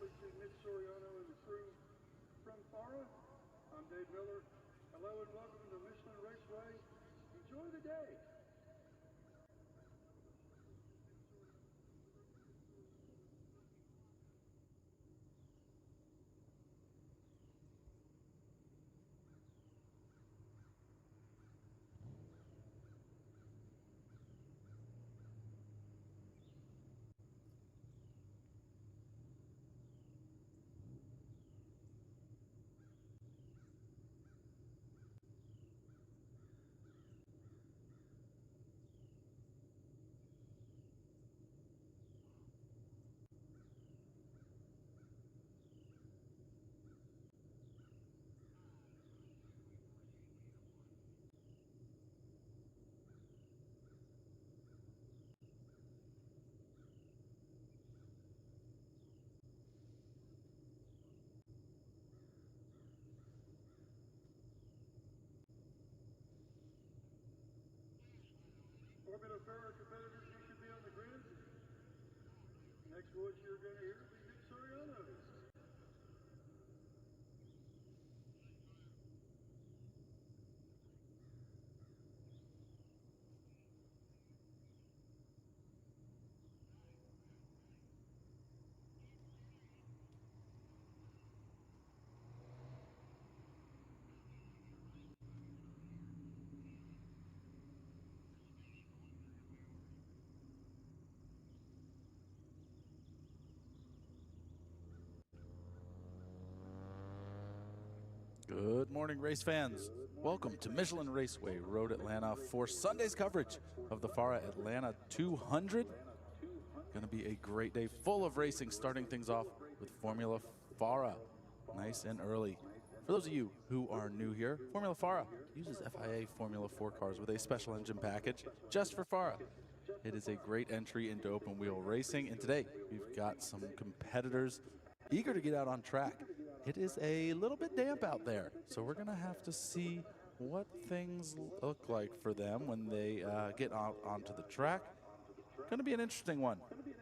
Soriano and the crew from FARA. I'm Dave Miller. Hello and welcome to Michelin Raceway. Enjoy the day. Formula FARA competitors, you should be on the grid. Next voice you're going to hear will be Nick Soriano's. Good morning, race fans. Welcome to Michelin Raceway Road Atlanta for Sunday's coverage of the FARA Atlanta 200. Going to be a great day full of racing, starting things off with Formula FARA, nice and early. For those of you who are new here, Formula FARA uses FIA Formula 4 cars with a special engine package just for FARA. It is a great entry into open wheel racing, and today we've got some competitors eager to get out on track. It is a little bit damp out there, so we're going to have to see what things look like for them when they get out onto the track. Going to be an interesting one.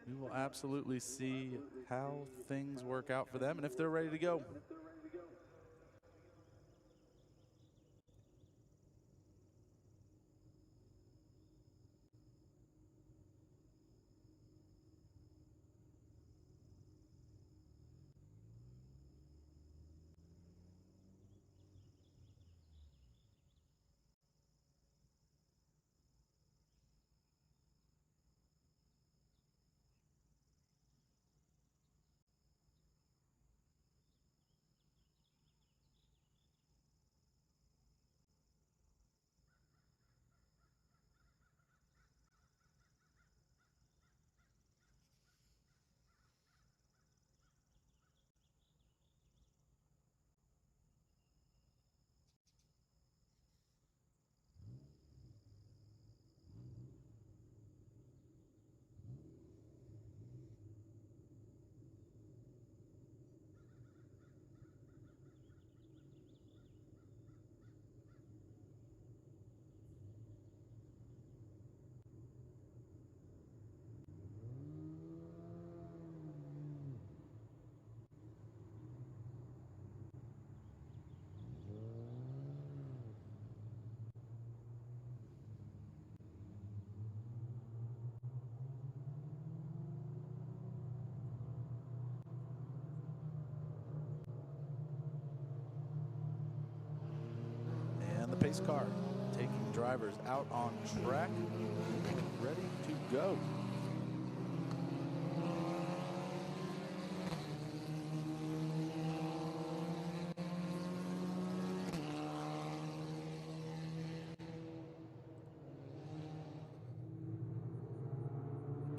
We will absolutely see how things work out for them and if they're ready to go. And the pace car taking drivers out on track, ready to go.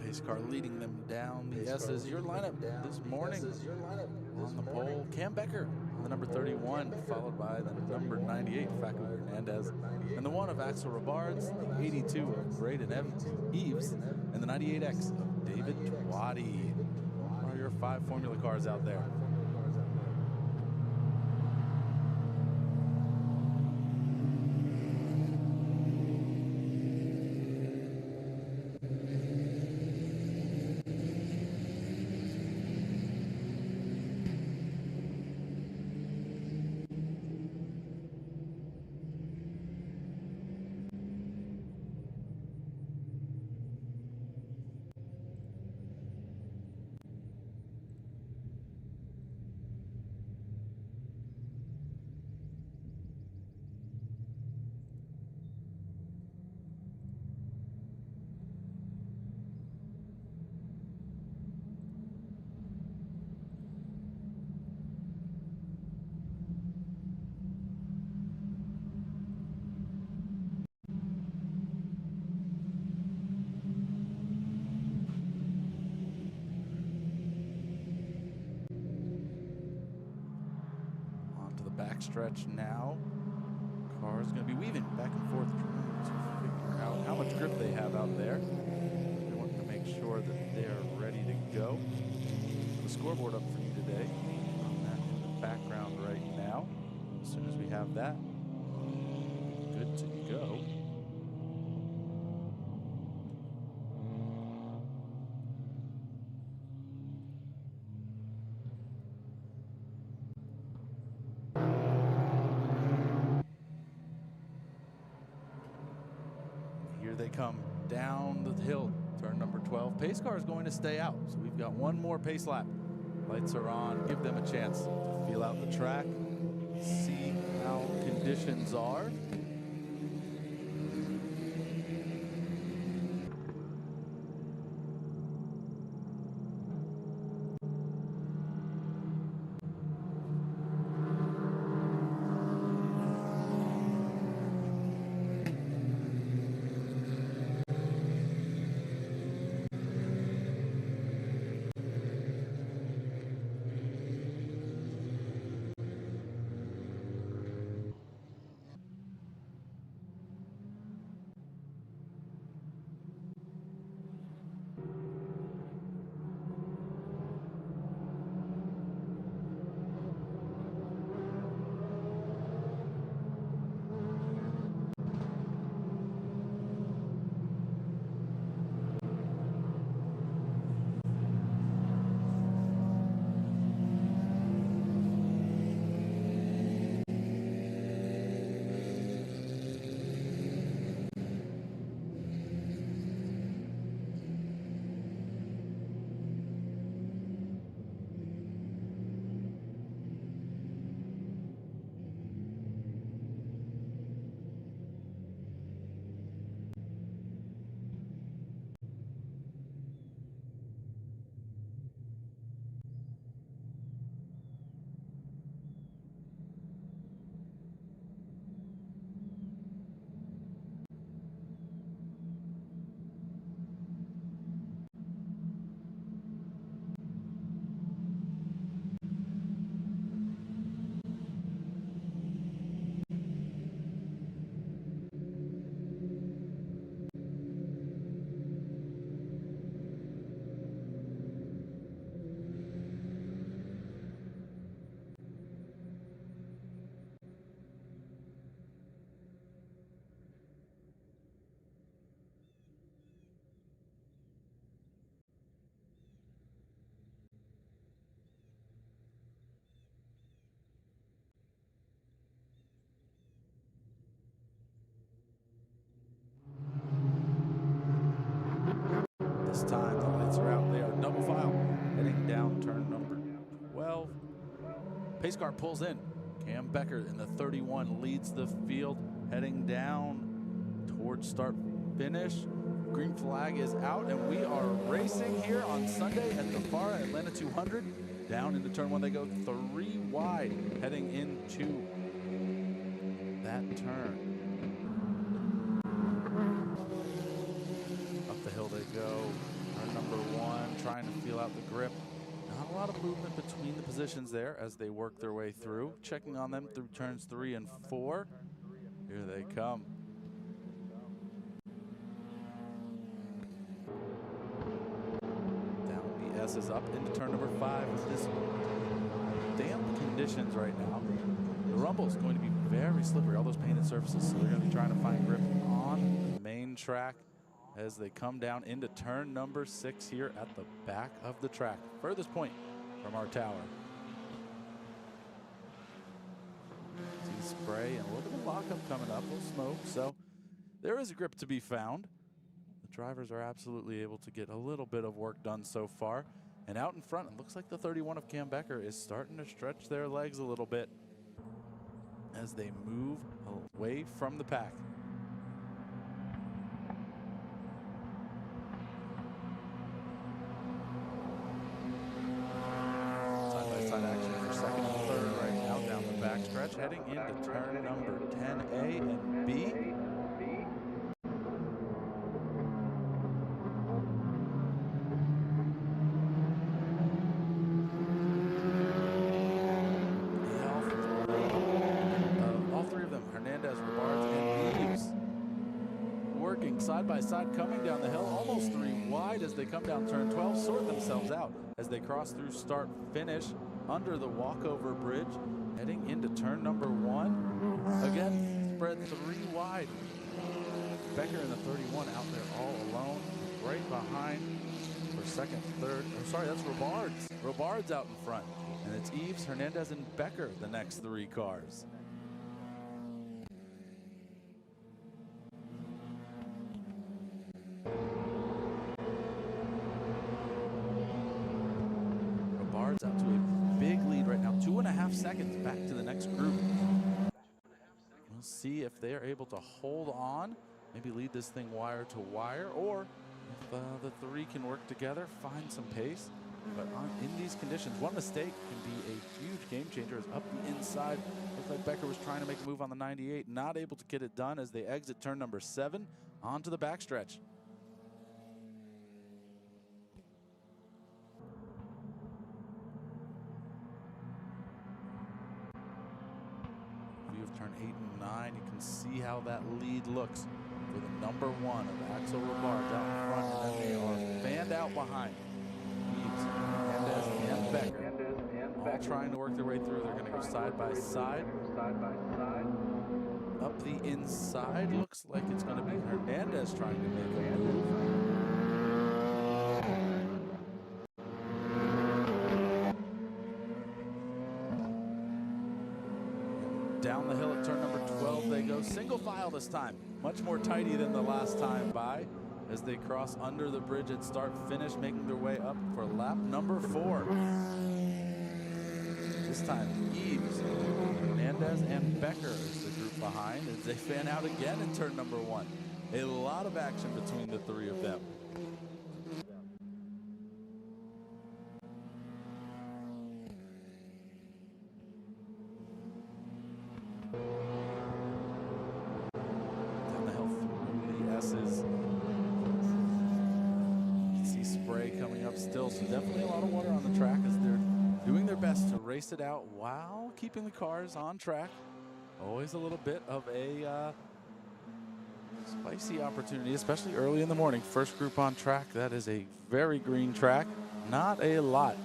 Pace car leading them down the S's. Your lineup this morning on the pole, Cam Becker, the number 31, followed by the number 98, Facu Hernandez, and the 1 of Axel Robards, the 82 of Braden Eves, and the 98X of David Twatty. What are your 5 Formula cars out there? backstretch now. Car's going to be weaving back and forth, trying to figure out how much grip they have out there. They want to make sure that they are ready to go. The scoreboard up for you today. On that in the background right now. As soon as we have that, good to go. Here they come down the hill, turn number 12. Pace car is going to stay out, so we've got one more pace lap. Lights are on, give them a chance to feel out the track, see how conditions are. This time the lights are out. They are double file heading down turn number 12. Pace car pulls in. Cam Becker in the 31 leads the field heading down towards start finish. Green flag is out and we are racing here on Sunday at the FARA Atlanta 200. Down into turn 1 they go 3 wide heading into that turn. Up the hill they go. Turn number 1, trying to feel out the grip. Not a lot of movement between the positions there as they work their way through. Checking on them through turns 3 and 4. Here they come. Down the S is up into turn number 5 with this damp conditions right now. The rumble is going to be very slippery, all those painted surfaces, so they're going to be trying to find grip on the main track as they come down into turn number 6 here at the back of the track. Furthest point from our tower. See spray and a little bit of lockup coming up, a little smoke, so there is a grip to be found. The drivers are absolutely able to get a little bit of work done so far. And out in front, it looks like the 31 of Cam Becker is starting to stretch their legs a little bit as they move away from the pack. Side-by-side action for second and third right now down the backstretch, heading into turn number 10A and B. side by side coming down the hill, almost 3 wide as they come down turn 12, sort themselves out as they cross through start finish under the walkover bridge, heading into turn number 1. Again, spread 3 wide. Becker in the 31 out there all alone, right behind for second, third. Oh, sorry, that's Robards. Robards out in front. And it's Eves, Hernandez, and Becker, the next 3 cars. Robards out to a big lead right now, 2.5 seconds back to the next group. We'll see if they are able to hold on, maybe lead this thing wire to wire, or if the 3 can work together, find some pace. But in these conditions, one mistake can be a huge game changer. As up the inside, looks like Becker was trying to make a move on the 98, not able to get it done as they exit turn number 7 onto the backstretch. View of turn 8 and 9, you can see how that lead looks for the number 1 of Axel Robards out in front, and then they are fanned out behind. Eves, Hernandez, and Becker, all trying to work their way through. They're going to go side by side. Up the inside, looks like it's going to be Hernandez trying to make a move. Down the hill at turn number 12 they go. Single file this time. Much more tidy than the last time by, as they cross under the bridge at start finish, making their way up for lap number 4. This time Eves, Hernandez, and Becker is the group behind as they fan out again in turn number 1. A lot of action between the 3 of them. Down the hill through the S's. Spray coming up still, so definitely a lot of water on the track as they're doing their best to race it out while keeping the cars on track. Always a little bit of a spicy opportunity, especially early in the morning. First group on track. That is a very green track. Not a lot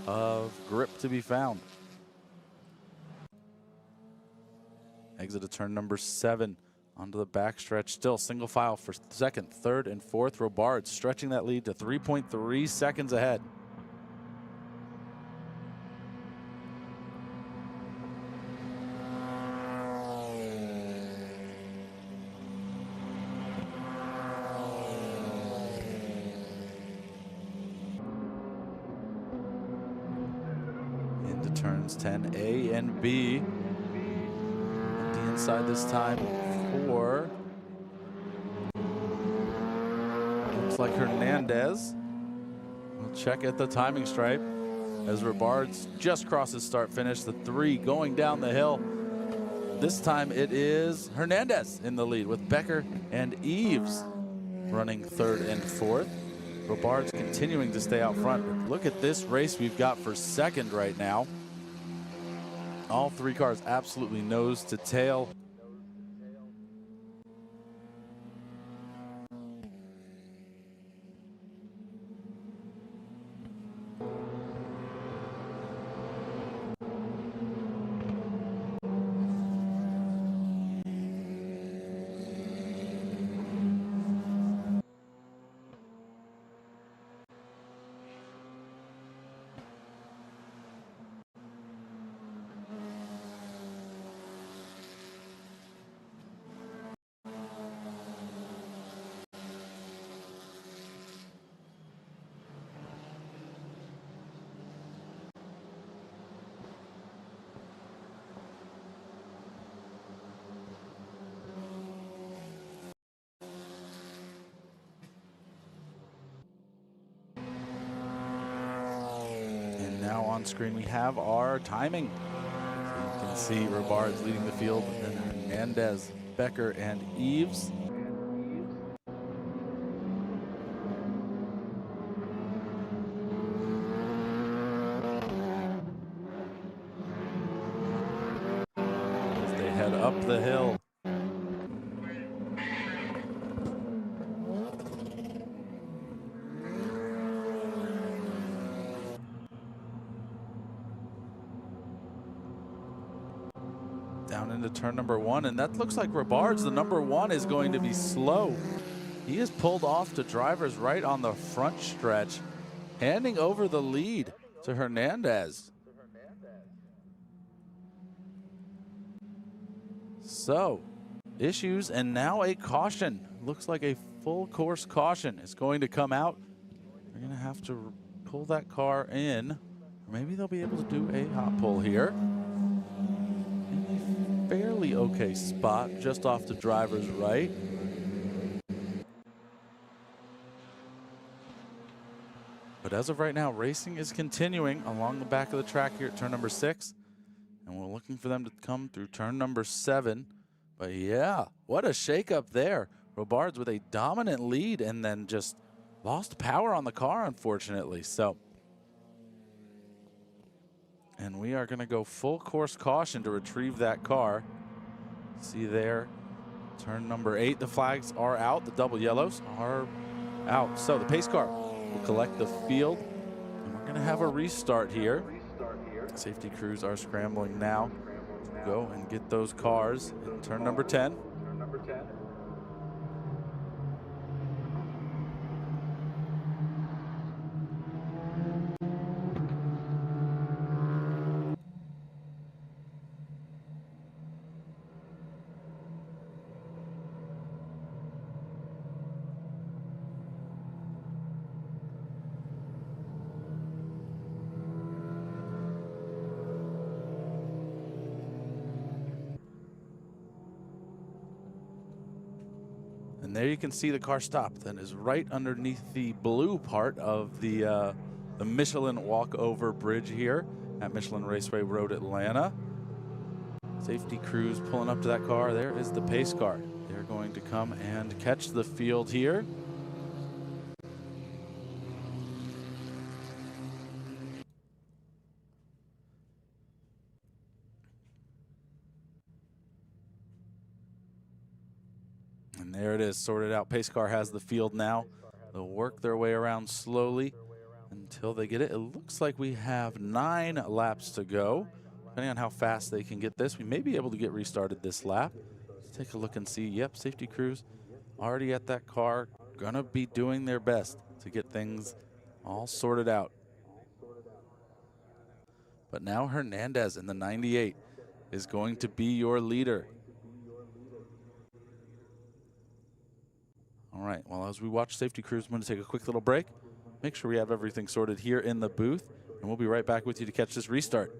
of grip to be found. Exit of turn number 7. Onto the backstretch, still single file for second, third, and fourth. Robards stretching that lead to 3.3 seconds ahead. Into turns 10A and B. At the inside this time. Looks like Hernandez. We'll check at the timing stripe as Robards just crosses start finish. The 3 going down the hill. This time it is Hernandez in the lead with Becker and Eves running 3rd and 4th. Robards continuing to stay out front. But look at this race we've got for 2nd right now. All 3 cars absolutely nose to tail. Now on screen we have our timing. So you can see Robards leading the field, and then Hernandez, Becker, and Eves. As they head up the hill. down into turn number 1, and that looks like Robards, the number 1, is going to be slow. He is pulled off to drivers right on the front stretch, handing over the lead to Hernandez. So, issues and now a caution. Looks like a full course caution is going to come out. They're going to have to pull that car in. Or maybe they'll be able to do a hot pull here. In a fairly okay spot, just off the driver's right. But as of right now, racing is continuing along the back of the track here at turn number 6. And we're looking for them to come through turn number 7. But yeah, what a shakeup there. Robards with a dominant lead and then just lost power on the car, unfortunately. So, and we are going to go full course caution to retrieve that car. See there, turn number 8, the flags are out. The double yellows are out. So the pace car will collect the field, and we're going to have a restart here. Safety crews are scrambling now to go and get those cars in turn number 10. And there you can see the car stop. That is right underneath the blue part of the Michelin walkover bridge here at Michelin Raceway Road, Atlanta. Safety crews pulling up to that car. There is the pace car. They're going to come and catch the field here. And there it is, sorted out. Pace car has the field now. They'll work their way around slowly until they get it. It looks like we have 9 laps to go. Depending on how fast they can get this, we may be able to get restarted this lap. Let's take a look and see. Yep, safety crews already at that car, gonna be doing their best to get things all sorted out. But now Hernandez in the 98 is going to be your leader. All right, well, as we watch safety crews, I'm going to take a quick little break, make sure we have everything sorted here in the booth, and we'll be right back with you to catch this restart.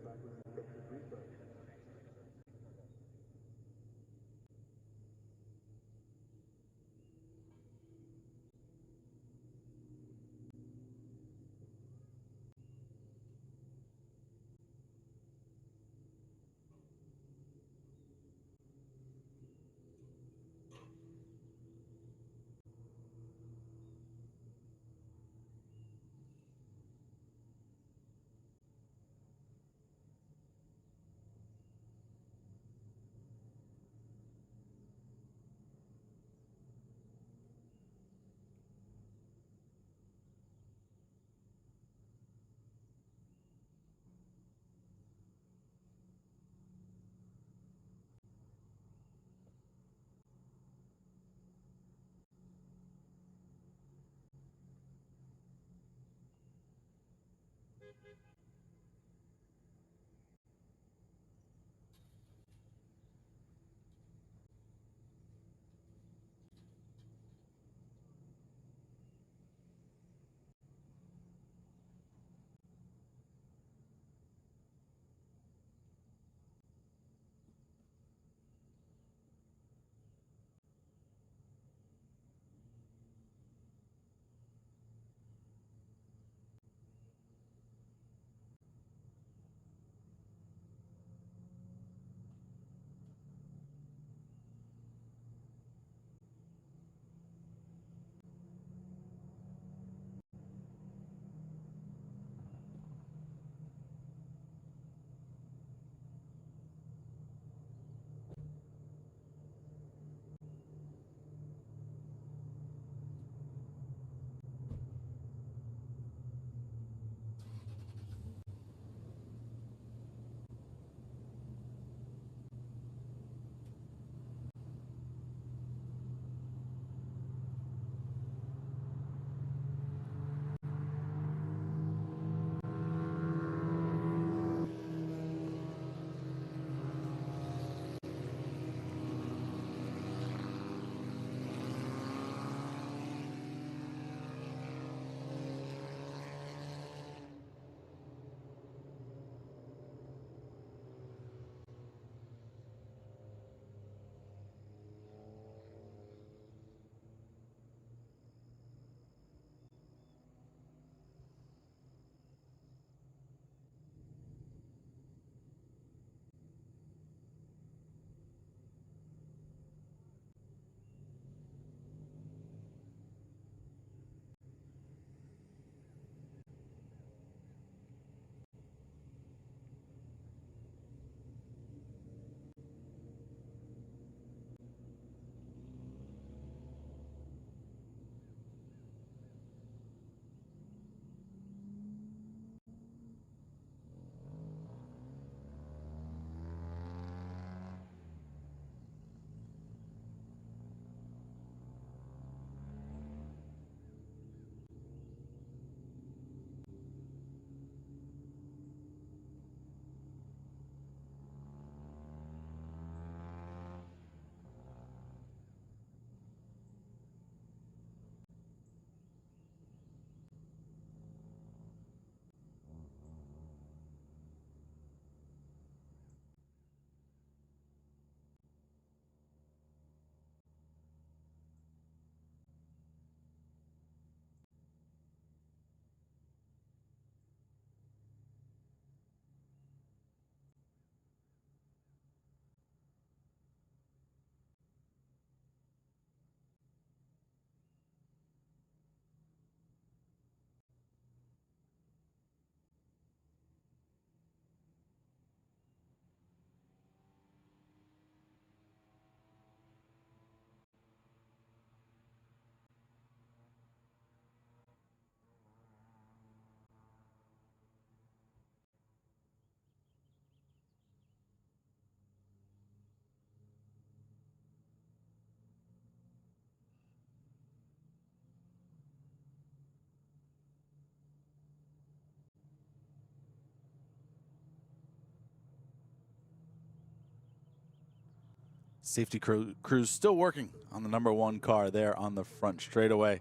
Safety crews still working on the number 1 car there on the front straightaway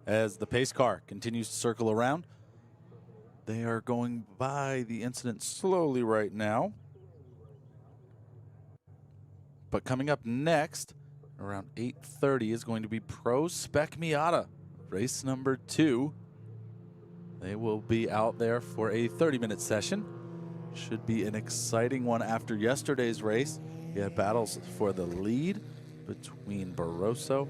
as the pace car continues to circle around. They are going by the incident slowly right now. But coming up next, around 8:30, is going to be Pro Spec Miata, race number 2. They will be out there for a 30-minute session. Should be an exciting one after yesterday's race. We had battles for the lead between Barroso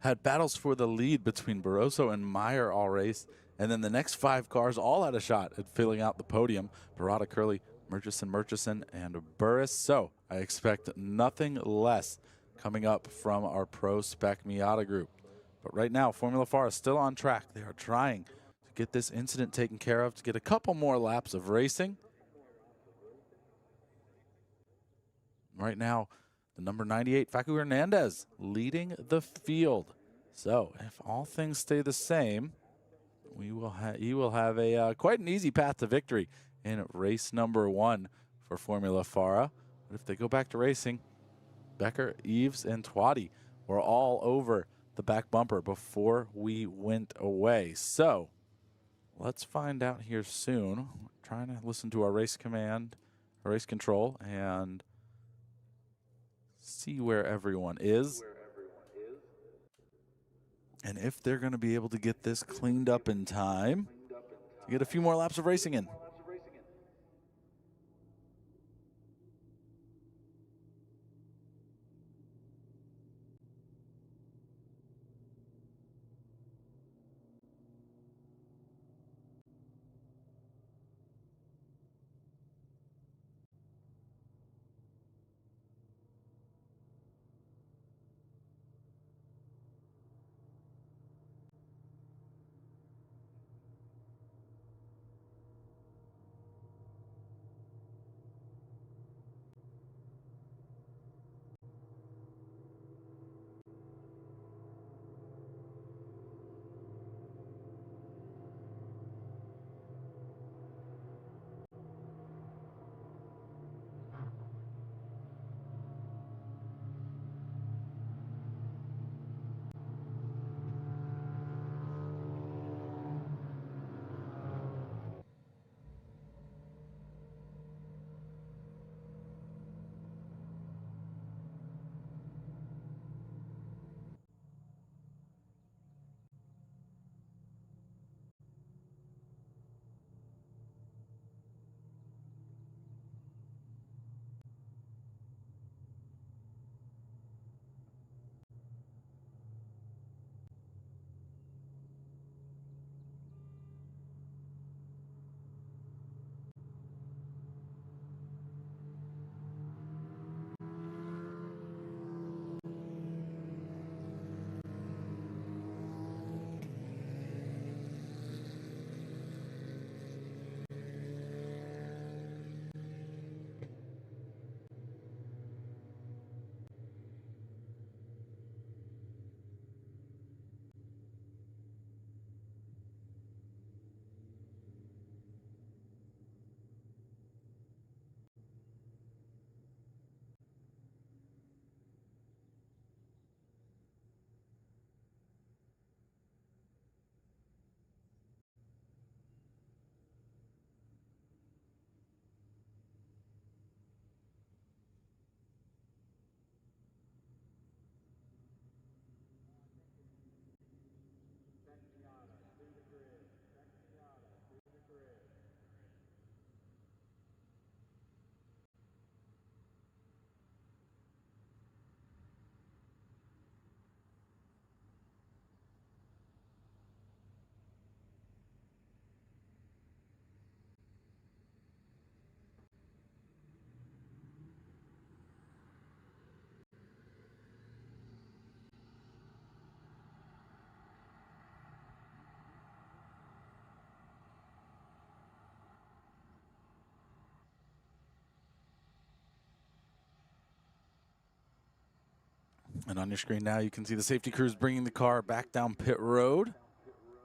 had battles for the lead between Barroso and Meyer all race, and then the next 5 cars all had a shot at filling out the podium. Barada, Curley, Murchison, and Burris. So I expect nothing less coming up from our Pro Spec Miata group. But right now, Formula FARA is still on track. They are trying to get this incident taken care of, to get a couple more laps of racing. Right now, the number 98, Facu Hernandez, leading the field. So if all things stay the same, he will have a quite an easy path to victory in race number 1 for Formula FARA. But if they go back to racing, Becker, Eves, and Twatty were all over the back bumper before we went away. So let's find out here soon. We're trying to listen to our race control, and see where everyone is. And if they're going to be able to get this cleaned up in time to get a few more laps of racing in. And on your screen now, you can see the safety crews bringing the car back down pit road.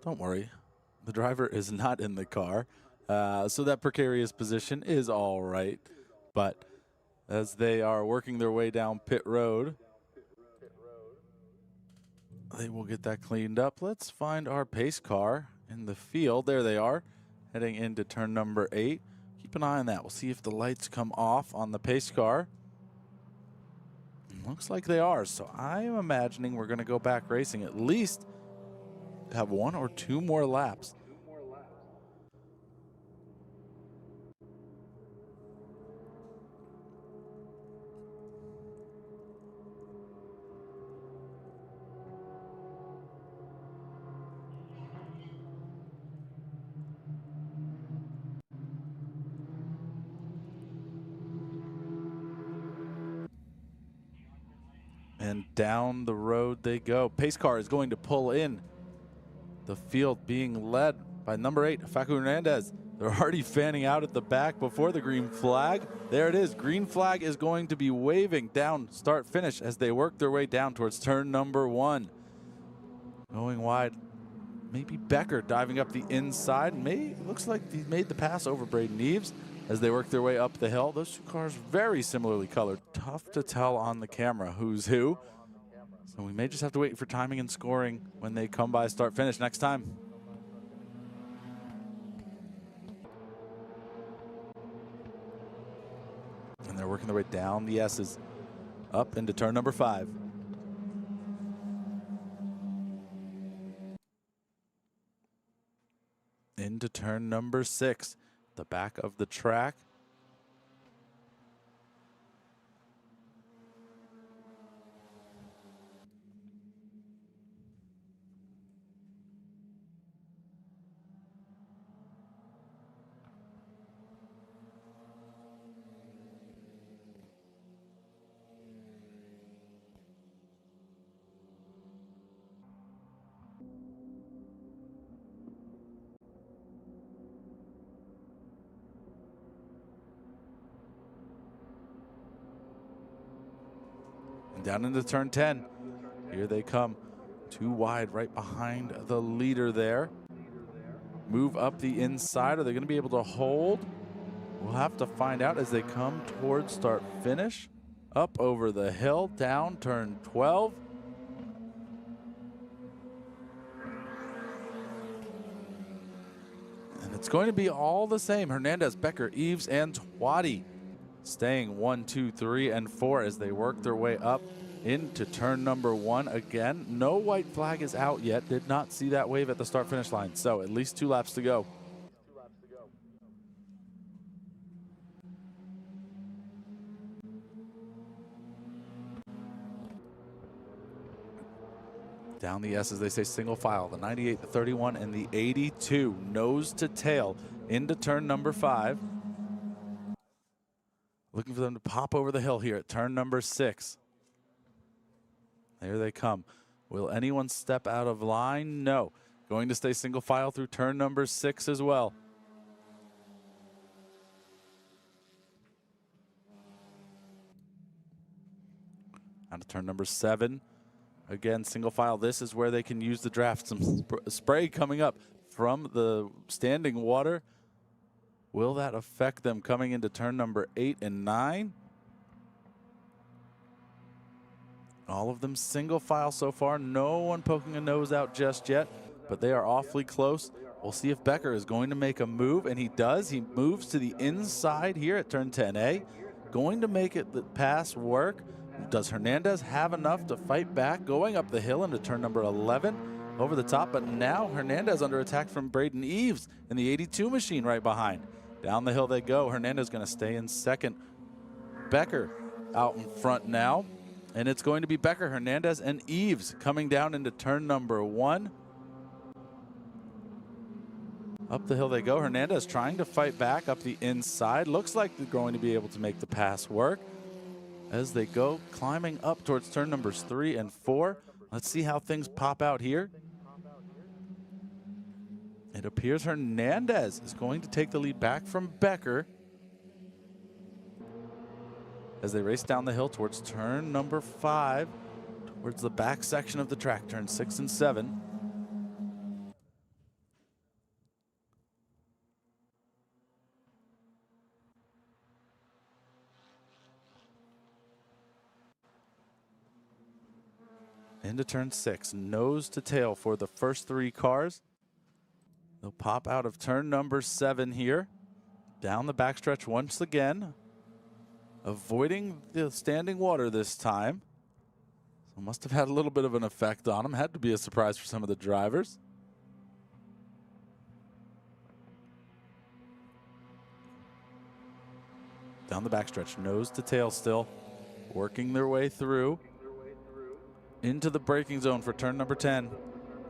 Don't worry, the driver is not in the car, so that precarious position is all right. But as they are working their way down pit road, they will get that cleaned up. Let's find our pace car in the field. There they are, heading into turn number 8. Keep an eye on that. We'll see if the lights come off on the pace car. Looks like they are, so I am imagining we're going to go back racing, at least have 1 or 2 more laps. And down the road they go. Pace car is going to pull in. The field being led by number 8, Facu Hernandez. They're already fanning out at the back before the green flag. There it is. Green flag is going to be waving down start finish as they work their way down towards turn number 1. Going wide. Maybe Becker diving up the inside. Looks like he made the pass over Braden Eves as they work their way up the hill. Those 2 cars very similarly colored. Tough to tell on the camera who's who. So we may just have to wait for timing and scoring when they come by start finish next time. And they're working their way down the S's up into turn number 5. Into turn number 6, the back of the track. Down into turn 10. Here they come. 2 wide right behind the leader there. Move up the inside. Are they going to be able to hold? We'll have to find out as they come towards start finish. Up over the hill, down turn 12. And it's going to be all the same. Hernandez, Becker, Eves, and Twatty staying 1, 2, 3, and 4 as they work their way up into turn number 1 again. No white flag is out yet. Did not see that wave at the start finish line. So at least 2 laps to go. Down the S's, they say single file. The 98, the 31, and the 82. Nose to tail into turn number 5. Looking for them to pop over the hill here at turn number 6. There they come. Will anyone step out of line? No. Going to stay single file through turn number 6 as well. Out of turn number 7. Again, single file. This is where they can use the draft. Some spray coming up from the standing water. Will that affect them coming into turn number 8 and 9? All of them single file so far. No one poking a nose out just yet, but they are awfully close. We'll see if Becker is going to make a move, and he does. He moves to the inside here at turn 10A. Going to make it the pass work. Does Hernandez have enough to fight back? Going up the hill into turn number 11. Over the top, but now Hernandez under attack from Braden Eves in the 82 machine right behind. Down the hill they go. Hernandez going to stay in second. Becker out in front now. And it's going to be Becker, Hernandez, and Eves coming down into turn number 1. Up the hill they go. Hernandez trying to fight back up the inside. Looks like they're going to be able to make the pass work as they go climbing up towards turn numbers 3 and 4. Let's see how things pop out here. It appears Hernandez is going to take the lead back from Becker as they race down the hill towards turn number 5, towards the back section of the track, turn 6 and 7. Into turn 6, nose to tail for the first 3 cars. They'll pop out of turn number 7 here. Down the backstretch once again. Avoiding the standing water this time. So must have had a little bit of an effect on them. Had to be a surprise for some of the drivers. Down the backstretch, nose to tail still. Working their way through. Into the braking zone for turn number 10.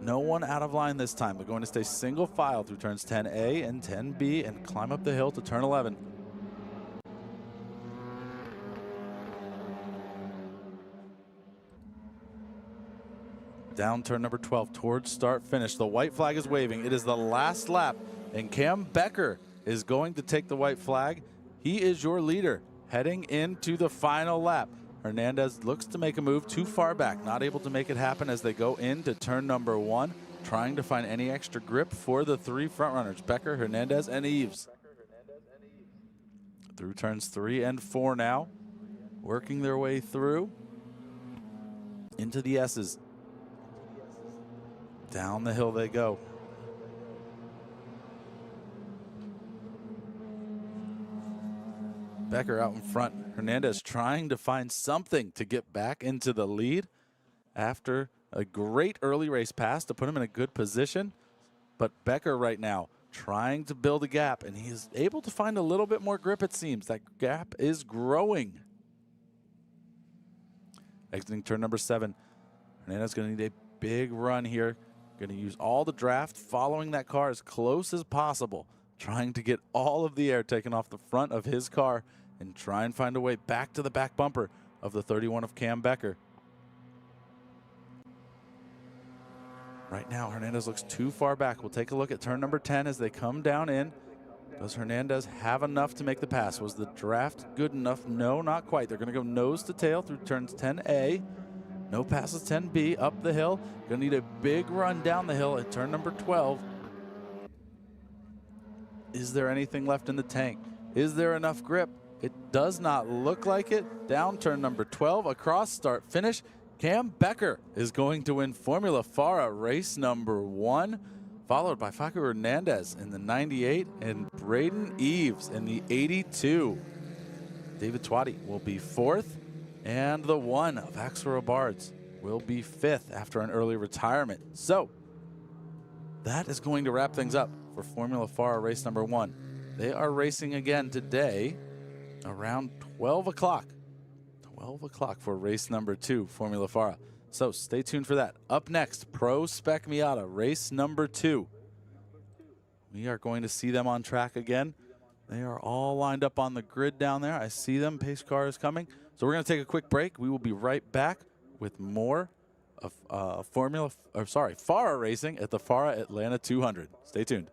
No one out of line this time. They're going to stay single file through turns 10A and 10B and climb up the hill to turn 11. Down turn number 12 towards start finish. The white flag is waving. It is the last lap, and Cam Becker is going to take the white flag. He is your leader heading into the final lap. Hernandez looks to make a move too far back, not able to make it happen as they go into turn number 1, trying to find any extra grip for the 3 front runners, Becker, Hernandez, and Eves. Through turns 3 and 4 now, working their way through into the S's. Down the hill they go. Becker out in front. Hernandez trying to find something to get back into the lead after a great early race pass to put him in a good position. But Becker right now trying to build a gap, and he is able to find a little bit more grip, it seems. That gap is growing. Exiting turn number 7. Hernandez going to need a big run here. Going to use all the draft, following that car as close as possible, trying to get all of the air taken off the front of his car and try and find a way back to the back bumper of the 31 of Cam Becker. Right now, Hernandez looks too far back. We'll take a look at turn number 10 as they come down in. Does Hernandez have enough to make the pass? Was the draft good enough? No, not quite. They're going to go nose to tail through turns 10A. No passes 10B, up the hill. Going to need a big run down the hill at turn number 12. Is there anything left in the tank? Is there enough grip? It does not look like it. Down turn number 12, across start finish. Cam Becker is going to win Formula FARA race number 1, followed by Facu Hernandez in the 98 and Braden Eves in the 82. David Twatty will be 4th. And the 1 of Axel Robards will be 5th after an early retirement. So that is going to wrap things up for Formula FARA race number 1. They are racing again today around 12 o'clock. 12 o'clock for race number 2, Formula FARA. So stay tuned for that. Up next, Pro Spec Miata, race number 2. We are going to see them on track again. They are all lined up on the grid down there. I see them. Pace car is coming. So we're going to take a quick break. We will be right back with more of FARA racing at the FARA Atlanta 200. Stay tuned.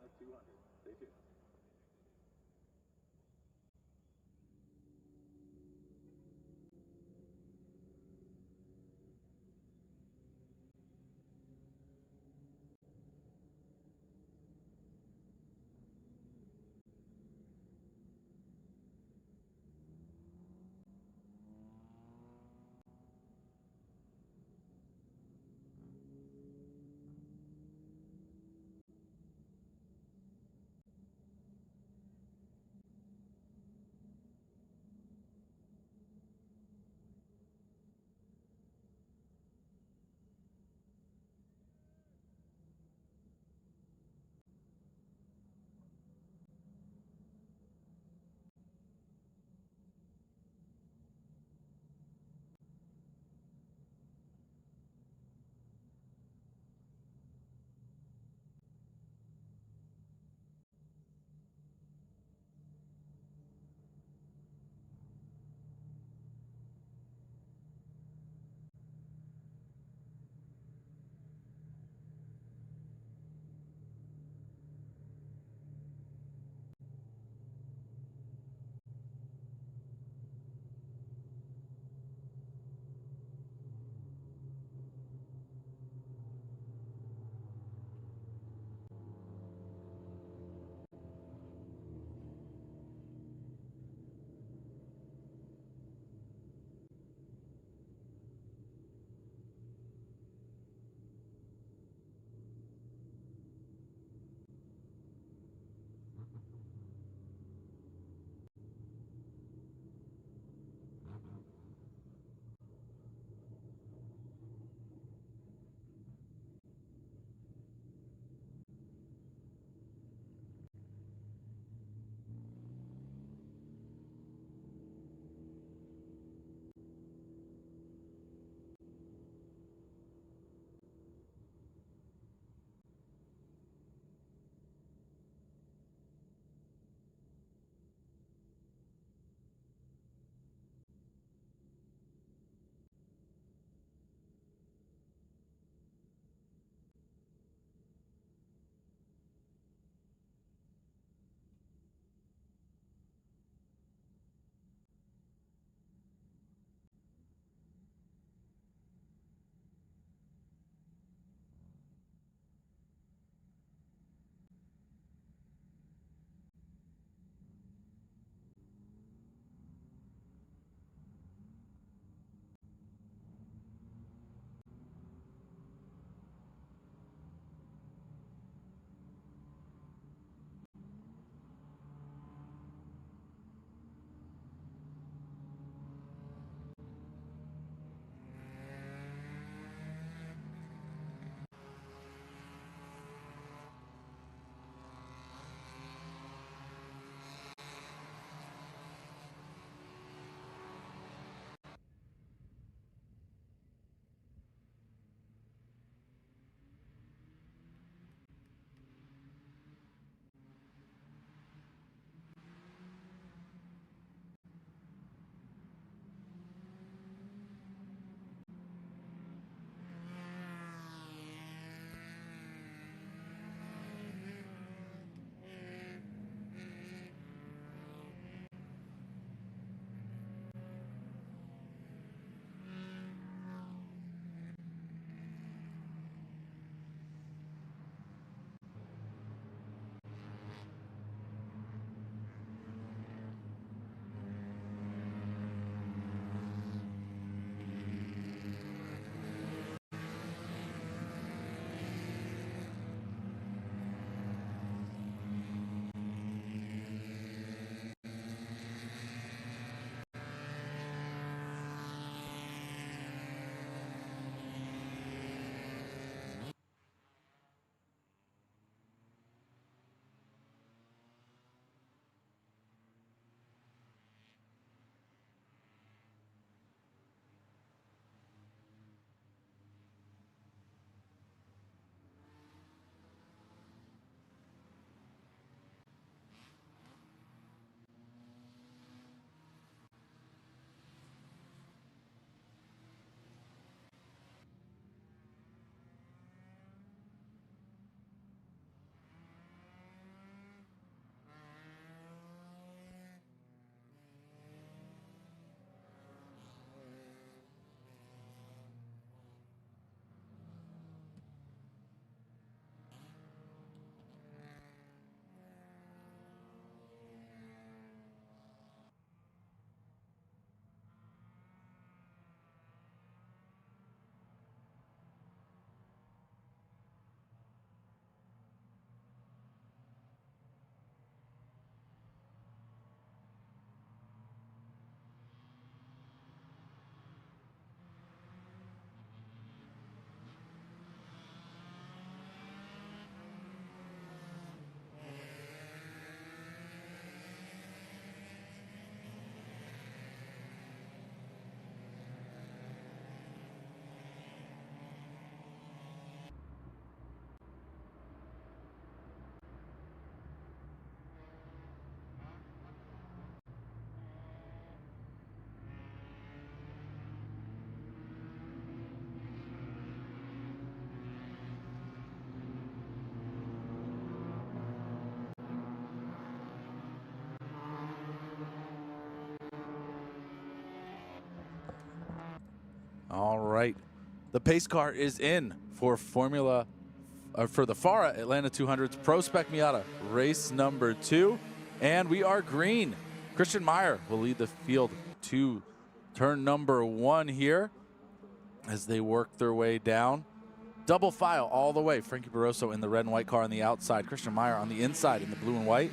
The pace car is in for for the FARA Atlanta 200's Pro Spec Miata, race number 2. And we are green. Christian Meyer will lead the field to turn number 1 here as they work their way down. Double file all the way. Frankie Barroso in the red and white car on the outside. Christian Meyer on the inside in the blue and white.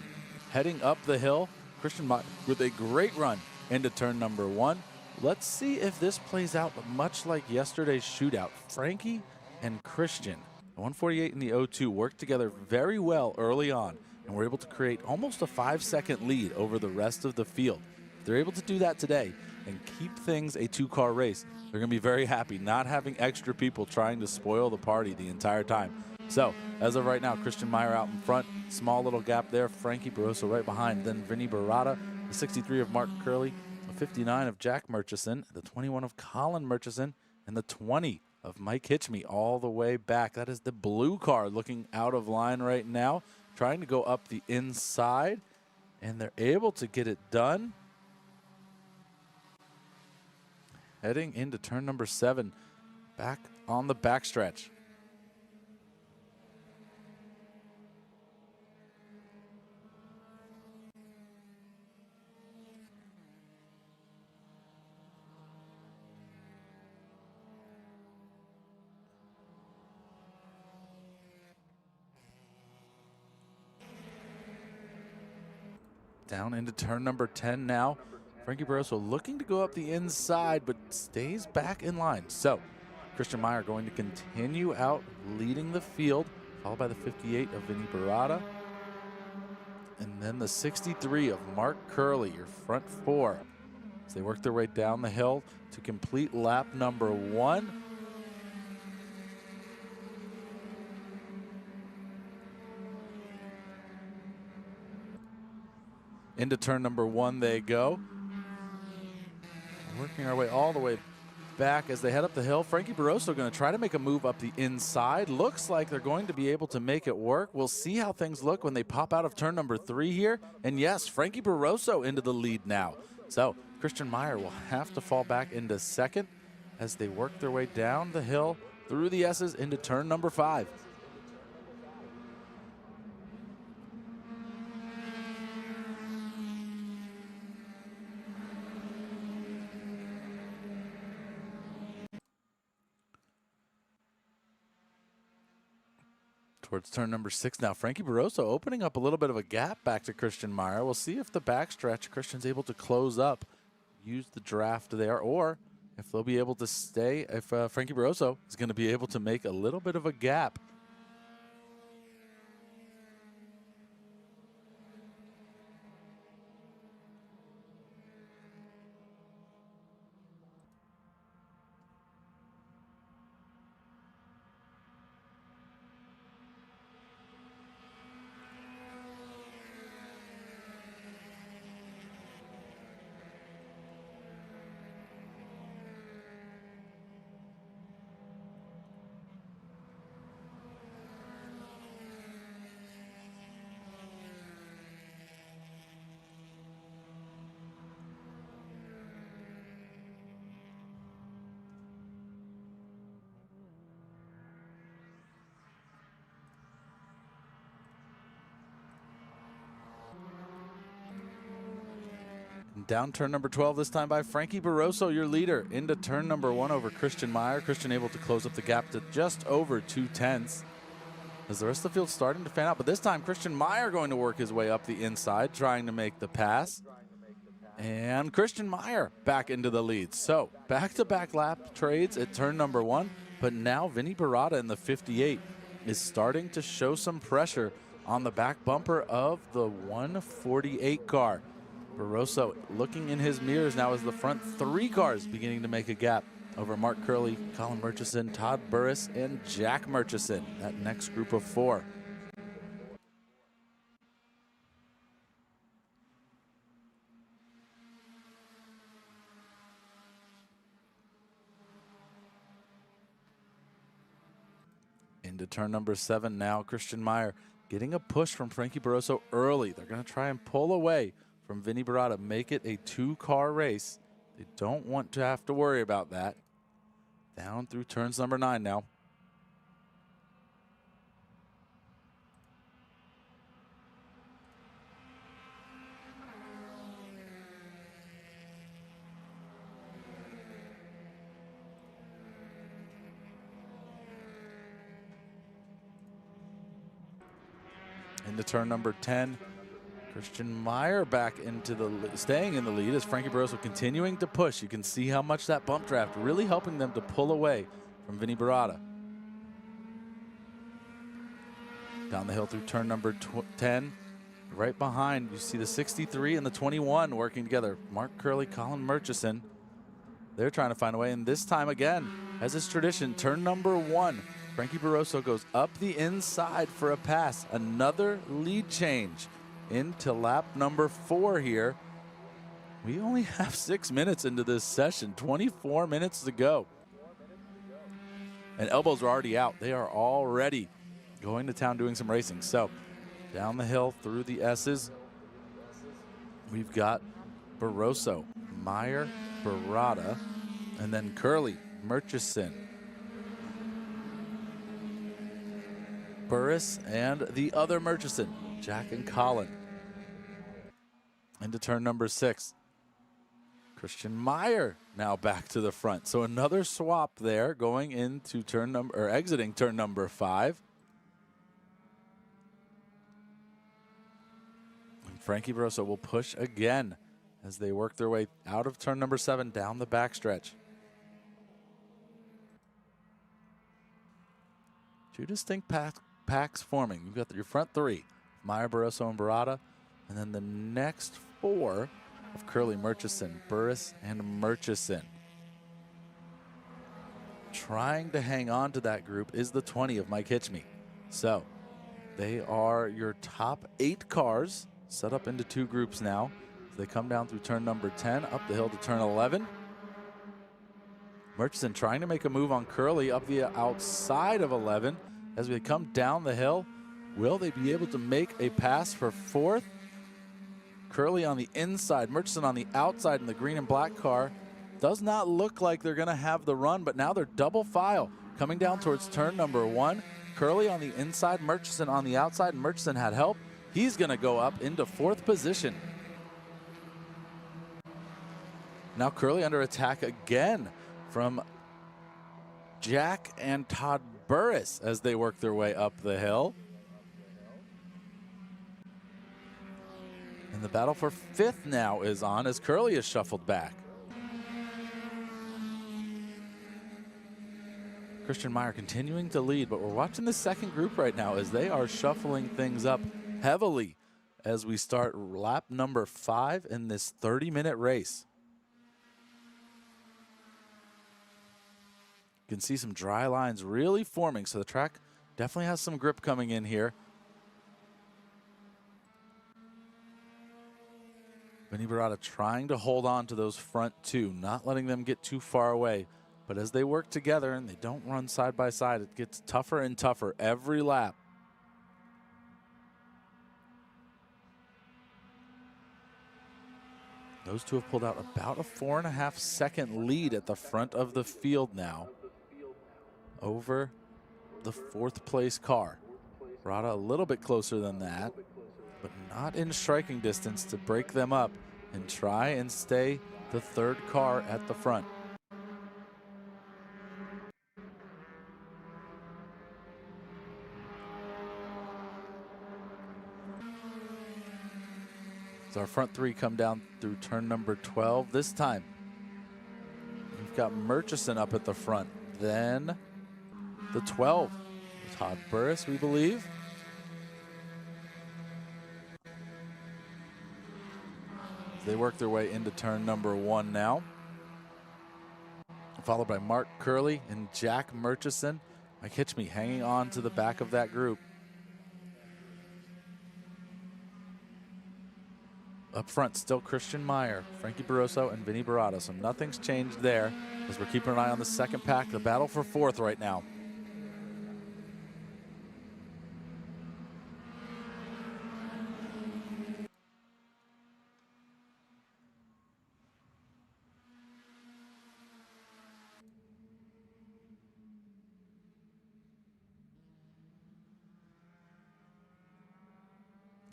Heading up the hill, Christian Meyer with a great run into turn number 1. Let's see if this plays out much like yesterday's shootout. Frankie and Christian, the 148 and the 02, worked together very well early on and were able to create almost a 5-second lead over the rest of the field. If they're able to do that today and keep things a 2-car race, they're going to be very happy not having extra people trying to spoil the party the entire time. So, as of right now, Christian Meyer out in front. Small little gap there. Frankie Barroso right behind. Then Vinny Barata, the 63 of Mark Curley, the 59 of Jack Murchison, the 21 of Colin Murchison, and the 20 of Mike Hitchme all the way back. That is the blue car looking out of line right now, trying to go up the inside, and they're able to get it done. Heading into turn number 7, back on the backstretch. Down into turn number 10 now. Frankie Barroso looking to go up the inside, but stays back in line. So, Christian Meyer going to continue out leading the field, followed by the 58 of Vinny Barata. And then the 63 of Mark Curley, your front 4. As they work their way down the hill to complete lap number 1. Into turn number 1 they go. Working our way all the way back as they head up the hill. Frankie Barroso going to try to make a move up the inside. Looks like they're going to be able to make it work. We'll see how things look when they pop out of turn number 3 here. And yes, Frankie Barroso into the lead now. So Christian Meyer will have to fall back into second as they work their way down the hill through the S's into turn number 5. Towards turn number 6 now. Frankie Barroso opening up a little bit of a gap back to Christian Meyer. We'll see if the backstretch Christian's able to close up, use the draft there, or if they'll be able to stay, if Frankie Barroso is going to be able to make a little bit of a gap. Down turn number 12 this time by Frankie Barroso, your leader, into turn number 1 over Christian Meyer. Christian able to close up the gap to just over 2/10 as the rest of the field starting to fan out. But this time Christian Meyer going to work his way up the inside, trying to make the pass. And Christian Meyer back into the lead. So back-to-back lap trades at turn number 1. But now Vinny Barata in the 58 is starting to show some pressure on the back bumper of the 148 car. Barroso looking in his mirrors now as the front 3 cars beginning to make a gap over Mark Curley, Colin Murchison, Todd Burris, and Jack Murchison, that next group of 4. Into turn number 7 now. Christian Meyer getting a push from Frankie Barroso early. They're going to try and pull away from Vinny Barata, make it a 2-car race. They don't want to have to worry about that. Down through turns number 9 now. Into turn number 10. Christian Meyer back into staying in the lead as Frankie Barroso continuing to push. You can see how much that bump draft really helping them to pull away from Vinny Barada. Down the hill through turn number 10. Right behind, you see the 63 and the 21 working together. Mark Curley, Colin Murchison. They're trying to find a way, and this time again, as is tradition, turn number 1. Frankie Barroso goes up the inside for a pass. Another lead change into lap number 4 here. We only have 6 minutes into this session, 24 minutes to go. And elbows are already out. They are already going to town doing some racing. So down the hill through the S's, we've got Barroso, Meyer, Barada, and then Curley, Murchison, Burris, and the other Murchison, Jack and Colin. Into turn number 6. Christian Meyer now back to the front. So another swap there going into exiting turn number 5. And Frankie Barroso will push again as they work their way out of turn number 7 down the backstretch. 2 distinct packs forming. You've got your front 3, Meyer, Barroso, and Barada, and then the next 4 of Curley, Murchison, Burris, and Murchison. Trying to hang on to that group is the 20 of Mike Hitchme. So they are your top 8 cars set up into 2 groups now. As they come down through turn number 10, up the hill to turn 11. Murchison trying to make a move on Curley up the outside of 11. As we come down the hill, will they be able to make a pass for 4th? Curley on the inside, Murchison on the outside in the green and black car. Does not look like they're going to have the run, but now they're double file coming down towards turn number 1. Curley on the inside, Murchison on the outside. Murchison had help. He's going to go up into 4th position. Now Curley under attack again from Jack and Todd Burris as they work their way up the hill. And the battle for 5th now is on as Curley is shuffled back. Christian Meyer continuing to lead, but we're watching the second group right now as they are shuffling things up heavily as we start lap number 5 in this 30-minute race. You can see some dry lines really forming, so the track definitely has some grip coming in here. Vinny Barada trying to hold on to those front 2, not letting them get too far away. But as they work together and they don't run side by side, it gets tougher and tougher every lap. Those 2 have pulled out about a 4.5-second lead at the front of the field now over the 4th place car. Barada a little bit closer than that, but not in striking distance to break them up and try and stay the 3rd car at the front. So our front 3 come down through turn number 12. This time, we've got Murchison up at the front. Then the 12, Todd Burris, we believe. They work their way into turn number 1 now. Followed by Mark Curley and Jack Murchison. Mike Hitchme hanging on to the back of that group. Up front, still Christian Meyer, Frankie Barroso, and Vinny Barada. So nothing's changed there as we're keeping an eye on the second pack. The battle for 4th right now.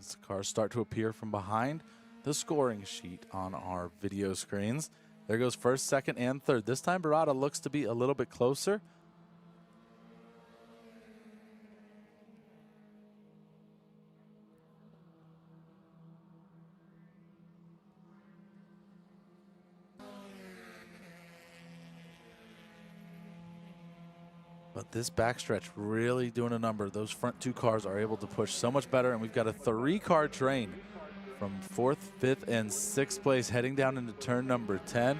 As the cars start to appear from behind the scoring sheet on our video screens. There goes first, second, and third. This time, Barada looks to be a little bit closer. But this backstretch really doing a number. Those front two cars are able to push so much better, and we've got a three-car train from 4th, 5th, and 6th place heading down into turn number 10.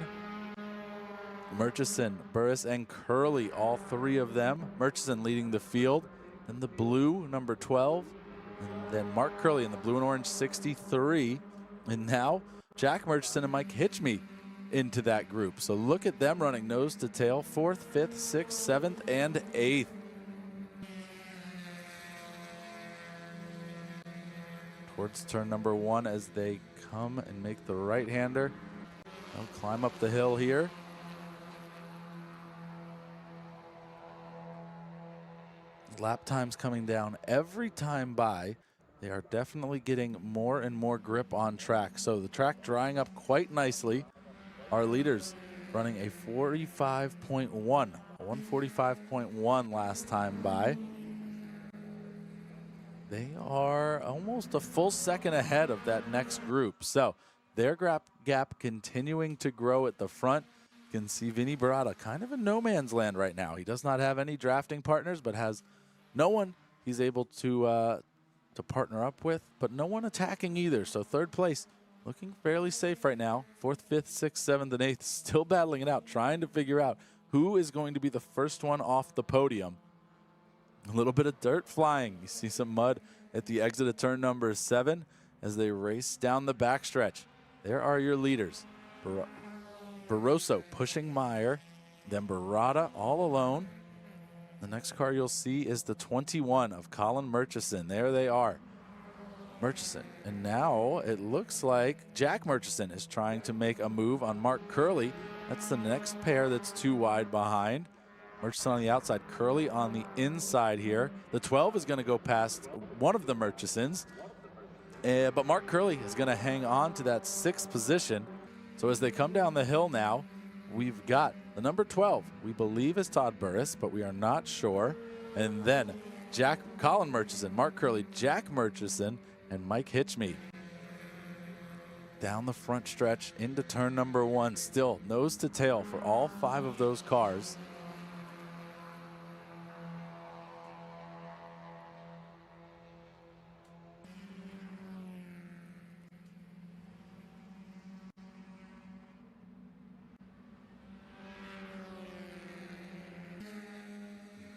Murchison, Burris, and Curley, all three of them. Murchison leading the field. Then the blue, number 12. And then Mark Curley in the blue and orange 63. And now Jack Murchison and Mike Hitchme into that group. So look at them running nose to tail, 4th, 5th, 6th, 7th, and 8th. Towards turn number 1 as they come and make the right-hander. They'll climb up the hill here. Lap times coming down every time by. They are definitely getting more and more grip on track. So the track drying up quite nicely. Our leaders running a 45.1, a 145.1 last time by. They are almost a full second ahead of that next group. So their gap continuing to grow at the front. You can see Vinny Barada kind of in no man's land right now. He does not have any drafting partners, but has no one he's able to partner up with, but no one attacking either. So third place looking fairly safe right now. 4th, 5th, 6th, 7th, and 8th still battling it out, trying to figure out who is going to be the first one off the podium. A little bit of dirt flying. You see some mud at the exit of turn number 7 as they race down the backstretch. There are your leaders. Barroso pushing Meyer, then Barada all alone. The next car you'll see is the 21 of Colin Murchison. There they are. Murchison. And now it looks like Jack Murchison is trying to make a move on Mark Curley. That's the next pair that's too wide behind. Murchison on the outside, Curley on the inside here. The 12 is going to go past one of the Murchisons. But Mark Curley is going to hang on to that 6th position. So as they come down the hill now, we've got the number 12, we believe is Todd Burris, but we are not sure. And then Colin Murchison, Mark Curley, Jack Murchison, and Mike Hitchme. Down the front stretch into turn number 1, still nose to tail for all 5 of those cars.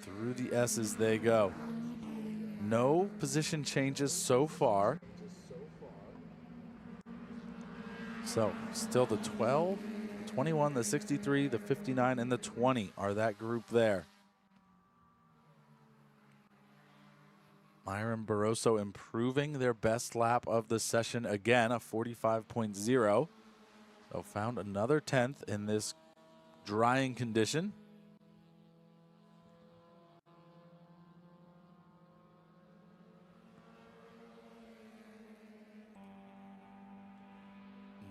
Through the S's they go. No position changes so far. So still the 12, the 21, the 63, the 59, and the 20 are that group there. Meyer and Barroso improving their best lap of the session again, a 45.0. So found another 10th in this drying condition.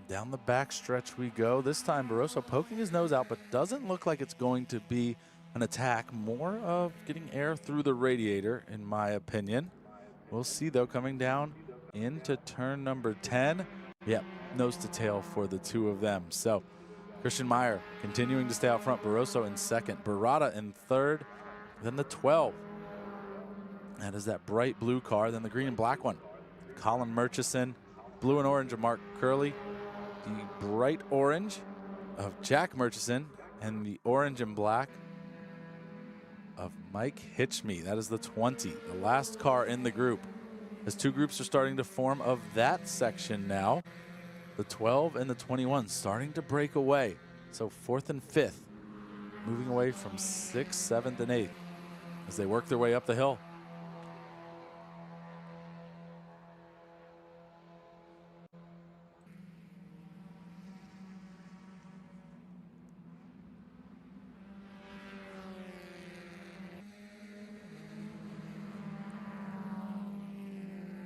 Down the back stretch we go. This time Barroso poking his nose out, but doesn't look like it's going to be an attack. More of getting air through the radiator, in my opinion. We'll see, though, coming down into turn number 10. Yep, nose to tail for the two of them. So Christian Meyer continuing to stay out front. Barroso in second. Barada in third. Then the 12. That is that bright blue car. Then the green and black one. Colin Murchison. Blue and orange of Mark Curley. The bright orange of Jack Murchison, and the orange and black of Mike Hitchme. That is the 20, the last car in the group. As two groups are starting to form of that section now. The 12 and the 21 starting to break away. So 4th and 5th moving away from 6th, 7th, and 8th as they work their way up the hill.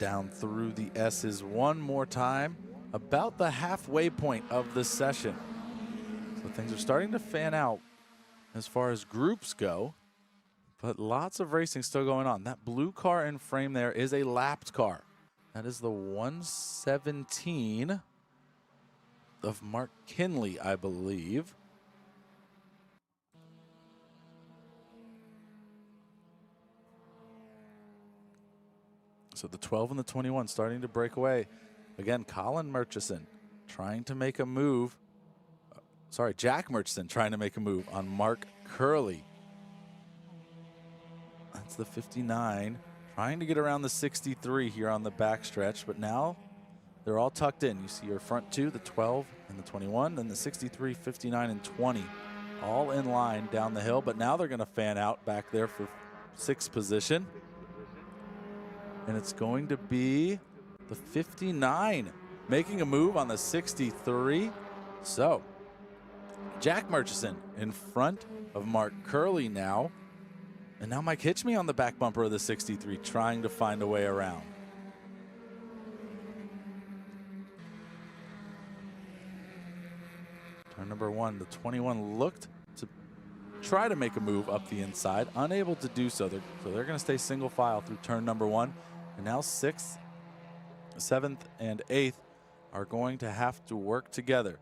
down through the S's one more time, about the halfway point of the session. So things are starting to fan out as far as groups go, but lots of racing still going on. That blue car in frame there is a lapped car. That is the 117 of Mark Kinley, I believe. So the 12 and the 21 starting to break away. Again, Colin Murchison trying to make a move. Sorry, Jack Murchison trying to make a move on Mark Curley. That's the 59. Trying to get around the 63 here on the backstretch, but now they're all tucked in. You see your front two, the 12 and the 21, then the 63, 59, and 20. All in line down the hill, but now they're going to fan out back there for sixth position. And it's going to be the 59 making a move on the 63. So Jack Murchison in front of Mark Curley now. And now Mike Hitchme on the back bumper of the 63 trying to find a way around. Turn number one, the 21 looked to try to make a move up the inside, unable to do so. They're going to stay single file through turn number one. And now 6th, 7th, and 8th are going to have to work together.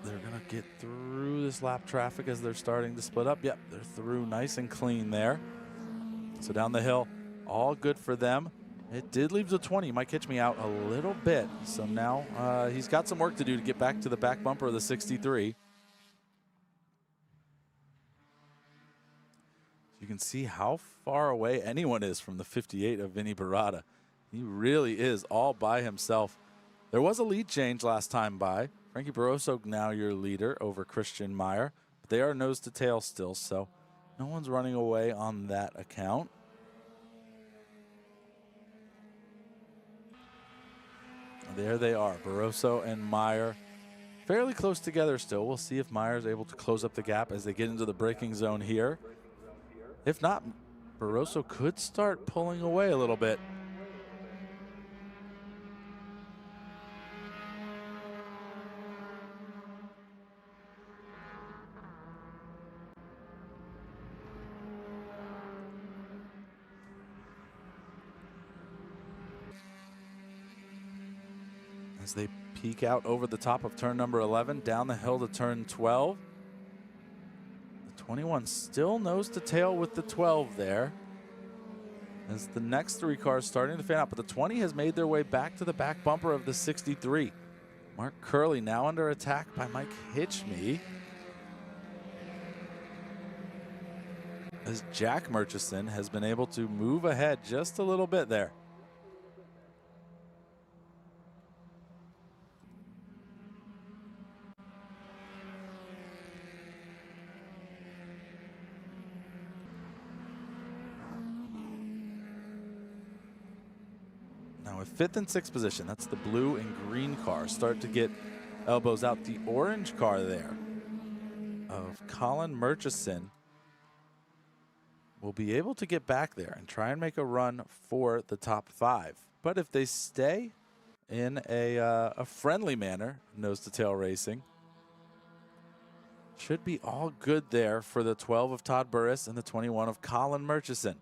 They're going to get through this lap traffic as they're starting to split up. Yep, they're through nice and clean there. So down the hill, all good for them. It did leave the 20. Mike Hitchme out a little bit. So now he's got some work to do to get back to the back bumper of the 63. You can see how far away anyone is from the 58 of Vinny Barada. He really is all by himself. There was a lead change last time by. Frankie Barroso now your leader over Christian Meyer. But they are nose to tail still, so no one's running away on that account. There they are, Barroso and Meyer. Fairly close together still. We'll see if Meyer's able to close up the gap as they get into the braking zone here. If not, Barroso could start pulling away a little bit. As they peek out over the top of turn number 11, down the hill to turn 12. 21 still nose to tail with the 12 there. As the next three cars starting to fan out, but the 20 has made their way back to the back bumper of the 63. Mark Curley now under attack by Mike Hitchme. As Jack Murchison has been able to move ahead just a little bit there. With 5th and 6th position, that's the blue and green car, start to get elbows out. The orange car there of Colin Murchison will be able to get back there and try and make a run for the top 5. But if they stay in a friendly manner, nose to tail racing, should be all good there for the 12 of Todd Burris and the 21 of Colin Murchison.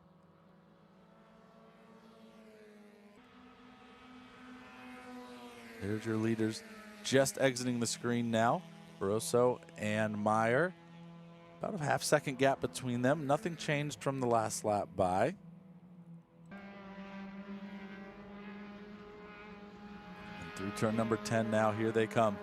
There's your leaders just exiting the screen now. Barroso and Meyer. About a half-second gap between them. Nothing changed from the last lap by. And through turn number 10 now, here they come.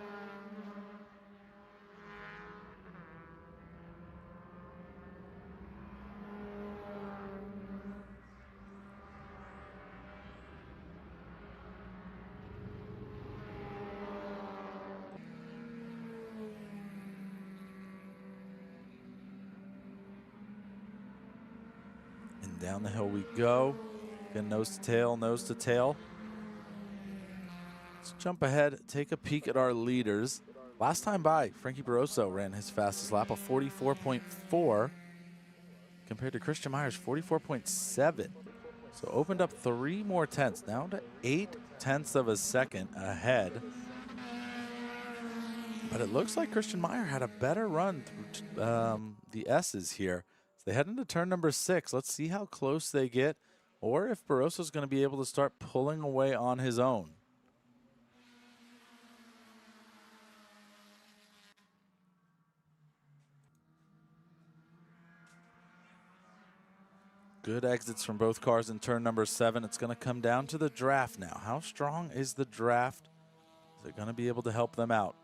Down the hill we go. Again, nose to tail, nose to tail. Let's jump ahead, take a peek at our leaders. Last time by, Frankie Barroso ran his fastest lap of 44.4. compared to Christian Meyer's 44.7. So opened up 3 more tenths, down to 0.8 of a second ahead. But it looks like Christian Meyer had a better run through the S's here. So they head into turn number 6. Let's see how close they get, or if Barroso's going to be able to start pulling away on his own. Good exits from both cars in turn number 7. It's going to come down to the draft now. How strong is the draft? Is it going to be able to help them out?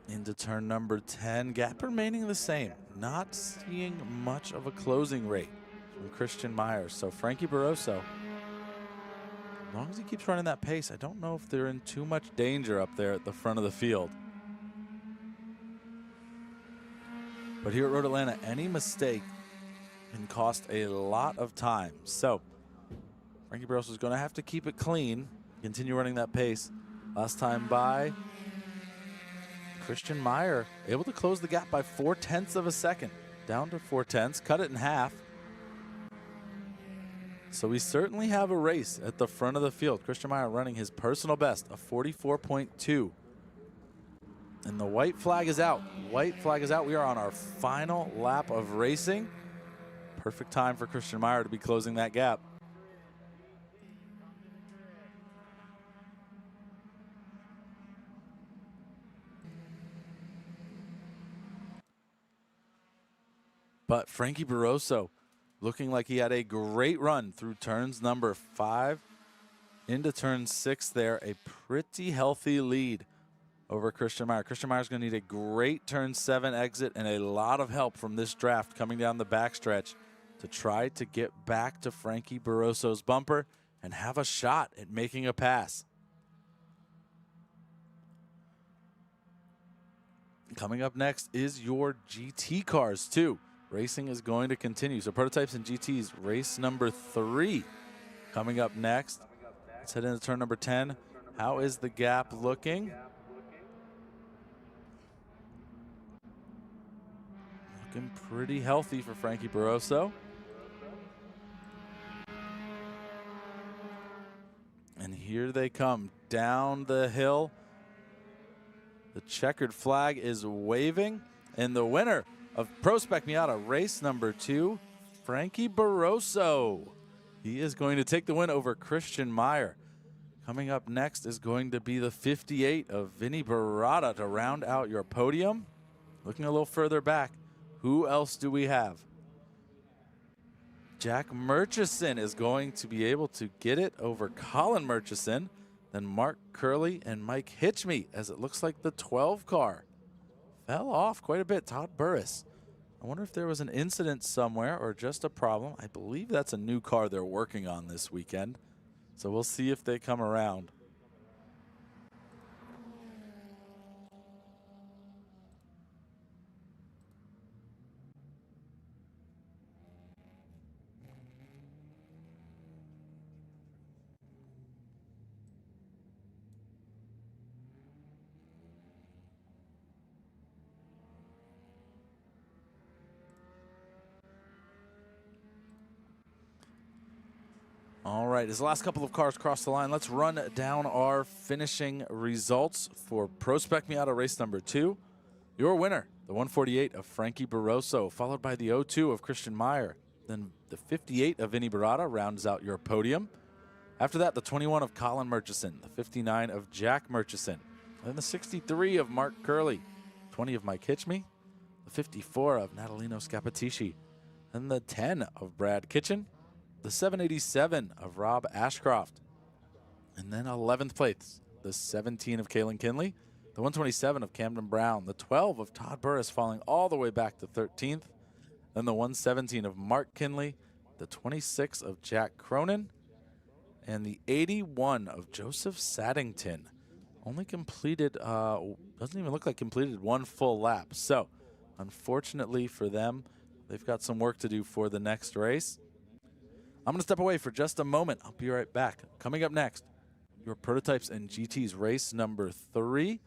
Into turn number 10, gap remaining the same. Not seeing much of a closing rate from Christian Myers. So Frankie Barroso, as long as he keeps running that pace, I don't know if they're in too much danger up there at the front of the field. But here at Road Atlanta, any mistake can cost a lot of time. So Frankie Barroso is going to have to keep it clean, continue running that pace. Last time by, Christian Meyer able to close the gap by 0.4 of a second, down to 0.4, cut it in half. So we certainly have a race at the front of the field. Christian Meyer running his personal best, a 44.2. And the white flag is out. White flag is out. We are on our final lap of racing. Perfect time for Christian Meyer to be closing that gap. But Frankie Barroso looking like he had a great run through turns number 5 into turn 6 there. A pretty healthy lead over Christian Meyer. Christian Meyer's going to need a great turn 7 exit and a lot of help from this draft coming down the backstretch to try to get back to Frankie Barroso's bumper and have a shot at making a pass. Coming up next is your GT cars too. Racing is going to continue. So prototypes and GTs, race number 3 coming up next. Let's head into turn number 10. How is the gap looking? Looking pretty healthy for Frankie Barroso. And here they come down the hill. The checkered flag is waving, and the winner of Pro Spec Miata race number 2, Frankie Barroso. He is going to take the win over Christian Meyer. Coming up next is going to be the 58 of Vinny Barata to round out your podium. Looking a little further back, who else do we have? Jack Murchison is going to be able to get it over Colin Murchison. Then Mark Curley and Mike Hitchme, as it looks like the 12 car fell off quite a bit. Todd Burris. I wonder if there was an incident somewhere or just a problem. I believe that's a new car they're working on this weekend. So we'll see if they come around. All right, as the last couple of cars cross the line, let's run down our finishing results for Pro Spec Miata race number 2. Your winner, the 148 of Frankie Barroso, followed by the 02 of Christian Meyer. Then the 58 of Vinny Barata rounds out your podium. After that, the 21 of Colin Murchison, the 59 of Jack Murchison, then the 63 of Mark Curley, 20 of Mike Hitchme, the 54 of Natalino Scappatisci, then the 10 of Brad Kitchen, the 787 of Rob Ashcroft, and then 11th place, the 17 of Kalen Kinley, the 127 of Camden Brown, the 12 of Todd Burris falling all the way back to 13th, then the 117 of Mark Kinley, the 26 of Jack Cronin, and the 81 of Joseph Saddington. only completed, doesn't even look like completed one full lap. So, unfortunately for them, they've got some work to do for the next race. I'm going to step away for just a moment. I'll be right back. Coming up next, your Prototypes and GTs race number 3.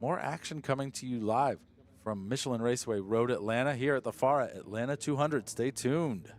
More action coming to you live from Michelin Raceway Road Atlanta here at the FARA Atlanta 200. Stay tuned.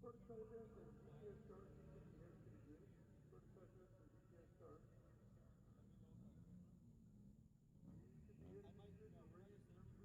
Prototype S and GTS start. Can you get the S to the green? Prototype S and GTS start. You should be hitting these in your race number.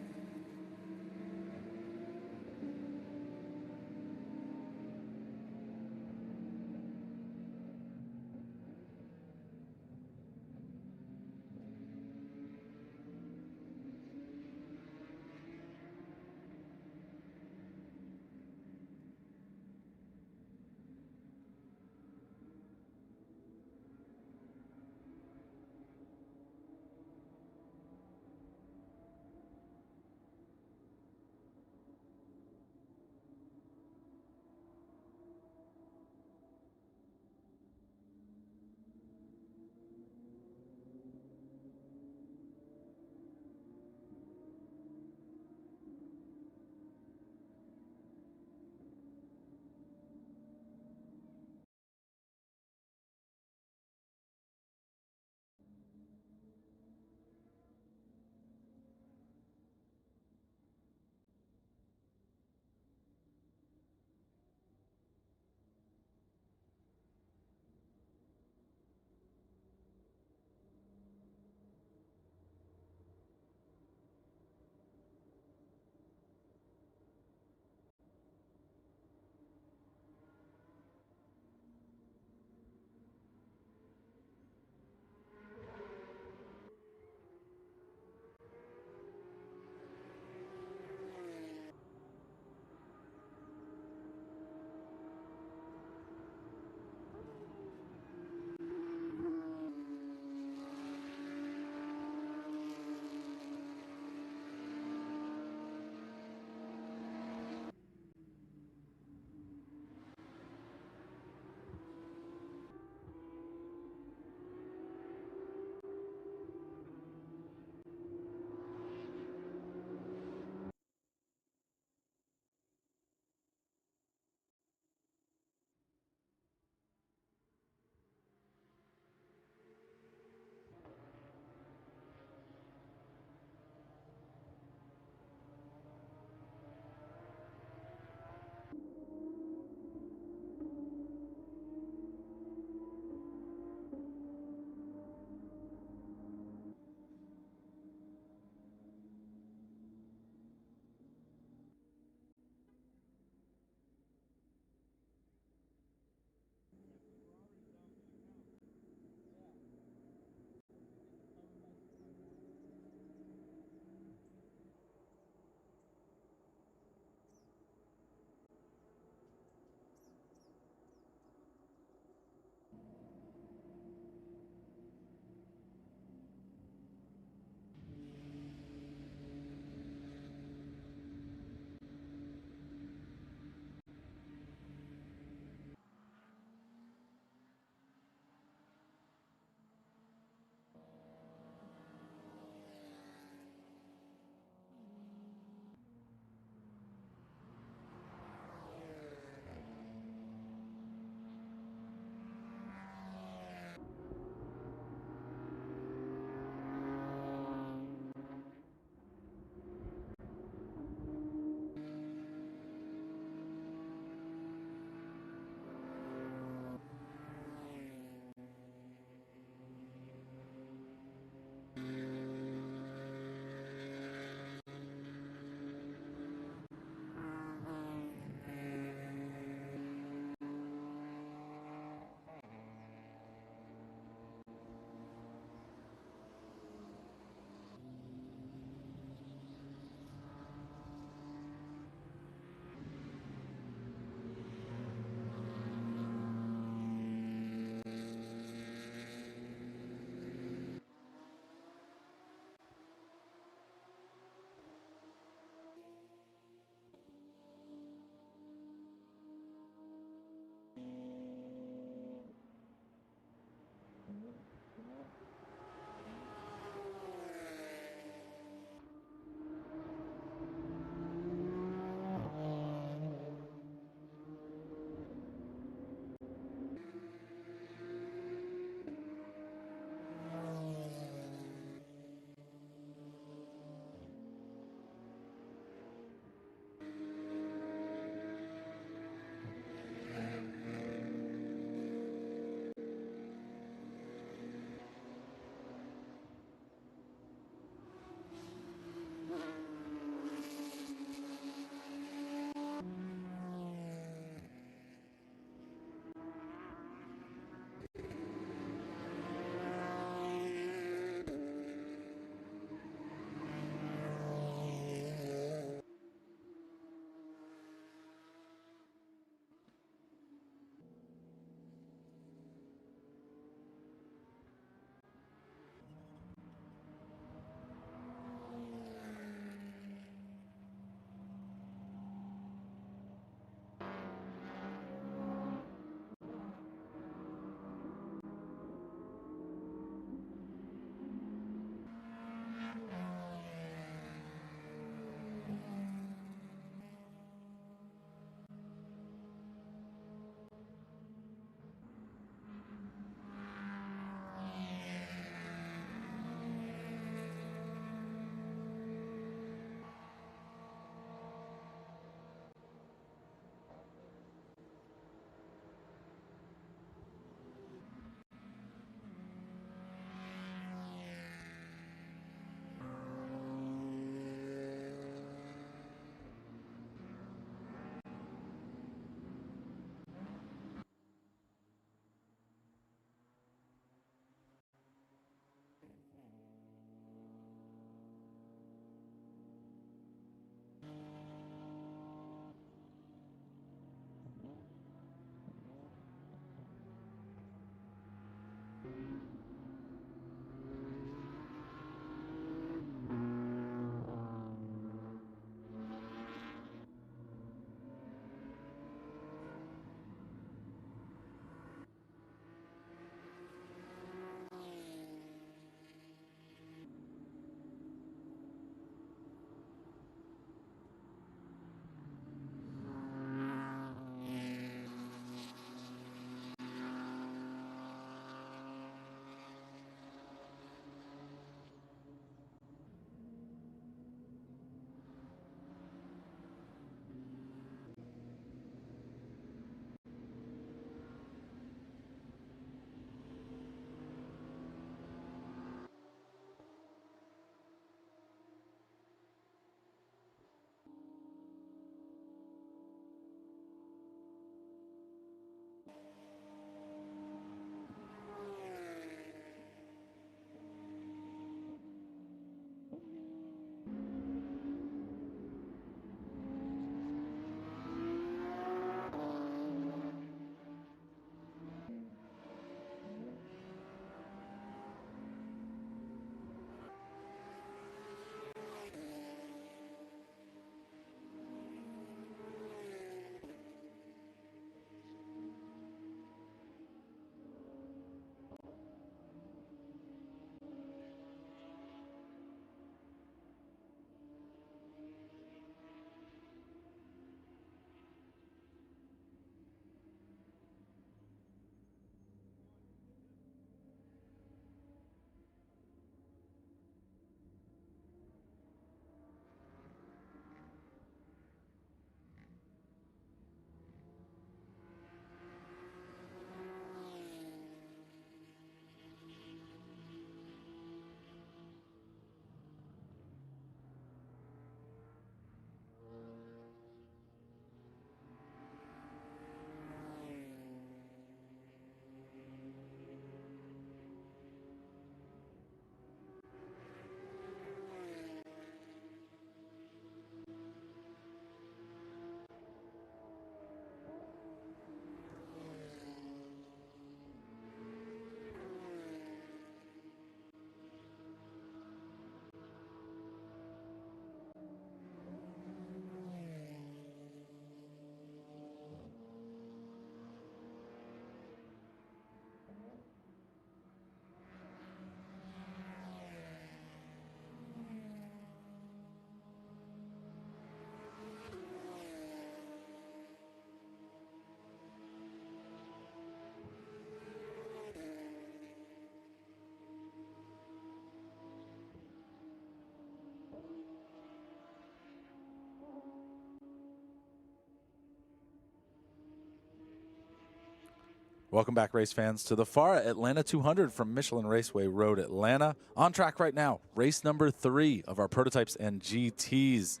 Welcome back, race fans, to the FARA Atlanta 200 from Michelin Raceway Road, Atlanta. On track right now, race number 3 of our prototypes and GTs.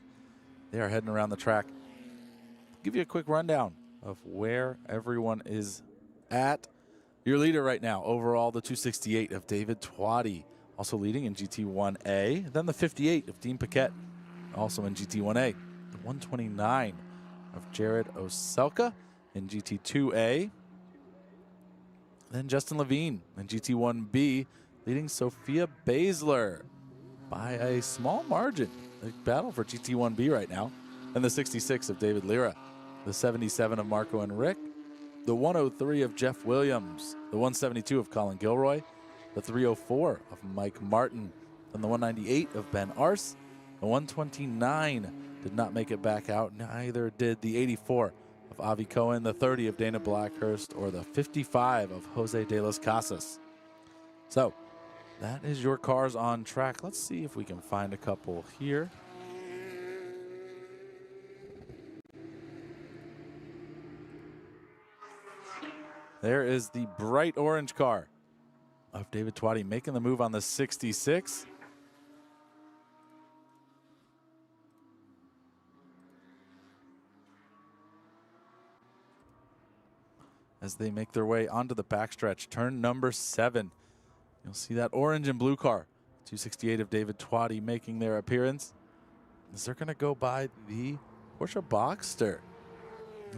They are heading around the track. Give you a quick rundown of where everyone is at. Your leader right now, overall, the 268 of David Twatty, also leading in GT1A. Then the 58 of Dean Paquette, also in GT1A. The 129 of Jared Oselka in GT2A. Then Justin Levine in GT1B, leading Sophia Baszler by a small margin. A battle for GT1B right now. And the 66 of David Lira, the 77 of Marco and Rick, the 103 of Jeff Williams, the 172 of Colin Gilroy, the 304 of Mike Martin, and the 198 of Ben Arce. The 129 did not make it back out, neither did the 84 of Avi Cohen, the 30 of Dana Blackhurst, or the 55 of Jose de las Casas. So that is your cars on track. Let's see if we can find a couple here. There is the bright orange car of David Twatty making the move on the 66. As they make their way onto the backstretch, turn number 7. You'll see that orange and blue car, 268 of David Twatty, making their appearance. Is they're going to go by the Porsche Boxster.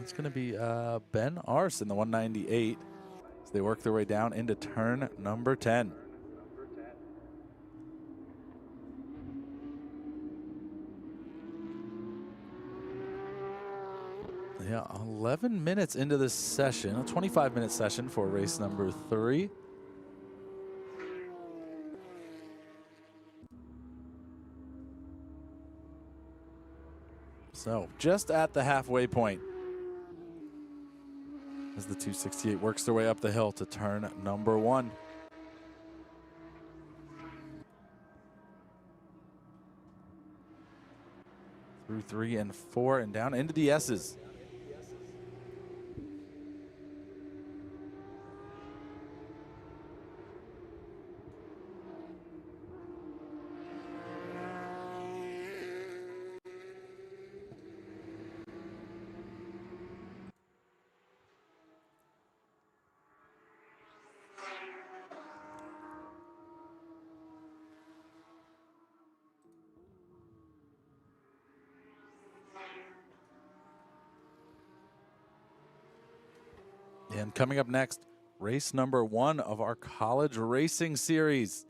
It's going to be Ben Arce in the 198. as they work their way down into turn number 10. Yeah, 11 minutes into this session, a 25-minute session for race number 3. So just at the halfway point as the 268 works their way up the hill to turn number 1. Through 3 and 4 and down into the S's. And coming up next, race number 1 of our college racing series.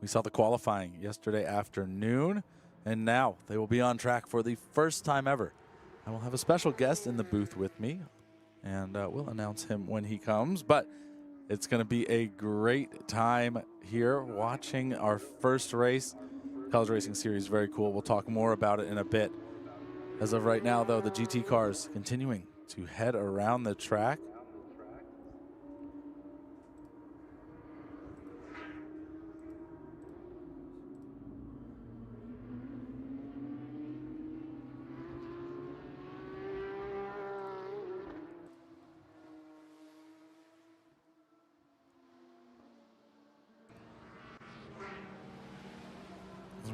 We saw the qualifying yesterday afternoon, and now they will be on track for the first time ever. I will have a special guest in the booth with me, and we'll announce him when he comes. But it's going to be a great time here watching our first race. College racing series, very cool. We'll talk more about it in a bit. As of right now, though, the GT cars continuing to head around the track.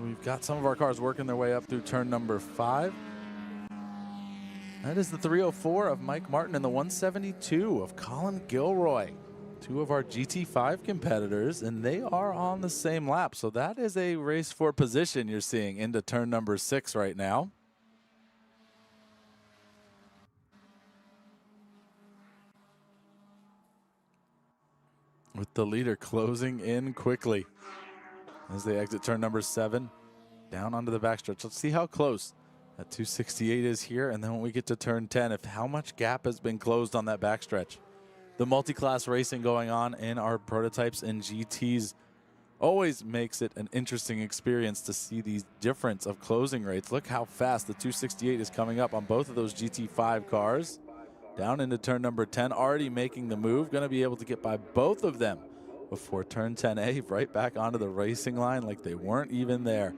We've got some of our cars working their way up through turn number 5. That is the 304 of Mike Martin and the 172 of Colin Gilroy. 2 of our GT5 competitors, and they are on the same lap. So that is a race for position you're seeing into turn number 6 right now. With the leader closing in quickly as they exit turn number 7, down onto the backstretch. Let's see how close that 268 is here, and then when we get to turn 10, if how much gap has been closed on that backstretch. The multi-class racing going on in our prototypes and GTs always makes it an interesting experience to see these difference of closing rates. Look how fast the 268 is coming up on both of those GT5 cars. Down into turn number 10, already making the move. Going to be able to get by both of them before turn 10A, right back onto the racing line like they weren't even there.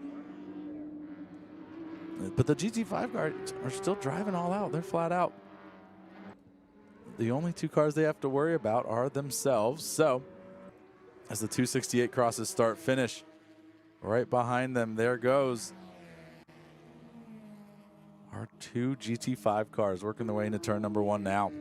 But the GT5 cars are still driving all out. They're flat out. The only 2 cars they have to worry about are themselves. So as the 268 crosses start finish, right behind them, there goes our 2 GT5 cars working their way into turn number 1 now.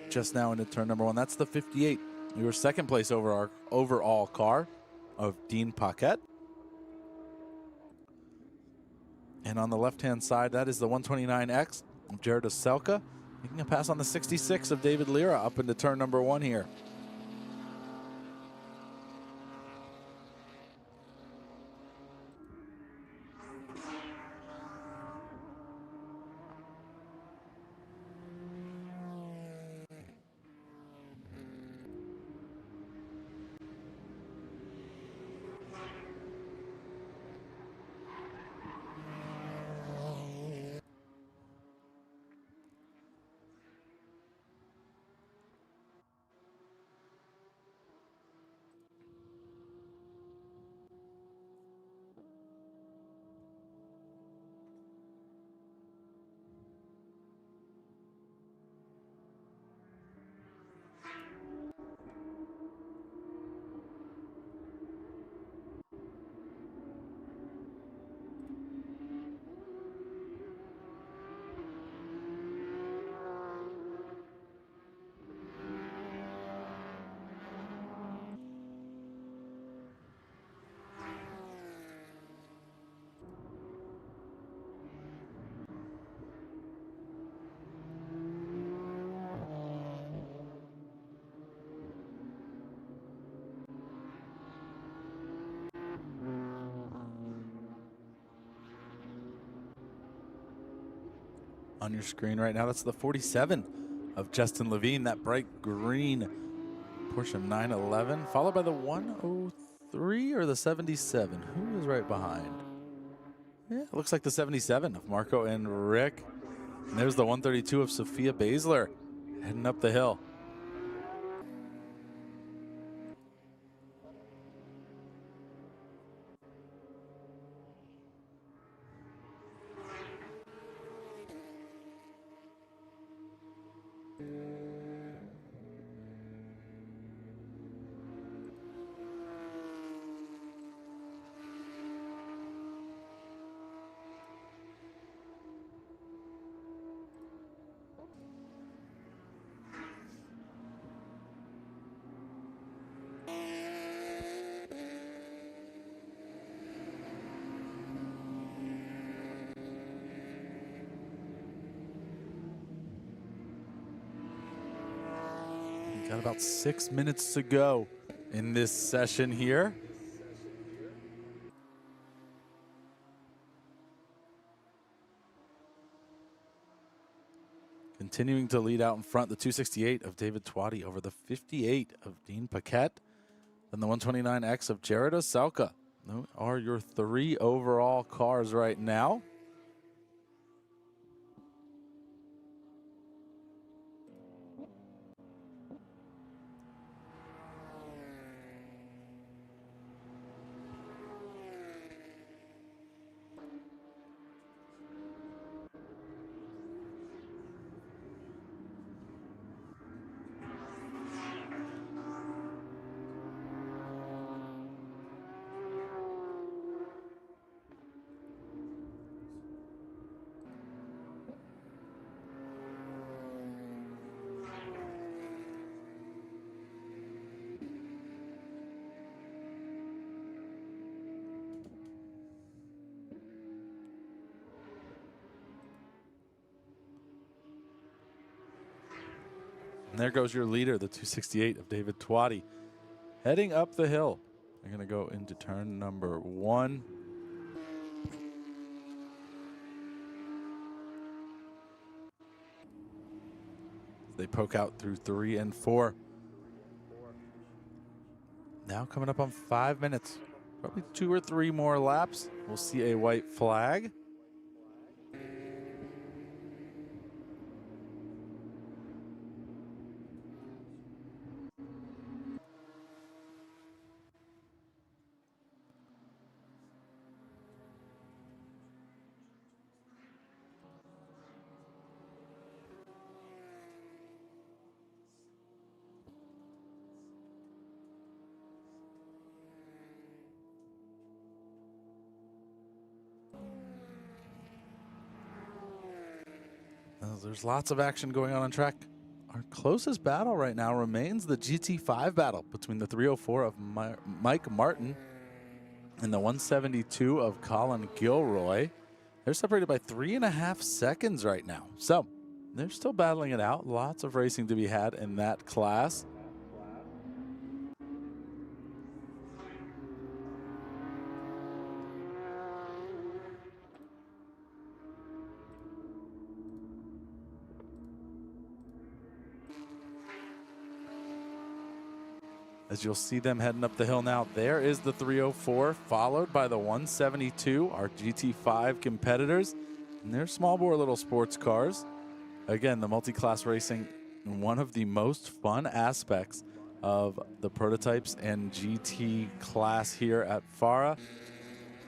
Just now into turn number 1. That's the 58. Your second place over our overall car of Dean Paquette. And on the left-hand side, that is the 129X of Jared Oselka, making a pass on the 66 of David Lira up into turn number 1 here. on your screen right now. That's the 47 of Justin Levine, that bright green Porsche 911, followed by the 103 or the 77. Who is right behind? Yeah, it looks like the 77 of Marco and Rick. And there's the 132 of Sophia Basler heading up the hill. Got about 6 minutes to go in this session here. Continuing to lead out in front, the 268 of David Twatty over the 58 of Dean Paquette. Then the 129X of Jared Oselka. Those are your 3 overall cars right now. And there goes your leader, the 268 of David Twatty, heading up the hill. They're going to go into turn number 1. They poke out through 3 and 4. Now coming up on 5 minutes. Probably 2 or 3 more laps. We'll see a white flag. There's lots of action going on track. Our closest battle right now remains the GT5 battle between the 304 of Mike Martin and the 172 of Colin Gilroy. They're separated by 3.5 seconds right now. So they're still battling it out. Lots of racing to be had in that class. As you'll see them heading up the hill now, there is the 304, followed by the 172, our GT5 competitors, and they're small bore little sports cars. Again, the multi-class racing, one of the most fun aspects of the prototypes and GT class here at FARA.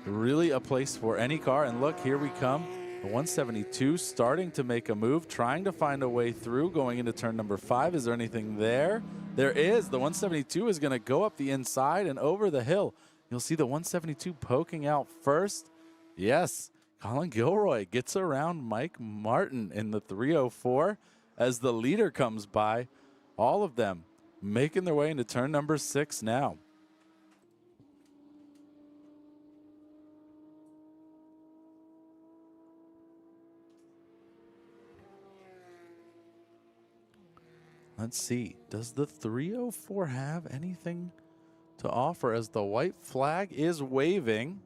Really a place for any car, and look, here we come. The 172 starting to make a move, trying to find a way through, going into turn number 5. Is there anything there? There is. The 172 is going to go up the inside and over the hill. You'll see the 172 poking out first. Yes, Colin Gilroy gets around Mike Martin in the 304 as the leader comes by. All of them making their way into turn number 6 now. Let's see, does the 304 have anything to offer as the white flag is waving?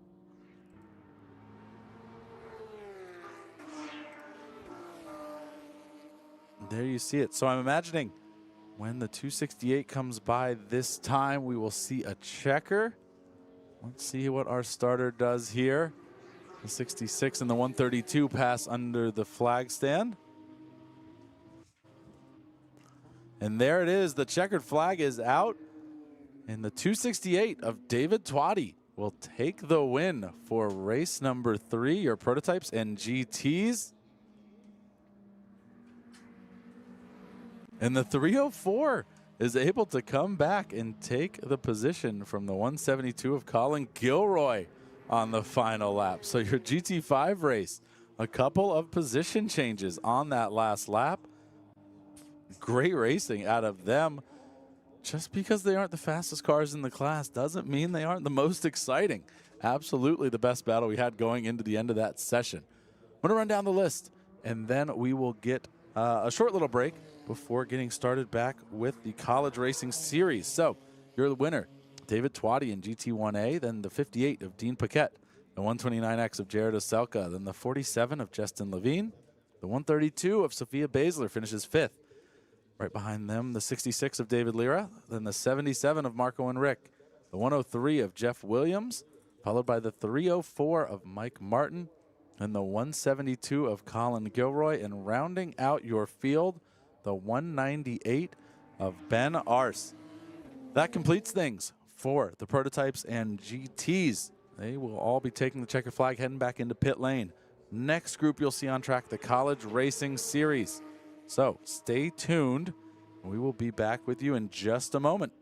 There you see it. So I'm imagining when the 268 comes by this time, we will see a checker. Let's see what our starter does here. The 66 and the 132 pass under the flag stand. And there it is. The checkered flag is out. And the 268 of David Twatty will take the win for race number 3, your prototypes and GTs. And the 304 is able to come back and take the position from the 172 of Colin Gilroy on the final lap. So your GT5 race, a couple of position changes on that last lap. Great racing out of them. Just because they aren't the fastest cars in the class doesn't mean they aren't the most exciting. Absolutely the best battle we had going into the end of that session. I'm going to run down the list, and then we will get a short little break before getting started back with the College Racing Series. So, you're the winner, David Twatty in GT1A, then the 58 of Dean Paquette, the 129X of Jared Oselka, then the 47 of Justin Levine, the 132 of Sophia Baszler finishes 5th. Right behind them, the 66 of David Lira, then the 77 of Marco and Rick, the 103 of Jeff Williams, followed by the 304 of Mike Martin, and the 172 of Colin Gilroy, and rounding out your field, the 198 of Ben Arce. That completes things for the prototypes and GTs. They will all be taking the checkered flag, heading back into pit lane. Next group you'll see on track, the College Racing Series. So stay tuned. We will be back with you in just a moment.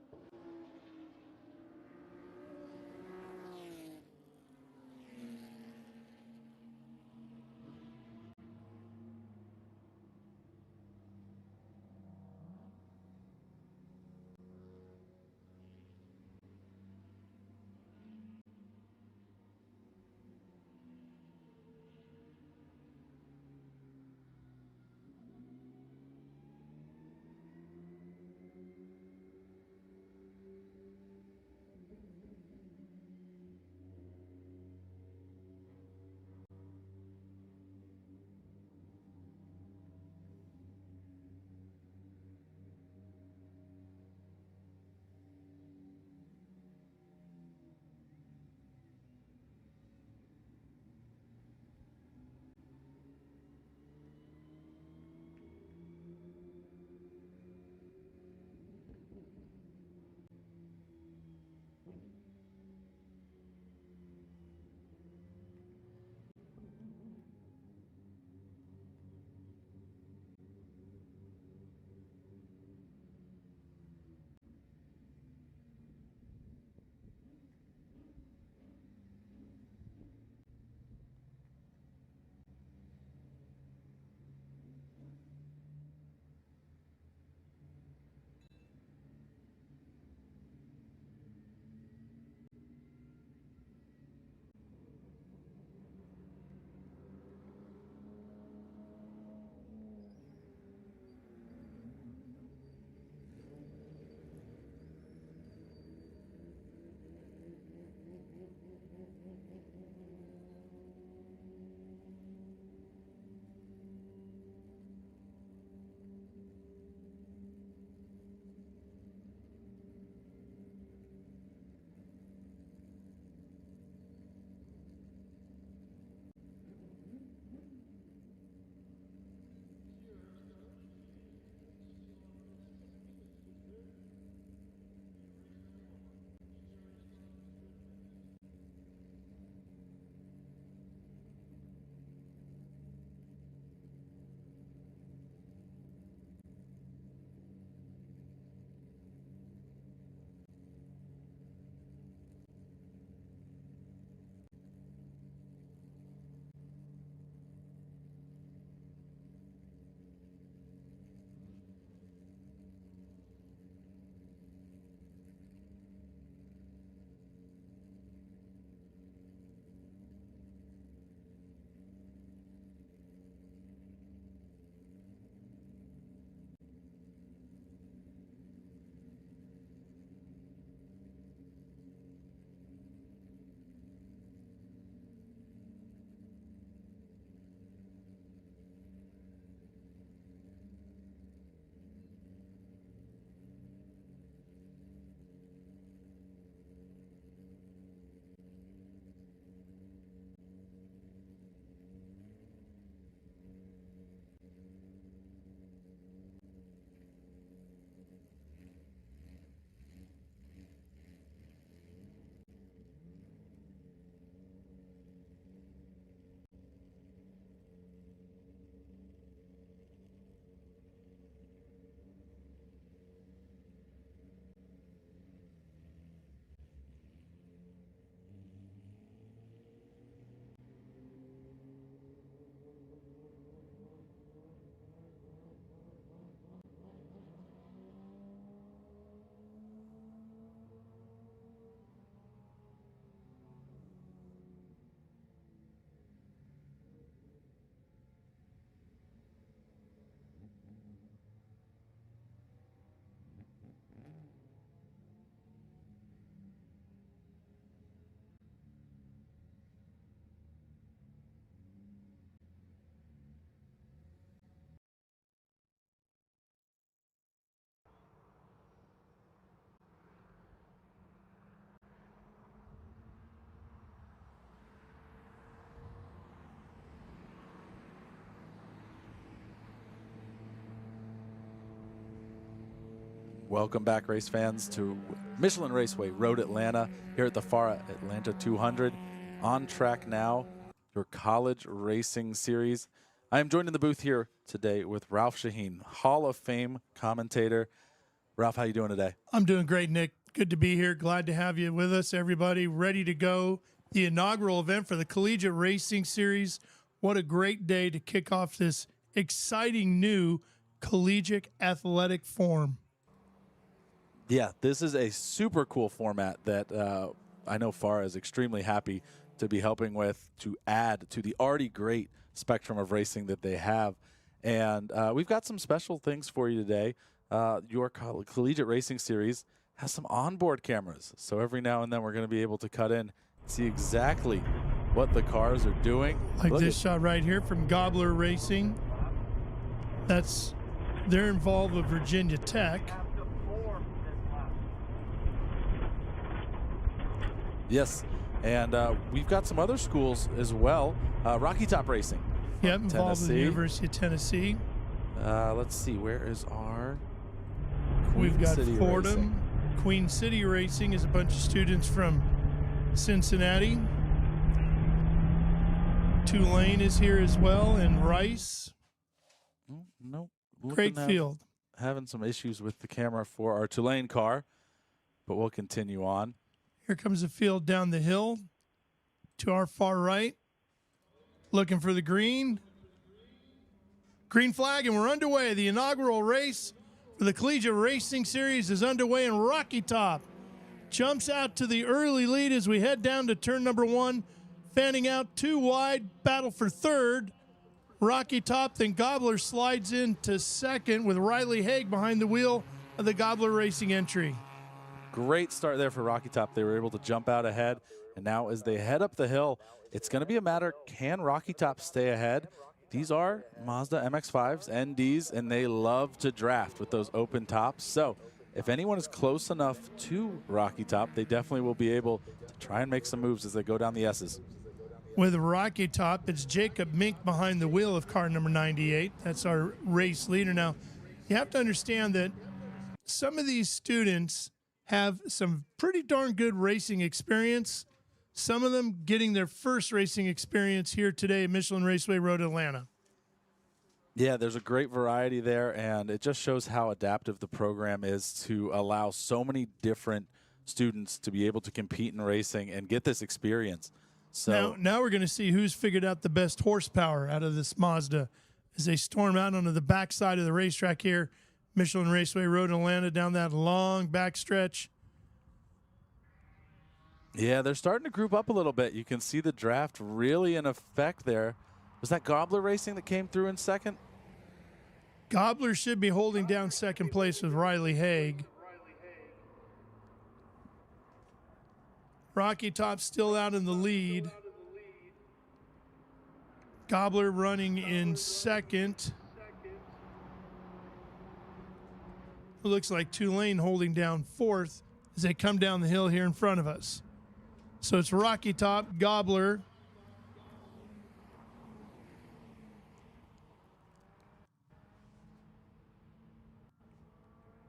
Welcome back, race fans, to Michelin Raceway Road Atlanta here at the FARA Atlanta 200. On track now, your college racing series. I am joined in the booth here today with Ralph Shaheen, Hall of Fame commentator. Ralph, how you doing today? I'm doing great, Nick. Good to be here. Glad to have you with us, everybody. Ready to go. The inaugural event for the Collegiate Racing Series. What a great day to kick off this exciting new collegiate athletic form. Yeah, this is a super cool format that I know FARA is extremely happy to be helping with, to add to the already great spectrum of racing that they have. And we've got some special things for you today. Your Collegiate Racing Series has some onboard cameras. So every now and then we're going to be able to cut in and see exactly what the cars are doing. Like this shot right here from Gobbler Racing. They're involved with Virginia Tech. Yes, and we've got some other schools as well. Rocky Top Racing. Yep, involved with the University of Tennessee. Let's see, where is our We've got City Fordham. Racing. Queen City Racing is a bunch of students from Cincinnati. Tulane is here as well, and Rice. Nope. Great field. Having some issues with the camera for our Tulane car, but we'll continue on. Here comes the field down the hill to our far right. Looking for the green. Green flag, and we're underway. The inaugural race for the Collegiate Racing Series is underway, and Rocky Top jumps out to the early lead as we head down to turn number 1. Fanning out 2 wide, battle for third. Rocky Top, then Gobbler slides into second with Riley Haig behind the wheel of the Gobbler Racing entry. Great start there for Rocky Top. They were able to jump out ahead, and now as they head up the hill, it's going to be a matter, can Rocky Top stay ahead? These are Mazda MX-5s, NDs, and they love to draft with those open tops. So if anyone is close enough to Rocky Top, they definitely will be able to try and make some moves as they go down the S's. With Rocky Top, it's Jacob Mink behind the wheel of car number 98. That's our race leader. Now, you have to understand that some of these students have some pretty darn good racing experience. Some of them getting their first racing experience here today at Michelin Raceway Road, Atlanta. Yeah, there's a great variety there, and it just shows how adaptive the program is to allow so many different students to be able to compete in racing and get this experience. So now we're going to see who's figured out the best horsepower out of this Mazda as they storm out onto the backside of the racetrack here, Michelin Raceway Road, Atlanta, down that long back stretch. Yeah, they're starting to group up a little bit. You can see the draft really in effect there. Was that Gobbler Racing that came through in second? Gobbler should be holding down second place with Riley Haig. Rocky Top still out in the lead. Gobbler running in second. It looks like Tulane holding down fourth as they come down the hill here in front of us. So it's Rocky Top, Gobbler.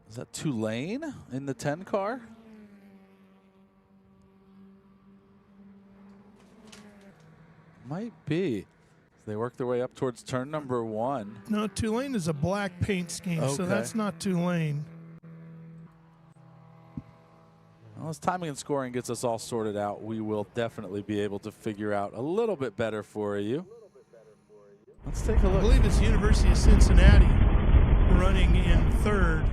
Is that Tulane in the 10 car? Might be. They work their way up towards turn number 1. No, Tulane is a black paint scheme, so that's not Tulane. Well, as timing and scoring gets us all sorted out, we will definitely be able to figure out a little bit better for you. Let's take a look. I believe it's the University of Cincinnati running in third.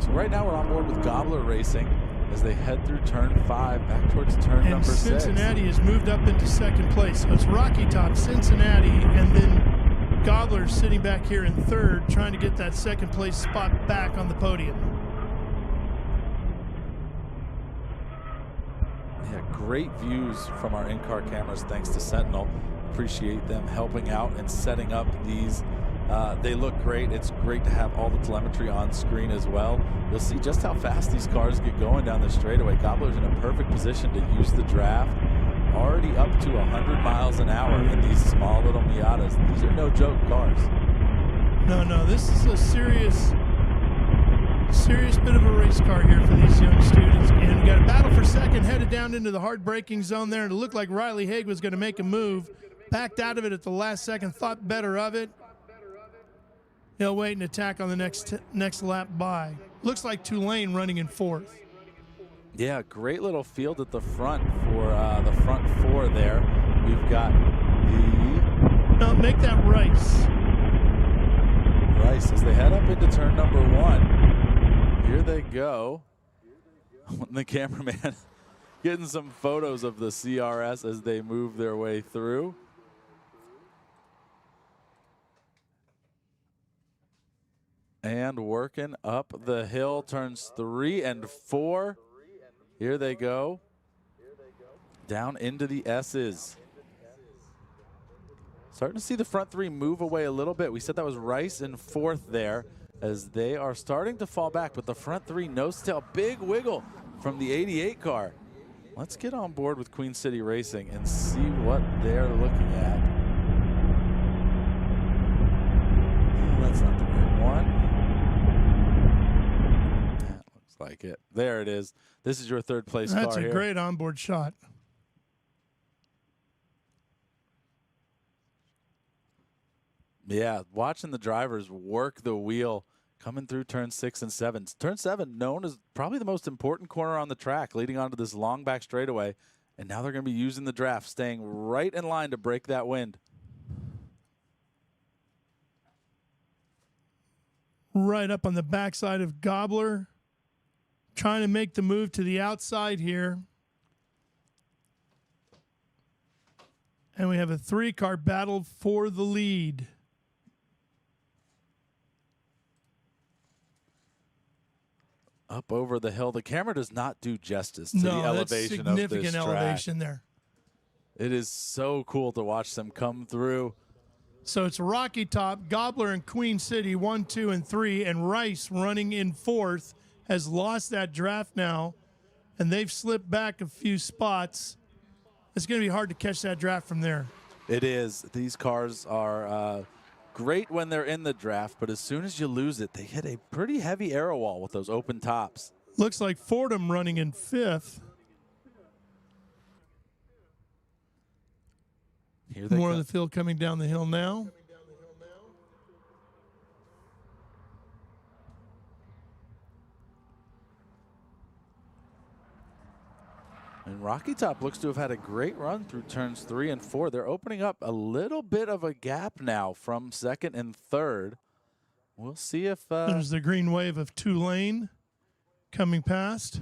So right now we're on board with Gobbler Racing as they head through turn 5 back towards turn number 6. Cincinnati has moved up into second place. So it's Rocky Top, Cincinnati, and then Gobbler sitting back here in third, trying to get that second place spot back on the podium. Yeah, great views from our in-car cameras thanks to Sentinel. Appreciate them helping out and setting up these. They look great. It's great to have all the telemetry on screen as well. You'll see just how fast these cars get going down the straightaway. Gobbler's in a perfect position to use the draft. Already up to 100 miles an hour in these small little Miatas. These are no joke cars. No. This is a serious bit of a race car here for these young students. And we got a battle for second, headed down into the hard braking zone there. And it looked like Riley Haig was going to make a move. Backed out of it at the last second, thought better of it. He'll wait and attack on the next lap by. Looks like Tulane running in fourth. Yeah, great little field at the front for the front four there. We've got No, make that Rice. Rice as they head up into turn number one. Here they go. The cameraman getting some photos of the CRS as they move their way through. And working up the hill, turns 3 and 4. Here they go. Down into the S's. Starting to see the front three move away a little bit. We said that was Rice in fourth there as they are starting to fall back, but the front three nose to tail, big wiggle from the 88 car. Let's get on board with Queen City Racing and see what they're looking at. Oh, that's not the right one. That looks like it. There it is. This is your third place car here. That's a great onboard shot. Yeah, watching the drivers work the wheel coming through turn 6 and 7. Turn 7 known as probably the most important corner on the track leading onto this long back straightaway. And now they're going to be using the draft, staying right in line to break that wind. Right up on the backside of Gobbler. Trying to make the move to the outside here. And we have a 3-car battle for the lead. Up over the hill. The camera does not do justice to the elevation of this track. Significant elevation there. It is so cool to watch them come through. So it's Rocky Top, Gobbler, and Queen City 1, 2, and 3, and Rice running in fourth has lost that draft now, and they've slipped back a few spots. It's going to be hard to catch that draft from there. It is. These cars are great when they're in the draft, but as soon as you lose it, they hit a pretty heavy arrow wall with those open tops. Looks like Fordham running in fifth. Here they More come. of the field coming down the hill now. And Rocky Top looks to have had a great run through turns 3 and 4. They're opening up a little bit of a gap now from second and third. We'll see if... There's the green wave of Tulane coming past.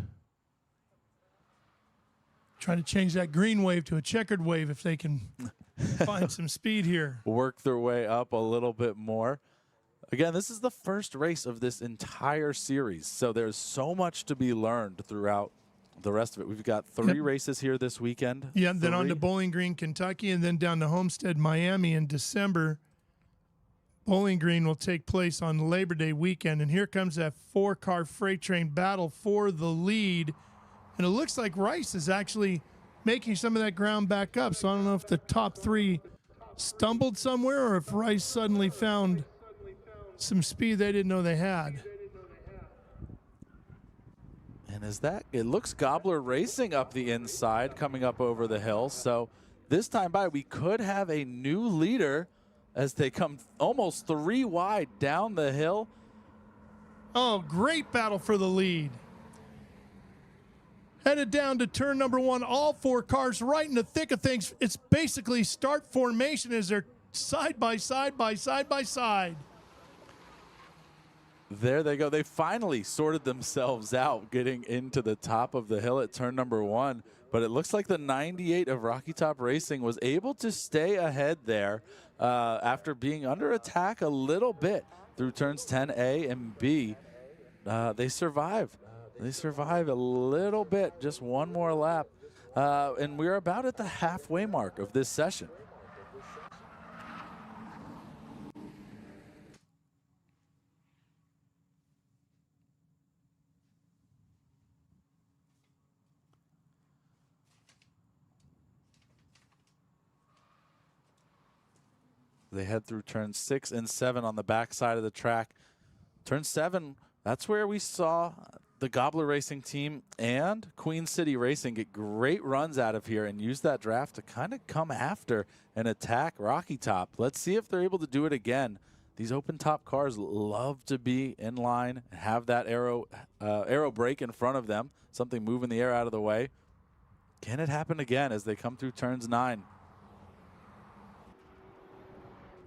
Trying to change that green wave to a checkered wave if they can find some speed here. Work their way up a little bit more. Again, this is the first race of this entire series, so there's so much to be learned throughout the rest of it. We've got 3 races here this weekend. Yeah, then on to Bowling Green, Kentucky, and then down to Homestead, Miami in December. Bowling Green will take place on Labor Day weekend, and here comes that 4-car freight train battle for the lead. And it looks like Rice is actually making some of that ground back up, so I don't know if the top 3 stumbled somewhere or if Rice suddenly found some speed they didn't know they had. And is that, it looks Gobbler racing up the inside, coming up over the hill. So this time by, we could have a new leader as they come almost 3 wide down the hill. Oh, great battle for the lead. Headed down to turn number 1, all 4 cars right in the thick of things. It's basically start formation as they're side by side by side by side. There they go. They finally sorted themselves out getting into the top of the hill at turn number 1. But it looks like the 98 of Rocky Top Racing was able to stay ahead there after being under attack a little bit through turns 10A and B. They survive. They survive a little bit, just one more lap. And we're about at the halfway mark of this session. they head through turns 6 and 7 on the back side of the track. Turn 7, that's where we saw the Gobbler Racing team and Queen City Racing get great runs out of here and use that draft to kind of come after and attack Rocky Top. Let's see if they're able to do it again. These open top cars love to be in line and have that aero brake in front of them, something moving the air out of the way. Can it happen again as they come through turns 9?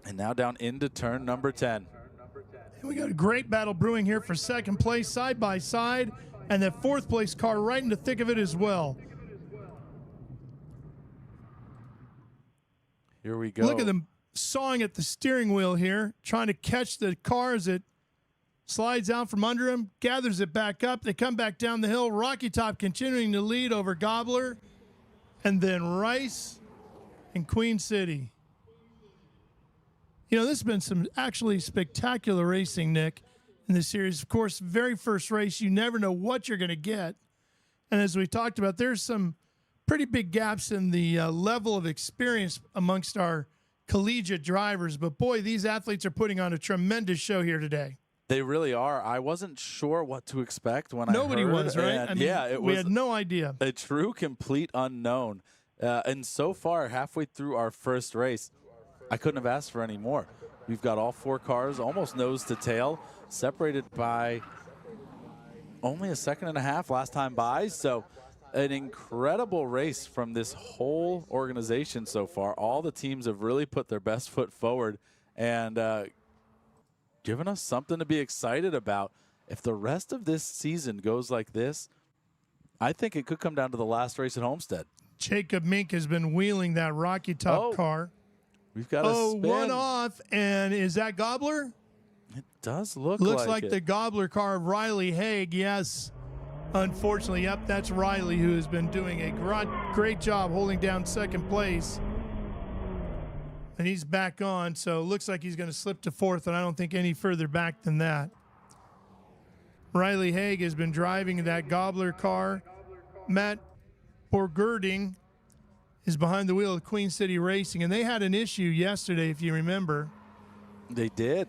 And now down into turn number 10. And we got a great battle brewing here for second place, side by side, and that fourth place car right in the thick of it as well. Here we go. Look at them sawing at the steering wheel here, trying to catch the car as it slides out from under him, gathers it back up. They come back down the hill. Rocky Top continuing to lead over Gobbler, and then Rice and Queen City. You know, this has been some actually spectacular racing, Nick, in this series. Of course, very first race, you never know what you're going to get. And as we talked about, there's some pretty big gaps in the level of experience amongst our collegiate drivers. But, boy, these athletes are putting on a tremendous show here today. They really are. I wasn't sure what to expect when Nobody I heard. was, right? I mean, yeah, we had no idea. A true, complete unknown. And so far, halfway through our first race, I couldn't have asked for any more. We've got all 4 cars almost nose to tail, separated by only a second and a half last time by. So an incredible race from this whole organization so far. All the teams have really put their best foot forward and given us something to be excited about. If the rest of this season goes like this, I think it could come down to the last race at Homestead. Jacob Mink has been wheeling that Rocky Top car. We've got a spin. One off, and is that Gobbler? It does look Looks like it. the Gobbler car of Riley Haig, yes. Unfortunately, yep, that's Riley, who has been doing a great job holding down second place. And he's back on, so it looks like he's going to slip to fourth, and I don't think any further back than that. Riley Haig has been driving that Gobbler car. Matt Borgerding is behind the wheel of Queen City Racing, and they had an issue yesterday, if you remember. They did.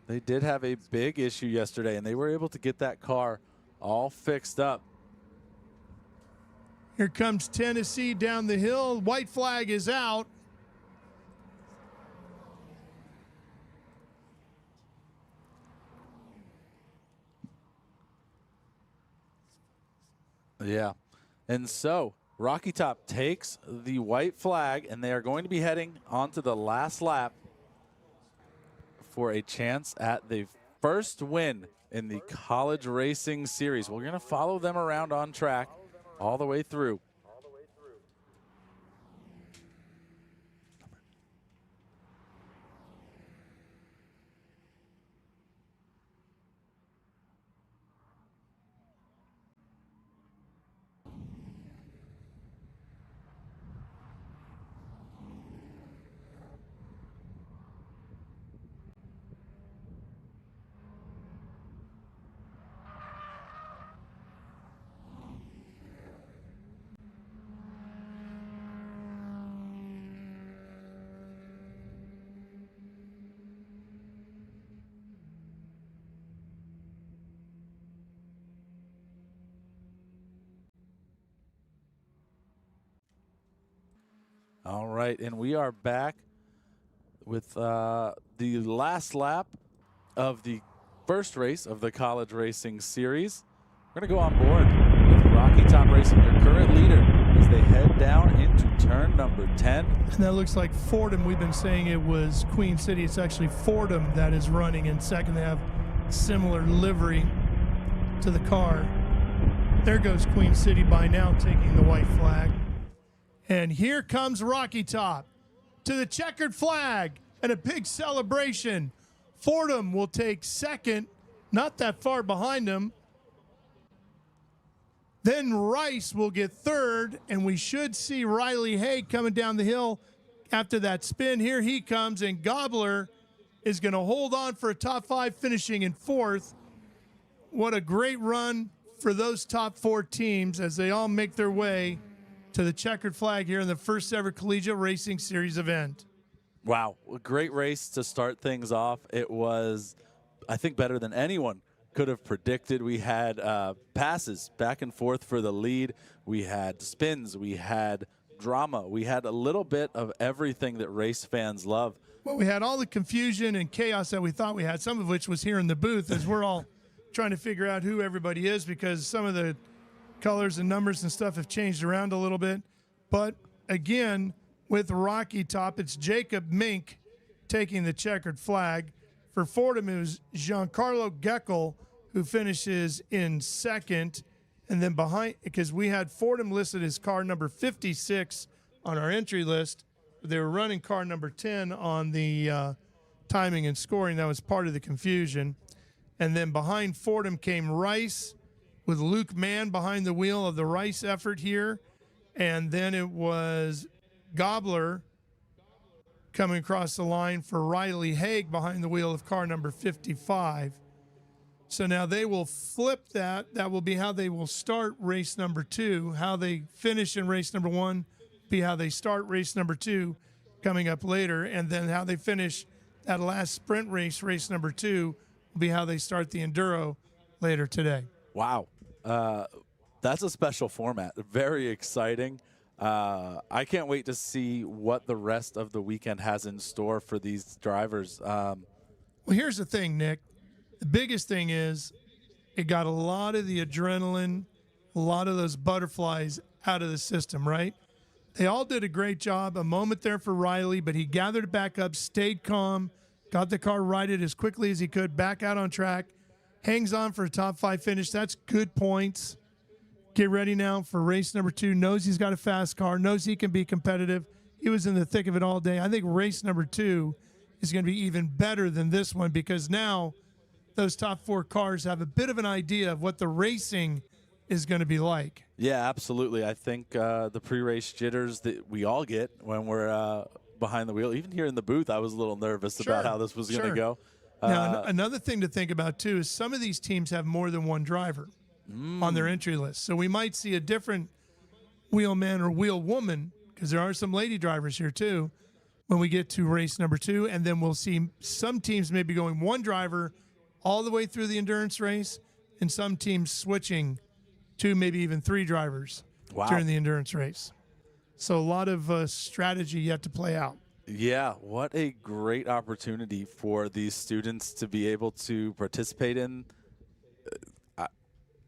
They did have a big issue yesterday, and they were able to get that car all fixed up. Here comes Tennessee down the hill. White flag is out. Yeah. And so Rocky Top takes the white flag, and they are going to be heading onto the last lap for a chance at the first win in the College Racing Series. We're going to follow them around on track all the way through. All right, and we are back with the last lap of the first race of the College Racing Series. We're going to go on board with Rocky Top Racing, your current leader, as they head down into turn number 10. And that looks like Fordham. We've been saying it was Queen City. It's actually Fordham that is running in second. They have similar livery to the car. There goes Queen City by now, taking the white flag. And here comes Rocky Top to the checkered flag and a big celebration. Fordham will take second, not that far behind him. Then Rice will get third, and we should see Riley Haig coming down the hill after that spin. Here he comes, and Gobbler is going to hold on for a top 5, finishing in fourth. What a great run for those top 4 teams as they all make their way to the checkered flag here in the first ever Collegiate Racing Series event. Wow, a great race to start things off. It was, I think, better than anyone could have predicted. We had passes back and forth for the lead. We had spins. We had drama. We had a little bit of everything that race fans love. Well, we had all the confusion and chaos that we thought we had, some of which was here in the booth as we're all trying to figure out who everybody is because some of the colors and numbers and stuff have changed around a little bit. But again, with Rocky Top, it's Jacob Mink taking the checkered flag. For Fordham, it was Giancarlo Geckel who finishes in second. And then behind, because we had Fordham listed as car number 56 on our entry list. They were running car number 10 on the timing and scoring. That was part of the confusion. And then behind Fordham came Rice with Luke Mann behind the wheel of the Rice effort here. And then it was Gobler coming across the line for Riley Haig behind the wheel of car number 55. So now they will flip that. That will be how they will start race number 2. How they finish in race number 1 be how they start race number 2 coming up later. And then how they finish that last sprint race, race number 2, will be how they start the Enduro later today. Wow. That's a special format. Very exciting. I can't wait to see what the rest of the weekend has in store for these drivers. Well, here's the thing, Nick. The biggest thing is it got a lot of the adrenaline, a lot of those butterflies out of the system, right? They all did a great job. A moment there for Riley, but he gathered it back up, stayed calm, got the car righted as quickly as he could, back out on track, hangs on for a top 5 finish. That's good points. Get ready now for race number 2. Knows he's got a fast car, knows he can be competitive. He was in the thick of it all day. I think race number 2 is going to be even better than this one because now those top 4 cars have a bit of an idea of what the racing is going to be like. Yeah, absolutely. I think the pre-race jitters that we all get when we're behind the wheel, even here in the booth, I was a little nervous about how this was going to go. Now, another thing to think about, too, is some of these teams have more than one driver on their entry list. So we might see a different wheelman or wheelwoman, because there are some lady drivers here, too, when we get to race number 2. And then we'll see some teams maybe going one driver all the way through the endurance race, and some teams switching 2, maybe even 3 drivers during the endurance race. So a lot of strategy yet to play out. Yeah, what a great opportunity for these students to be able to participate in.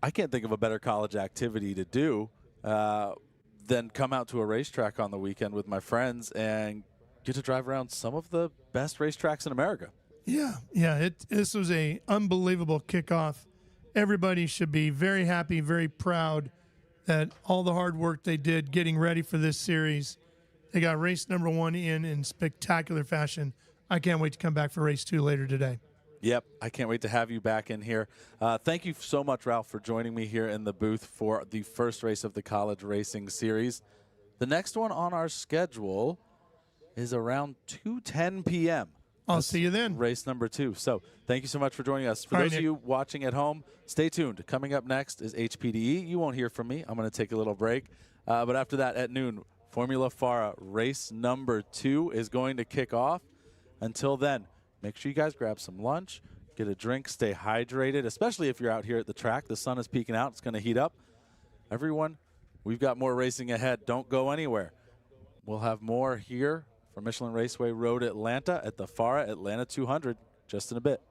I can't think of a better college activity to do than come out to a racetrack on the weekend with my friends and get to drive around some of the best racetracks in America. Yeah. This was a unbelievable kickoff. Everybody should be very happy, very proud that all the hard work they did getting ready for this series. They got race number 1 in spectacular fashion. I can't wait to come back for race 2 later today. Yep, I can't wait to have you back in here. Thank you so much, Ralph, for joining me here in the booth for the first race of the college racing series. The next one on our schedule is around 2:10 p.m. I'll see you then. Race number 2. So thank you so much for joining us. For those of you watching at home, stay tuned. Coming up next is HPDE. You won't hear from me. I'm going to take a little break. But after that, at noon, Formula FARA race number 2 is going to kick off. Until then, make sure you guys grab some lunch, get a drink, stay hydrated, especially if you're out here at the track. The sun is peeking out. It's going to heat up. Everyone, we've got more racing ahead. Don't go anywhere. We'll have more here from Michelin Raceway Road Atlanta at the FARA Atlanta 200 just in a bit.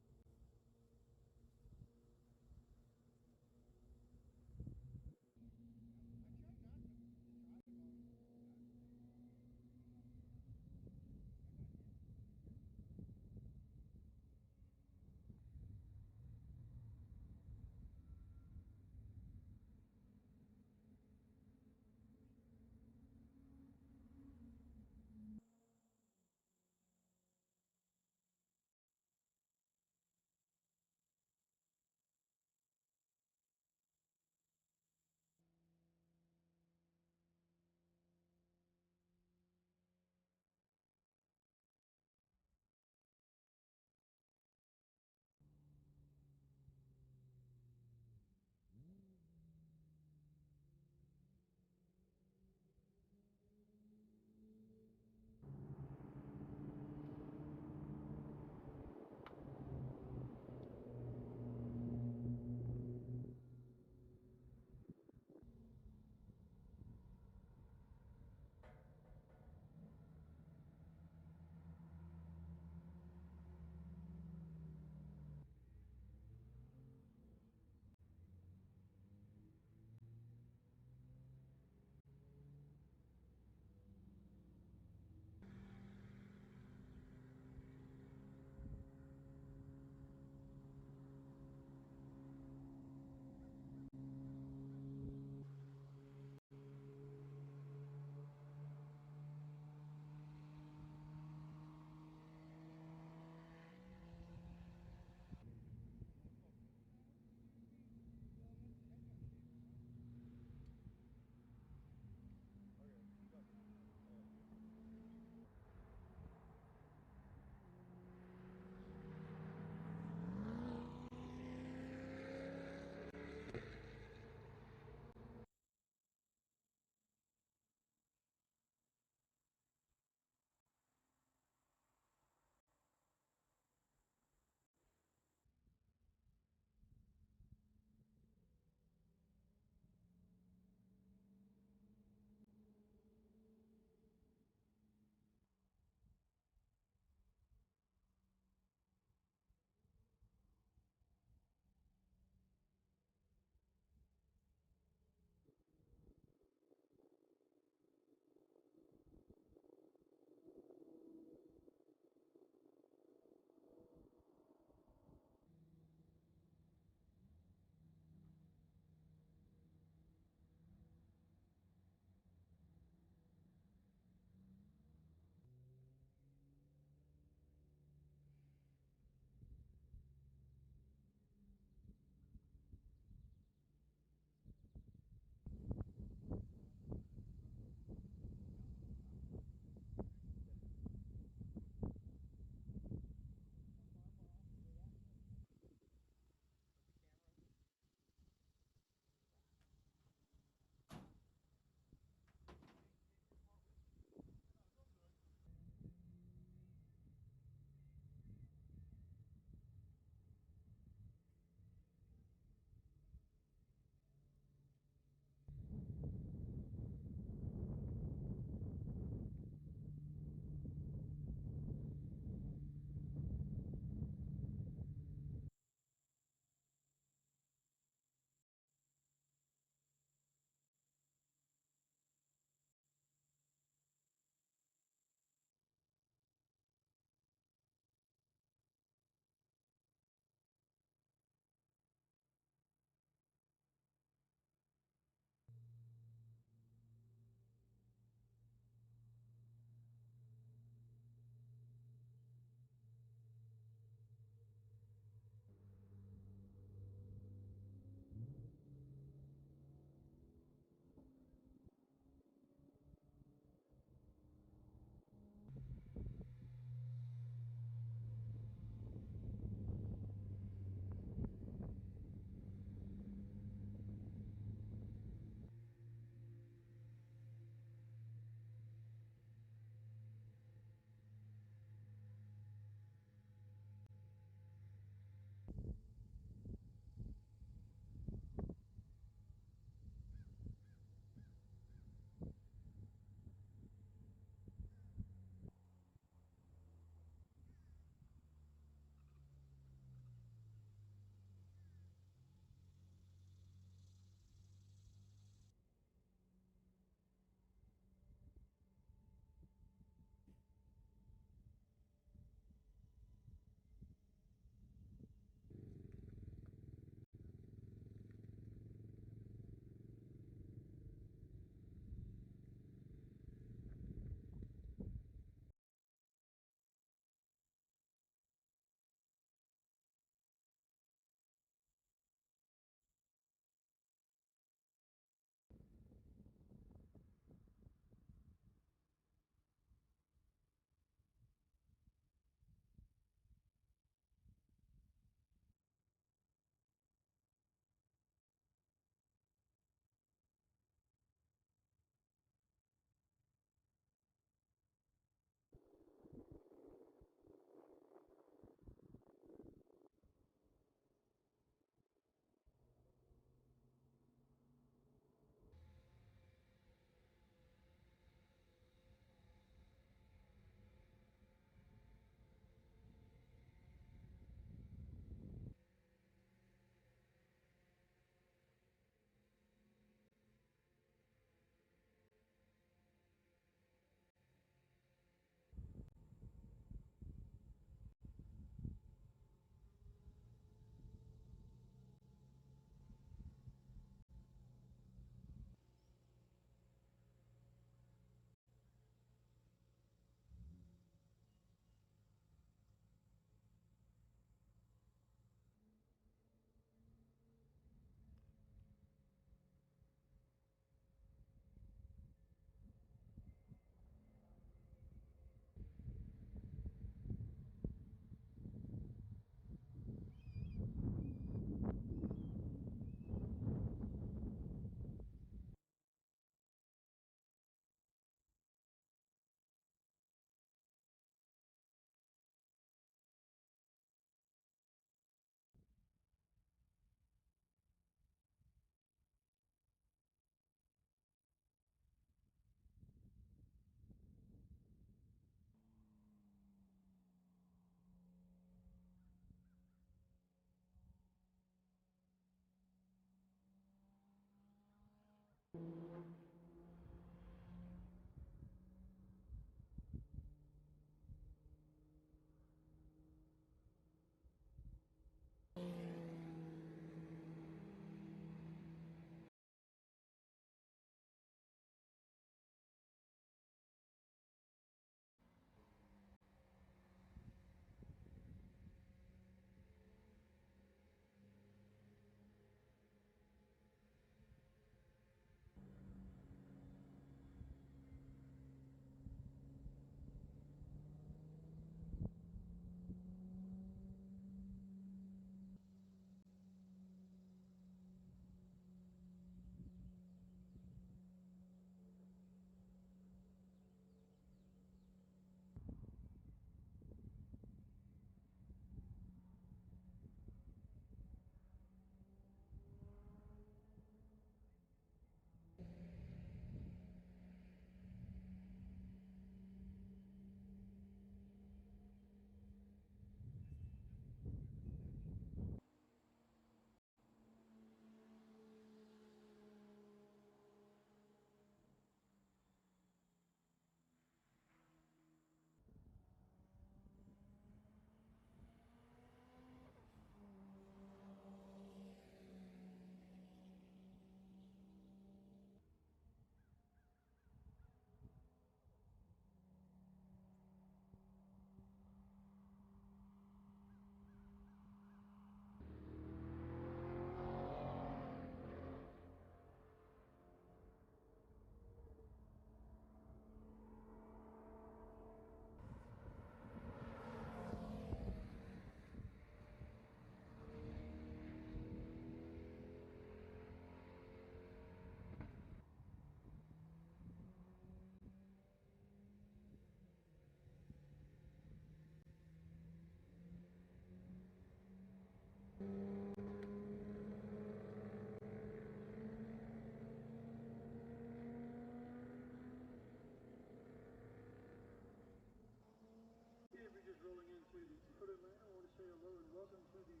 rolling into the Foot Atlanta. I want to say hello and welcome to the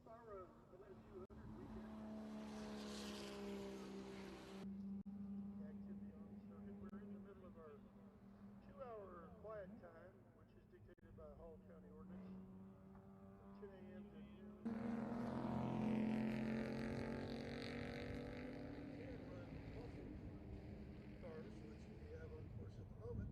FARA Atlanta 200 weekend. Activity on the circuit. We're in the middle of our 2-hour quiet time, which is dictated by Hall County ordinance, 10 a.m. to noon. Cars, which we have on course at the moment.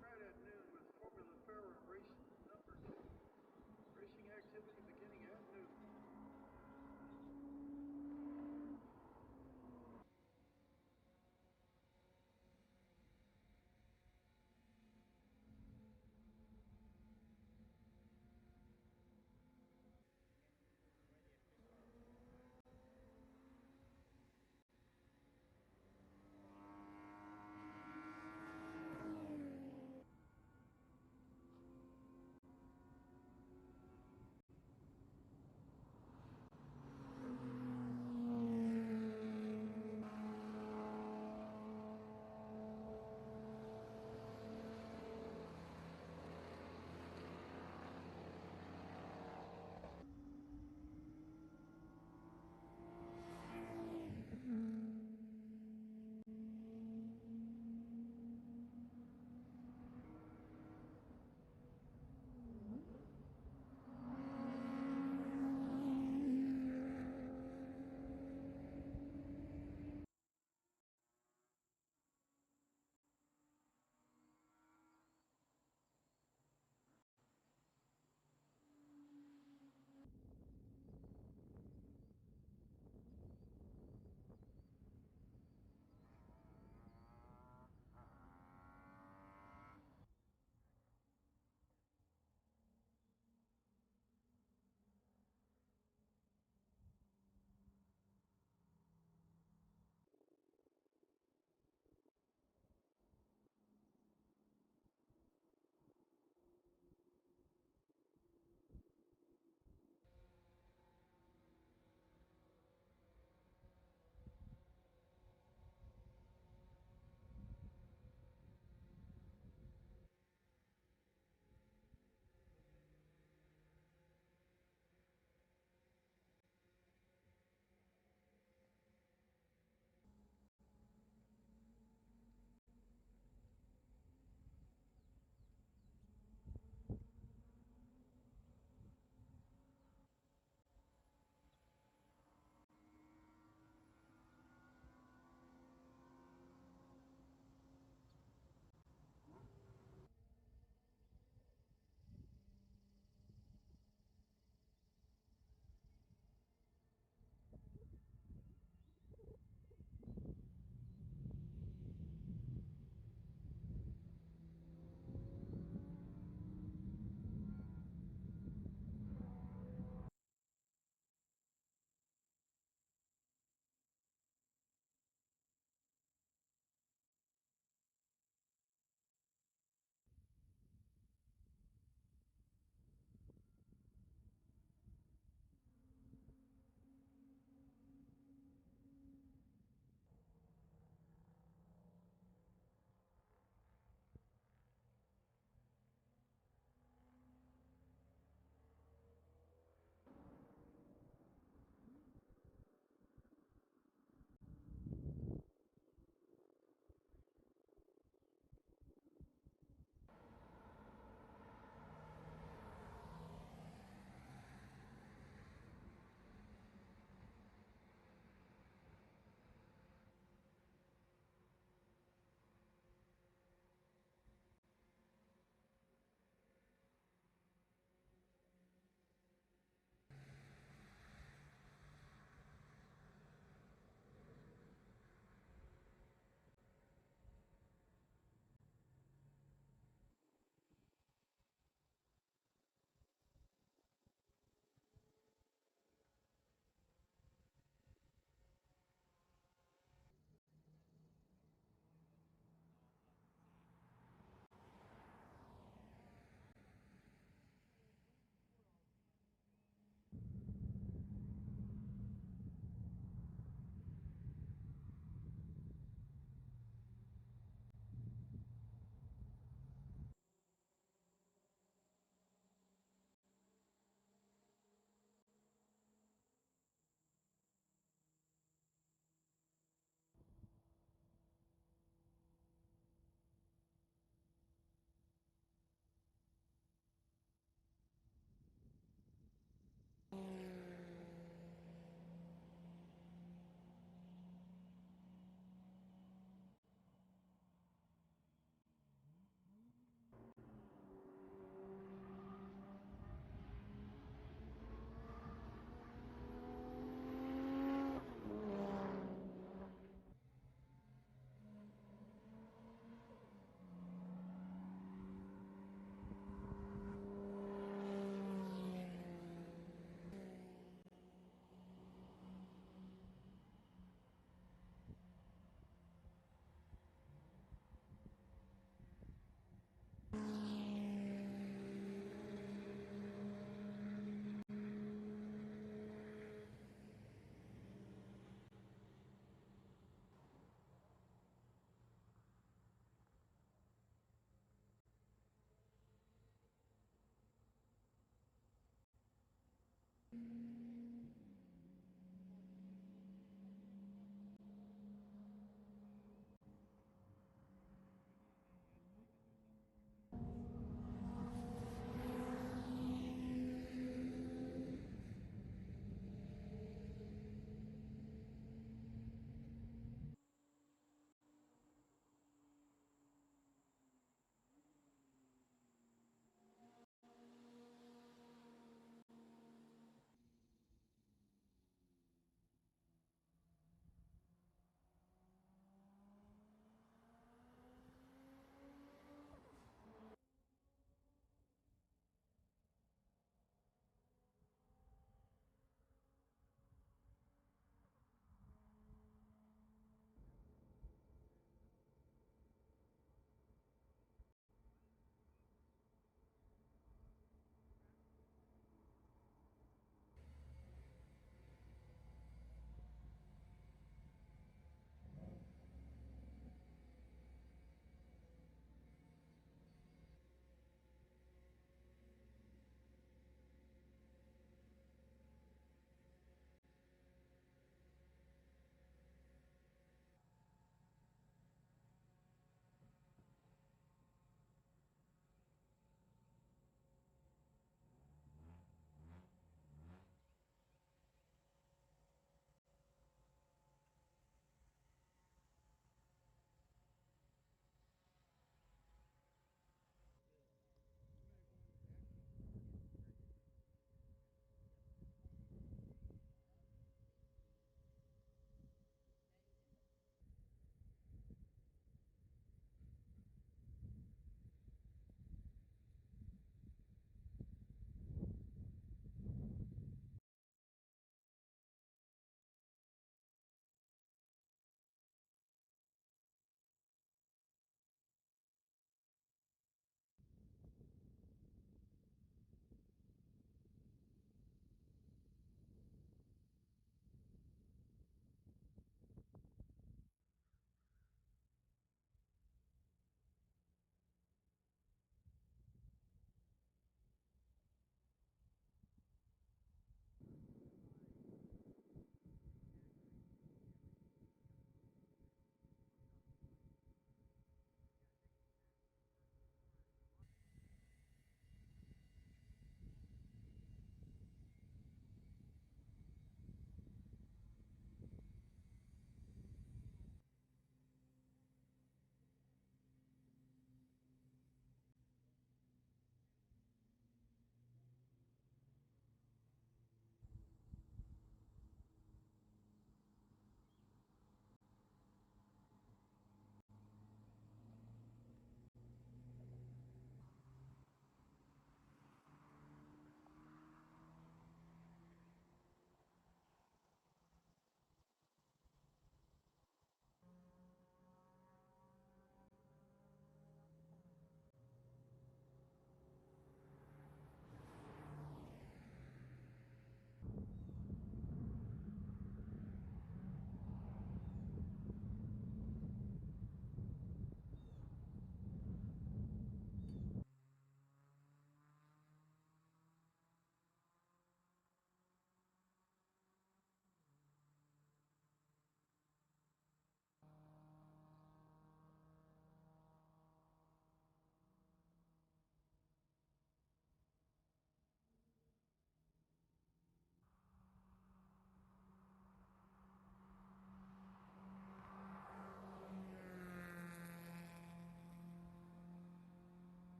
Right at noon with Formula FARA race number 2. Racing activity beginning at noon.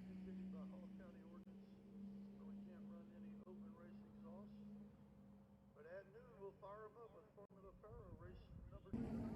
dictated by Hall County ordinance, where we can't run any open race exhaust. But at noon, we'll fire them up with Formula FARA race number 200.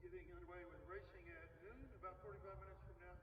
be getting underway with racing at noon, about 45 minutes from now.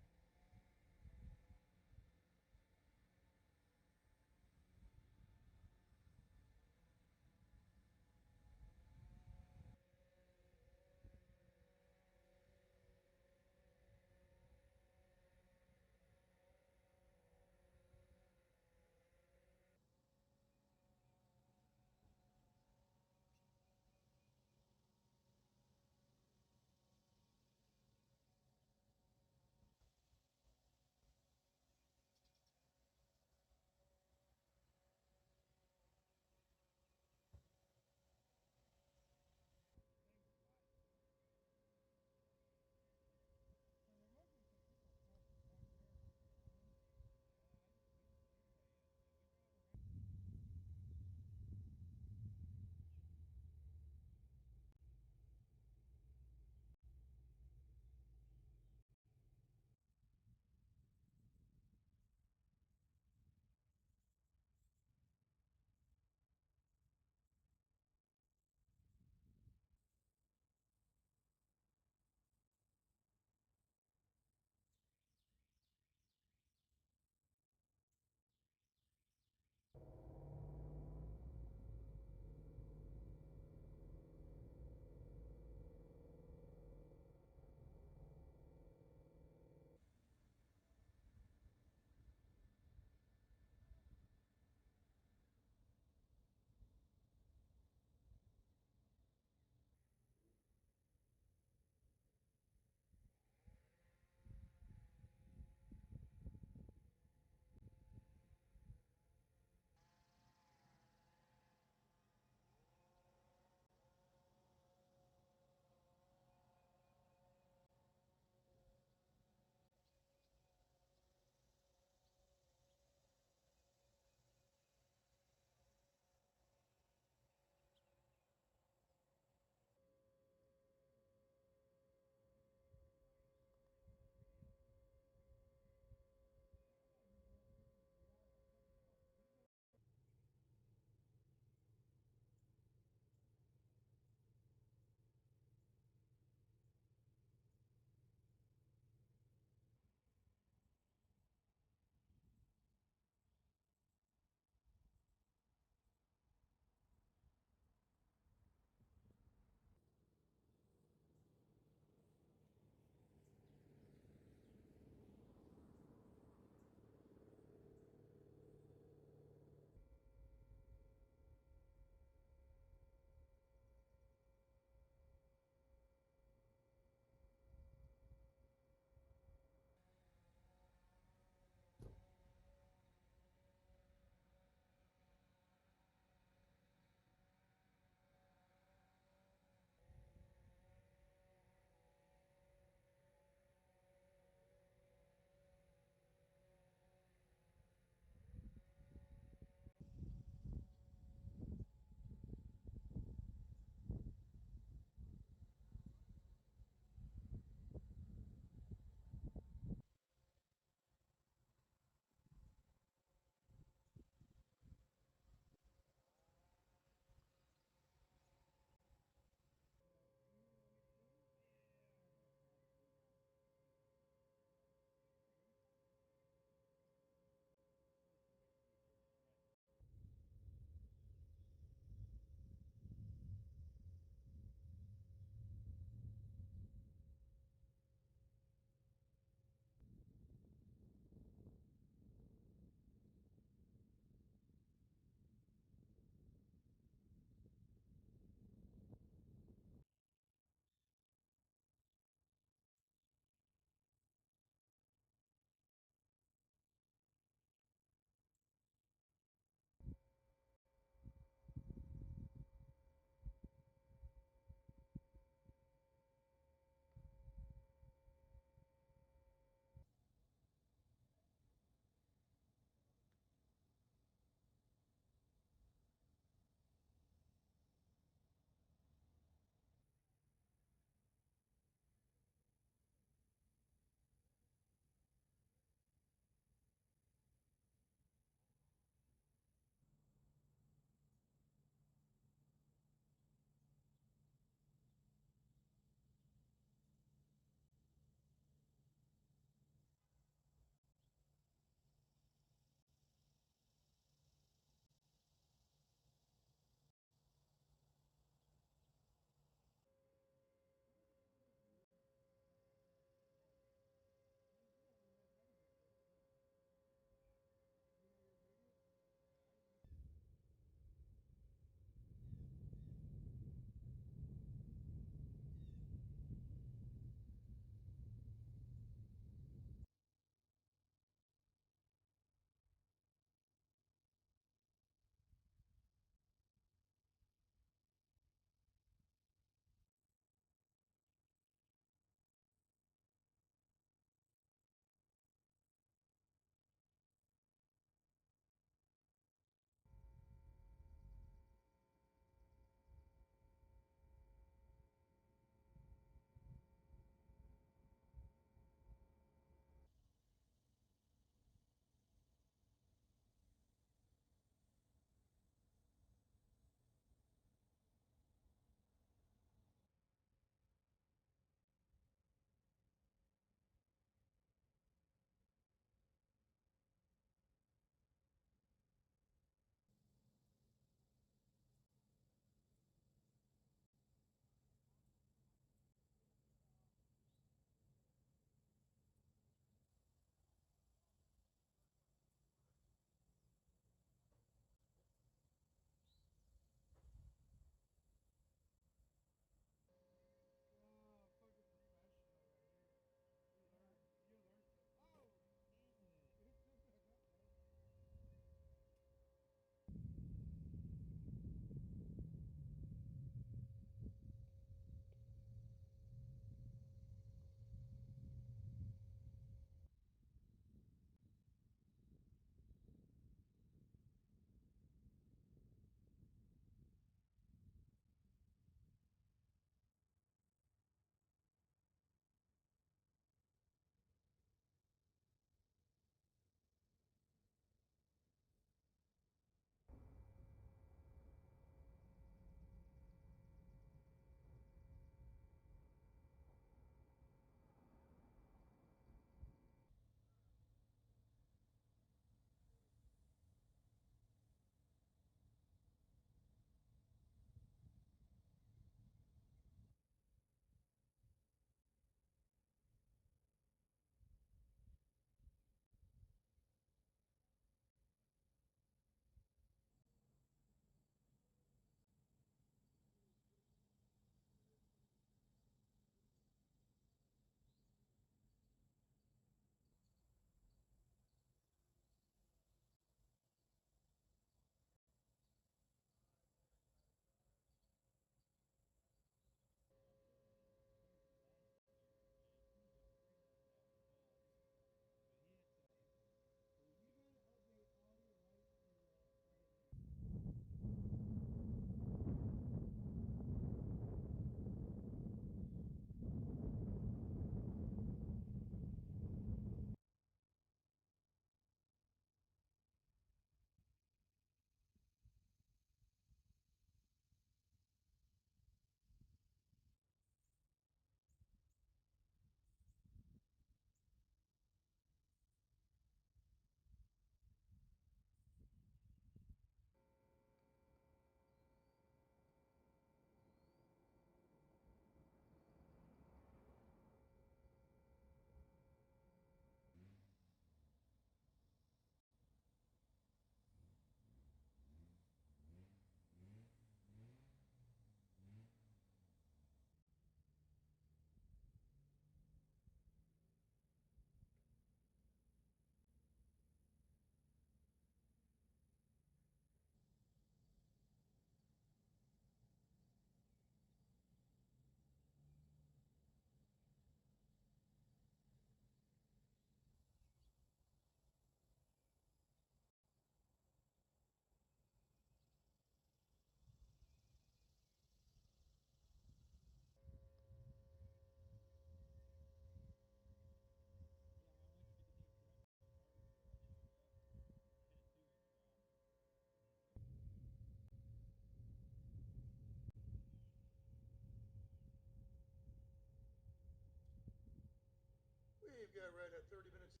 you've got right at 30 minutes.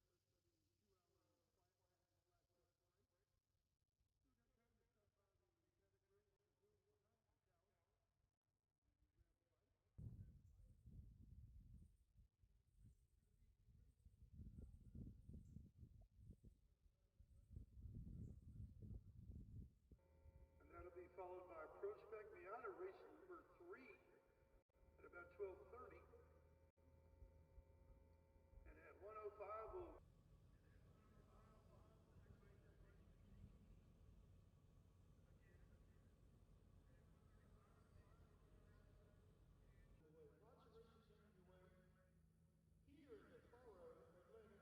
And that'll be followed by Pro Spec Miata race number 3 at about 12:30. And at 1:05 we'll lots of races underway here in the FARA Atlanta 200.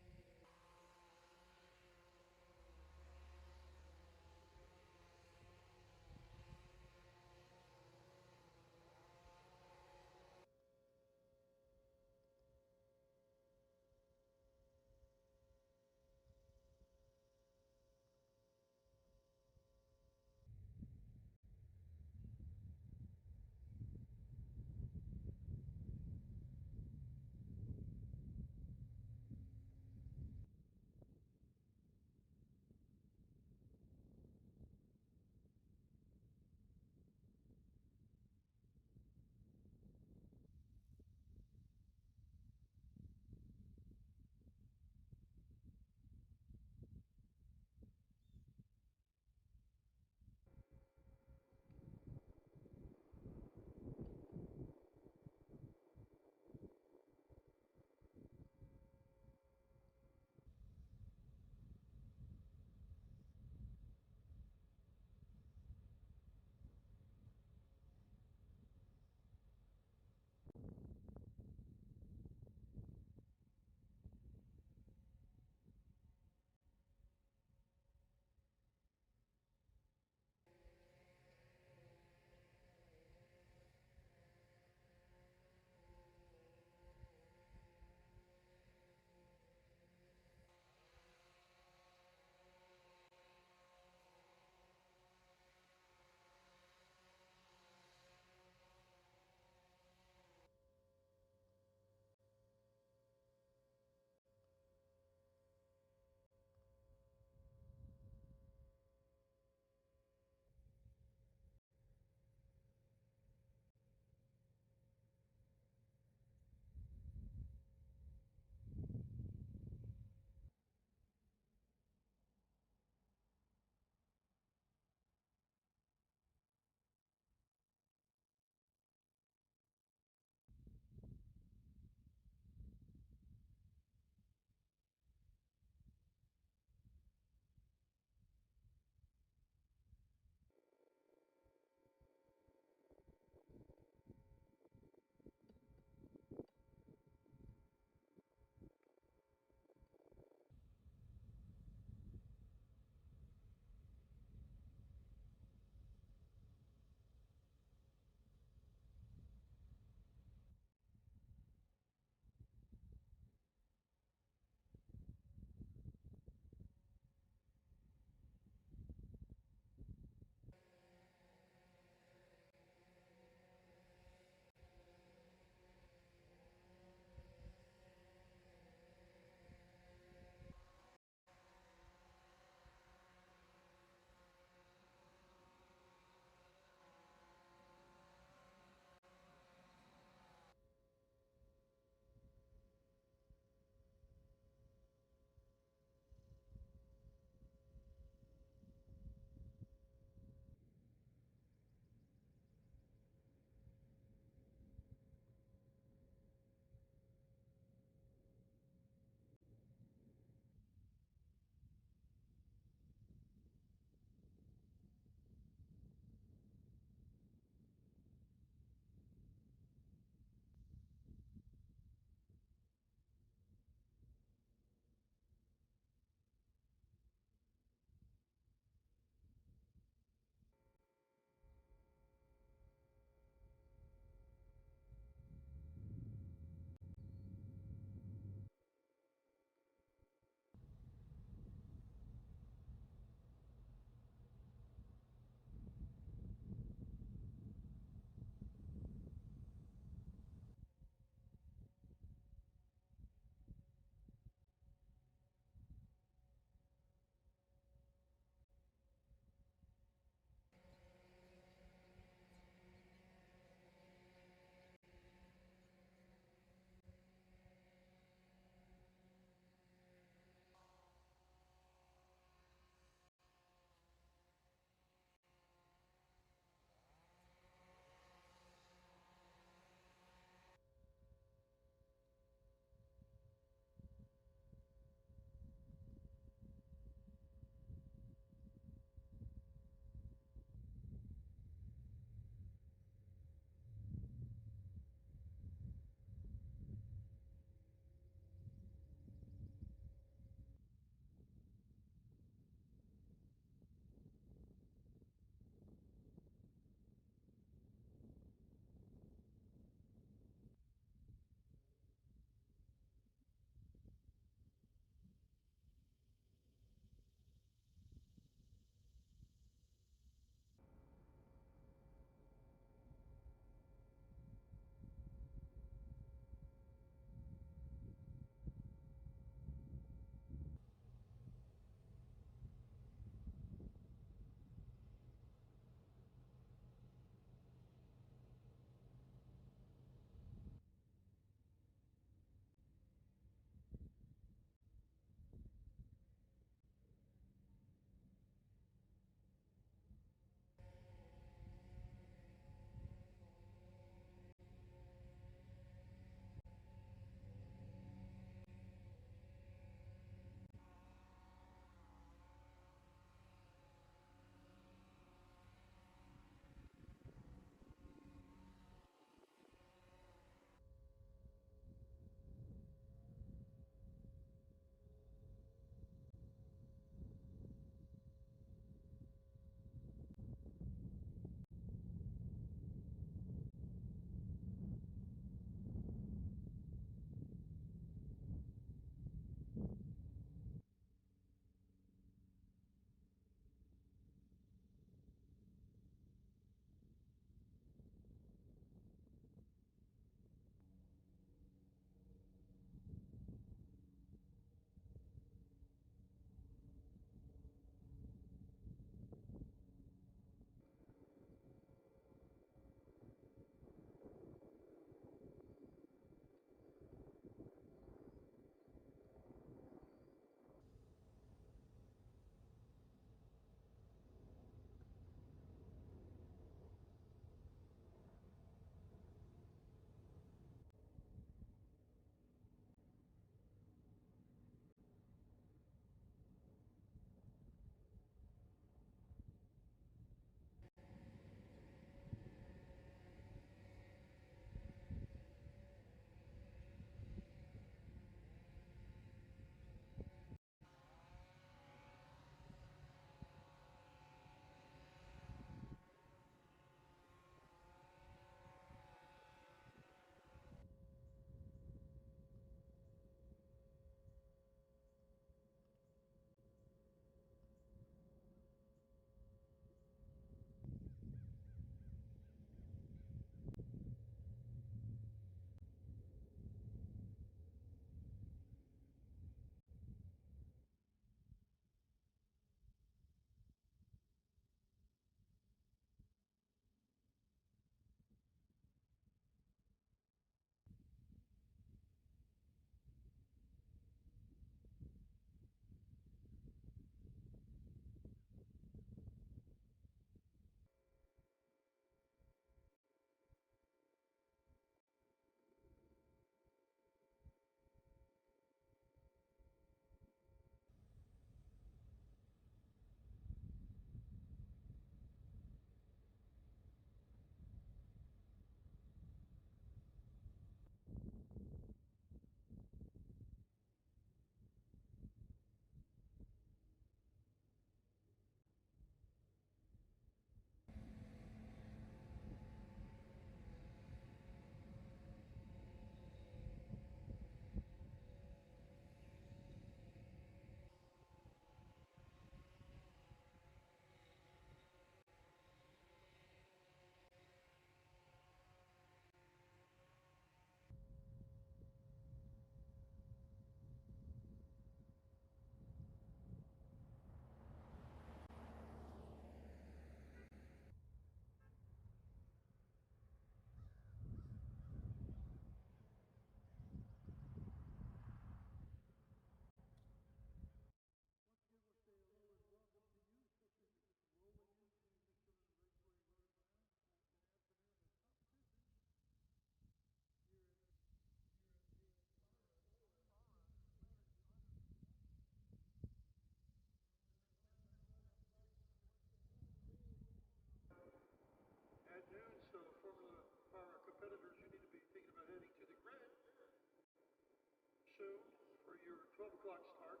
soon for your 12 o'clock start.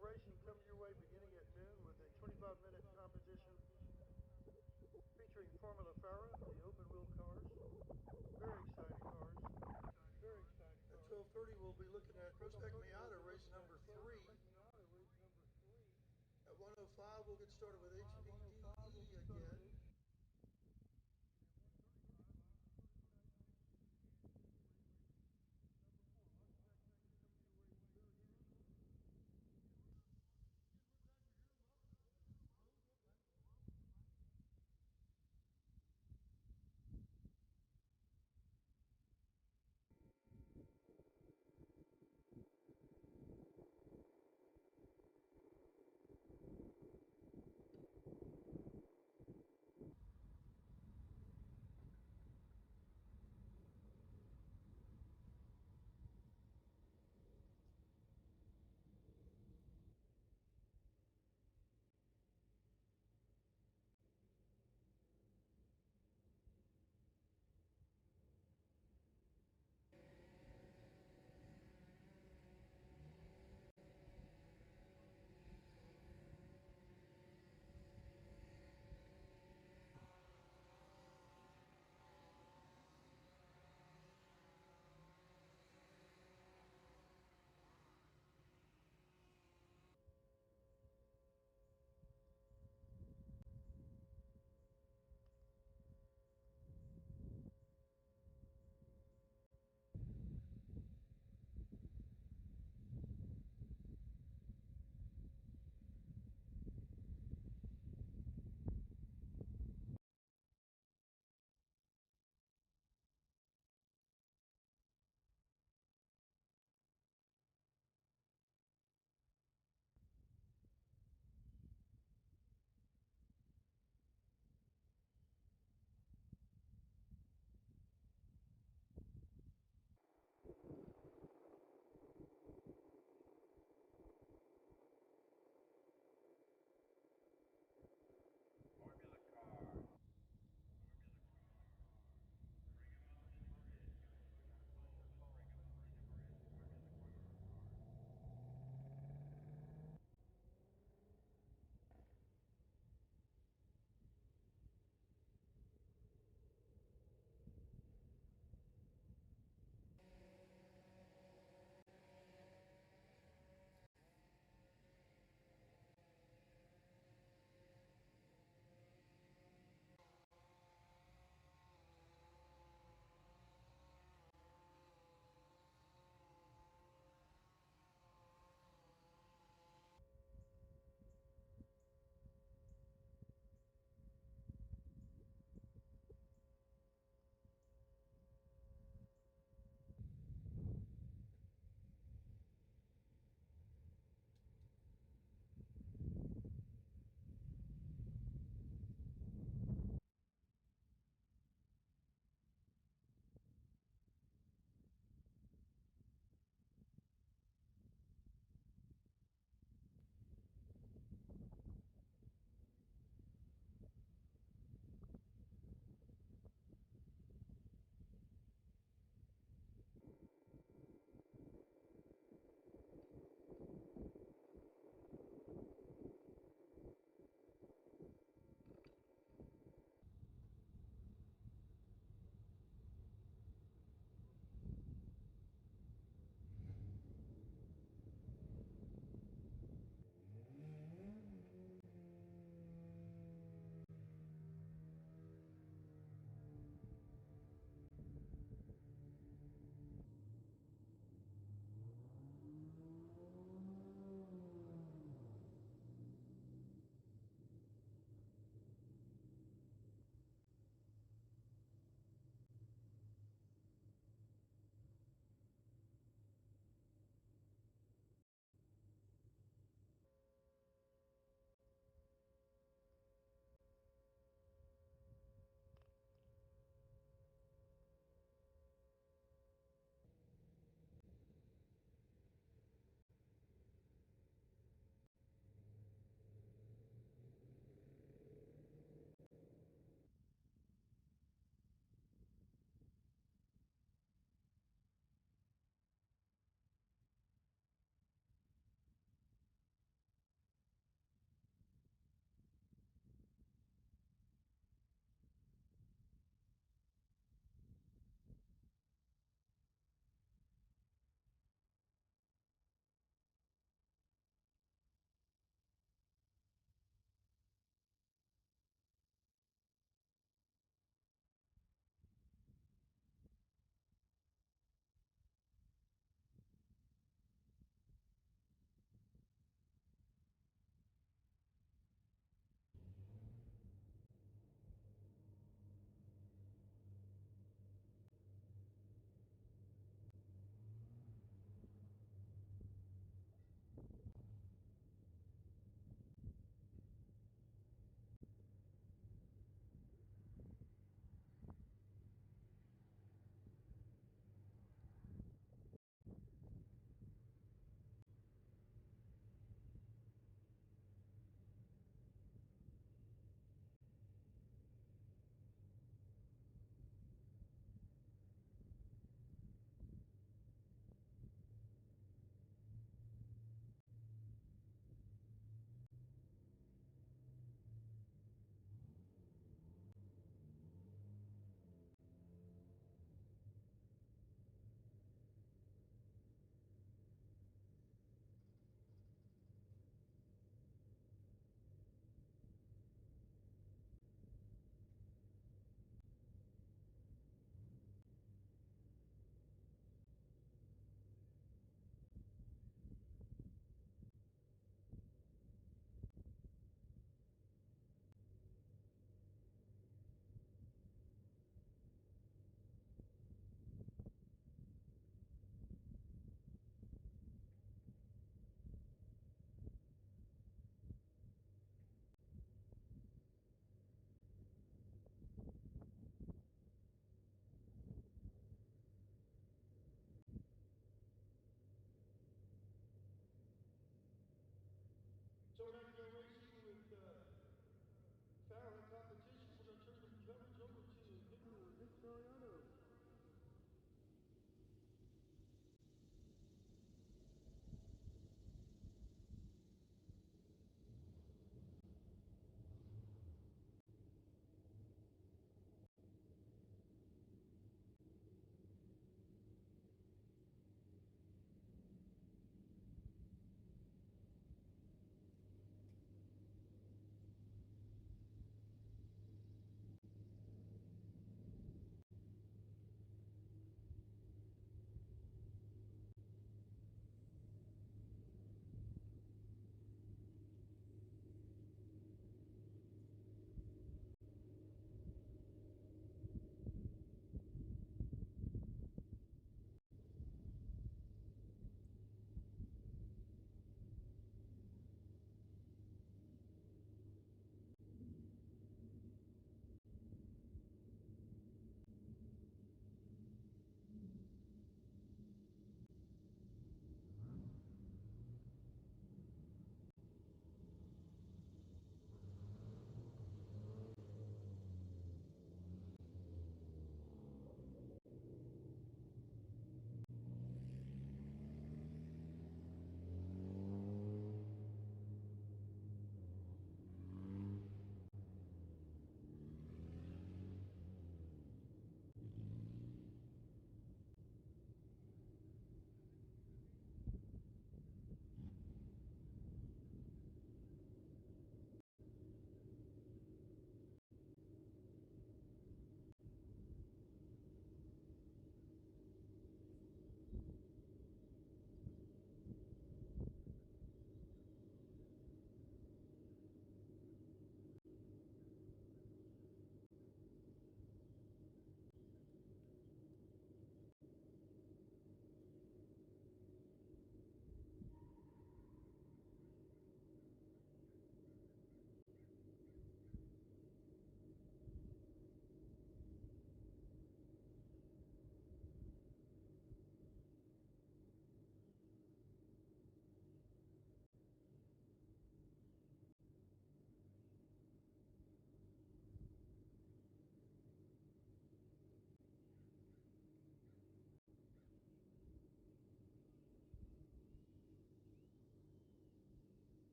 Racing coming your way beginning at noon with a 25-minute competition featuring Formula FARA, the open wheel cars. Very exciting cars. Very exciting cars. At 12:30 we'll be looking at Spec Miata race number 3. At 1:05 we'll get started with HVDE again.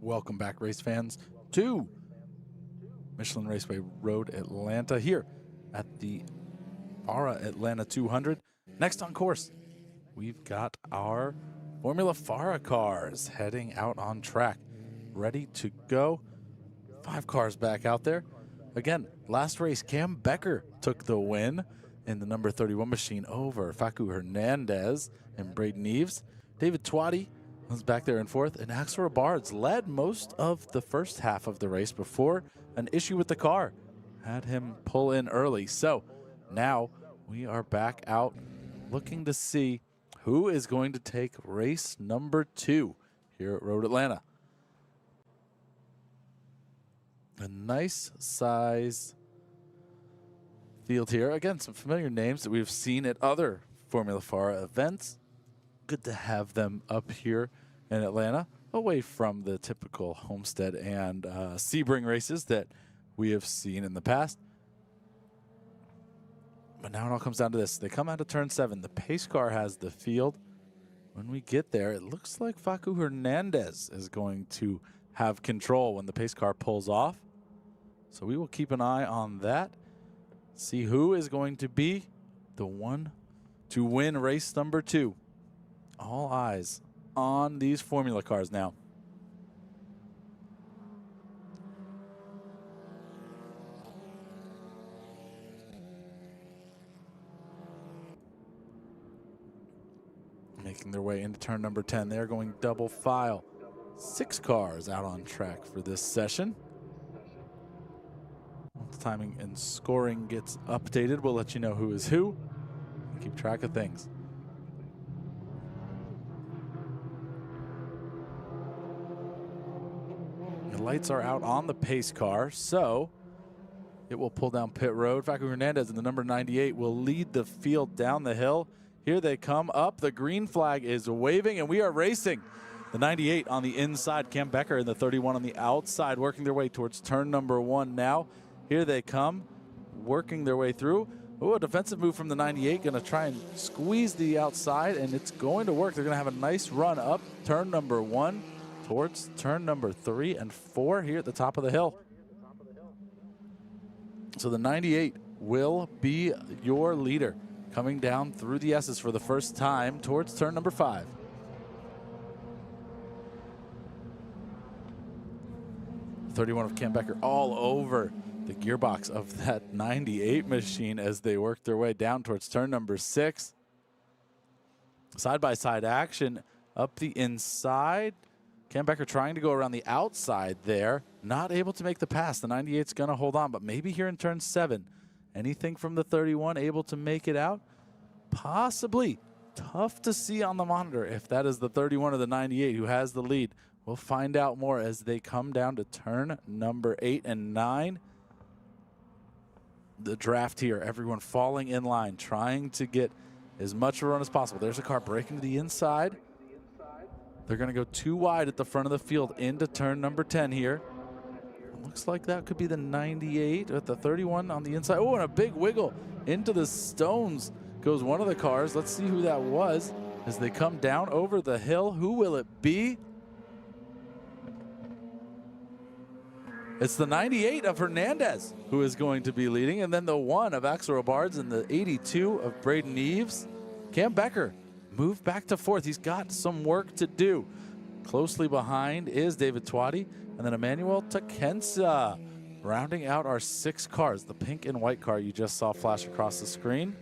Welcome back, race fans, to Michelin Raceway Road Atlanta here at the FARA Atlanta 200. Next on course, we've got our Formula FARA cars heading out on track, ready to go. 5 cars back out there. Again, last race, Cam Becker took the win in the number 31 machine over Facu Hernandez and Braden Eves. David Twatty was back there in 4th, and Axel Bards led most of the first half of the race before an issue with the car had him pull in early. So now we are back out looking to see who is going to take race number 2 here at Road Atlanta. A nice size field here. Again, some familiar names that we've seen at other Formula FARA events. Good to have them up here in Atlanta, away from the typical Homestead and Sebring races that we have seen in the past. But now it all comes down to this. They come out of turn 7. The pace car has the field. When we get there, it looks like Facu Hernandez is going to have control when the pace car pulls off. So we will keep an eye on that. See who is going to be the one to win race number 2. All eyes on these Formula cars now. Making their way into turn number 10. They're going double file. 6 cars out on track for this session. Once timing and scoring gets updated, we'll let you know who is who and keep track of things. The lights are out on the pace car, so it will pull down pit road. Facu Hernandez in the number 98 will lead the field down the hill. Here they come up. The green flag is waving, and we are racing. The 98 on the inside, Cam Becker and the 31 on the outside, working their way towards turn number 1 now. Here they come, working their way through. Oh, a defensive move from the 98, going to try and squeeze the outside, and it's going to work. They're going to have a nice run up turn number 1 towards turn number 3 and 4 here at the top of the hill. So the 98 will be your leader, coming down through the S's for the first time towards turn number 5. The 31 of Cam Becker all over the gearbox of that 98 machine as they work their way down towards turn number 6. Side-by-side action up the inside. Cam Becker trying to go around the outside there. Not able to make the pass. The 98's going to hold on, but maybe here in turn 7. Anything from the 31 able to make it out? Possibly. Tough to see on the monitor if that is the 31 or the 98 who has the lead. We'll find out more as they come down to turn number 8 and 9. The draft here, everyone falling in line, trying to get as much of a run as possible. There's a car breaking to the inside. They're going to go too wide at the front of the field into turn number 10 here. Looks like that could be the 98 with the 31 on the inside. Oh, and a big wiggle into the stones goes one of the cars. Let's see who that was as they come down over the hill. Who will it be? It's the 98 of Hernandez who is going to be leading, and then the 1 of Axel Bards and the 82 of Braden Eves. Cam Becker moved back to 4th. He's got some work to do. Closely behind is David Twatty, and then Emmanuel Takensa rounding out our 6 cars. The pink and white car you just saw flash across the screen.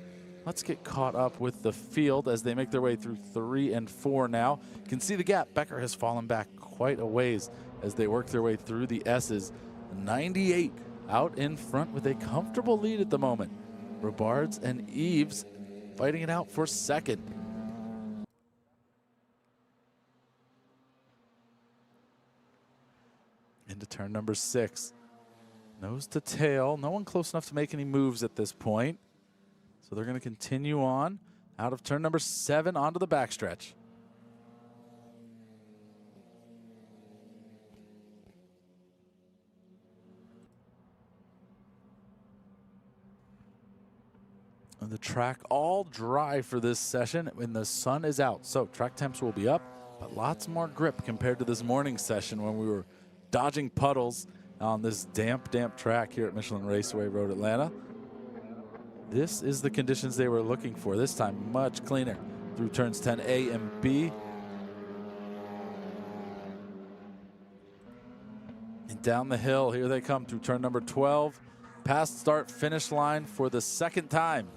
Let's get caught up with the field as they make their way through 3 and 4 now. You can see the gap. Becker has fallen back quite a ways as they work their way through the S's. 98 out in front with a comfortable lead at the moment. Robards and Eves fighting it out for 2nd. Into turn number 6. Nose to tail. No one close enough to make any moves at this point. So they're going to continue on out of turn number 7 onto the backstretch. And the track all dry for this session when the sun is out. So track temps will be up. but lots more grip compared to this morning session when we were dodging puddles on this damp track here at Michelin Raceway Road Atlanta. This is the conditions they were looking for. This time much cleaner through turns 10A and B. And down the hill, here they come through turn number 12. Past start finish line for the second time.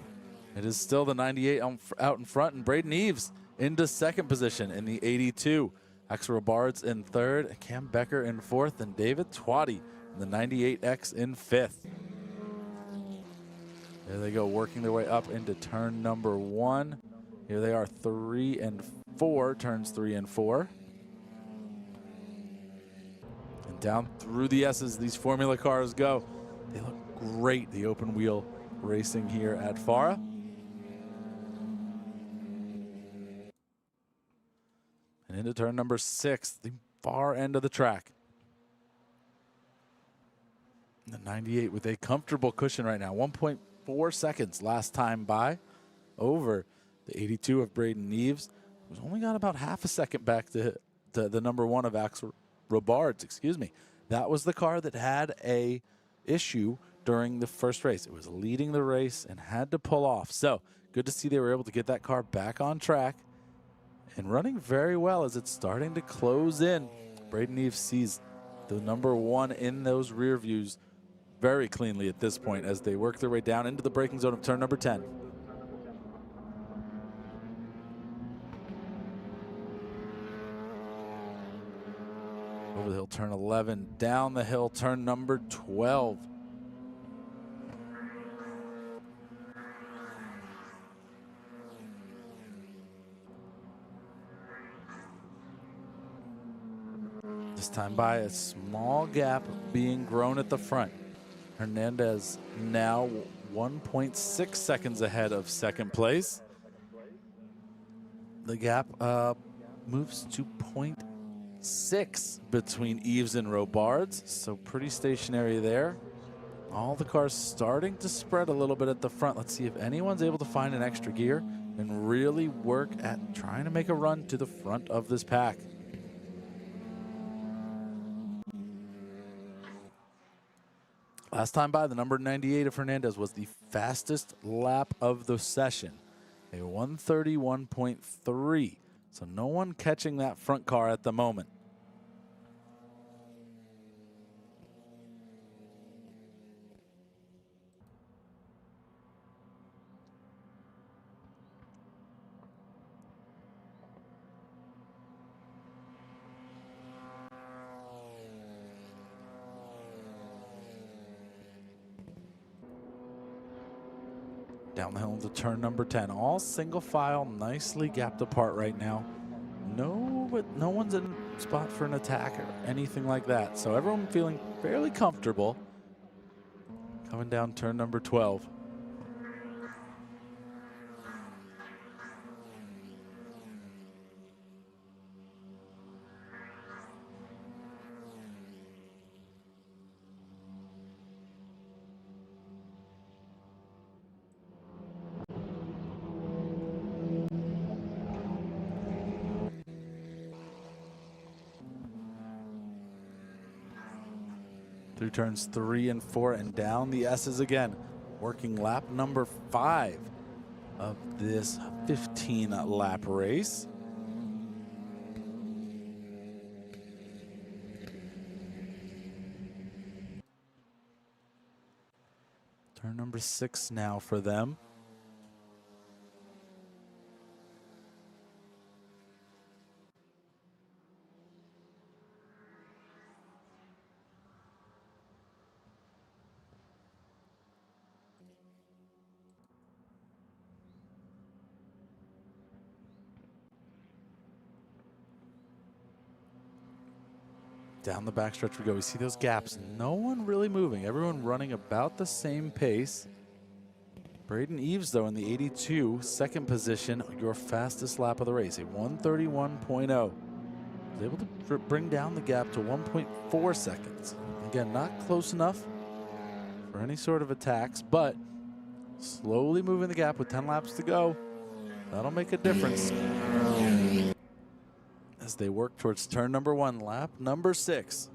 It is still the 98 out in front, and Braden Eves into second position in the 82. Axel Robards in third, Cam Becker in fourth, and David Twatty in the 98X in fifth. There they go, working their way up into turn number 1. Here they are, 3 and 4, turns 3 and 4. And down through the S's, these Formula cars go. They look great, the open wheel racing here at FARA. And into turn number 6, the far end of the track. The 98 with a comfortable cushion right now, 1.4 seconds last time by over the 82 of Braden Eves, who's only got about half a second back to the number 1 of Axel Robards, excuse me. That was the car that had a issue during the first race. It was leading the race and had to pull off. So good to see they were able to get that car back on track and running very well as it's starting to close in. Braden Eves sees the number 1 in those rear views very cleanly at this point as they work their way down into the braking zone of turn number 10. Over the hill, turn 11, down the hill, turn number 12. This time by a small gap being grown at the front. Hernandez now 1.6 seconds ahead of second place. The gap moves to 0.6 between Eves and Robards, so pretty stationary there. All the cars starting to spread a little bit at the front. Let's see if anyone's able to find an extra gear and really work at trying to make a run to the front of this pack. Last time by, the number 98 of Hernandez was the fastest lap of the session, a 131.3. So no one catching that front car at the moment. Down the hill into turn number 10. All single file, nicely gapped apart right now. No one's in spot for an attack or anything like that. So everyone feeling fairly comfortable. Coming down turn number 12. Through turns 3 and 4 and down the S's again. Working lap number 5 of this 15-lap race. Turn number 6 now for them. Down the backstretch we go. We see those gaps. No one really moving. Everyone running about the same pace. Braden Eves, though, in the 82, second position, your fastest lap of the race, a 131.0. Was able to bring down the gap to 1.4 seconds. Again, not close enough for any sort of attacks, but slowly moving the gap with 10 laps to go. That'll make a difference. as they work towards turn number 1, lap number 6.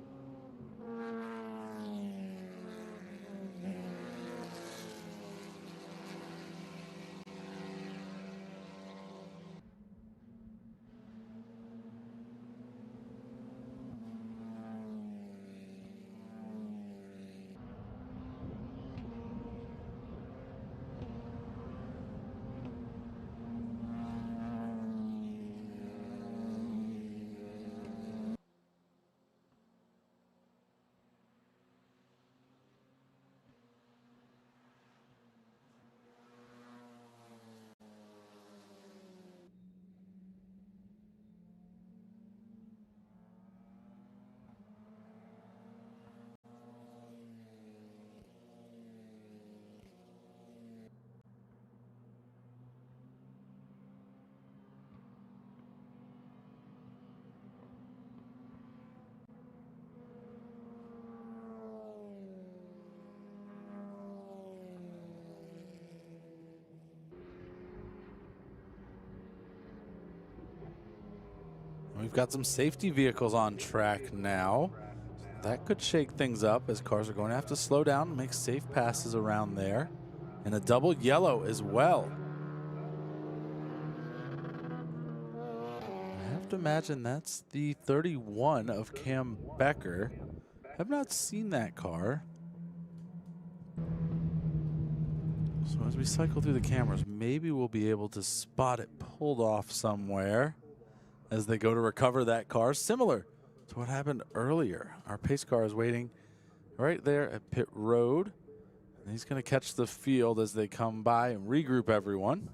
We've got some safety vehicles on track now. That could shake things up as cars are going to have to slow down and make safe passes around there. And a double yellow as well. I have to imagine that's the 31 of Cam Becker. I've not seen that car. So as we cycle through the cameras, maybe we'll be able to spot it pulled off somewhere as they go to recover that car, similar to what happened earlier. Our pace car is waiting right there at pit road. And he's going to catch the field as they come by and regroup everyone.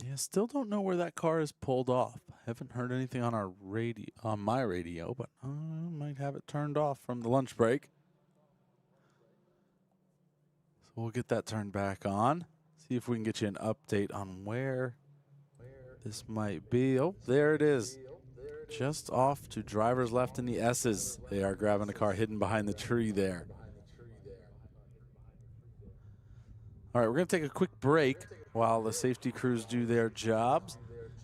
Yeah, still don't know where that car is pulled off. Haven't heard anything on our radio, on my radio, but I might have it turned off from the lunch break. So we'll get that turned back on. See if we can get you an update on where this might be. Oh, there it is. Just off to drivers left in the S's. They are grabbing a car hidden behind the tree there. All right, we're going to take a quick break while the safety crews do their jobs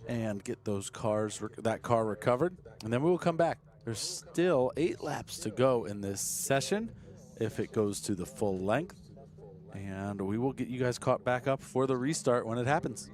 and get those cars, that car recovered, and then we will come back. There's still 8 laps to go in this session if it goes to the full length, and we will get you guys caught back up for the restart when it happens.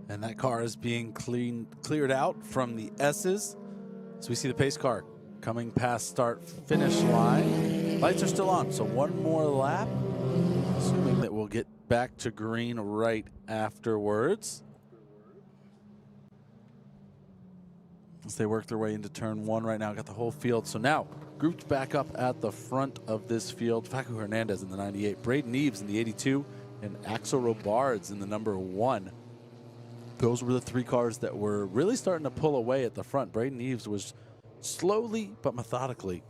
And that car is being cleared out from the S's. So we see the pace car coming past start-finish line. Lights are still on, so one more lap. Assuming that we'll get back to green right afterwards. As they work their way into turn one right now, got the whole field. So now, grouped back up at the front of this field, Facu Hernandez in the 98, Braden Eves in the 82, and Axel Robards in the number 1. Those were the 3 cars that were really starting to pull away at the front. Braden Eves was slowly but methodically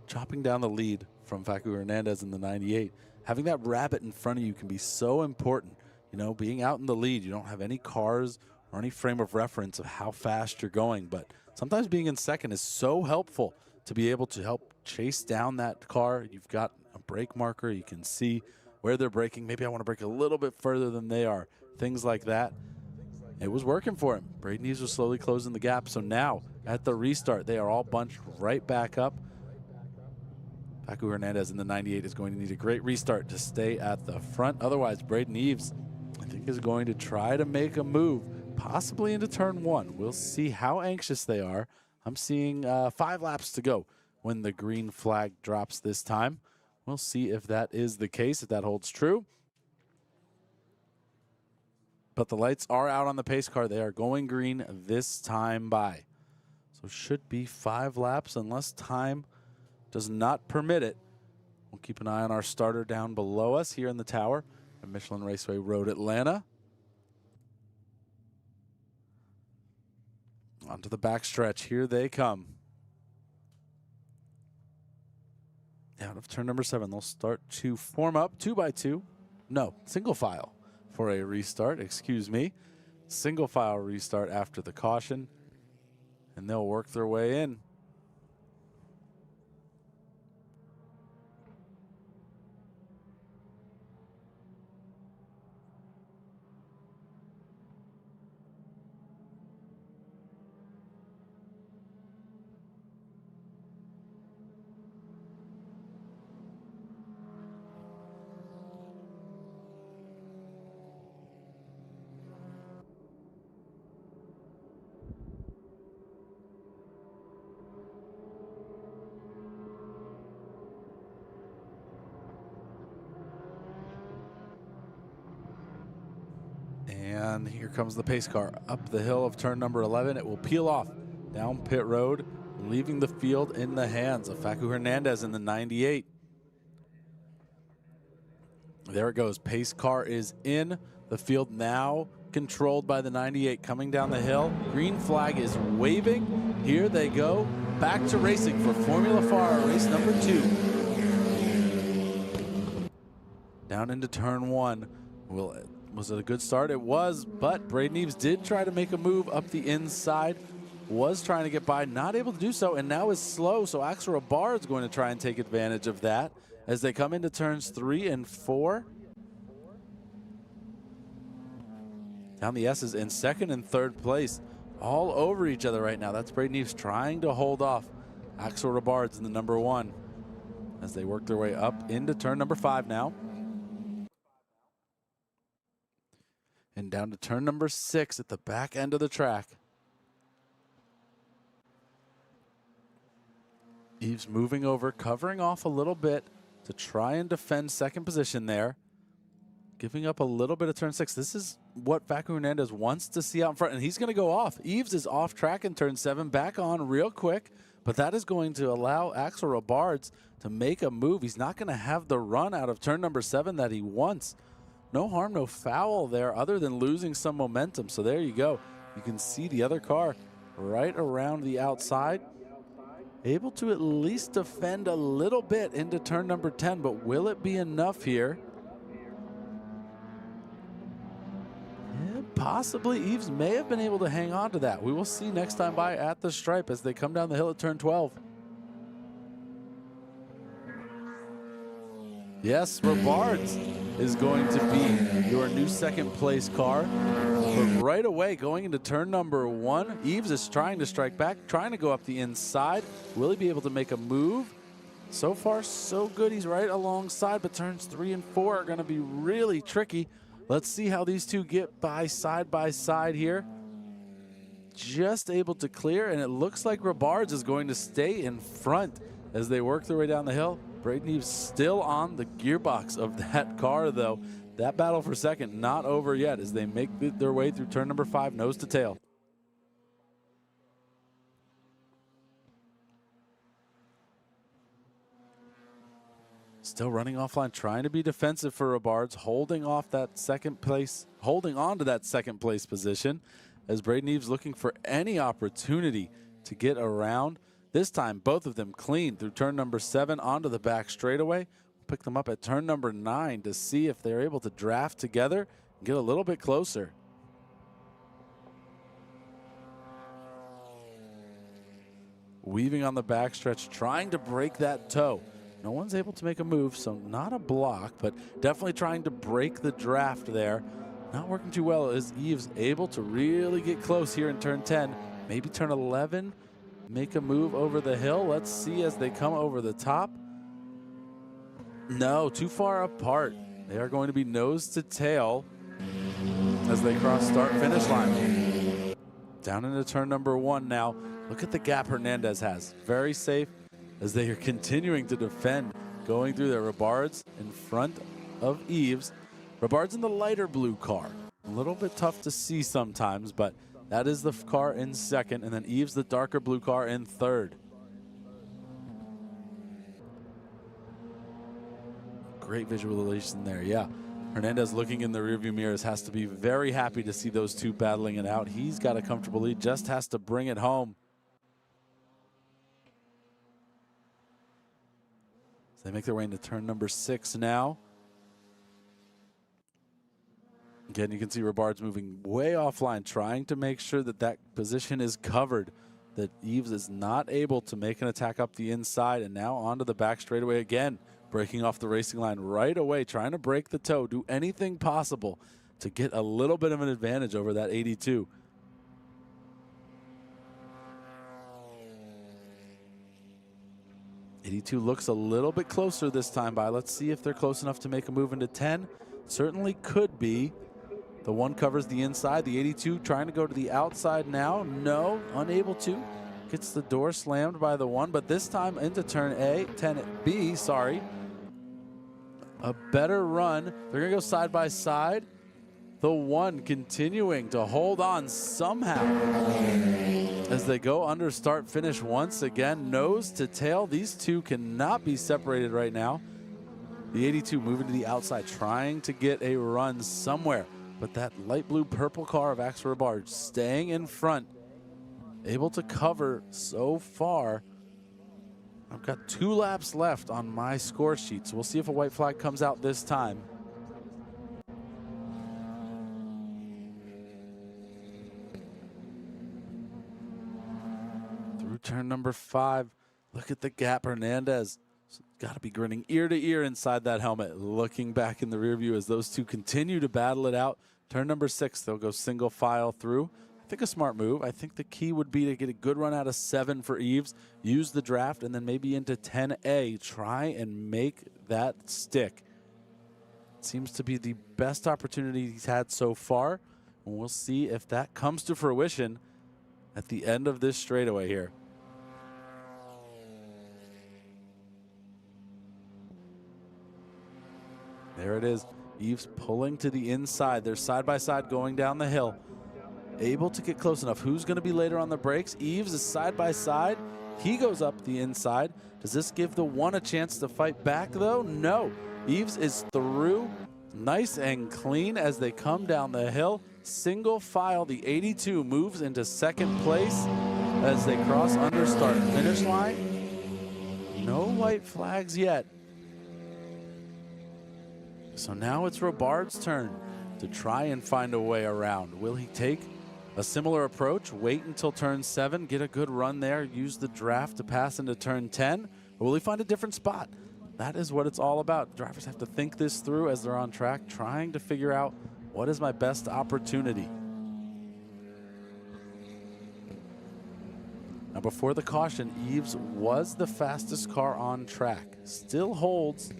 chopping down the lead from Facu Hernandez in the 98. Having that rabbit in front of you can be so important. You know, being out in the lead, you don't have any cars or any frame of reference of how fast you're going, but sometimes being in second is so helpful to be able to help chase down that car. You've got a brake marker, you can see where they're braking. Maybe I want to brake a little bit further than they are, things like that. It was working for him. Braden Eves was slowly closing the gap, so now at the restart, they are all bunched right back up. Facu Hernandez in the 98 is going to need a great restart to stay at the front. Otherwise, Braden Eves, I think, is going to try to make a move, possibly into turn 1. We'll see how anxious they are. I'm seeing 5 laps to go when the green flag drops this time. We'll see if that is the case, if that holds true. But the lights are out on the pace car. They are going green this time by. So should be 5 laps unless time does not permit it. We'll keep an eye on our starter down below us here in the tower at Michelin Raceway Road, Atlanta. Onto the backstretch. Here they come. Out of turn number 7, they'll start to form up 2 by 2. No, single file for a restart, excuse me. Single file restart after the caution, and they'll work their way in. And here comes the pace car up the hill of turn number 11. It will peel off down pit road, leaving the field in the hands of Facu Hernandez in the 98. There it goes. Pace car is in. The field now controlled by the 98 coming down the hill. Green flag is waving. Here they go. Back to racing for Formula FARA race number 2. Down into turn 1. Was it a good start? It was, but Braden Eves did try to make a move up the inside. Was trying to get by, not able to do so, and now is slow. So Axel Robards is going to try and take advantage of that as they come into turns 3 and 4. Down the S's in second and third place, all over each other right now. That's Braden Eves trying to hold off Axel Robards in the number 1 as they work their way up into turn number 5 now. And down to turn number 6 at the back end of the track. Eves moving over, covering off a little bit to try and defend second position there. Giving up a little bit of turn 6. This is what Facu Hernandez wants to see out in front, and he's going to go off. Eves is off track in turn 7, back on real quick, but that is going to allow Axel Robards to make a move. He's not going to have the run out of turn number 7 that he wants. No harm, no foul there other than losing some momentum. So there you go. You can see the other car right around the outside. Able to at least defend a little bit into turn number 10, but will it be enough here? Yeah, possibly. Eves may have been able to hang on to that. We will see next time by at the stripe as they come down the hill at turn 12. Yes, Robards is going to be your new second place car. But right away, going into turn number 1, Eves is trying to strike back, trying to go up the inside. Will he be able to make a move? So far, so good. He's right alongside, but turns 3 and 4 are going to be really tricky. Let's see how these two get by side here. Just able to clear, and it looks like Robards is going to stay in front as they work their way down the hill. Braden Eves still on the gearbox of that car, though. That battle for second not over yet as they make their way through turn number 5, nose to tail. Still running offline, trying to be defensive for Robards, holding on to that second place position as Braden Eves looking for any opportunity to get around. This time, both of them clean through turn number 7 onto the back straightaway. We'll pick them up at turn number 9 to see if they're able to draft together and get a little bit closer. Weaving on the backstretch, trying to break that toe. No one's able to make a move, so not a block, but definitely trying to break the draft there. Not working too well as Eves able to really get close here in turn 10, maybe turn 11, make a move over the hill. Let's see as they come over the top. No, too far apart. They are going to be nose to tail as they cross start-finish line. Down into turn number 1 now. Look at the gap Hernandez has. Very safe as they are continuing to defend, going through their Robards in front of Eves. Robards in the lighter blue car. A little bit tough to see sometimes, but that is the car in second, and then Eves the darker blue car in third. Great visualization there, yeah. Hernandez looking in the rearview mirrors has to be very happy to see those two battling it out. He's got a comfortable lead, just has to bring it home. So they make their way into turn number 6 now. Again, you can see Robards moving way offline, trying to make sure that that position is covered, that Eves is not able to make an attack up the inside, and now onto the back straightaway again, breaking off the racing line right away, trying to break the toe, do anything possible to get a little bit of an advantage over that 82. '82 looks a little bit closer this time by. Let's see if they're close enough to make a move into 10. Certainly could be. The 1 covers the inside. The 82 trying to go to the outside now. No, unable to. Gets the door slammed by the 1, but this time into turn 10B, sorry. A better run. They're going to go side by side. The 1 continuing to hold on somehow as they go under start finish once again, nose to tail. These two cannot be separated right now. The 82 moving to the outside, trying to get a run somewhere, but that light blue purple car of Axel Robards staying in front, able to cover so far. I've got 2 laps left on my score sheet, so we'll see if a white flag comes out this time. Turn number 5. Look at the gap. Hernandez got to be grinning ear to ear inside that helmet, looking back in the rear view as those two continue to battle it out. Turn number 6, they'll go single file through. I think a smart move. I think the key would be to get a good run out of 7 for Eves, use the draft, and then maybe into 10A. Try and make that stick. It seems to be the best opportunity he's had so far, and we'll see if that comes to fruition at the end of this straightaway here. There it is. Eves pulling to the inside. They're side by side going down the hill. Able to get close enough. Who's going to be later on the brakes? Eves is side by side. He goes up the inside. Does this give the 1 a chance to fight back, though? No. Eves is through. Nice and clean as they come down the hill. Single file. The 82 moves into second place as they cross under start finish line. No white flags yet. So now it's Robards' turn to try and find a way around. Will he take a similar approach, wait until turn 7, get a good run there, use the draft to pass into turn 10, or will he find a different spot? That is what it's all about. Drivers have to think this through as they're on track, trying to figure out what is my best opportunity. Now before the caution, Eves was the fastest car on track. Still holds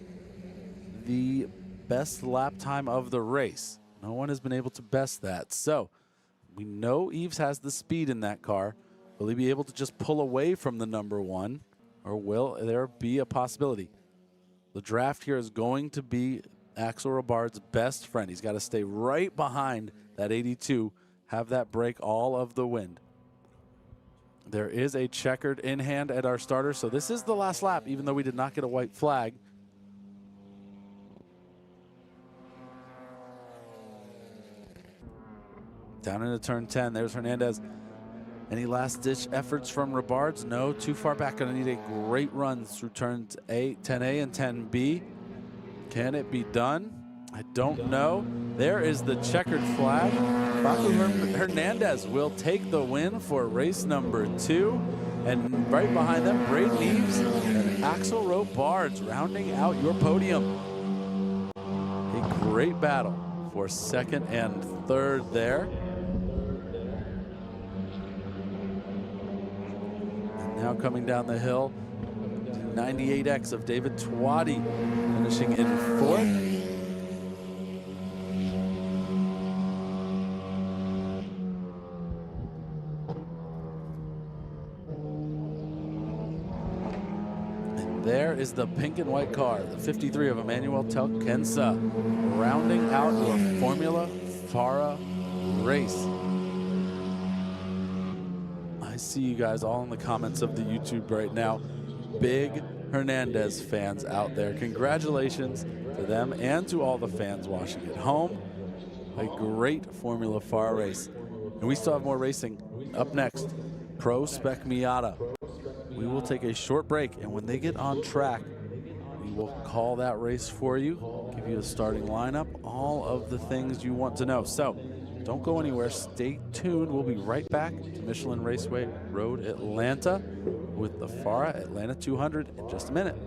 the best lap time of the race. No one has been able to best that. So we know Eves has the speed in that car. Will he be able to just pull away from the number 1, or will there be a possibility? The draft here is going to be Axel Ribard's best friend. He's got to stay right behind that 82, have that break all of the wind. There is a checkered in hand at our starter, so this is the last lap, even though we did not get a white flag. Down into turn 10, there's Hernandez. Any last-ditch efforts from Ribards? No, too far back. Going to need a great run through turns 10A and 10B. Can it be done? I don't know. There is the checkered flag. Facu Hernandez will take the win for race number 2. And right behind them, Braden Eves and Axel Ribards rounding out your podium. A great battle for second and third there. Now coming down the hill, 98X of David Twadi finishing in 4th. And there is the pink and white car, the 53 of Emmanuel Telkensa, rounding out your Formula FARA race. I see you guys all in the comments of the YouTube right now. Big Hernandez fans out there. Congratulations to them and to all the fans watching at home. A great Formula FAR race. And we still have more racing. Up next, Pro Spec Miata. We will take a short break, and when they get on track, we will call that race for you, give you a starting lineup, all of the things you want to know. So don't go anywhere. Stay tuned. We'll be right back to Michelin Raceway Road Atlanta with the FARA Atlanta 200 in just a minute.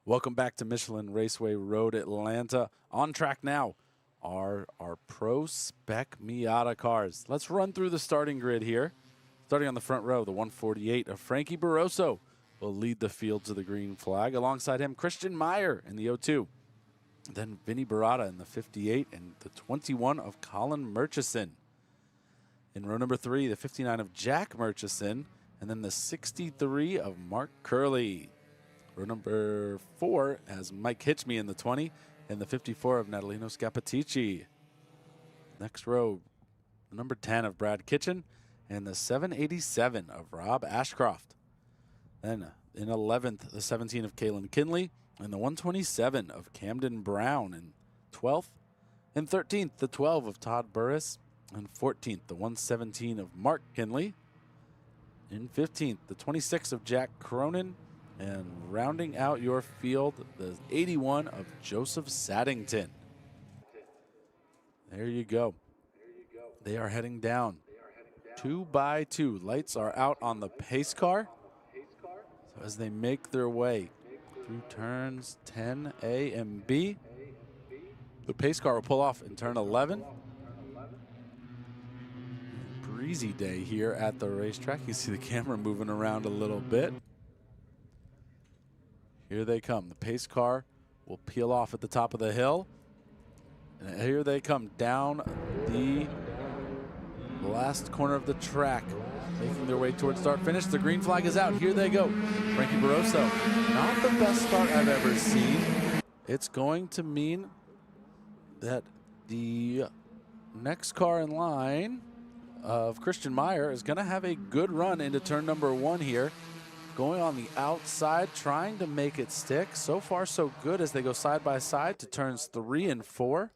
Welcome back to Michelin Raceway Road Atlanta. On track now are our Pro Spec Miata cars. Let's run through the starting grid here. Starting on the front row, the 148 of Frankie Barroso will lead the field to the green flag. Alongside him, Christian Meyer in the 02. Then Vinny Barata in the 58 and the 21 of Colin Murchison. In row number 3, the 59 of Jack Murchison, and then the 63 of Mark Curley. Row number 4 has Mike Hitchme in the 20 and the 54 of Natalino Scapatici. Next row, number 10 of Brad Kitchen and the 787 of Rob Ashcroft. Then in 11th, the 17 of Kalen Kinley and the 127 of Camden Brown. In 12th and 13th, the 12 of Todd Burris. And 14th, the 117 of Mark Kinley. In 15th, the 26 of Jack Cronin. And rounding out your field, the 81 of Joseph Saddington. There you go. They are heading down 2 by 2. Lights are out on the pace car. So as they make their way through turns 10A and B, the pace car will pull off in turn 11. Breezy day here at the racetrack. You see the camera moving around a little bit. Here they come. The pace car will peel off at the top of the hill. And here they come down the last corner of the track, making their way towards start finish. The green flag is out. Here they go. Frankie Barroso. Not the best start I've ever seen. It's going to mean that the next car in line of Christian Meyer is going to have a good run into turn number 1 here. Going on the outside, trying to make it stick. So far, so good as they go side by side to turns 3 and 4.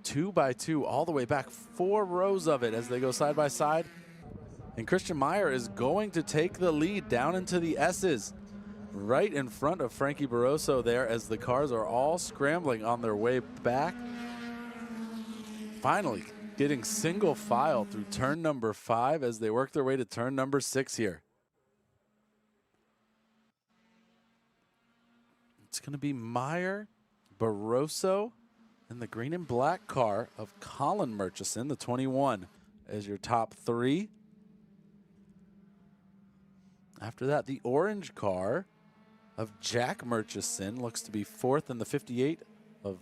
2 by 2, all the way back, 4 rows of it as they go side by side. And Christian Meyer is going to take the lead down into the S's. Right in front of Frankie Barroso there as the cars are all scrambling on their way back. Finally, getting single file through turn number 5 as they work their way to turn number 6 here. It's going to be Meyer, Barroso, and the green and black car of Colin Murchison, the 21, as your top 3. After that, the orange car of Jack Murchison looks to be 4th in the 58 of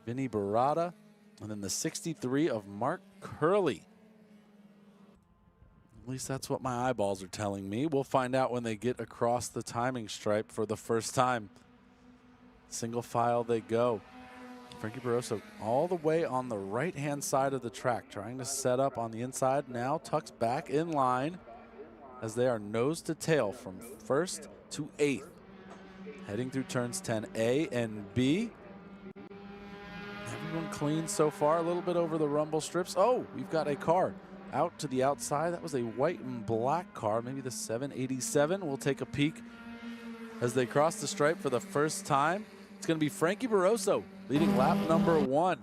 Vinny Barata. And then the 63 of Mark Curley. At least that's what my eyeballs are telling me. We'll find out when they get across the timing stripe for the first time. Single file they go. Frankie Barroso all the way on the right-hand side of the track, trying to set up on the inside. Now tucks back in line as they are nose to tail from 1st to 8th. Heading through turns 10A and B. Everyone clean so far, a little bit over the rumble strips. Oh, we've got a car out to the outside. That was a white and black car, maybe the 787. We'll take a peek as they cross the stripe for the first time. It's going to be Frankie Barroso leading lap number 1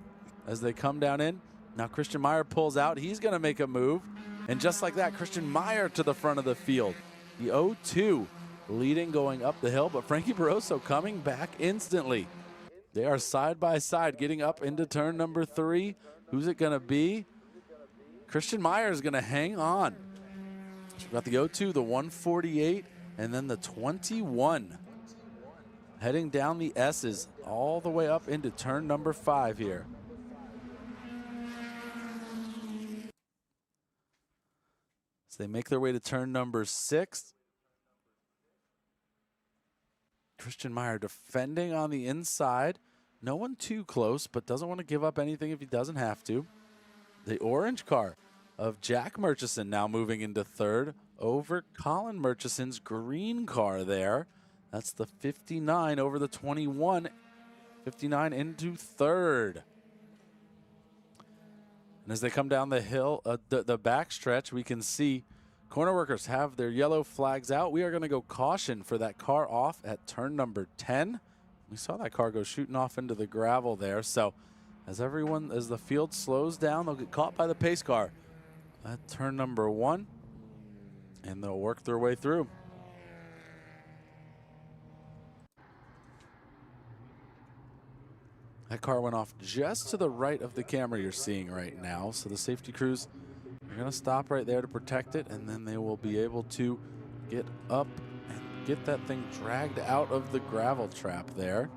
as they come down in. Now Christian Meyer pulls out. He's going to make a move. And just like that, Christian Meyer to the front of the field. The 02 leading going up the hill, but Frankie Barroso coming back instantly. They are side by side getting up into turn number 3. Who's it going to be? Christian Meyer is going to hang on. So we've got the 02, the 148, and then the 21. Heading down the S's all the way up into turn number 5 here. So they make their way to turn number 6. Christian Meyer defending on the inside. No one too close, but doesn't want to give up anything if he doesn't have to. The orange car of Jack Murchison now moving into 3rd over Colin Murchison's green car there. That's the 59 over the 21. 59 into 3rd. And as they come down the hill, the back stretch, we can see corner workers have their yellow flags out. We are going to go caution for that car off at turn number 10. We saw that car go shooting off into the gravel there. So as the field slows down, they'll get caught by the pace car at turn number 1, and they'll work their way through. That car went off just to the right of the camera you're seeing right now. So the safety crews are going to stop right there to protect it, and then they will be able to get up and get that thing dragged out of the gravel trap there.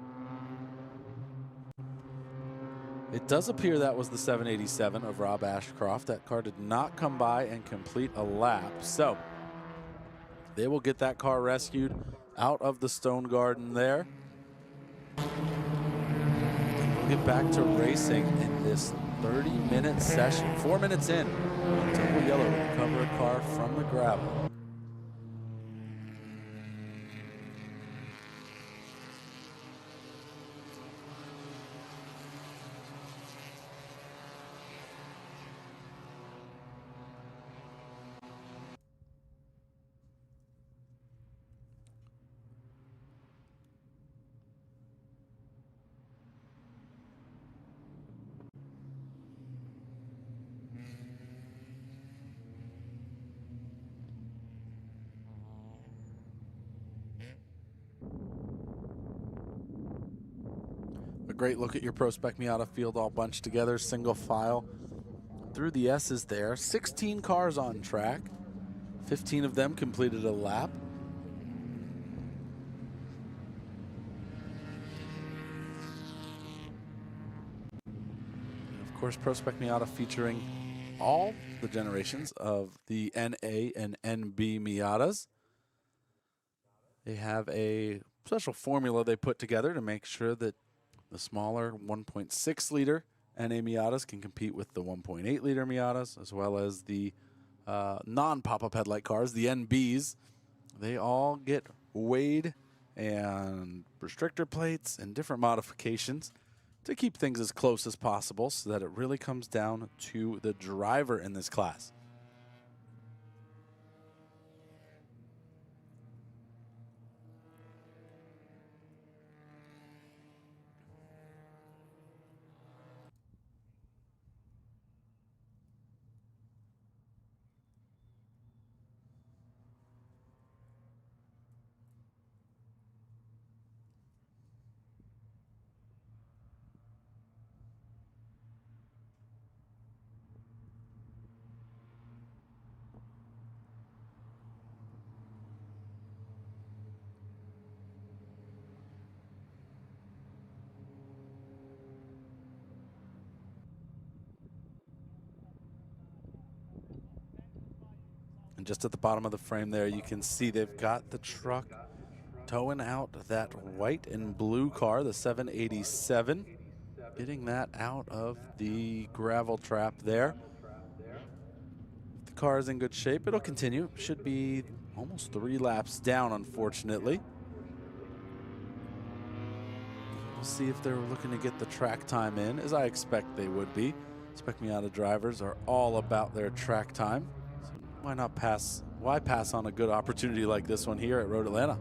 It does appear that was the 787 of Rob Ashcroft. That car did not come by and complete a lap. So they will get that car rescued out of the stone garden there. We'll get back to racing in this 30-minute session. 4 minutes in, Temple Yellow will recover a car from the gravel. A great look at your Pro Spec Miata field all bunched together, single file through the S's there. 16 cars on track. 15 of them completed a lap. And of course, Pro Spec Miata featuring all the generations of the NA and NB Miatas. They have a special formula they put together to make sure that the smaller 1.6 liter NA Miatas can compete with the 1.8 liter Miatas, as well as the non-pop-up headlight cars, the NBs. They all get weighed and restrictor plates and different modifications to keep things as close as possible so that it really comes down to the driver in this class. And just at the bottom of the frame there, you can see they've got the truck towing out that white and blue car, the 787, getting that out of the gravel trap there. If the car is in good shape, it'll continue. Should be almost 3 laps down, unfortunately. We'll see if they're looking to get the track time in, as I expect they would be. Spec Miata drivers are all about their track time. So why not pass? Why pass on a good opportunity like this one here at Road Atlanta?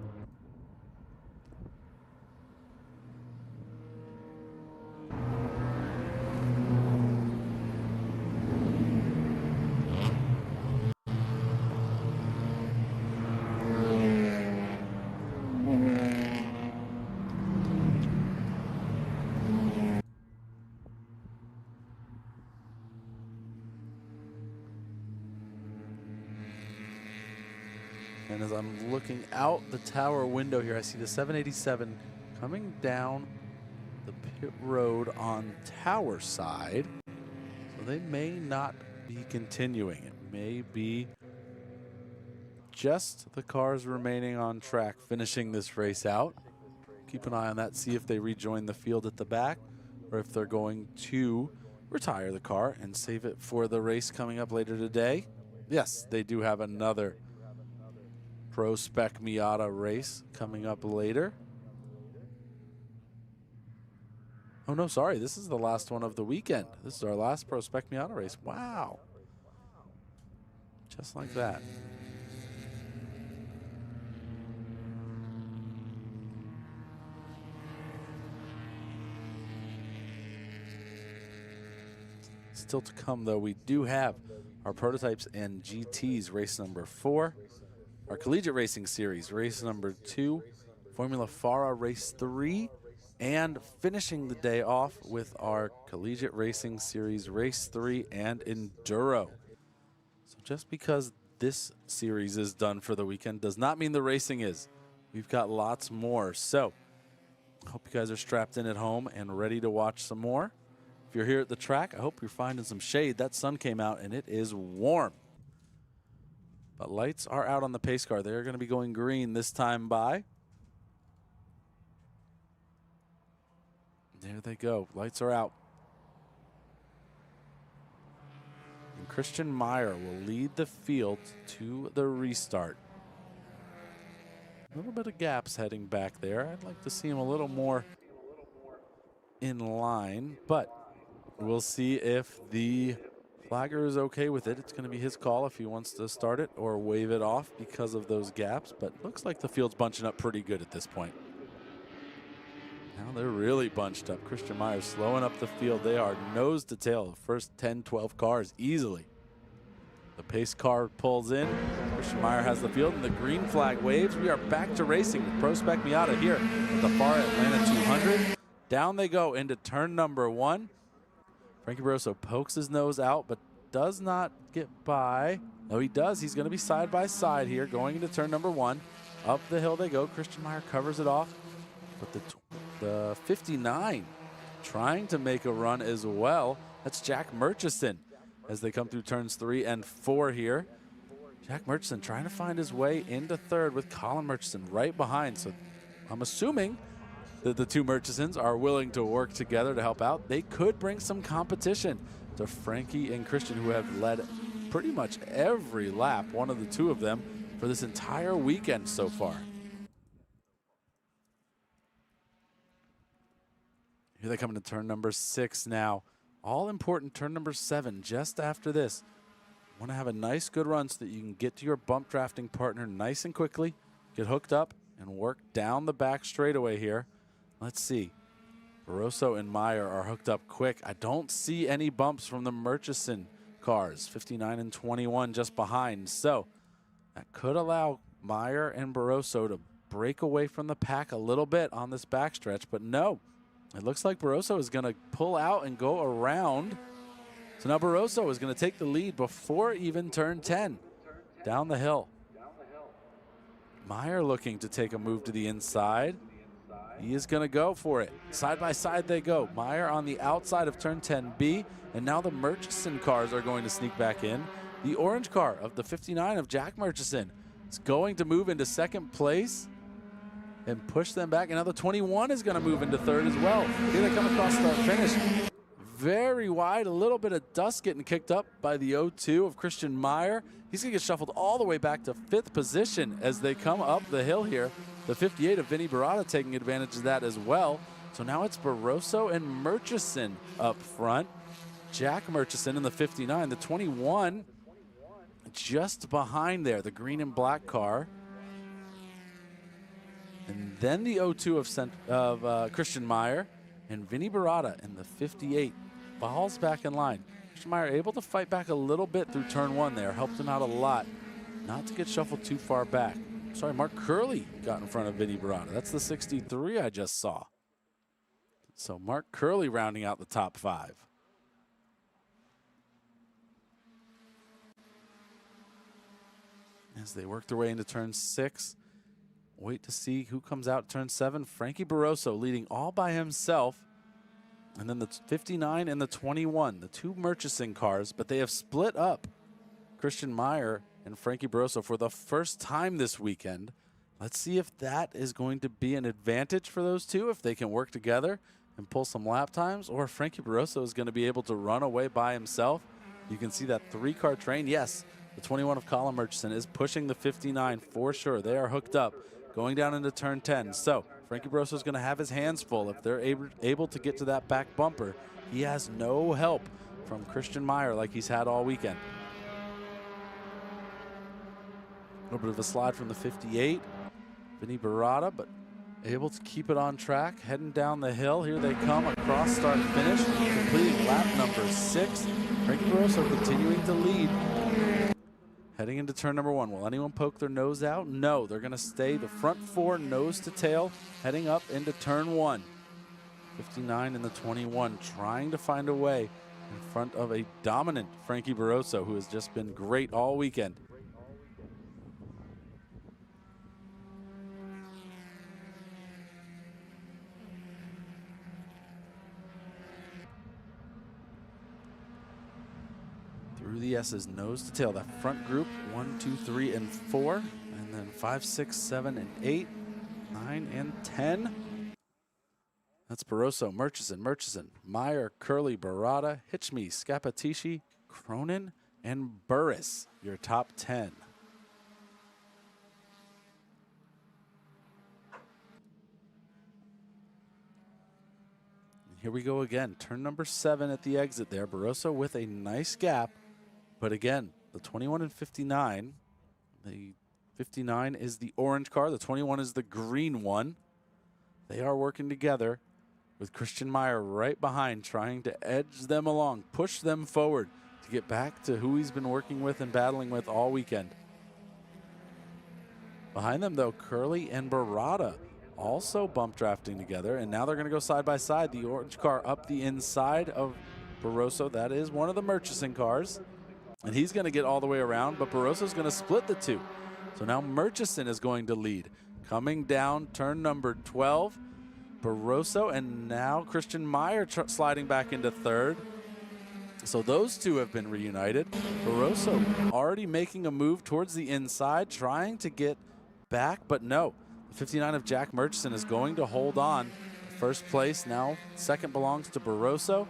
And as I'm looking out the tower window here, I see the 787 coming down the pit road on tower side. So they may not be continuing. It may be just the cars remaining on track finishing this race out. Keep an eye on that, see if they rejoin the field at the back or if they're going to retire the car and save it for the race coming up later today. Yes, they do have another Pro Spec Miata race coming up later. Oh no, sorry, this is the last one of the weekend. This is our last Pro Spec Miata race. Wow. Just like that. Still to come, though, we do have our prototypes and GTs race number 4, our collegiate racing series race number 2, Formula FARA race 3, and finishing the day off with our Collegiate Racing Series Race 3 and Enduro. So just because this series is done for the weekend does not mean the racing is. We've got lots more. So I hope you guys are strapped in at home and ready to watch some more. If you're here at the track, I hope you're finding some shade. That sun came out and it is warm. But lights are out on the pace car. They're going to be going green this time by. There they go. Lights are out. And Christian Meyer will lead the field to the restart. A little bit of gaps heading back there. I'd like to see him a little more in line, but we'll see if the flagger is okay with it. It's going to be his call if he wants to start it or wave it off because of those gaps, but looks like the field's bunching up pretty good at this point. Now they're really bunched up. Christian Meyer slowing up the field. They are nose to tail, the first 10, 12 cars easily. The pace car pulls in. Christian Meyer has the field, and the green flag waves. We are back to racing with Pro Spec Miata here at the FARA Atlanta 200. Down they go into turn number 1. Frankie Barroso pokes his nose out, but does not get by. No, he does. He's going to be side by side here going into turn number 1. Up the hill they go. Christian Meyer covers it off. But the 59 trying to make a run as well. That's Jack Murchison as they come through turns 3 and 4 here. Jack Murchison trying to find his way into third with Colin Murchison right behind. So I'm assuming that the two Murchisons are willing to work together to help out. They could bring some competition to Frankie and Christian, who have led pretty much every lap, one of the two of them, for this entire weekend so far. Here they come into turn number 6 now. All important turn number 7 just after this. Want to have a nice good run so that you can get to your bump drafting partner nice and quickly, get hooked up, and work down the back straightaway here. Let's see. Barroso and Meyer are hooked up quick. I don't see any bumps from the Murchison cars, 59 and 21 just behind. So that could allow Meyer and Barroso to break away from the pack a little bit on this backstretch, but no. It looks like Barroso is going to pull out and go around. So now Barroso is going to take the lead before even turn 10 down the hill. Meyer looking to take a move to the inside. He is going to go for it. Side by side they go. Meyer on the outside of turn 10B, and now the Murchison cars are going to sneak back in. The orange car of the 59 of Jack Murchison is going to move into second place and push them back. And now the 21 is going to move into third as well. Here they come across start finish. Very wide, a little bit of dust getting kicked up by the 02 of Christian Meyer. He's going to get shuffled all the way back to 5th position as they come up the hill here. The 58 of Vinny Barada taking advantage of that as well. So now it's Barroso and Murchison up front. Jack Murchison in the 59. The 21 just behind there, the green and black car. And then the 02 of Christian Meyer and Vinny Barada in the 58 falls back in line. Christian Meyer able to fight back a little bit through turn 1 there, helped him out a lot not to get shuffled too far back. Sorry, Mark Curley got in front of Vinny Barada. That's the 63 I just saw. So Mark Curley rounding out the top 5. As they work their way into turn 6. Wait to see who comes out turn 7. Frankie Barroso leading all by himself. And then the 59 and the 21, the two Murchison cars, but they have split up Christian Meyer and Frankie Barroso for the first time this weekend. Let's see if that is going to be an advantage for those two, if they can work together and pull some lap times, or if Frankie Barroso is going to be able to run away by himself. You can see that 3-car train. Yes, the 21 of Colin Murchison is pushing the 59 for sure. They are hooked up going down into turn 10. So Frankie Barroso is going to have his hands full. If they're able to get to that back bumper, he has no help from Christian Meyer like he's had all weekend. A little bit of a slide from the 58. Vinny Barada, but able to keep it on track. Heading down the hill. Here they come across start finish, completing lap number 6. Frankie Barroso continuing to lead. Heading into turn number 1. Will anyone poke their nose out? No, they're going to stay the front 4 nose to tail, heading up into turn 1. 59 in the 21, trying to find a way in front of a dominant Frankie Barroso, who has just been great all weekend. Through the S's, nose to tail. That front group, 1, 2, 3, and 4. And then 5, 6, 7, and 8, 9, and 10. That's Barroso, Murchison, Meyer, Curley, Barada, Hitchme, Scapatici, Cronin, and Burris, your top 10. And here we go again. Turn number 7 at the exit there. Barroso with a nice gap. But again, the 21 and 59, the 59 is the orange car. The 21 is the green one. They are working together with Christian Meyer right behind, trying to edge them along, push them forward to get back to who he's been working with and battling with all weekend. Behind them, though, Curley and Barada also bump drafting together, and now they're going to go side by side. The orange car up the inside of Barroso. That is one of the Murchison cars, and he's going to get all the way around, but Barroso's going to split the two. So now Murchison is going to lead. Coming down turn number 12, Barroso, and now Christian Meyer sliding back into third. So those two have been reunited. Barroso already making a move towards the inside, trying to get back, but no. The 59 of Jack Murchison is going to hold on. First place now, second belongs to Barroso.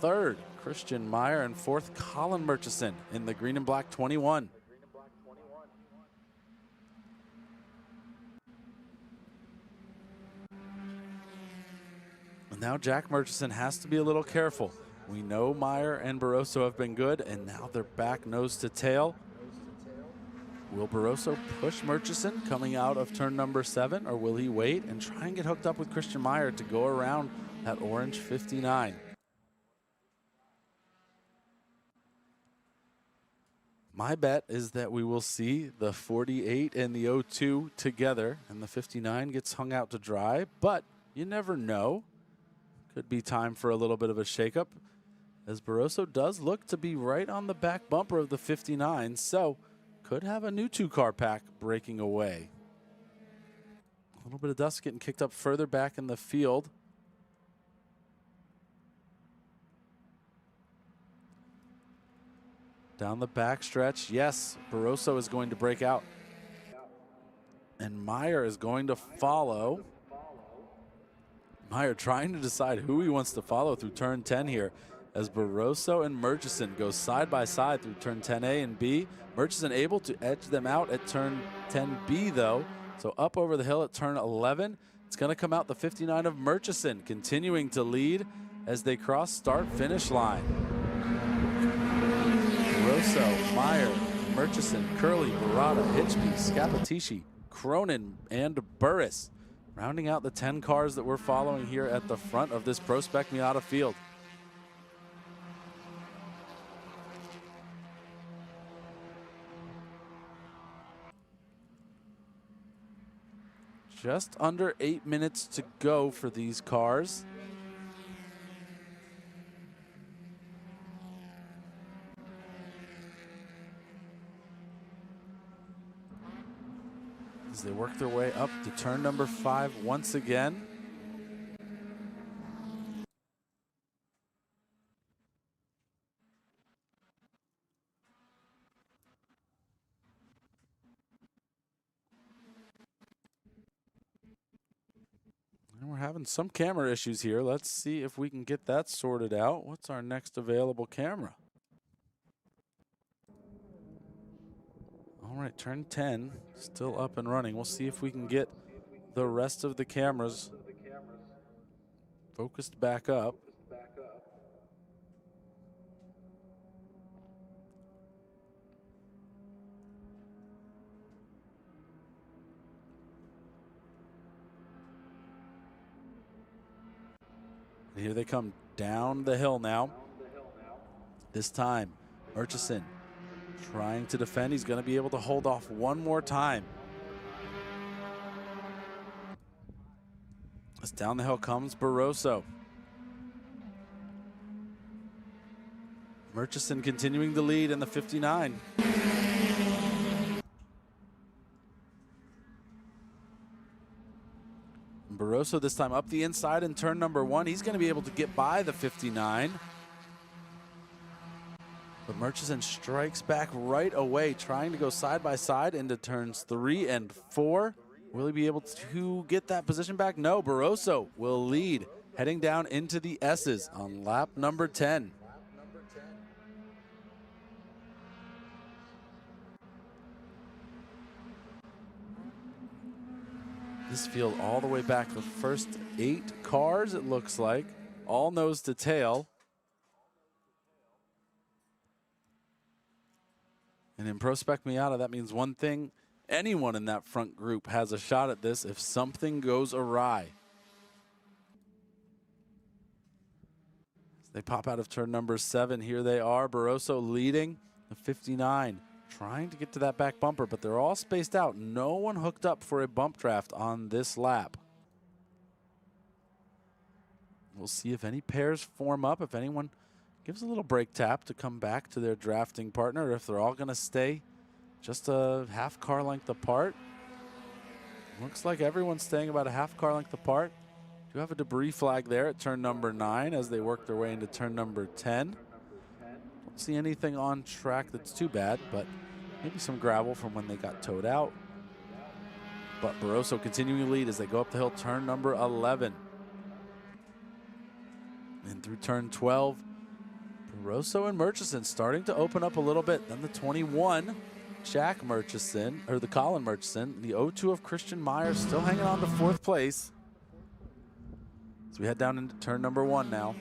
Third, Christian Meyer, and fourth, Colin Murchison in the green and black 21. Now Jack Murchison has to be a little careful. We know Meyer and Barroso have been good, and now they're back nose to tail. Will Barroso push Murchison coming out of turn number 7, or will he wait and try and get hooked up with Christian Meyer to go around that orange 59? My bet is that we will see the 48 and the 02 together, and the 59 gets hung out to dry, but you never know. Could be time for a little bit of a shakeup, as Barroso does look to be right on the back bumper of the 59, so could have a new 2-car pack breaking away. A little bit of dust getting kicked up further back in the field. Down the back stretch, yes, Barroso is going to break out. And Meyer is going to follow. Meyer trying to decide who he wants to follow through turn 10 here, as Barroso and Murchison go side by side through turn 10A and B. Murchison able to edge them out at turn 10B though. So up over the hill at turn 11. It's going to come out the 59 of Murchison, continuing to lead as they cross start-finish line. Barroso, Meyer, Murchison, Curley, Barada, Hitchme, Scapatici, Cronin, and Burris, rounding out the 10 cars that we're following here at the front of this Pro Spec Miata field. Just under 8 minutes to go for these cars. As they work their way up to turn number 5 once again. And we're having some camera issues here. Let's see if we can get that sorted out. What's our next available camera? All right, turn 10, still up and running. We'll see if we can get the rest of the cameras focused back up. And here they come down the hill now. This time, Murchison trying to defend. He's going to be able to hold off one more time. As down the hill comes Barroso. Murchison continuing to lead in the 59. Barroso this time up the inside in turn number 1. He's going to be able to get by the 59. But Murchison strikes back right away, trying to go side by side into turns 3 and 4. Will he be able to get that position back? No, Barroso will lead, heading down into the S's on lap number 10. This field all the way back, the first 8 cars, it looks like, all nose to tail. And in Pro Spec Miata, that means one thing: anyone in that front group has a shot at this if something goes awry. As they pop out of turn number 7, here they are, Barroso leading the 59, trying to get to that back bumper, but they're all spaced out. No one hooked up for a bump draft on this lap. We'll see if any pairs form up, if anyone gives a little brake tap to come back to their drafting partner, if they're all going to stay just a half car length apart. Looks like everyone's staying about a half car length apart. Do have a debris flag there at turn number 9 as they work their way into turn number 10. Don't see anything on track that's too bad, but maybe some gravel from when they got towed out. But Barroso continuing to lead as they go up the hill, turn number 11. And through turn 12, Barroso and Murchison starting to open up a little bit. Then the 21, Jack Murchison, or the Colin Murchison. The 02 of Christian Meyer still hanging on to 4th place. So we head down into turn number 1 now.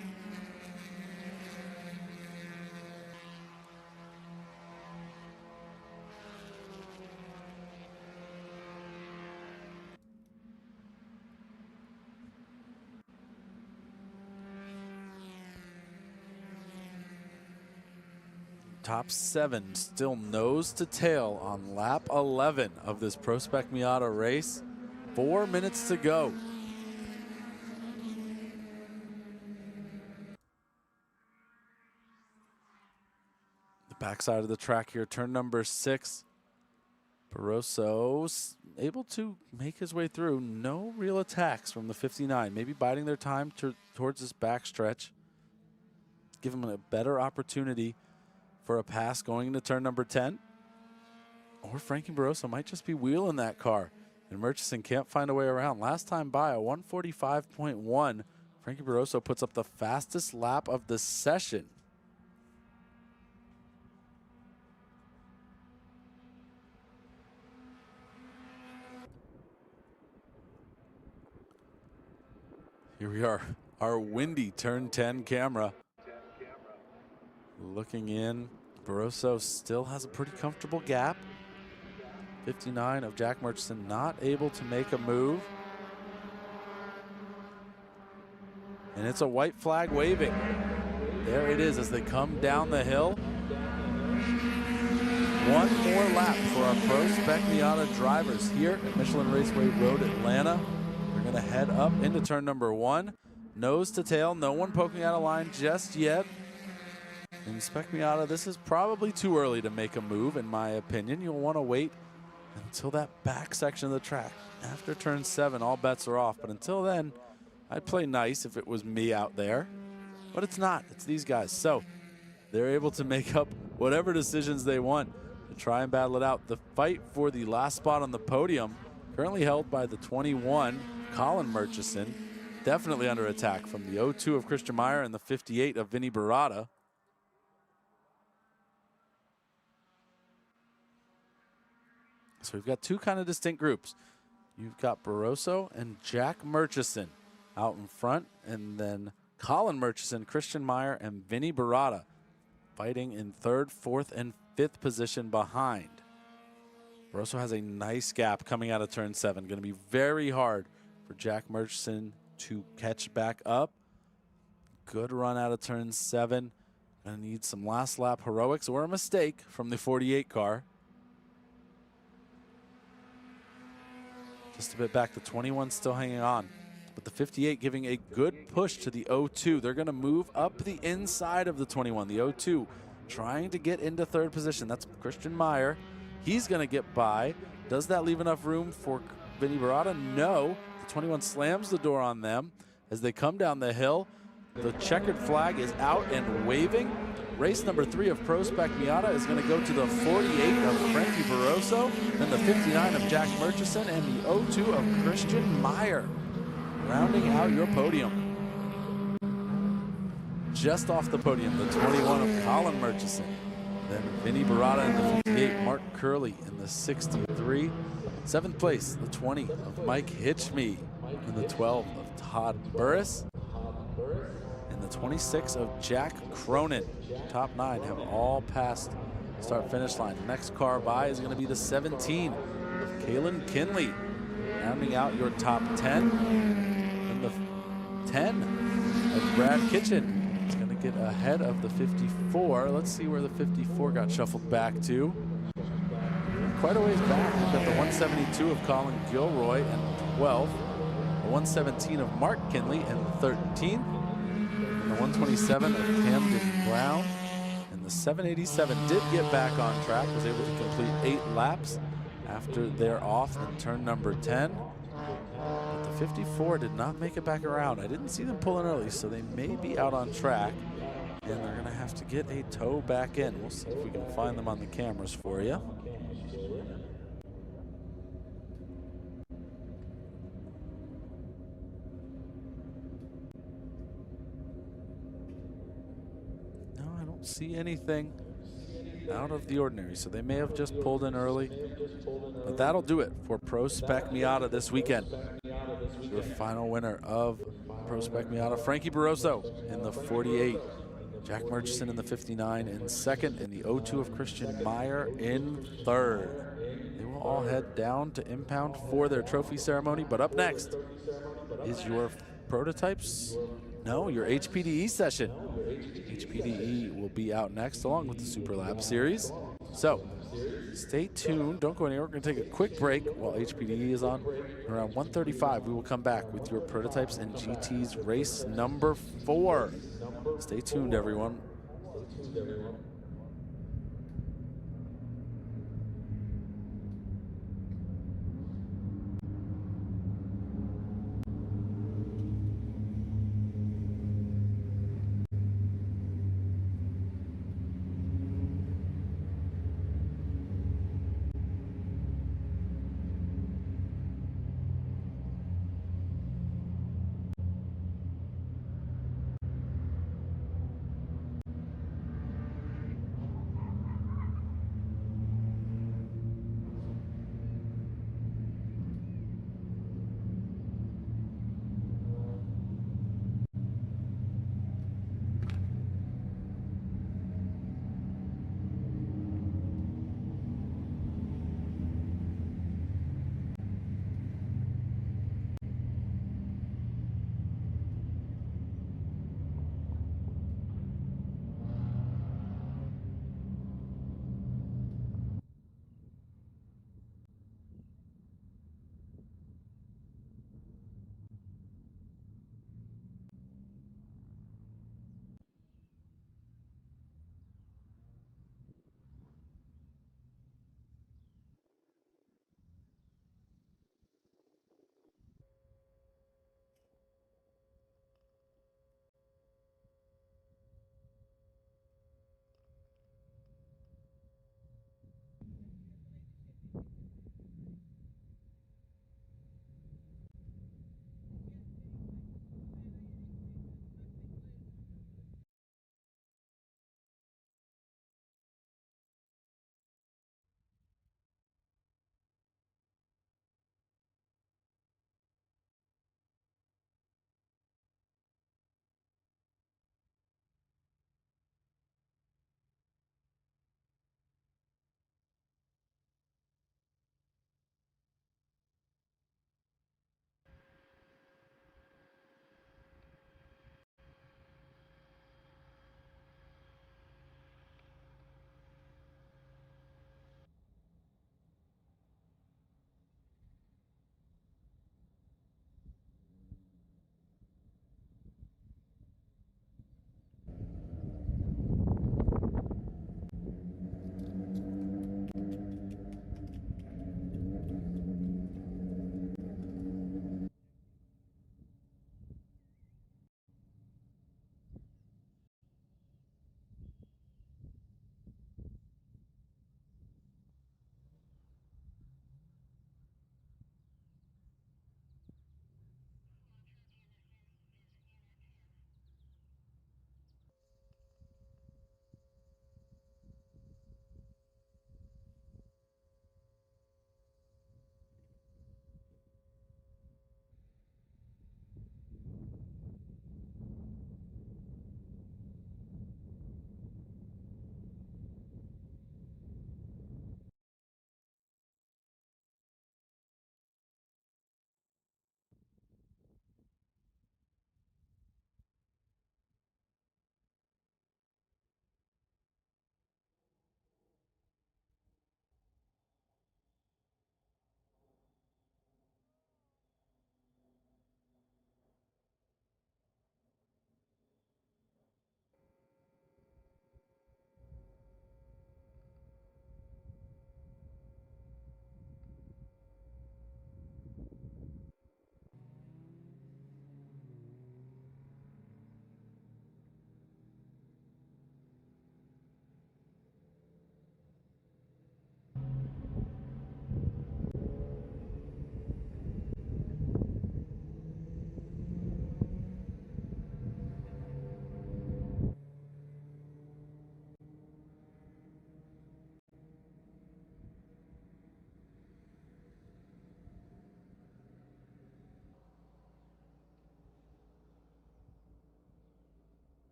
Top 7 still nose to tail on lap 11 of this Pro Spec Miata race. 4 minutes to go. The backside of the track here, turn number 6. Barroso able to make his way through. No real attacks from the 59. Maybe biding their time towards this backstretch. Give him a better opportunity for a pass going into turn number 10. Or Frankie Barroso might just be wheeling that car, and Murchison can't find a way around. Last time by, a 1:45.1. Frankie Barroso puts up the fastest lap of the session. Here we are, our windy turn 10 camera. Looking in, Barroso still has a pretty comfortable gap. 59 of Jack Murchison not able to make a move. And it's a white flag waving. There it is as they come down the hill. One more lap for our Pro Spec Miata drivers here at Michelin Raceway Road, Atlanta. We're gonna head up into turn number 1. Nose to tail, no one poking out of line just yet. In Spec Miata, this is probably too early to make a move, in my opinion. You'll want to wait until that back section of the track. After turn 7, all bets are off. But until then, I'd play nice if it was me out there. But it's not. It's these guys. So they're able to make up whatever decisions they want to try and battle it out. The fight for the last spot on the podium currently held by the 21, Colin Murchison. Definitely under attack from the 02 of Christian Meyer and the 58 of Vinny Barada. So we've got two kind of distinct groups. You've got Barroso and Jack Murchison out in front, and then Colin Murchison, Christian Meyer, and Vinny Barada fighting in 3rd, 4th, and 5th position behind. Barroso has a nice gap coming out of turn 7. Going to be very hard for Jack Murchison to catch back up. Good run out of turn 7. Going to need some last lap heroics or a mistake from the 48 car. Just a bit back, the 21 still hanging on, but the 58 giving a good push to the 02. They're going to move up the inside of the 21. The 02 trying to get into third position. That's Christian Meyer. He's going to get by. Does that leave enough room for Vinny Barata? No. The 21 slams the door on them as they come down the hill. The checkered flag is out and waving. Race number 3 of Pro Spec Miata is going to go to the 48 of Frankie Barroso, then the 59 of Jack Murchison, and the 02 of Christian Meyer, rounding out your podium. Just off the podium, the 21 of Colin Murchison, then Vinny Barata in the 58, Mark Curley in the 63. 7th place, the 20 of Mike Hitchme, and the 12 of Todd Burris, and the 26 of Jack Cronin. Top 9 have all passed start-finish line. The next car by is going to be the 17 of Kalen Kinley, rounding out your top 10. And the 10 of Brad Kitchen is going to get ahead of the 54. Let's see where the 54 got shuffled back to. Quite a ways back. We've got the 172 of Colin Gilroy and 12th, the 117 of Mark Kinley and 13th, and the 127 of Camden Brown. And the 787 did get back on track, was able to complete 8 laps after they're off in turn number 10. But the 54 did not make it back around. I didn't see them pulling early, so they may be out on track, and they're going to have to get a tow back in. We'll see if we can find them on the cameras for you. See anything out of the ordinary, so they may have just pulled in early, but that'll do it for Pro Spec Miata this weekend. Your final winner of Pro Spec Miata, Frankie Barroso in the 48, Jack Murchison in the 59 in second, and the 02 of Christian Meyer in third. They will all head down to Impound for their trophy ceremony, but up next is your prototypes. No, your HPDE session. HPDE will be out next along with the Super Lab series. So stay tuned. Don't go anywhere. We're going to take a quick break while HPDE is on. Around 1:35, we will come back with your prototypes and GT's race number 4. Stay tuned, everyone.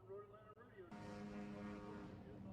Road Atlanta Radio is on the air.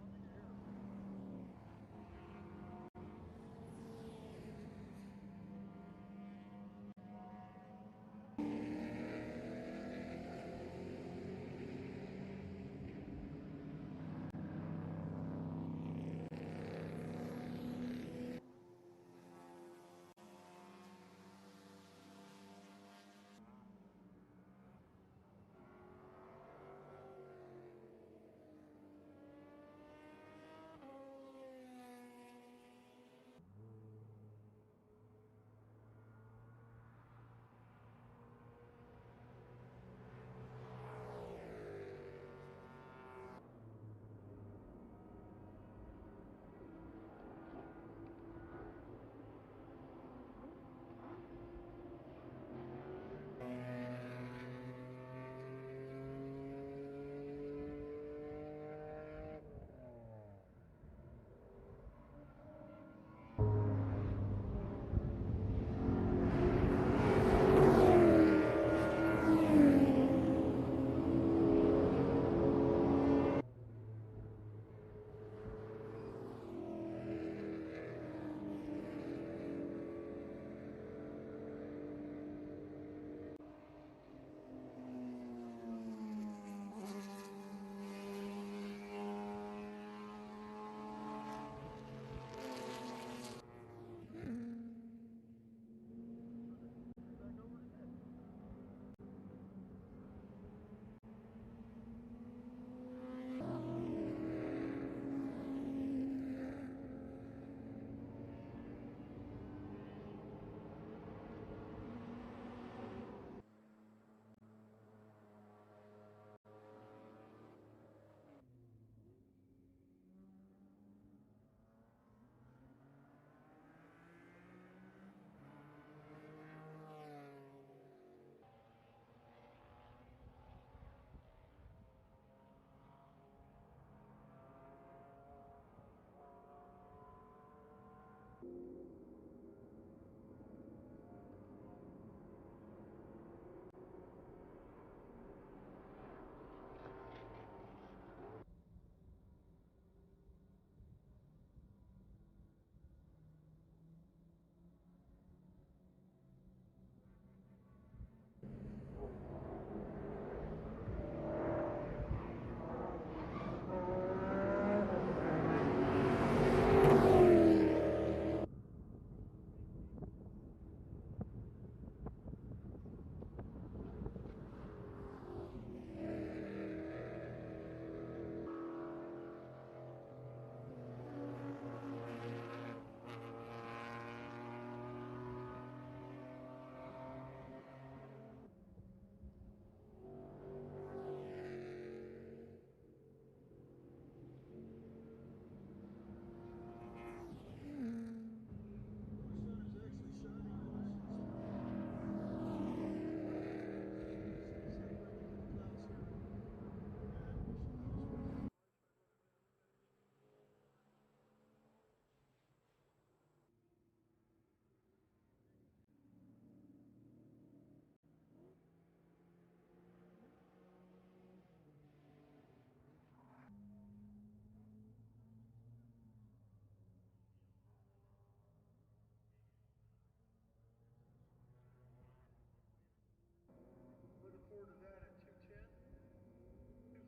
Looking forward to that at 210.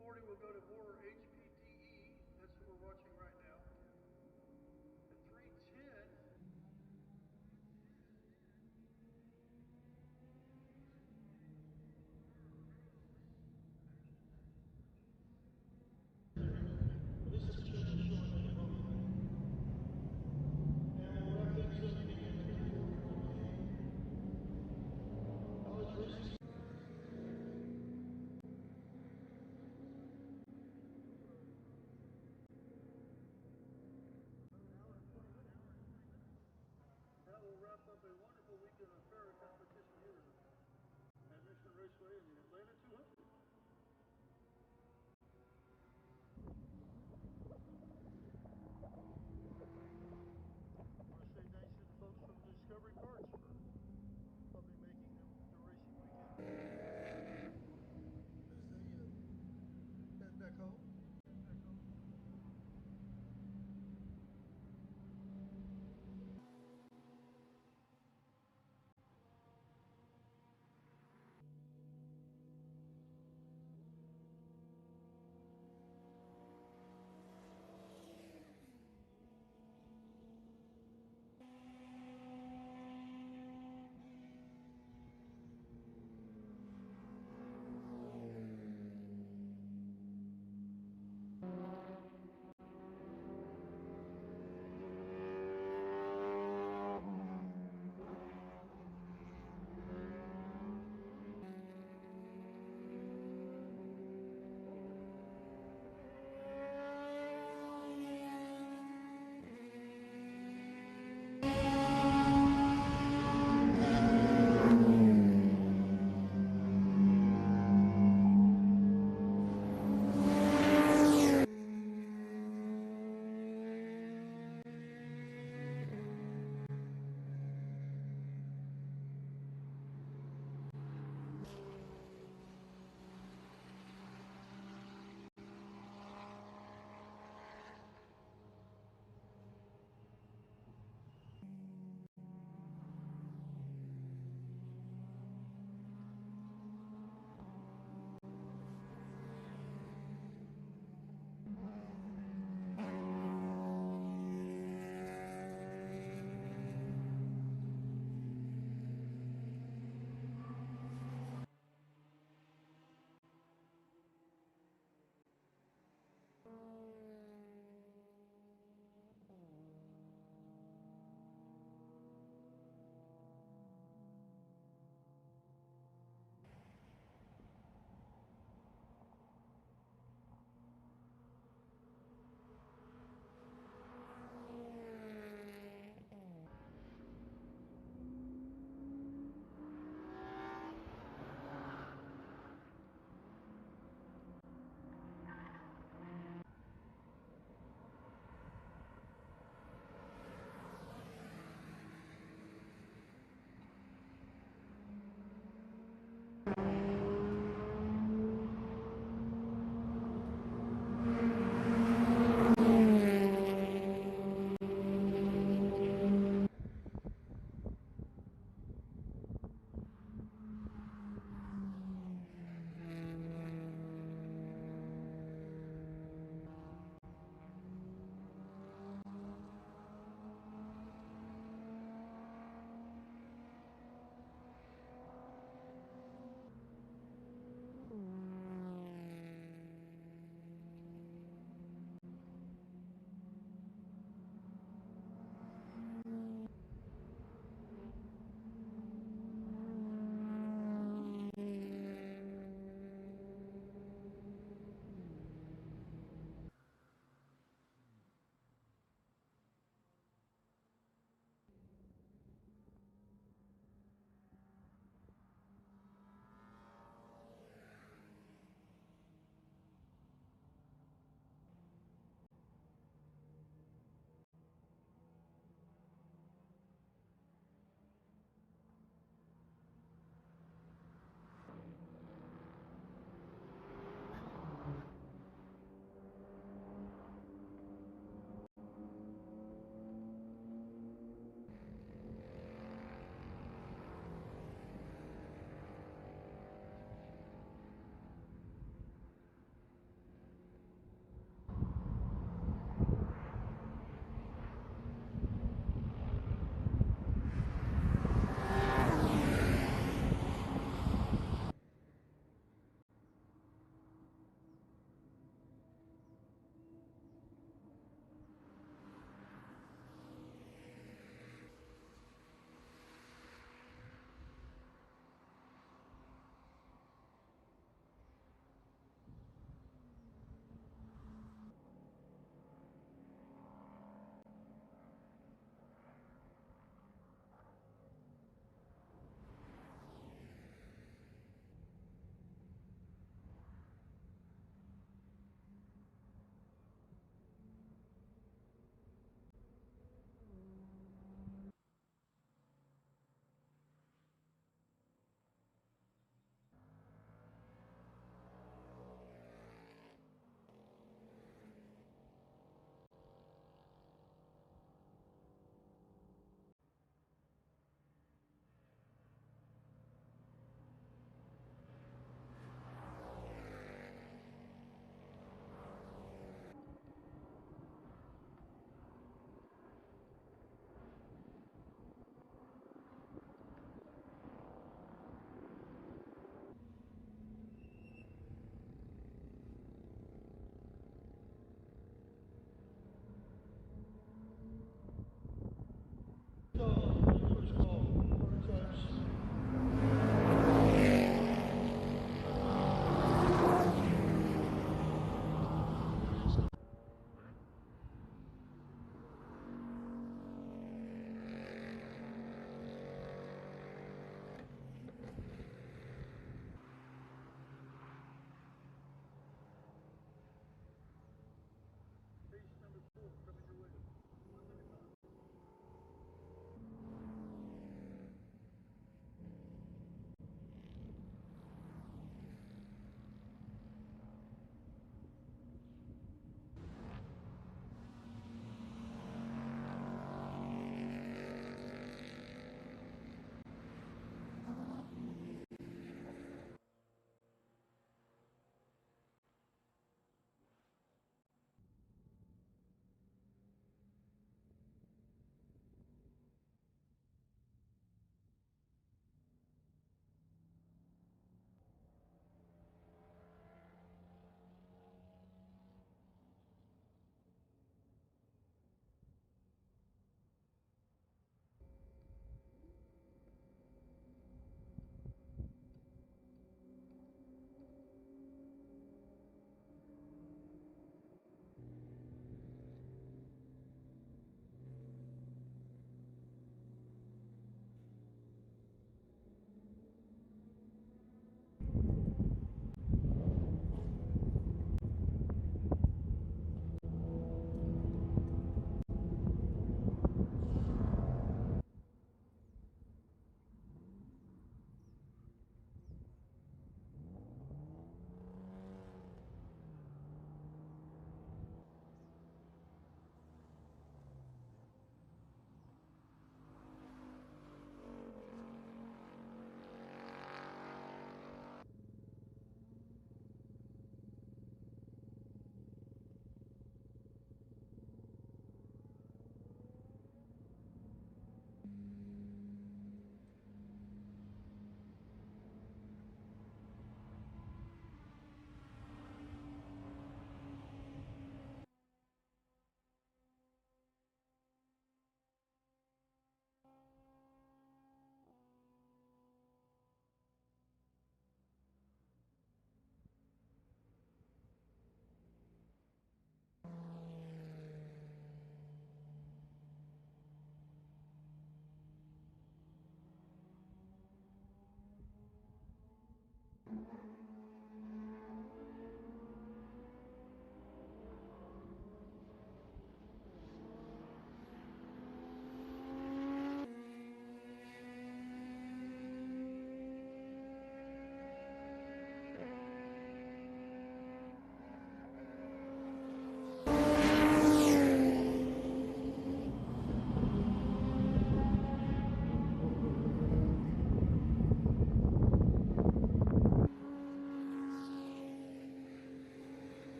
240 will go to more HPDE. That's what we're watching right now. At 310, that will wrap up a wonderful weekend of FARA competition here at Michelin Raceway in the Atlanta 200. I want to say thanks to the folks from Discovery Parts for helping making the racing weekend. As they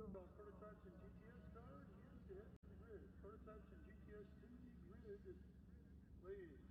Prototypes and GTS cars used to head to the grid. Prototypes and GTS to the grid, please.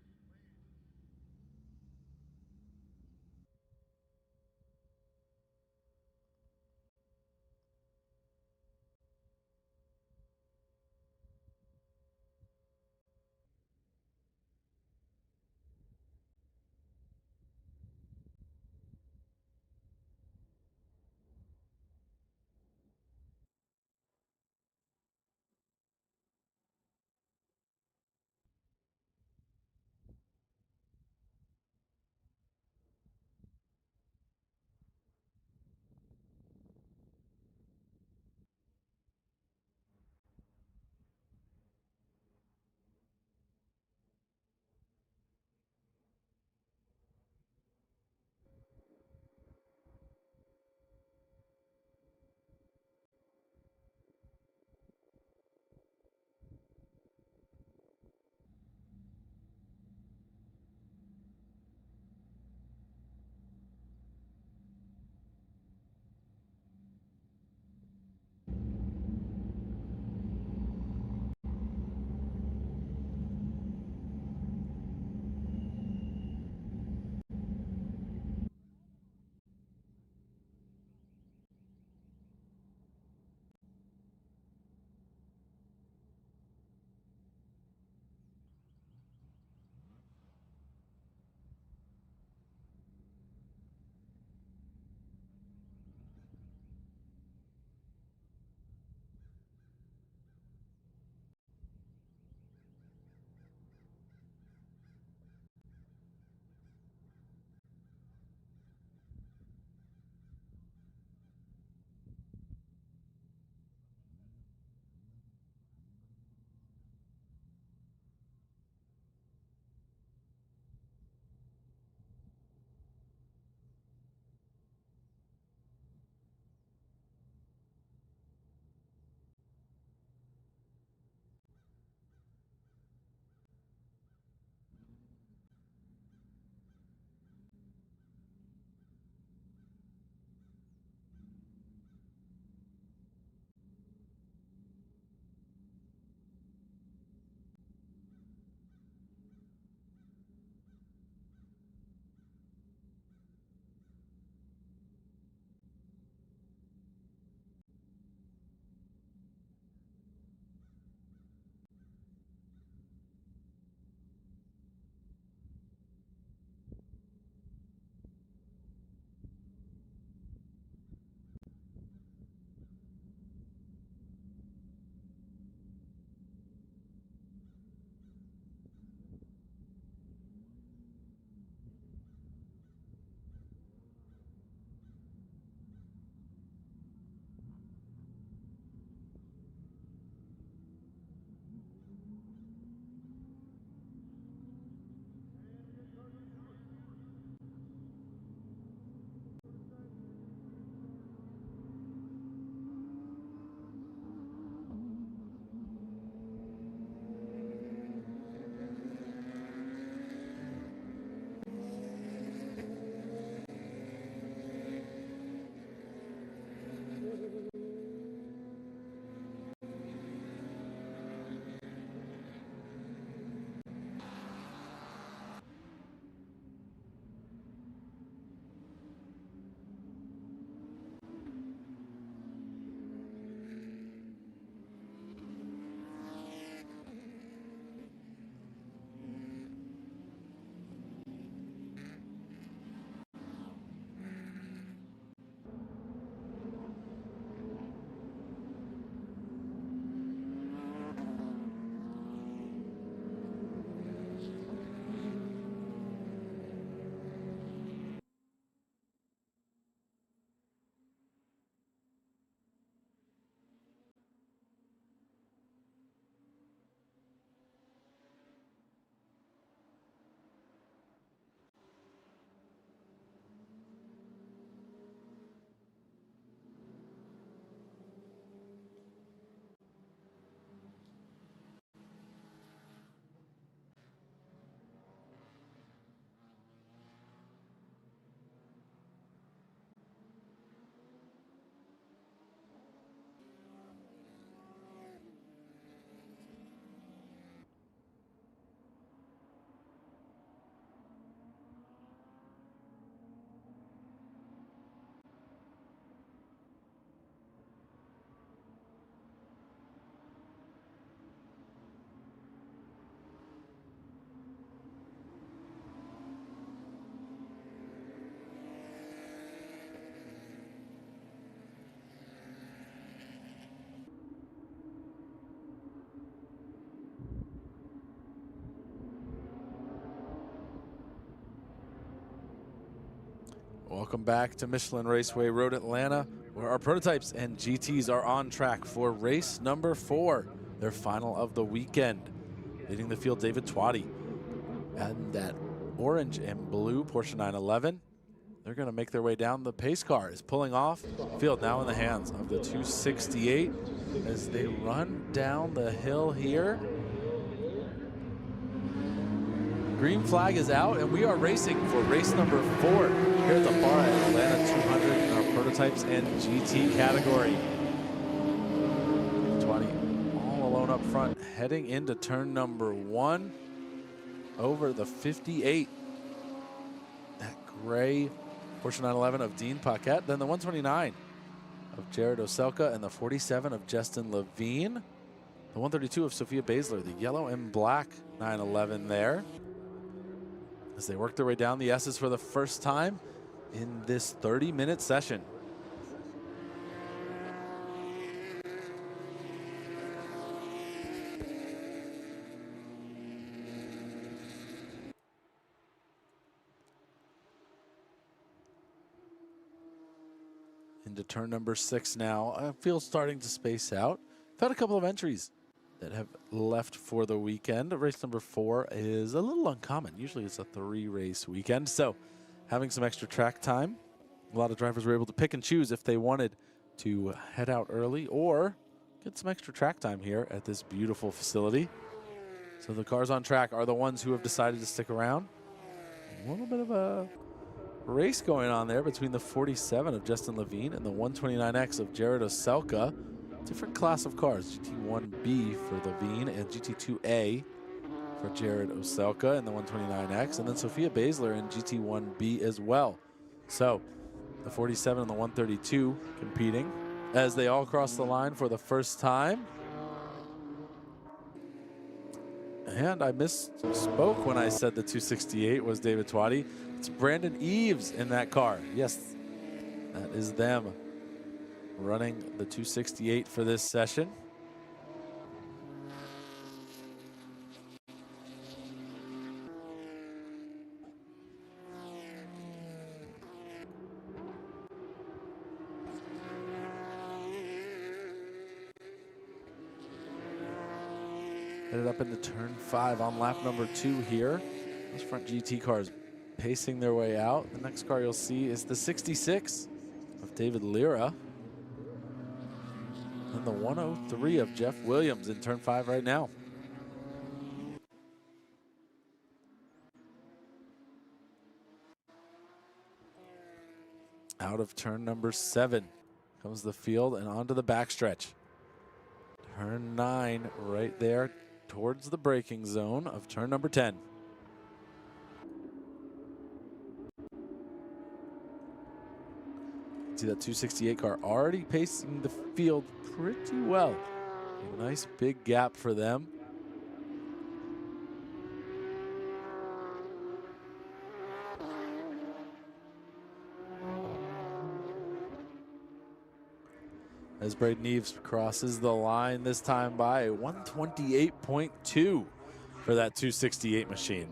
Welcome back to Michelin Raceway Road Atlanta, where our prototypes and GTs are on track for race number 4, their final of the weekend. Leading the field, David Twatty. And that orange and blue Porsche 911. They're going to make their way down. The pace car is pulling off. Field now in the hands of the 268 as they run down the hill here. Green flag is out, and we are racing for race number 4 here at the FARA Atlanta 200 in our prototypes and GT category. 20 all alone up front, heading into turn number 1 over the 58. That gray Porsche 911 of Dean Paquette, then the 129 of Jared Oselka, and the 47 of Justin Levine. The 132 of Sophia Basler, the yellow and black 911 there. As they work their way down the S's for the first time in this 30-minute session. Into turn number 6 now. I feel starting to space out. I've had a couple of entries that have left for the weekend. Race number 4 is a little uncommon. Usually it's a 3-race weekend, so having some extra track time. A lot of drivers were able to pick and choose if they wanted to head out early or get some extra track time here at this beautiful facility. So the cars on track are the ones who have decided to stick around. A little bit of a race going on there between the 47 of Justin Levine and the 129X of Jared Oselka. Different class of cars, GT1B for Levine and GT2A for Jared Oselka and the 129X, and then Sophia Basler in GT1B as well. So the 47 and the 132 competing as they all cross the line for the first time. And I misspoke when I said the 268 was David Twatty. It's Brandon Eves in that car. Yes, that is them running the 268 for this session. Headed up into turn 5 on lap number 2 here. Those front GT cars pacing their way out. The next car you'll see is the 66 of David Lira. And the 103 of Jeff Williams in turn 5 right now. Out of turn number 7 comes the field and onto the backstretch. Turn 9 right there towards the braking zone of turn number 10. See that 268 car already pacing the field pretty well. A nice big gap for them. As Braden Eves crosses the line this time by a 128.2 for that 268 machine.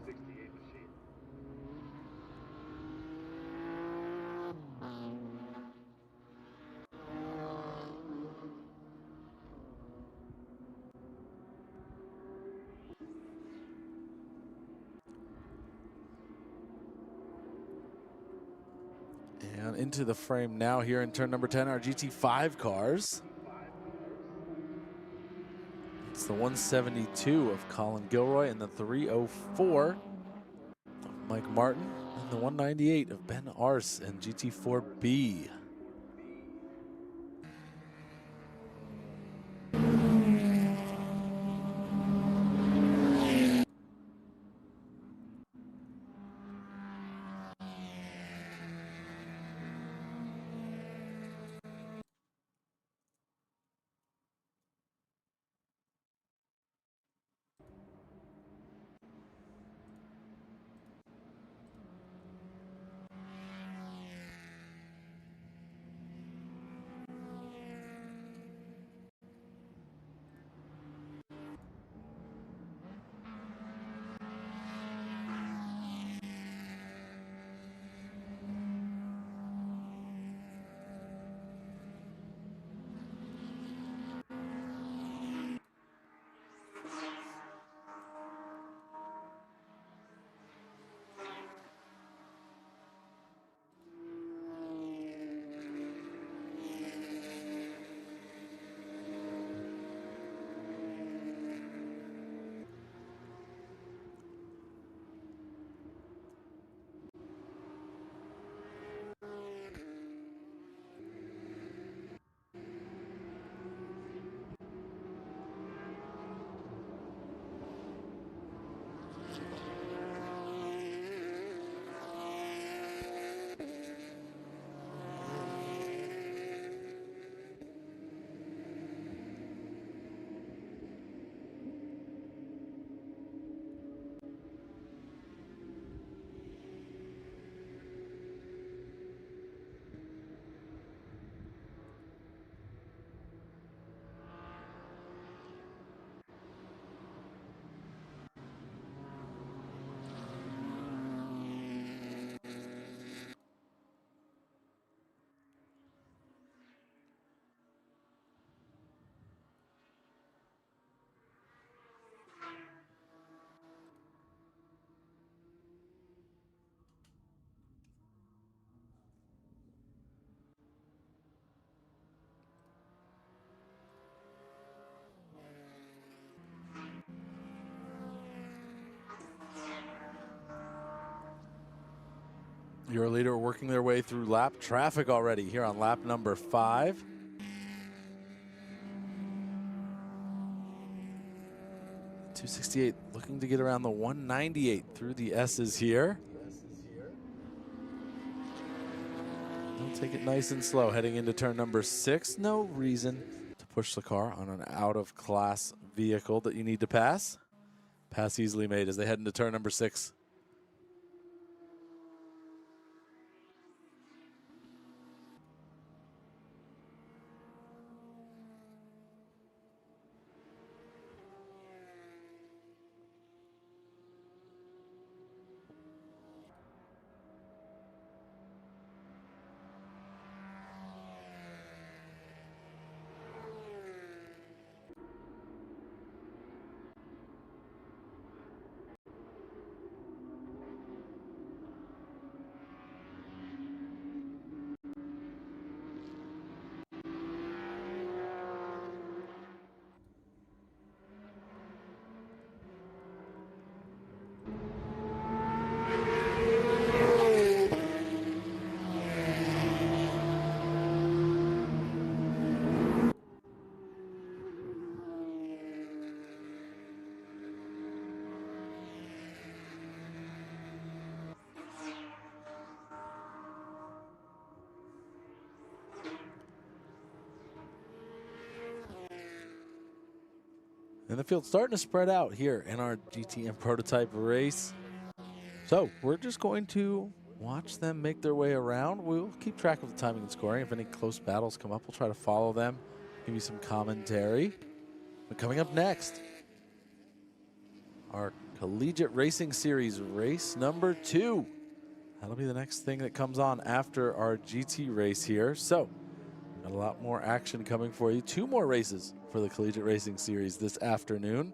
And into the frame now here in turn number 10, our GT5 cars. It's the 172 of Colin Gilroy and the 304 of Mike Martin and the 198 of Ben Arce and GT4B. Your leader working their way through lap traffic already here on lap number 5. .268 looking to get around the 198 through the S's here. They'll take it nice and slow heading into turn number 6. No reason to push the car on an out-of-class vehicle that you need to pass. Pass easily made as they head into turn number 6. And the field's starting to spread out here in our GTM prototype race. So we're just going to watch them make their way around. We'll keep track of the timing and scoring. If any close battles come up, we'll try to follow them, give you some commentary. But coming up next, our Collegiate Racing Series race number 2. That'll be the next thing that comes on after our GT race here. So got a lot more action coming for you. 2 more races for the Collegiate Racing Series this afternoon.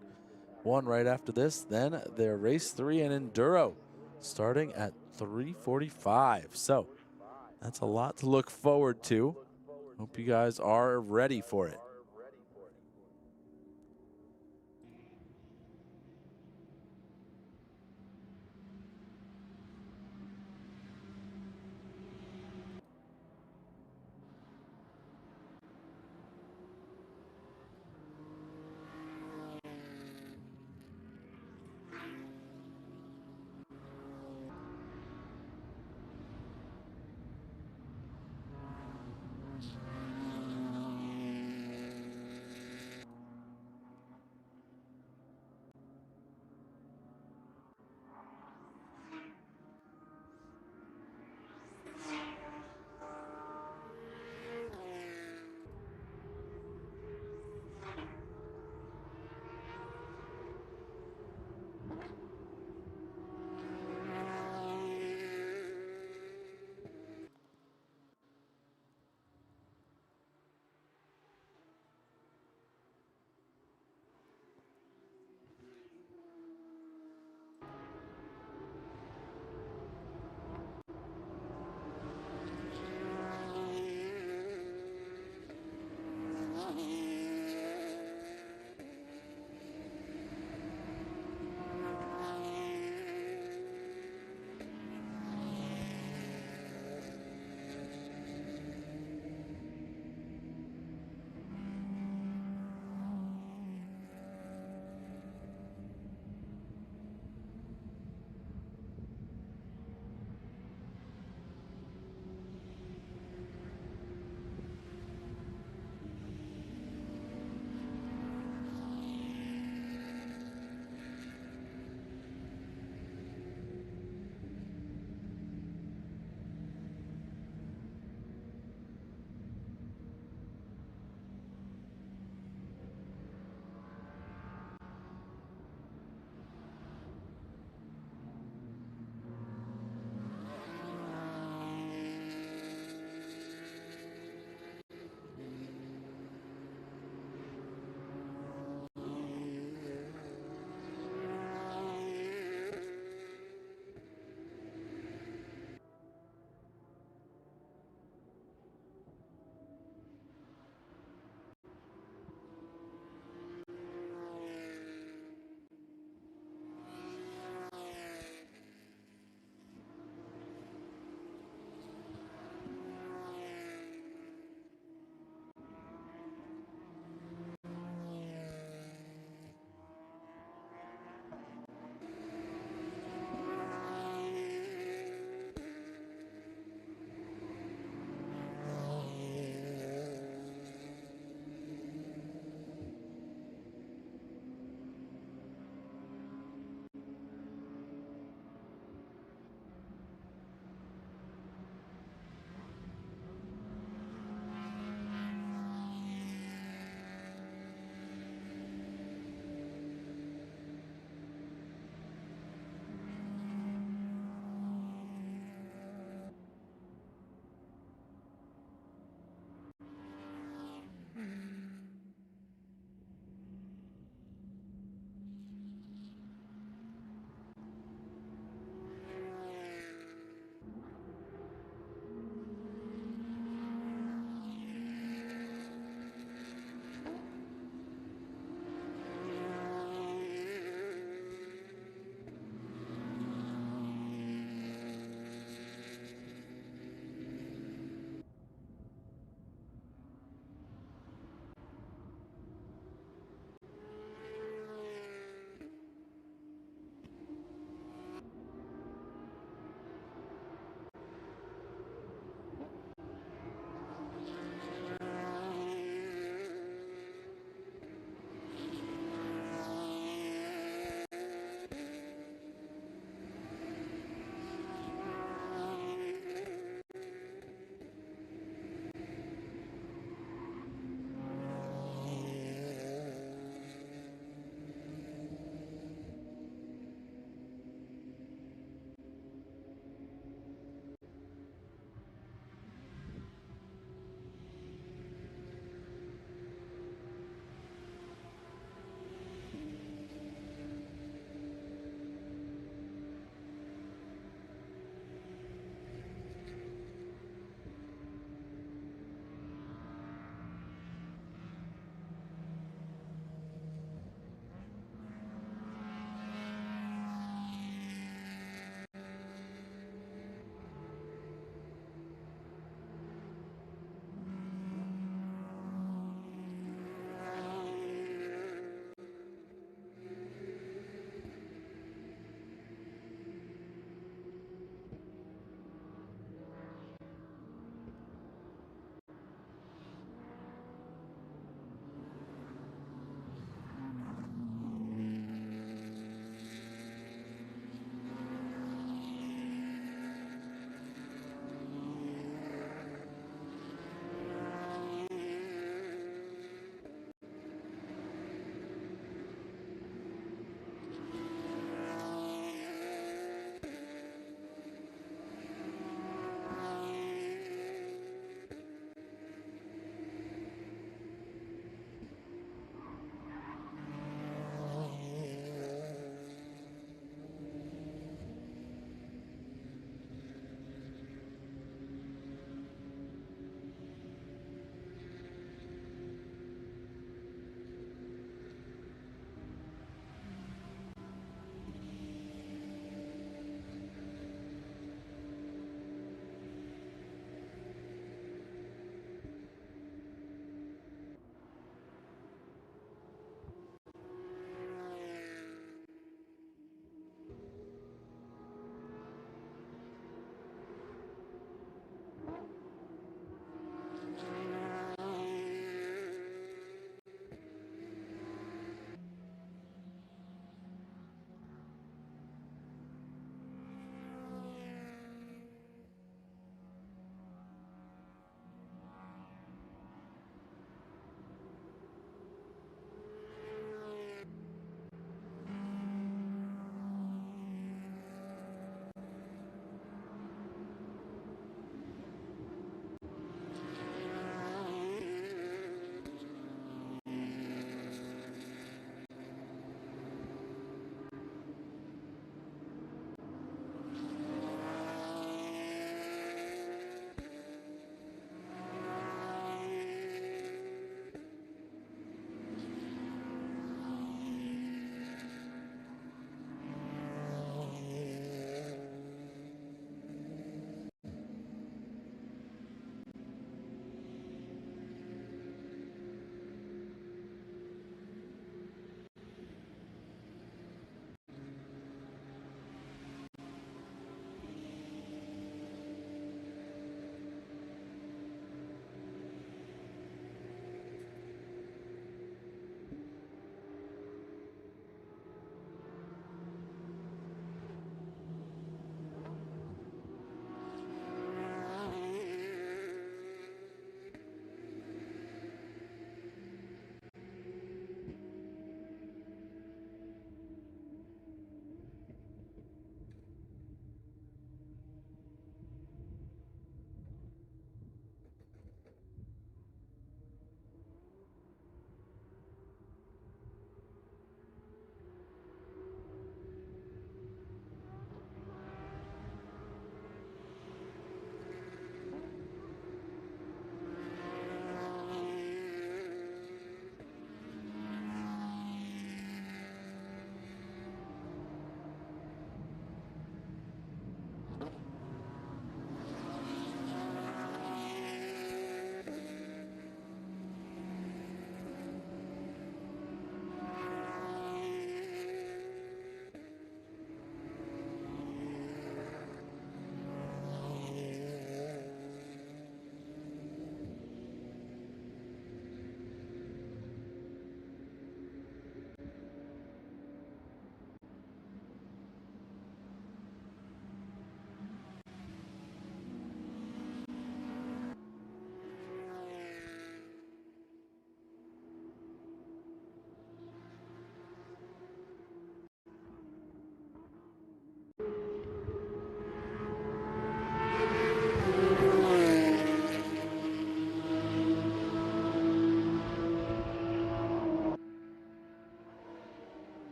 One right after this, then their race 3 and Enduro starting at 3:45. So that's a lot to look forward to. Hope you guys are ready for it.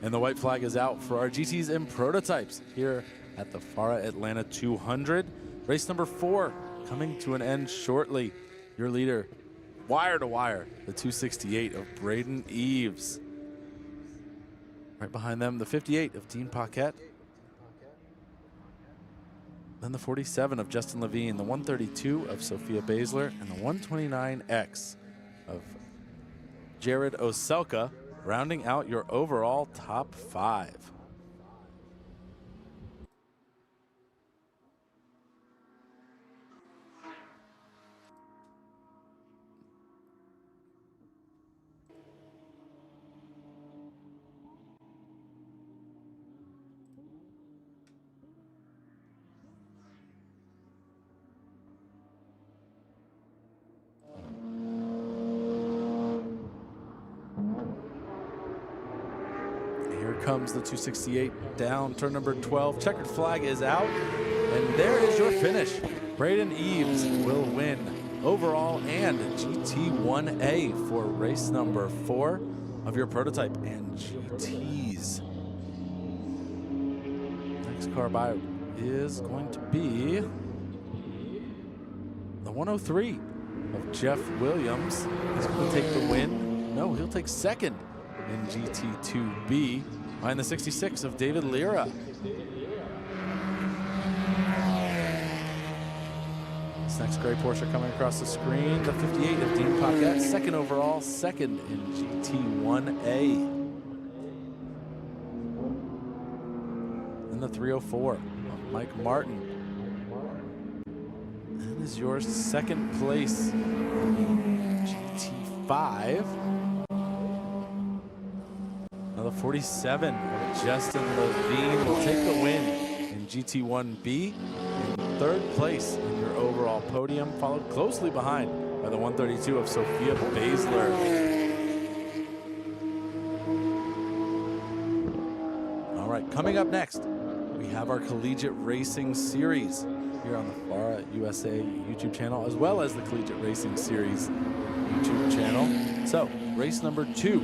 And the white flag is out for our GTs and prototypes here at the FARA Atlanta 200. Race number 4 coming to an end shortly. Your leader, wire to wire, the 268 of Braden Eves. Right behind them, the 58 of Dean Paquette. Then the 47 of Justin Levine, the 132 of Sophia Baszler, and the 129X of Jared Oselka, rounding out your overall top 5. Here comes the 268 down turn number 12. Checkered flag is out, and there is your finish. Braden Eves will win overall and GT1A for race number 4 of your prototype and GTs. Next car by is going to be the 103 of Jeff Williams. He's going to take the win. No, he'll take second in GT2B, behind the 66 of David Lira. This next gray Porsche coming across the screen, the 58 of Dean Paquette, second overall, second in GT1A. And the 304 of Mike Martin. That is your second place in GT5. Another 47 of Justin Levine will take the win in GT1B. In third place in your overall podium, followed closely behind by the 132 of Sophia Baszler. All right, coming up next, we have our Collegiate Racing Series here on the FARA USA YouTube channel, as well as the Collegiate Racing Series YouTube channel. So, race number 2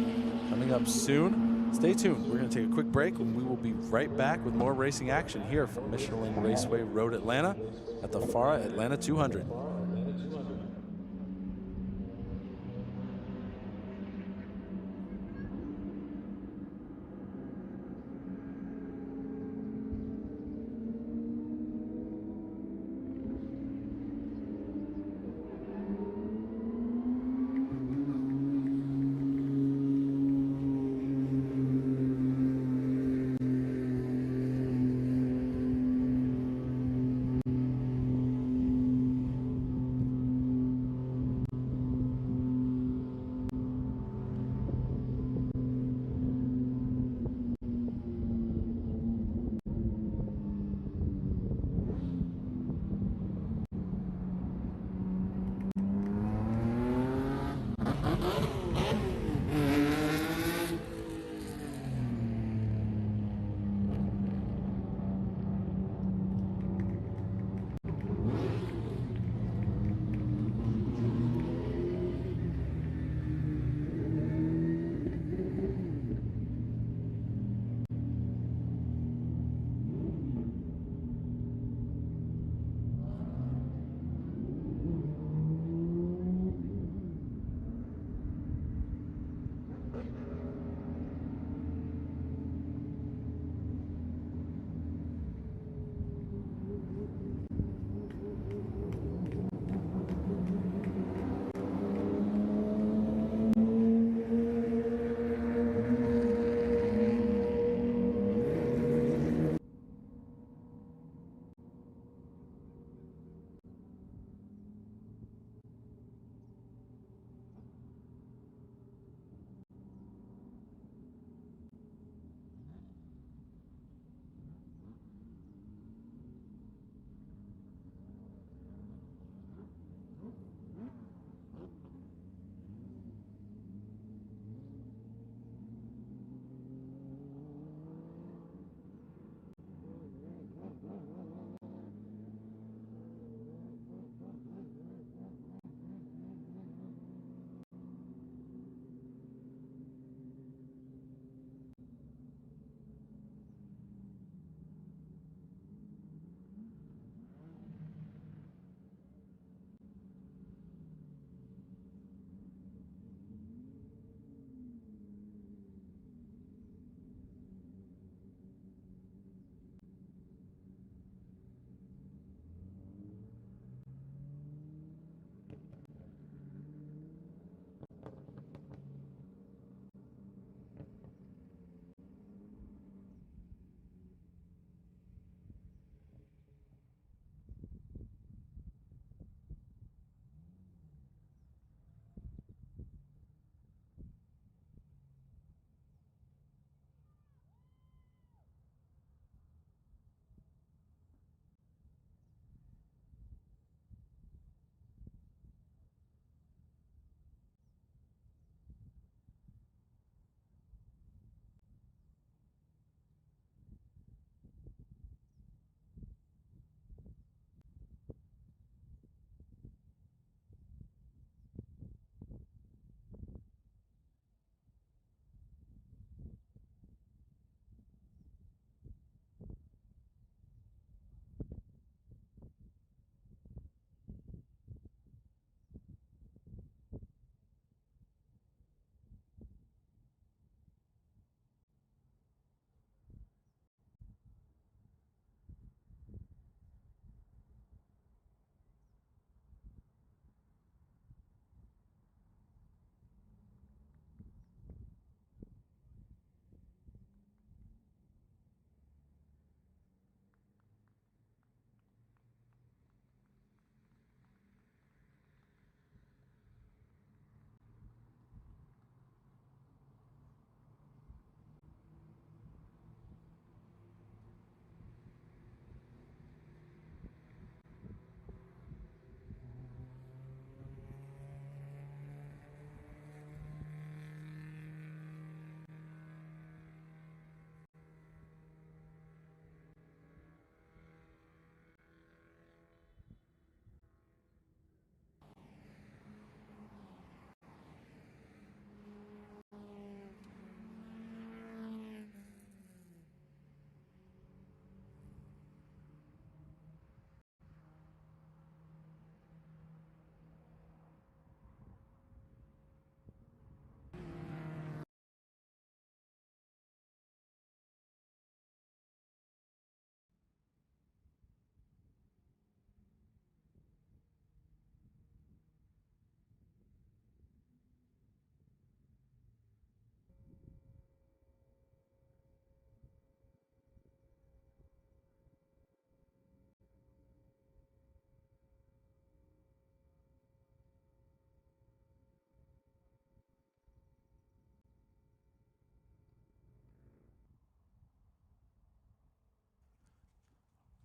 coming up soon. Stay tuned. We're going to take a quick break, and we will be right back with more racing action here from Michelin Raceway Road Atlanta at the FARA Atlanta 200.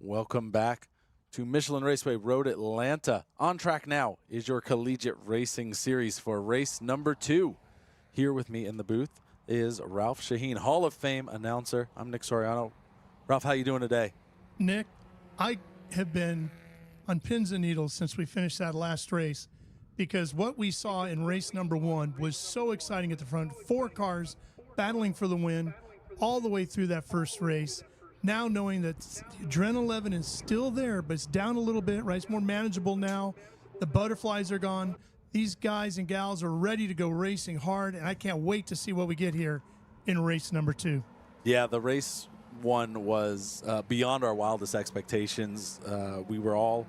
Welcome back to Michelin Raceway Road Atlanta. On track now is your collegiate racing series for race number 2. Here with me in the booth is Ralph Shaheen, Hall of Fame announcer. I'm Nick Soriano. Ralph, how you doing today? Nick, I have been on pins and needles since we finished that last race, because what we saw in race number 1 was so exciting at the front. 4 cars battling for the win all the way through that first race. Now knowing that Adrenaline 11 is still there, but it's down a little bit, right? It's more manageable now. The butterflies are gone. These guys and gals are ready to go racing hard, and I can't wait to see what we get here in race number 2. Yeah, the race 1 was beyond our wildest expectations. We were all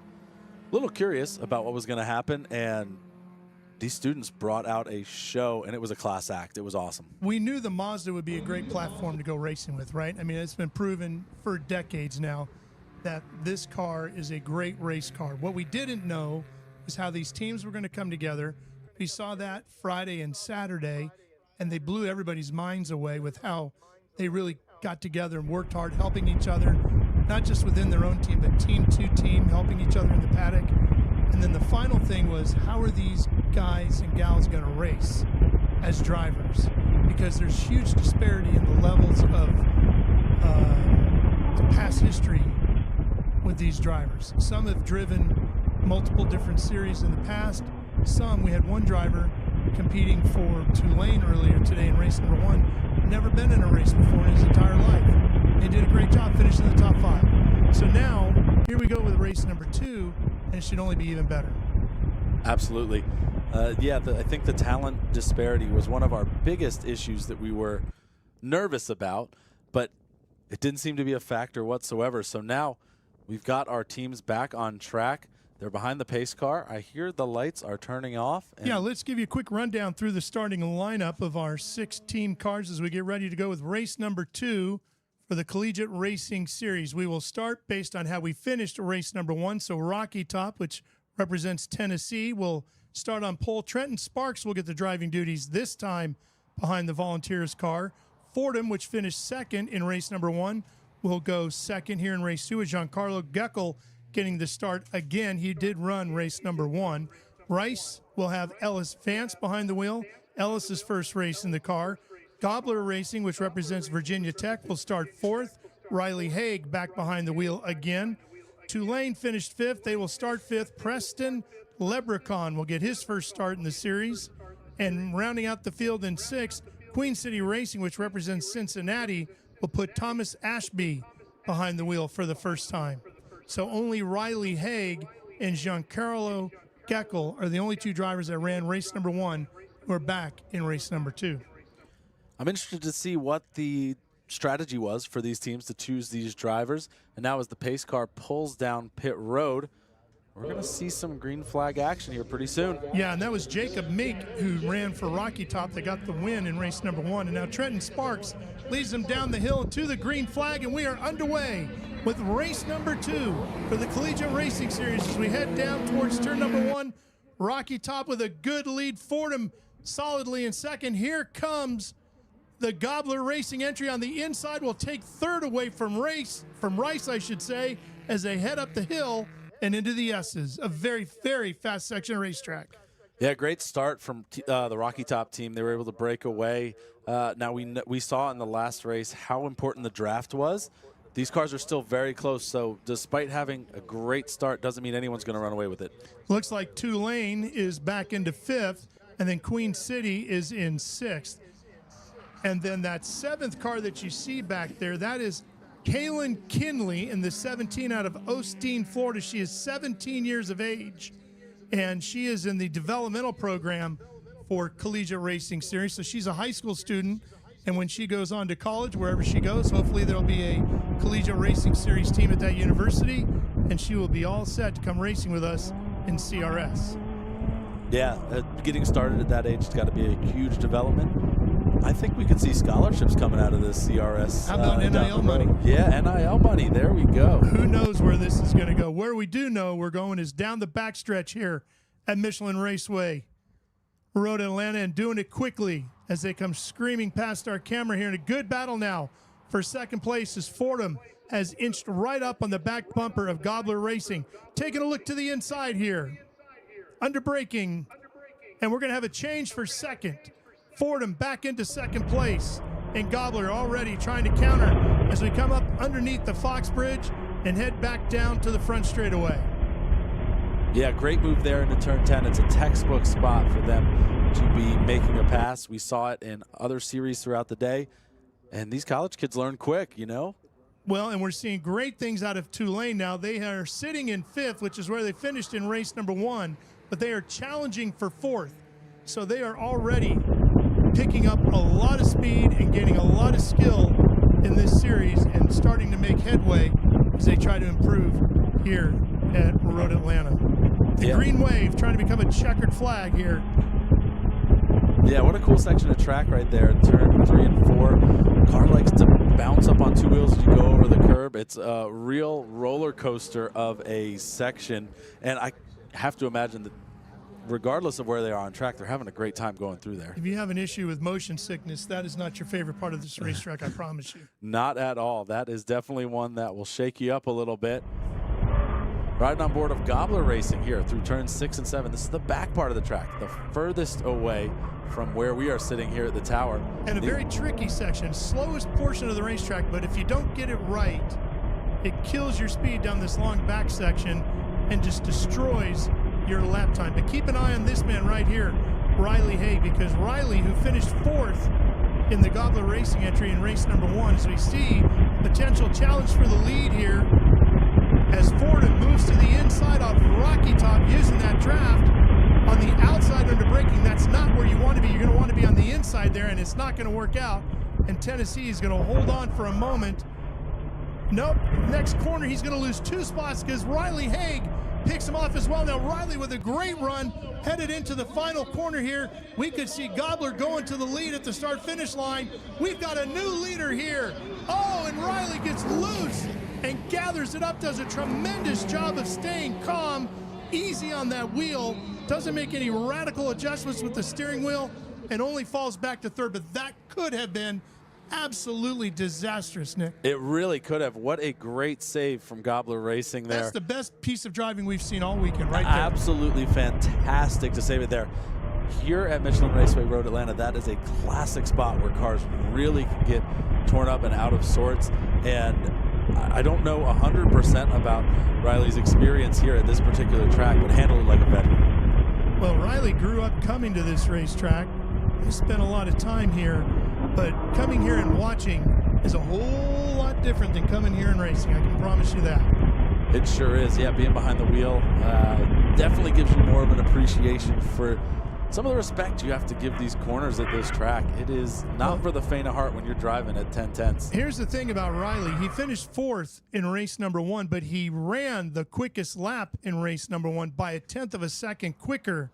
a little curious about what was going to happen, and these students brought out a show, and it was a class act. It was awesome. We knew the Mazda would be a great platform to go racing with, right? I mean, it's been proven for decades now that this car is a great race car. What we didn't know is how these teams were going to come together. We saw that Friday and Saturday, and they blew everybody's minds away with how they really got together and worked hard, helping each other, not just within their own team, but team to team, helping each other in the paddock. And then the final thing was, how are these guys and gals going to race as drivers? Because there's huge disparity in the levels of past history with these drivers. Some have driven multiple different series in the past. Some, we had one driver competing for Tulane earlier today in race number 1, never been in a race before in his entire life. They did a great job finishing in the top 5. So now, here we go with race number 2, and it should only be even better. Absolutely. I think the talent disparity was one of our biggest issues that we were nervous about, but it didn't seem to be a factor whatsoever. So now we've got our teams back on track. They're behind the pace car. I hear the lights are turning off. Yeah, let's give you a quick rundown through the starting lineup of our 6-team cars as we get ready to go with race number 2 for the Collegiate Racing Series. We will start based on how we finished race number 1. So Rocky Top, which represents Tennessee, will start on pole. Trenton Sparks will get the driving duties this time behind the Volunteers car. Fordham, which finished second in race number 1, will go second here in race 2 with Giancarlo Geckel getting the start again. He did run race number 1. Rice will have Ellis Vance behind the wheel. Ellis's first race in the car. Gobbler Racing, which represents Virginia Tech, will start 4th. Riley Haig back behind the wheel again. Tulane finished 5th. They will start 5th. Preston Leprechaun will get his first start in the series. And rounding out the field in 6th, Queen City Racing, which represents Cincinnati, will put Thomas Ashby behind the wheel for the first time. So only Riley Haig and Giancarlo Geckel are the only 2 drivers that ran race number 1 who are back in race number 2. I'm interested to see what the strategy was for these teams to choose these drivers. And now as the pace car pulls down pit road, we're going to see some green flag action here pretty soon. Yeah, and that was Jacob Meek, who ran for Rocky Top, that got the win in race number 1. And now Trenton Sparks leads them down the hill to the green flag, and we are underway with race number 2 for the Collegiate Racing Series as we head down towards turn number 1. Rocky Top with a good lead. Fordham solidly in second. Here comes the Gobbler Racing entry on the inside. Will take 3rd away from Rice, I should say, as they head up the hill and into the S's. A very, very fast section of racetrack. Yeah, great start from the Rocky Top team. They were able to break away. Now we saw in the last race how important the draft was. These cars are still very close, so despite having a great start, doesn't mean anyone's going to run away with it. Looks like Tulane is back into 5th, and then Queen City is in 6th. And then that 7th car that you see back there, that is Kaylin Kinley in the 17 out of Osteen, Florida. She is 17 years of age, and she is in the developmental program for Collegiate Racing Series. So she's a high school student, and when she goes on to college, wherever she goes, hopefully there'll be a Collegiate Racing Series team at that university, and she will be all set to come racing with us in CRS. Yeah, getting started at that age has got to be a huge development. I think we could see scholarships coming out of this CRS. How about NIL money? Yeah, NIL money. There we go. Who knows where this is going to go? Where we do know we're going is down the backstretch here at Michelin Raceway Road Atlanta, and doing it quickly as they come screaming past our camera here in a good battle now for second place as Fordham has inched right up on the back bumper of Gobbler Racing. Taking a look to the inside here. Under braking. And we're going to have a change for second. Fordham back into second place. And Gobbler already trying to counter as we come up underneath the Fox Bridge and head back down to the front straightaway. Yeah, great move there into turn 10. It's a textbook spot for them to be making a pass. We saw it in other series throughout the day. And these college kids learn quick, you know? Well, and we're seeing great things out of Tulane now. They are sitting in fifth, which is where they finished in race number 1, but they are challenging for fourth. So they are already picking up a lot of speed and getting a lot of skill in this series and starting to make headway as they try to improve here at Road Atlanta. The green wave trying to become a checkered flag here. Yeah, what a cool section of track right there. Turn 3 and 4. Car likes to bounce up on two wheels as you go over the curb. It's a real roller coaster of a section. And I have to imagine that regardless of where they are on track, they're having a great time going through there. If you have an issue with motion sickness, that is not your favorite part of this racetrack, I promise you. Not at all. That is definitely one that will shake you up a little bit. Riding on board of Gobbler Racing here through turns 6 and 7. This is the back part of the track, the furthest away from where we are sitting here at the tower. And a very tricky section, slowest portion of the racetrack, but if you don't get it right, it kills your speed down this long back section and just destroys your lap time. But keep an eye on this man right here, Riley Hay, because Riley, who finished 4th in the Gobbler Racing entry in race number 1, as we see potential challenge for the lead here as Fordham moves to the inside off Rocky Top using that draft on the outside under braking. That's not where you want to be. You're going to want to be on the inside there, and it's not going to work out. And Tennessee is going to hold on for a moment. Nope, next corner he's going to lose 2 spots because Riley Haig picks him off as well. Now Riley with a great run headed into the final corner here. We could see Gobbler going to the lead at the start-finish line. We've got a new leader here. Oh, and Riley gets loose and gathers it up, does a tremendous job of staying calm, easy on that wheel, doesn't make any radical adjustments with the steering wheel, and only falls back to 3rd. But that could have been absolutely disastrous, Nick. It really could have. What a great save from Gobbler Racing there. That's the best piece of driving we've seen all weekend right there. Absolutely fantastic to save it there. Here at Michelin Raceway Road Atlanta, that is a classic spot where cars really can get torn up and out of sorts. And I don't know 100% about Riley's experience here at this particular track, but handled it like a veteran. Well, Riley grew up coming to this racetrack. He spent a lot of time here, but coming here and watching is a whole lot different than coming here and racing. I can promise you that. It sure is. Yeah, being behind the wheel definitely gives you more of an appreciation for some of the respect you have to give these corners at this track. It is not for the faint of heart when you're driving at 10/10ths. Here's the thing about Riley. He finished 4th in race number 1, but he ran the quickest lap in race number 1 by 1/10 of a second quicker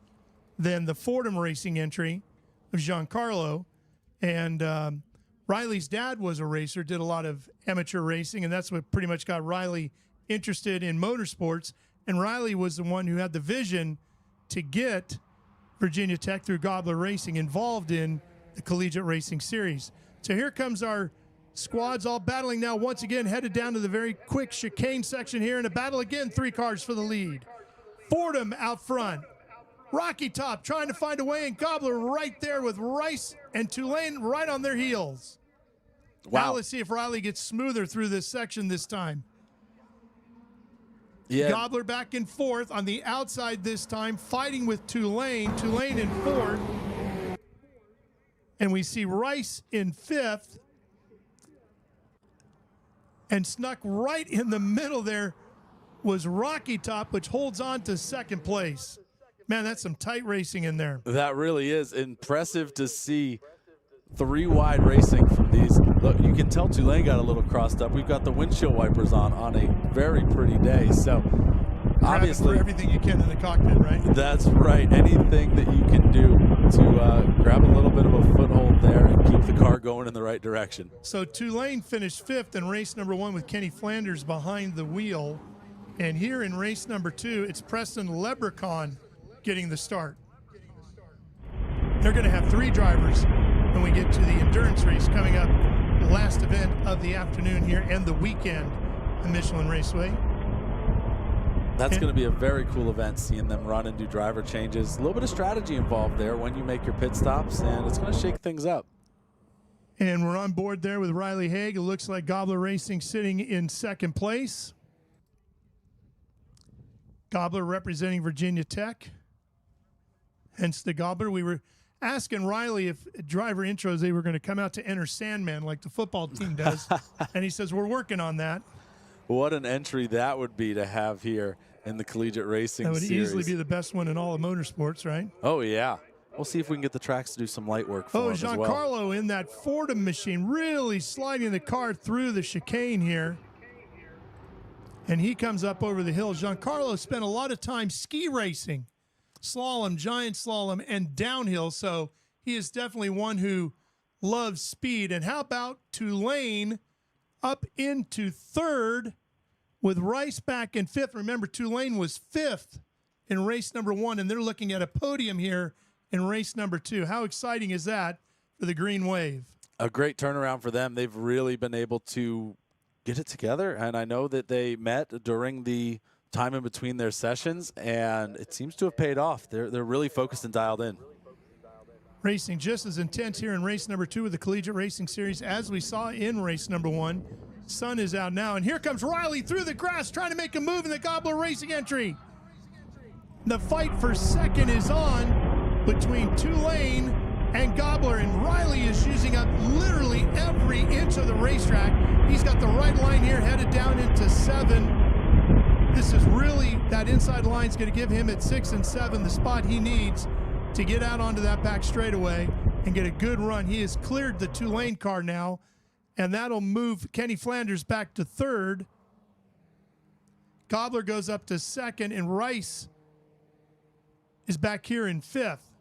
than the Fordham Racing entry of Giancarlo. And Riley's dad was a racer, did a lot of amateur racing, and that's what pretty much got Riley interested in motorsports. And Riley was the one who had the vision to get Virginia Tech through Gobbler Racing involved in the Collegiate Racing Series. So here comes our squads all battling now once again, headed down to the very quick chicane section here in a battle again, 3 cars for the lead. Fordham out front. Rocky Top trying to find a way, and Gobbler right there with Rice and Tulane right on their heels. Wow. Now let's see if Riley gets smoother through this section this time. Yeah. Gobbler back in 4th on the outside this time, fighting with Tulane. Tulane in 4th. And we see Rice in 5th. And snuck right in the middle there was Rocky Top, which holds on to 2nd place. Man, that's some tight racing in there. That really is impressive to see. 3 wide racing from these. Look, you can tell Tulane got a little crossed up. We've got the windshield wipers on a very pretty day. So obviously, for everything you can in the cockpit, right? That's right. Anything that you can do to grab a little bit of a foothold there and keep the car going in the right direction. So Tulane finished 5th in race number 1 with Kenny Flanders behind the wheel. And here in race number 2, it's Preston Leprechaun getting the start. They're going to have 3 drivers when we get to the endurance race coming up, the last event of the afternoon here and the weekend at Michelin Raceway. That's going to be a very cool event, seeing them run and do driver changes. A little bit of strategy involved there when you make your pit stops, and it's going to shake things up. And we're on board there with Riley Haig. It looks like Gobbler Racing sitting in second place. Gobbler representing Virginia Tech. Hence the Gobbler. We were asking Riley if driver intros, they were going to come out to enter Sandman like the football team does. And he says, we're working on that. What an entry that would be to have here in the collegiate racing That would series. easily be the best one in all of motorsports, right? Oh, yeah. We'll see if we can get the tracks to do some light work for him as well. Giancarlo in that Fordham machine, really sliding the car through the chicane here. And he comes up over the hill. Giancarlo spent a lot of time ski racing, slalom, giant slalom, and downhill. So he is definitely one who loves speed. And how about Tulane up into third with Rice back in fifth? Remember, Tulane was fifth in race number 1, and they're looking at a podium here in race number 2. How exciting is that for the Green Wave? A great turnaround for them. They've really been able to get it together, and I know that they met during the time in between their sessions, and it seems to have paid off. They're really focused and dialed in. Racing just as intense here in race number 2 of the Collegiate Racing Series as we saw in race number 1. Sun is out now, and here comes Riley through the grass trying to make a move in the Gobbler Racing entry. The fight for second is on between Tulane and Gobbler, and Riley is using up literally every inch of the racetrack. He's got the right line here, headed down into 7. This is really, that inside line is going to give him at 6 and 7 the spot he needs to get out onto that back straightaway and get a good run. He has cleared the Tulane car now, and that'll move Kenny Flanders back to third. Gobbler goes up to second, and Rice is back here in fifth,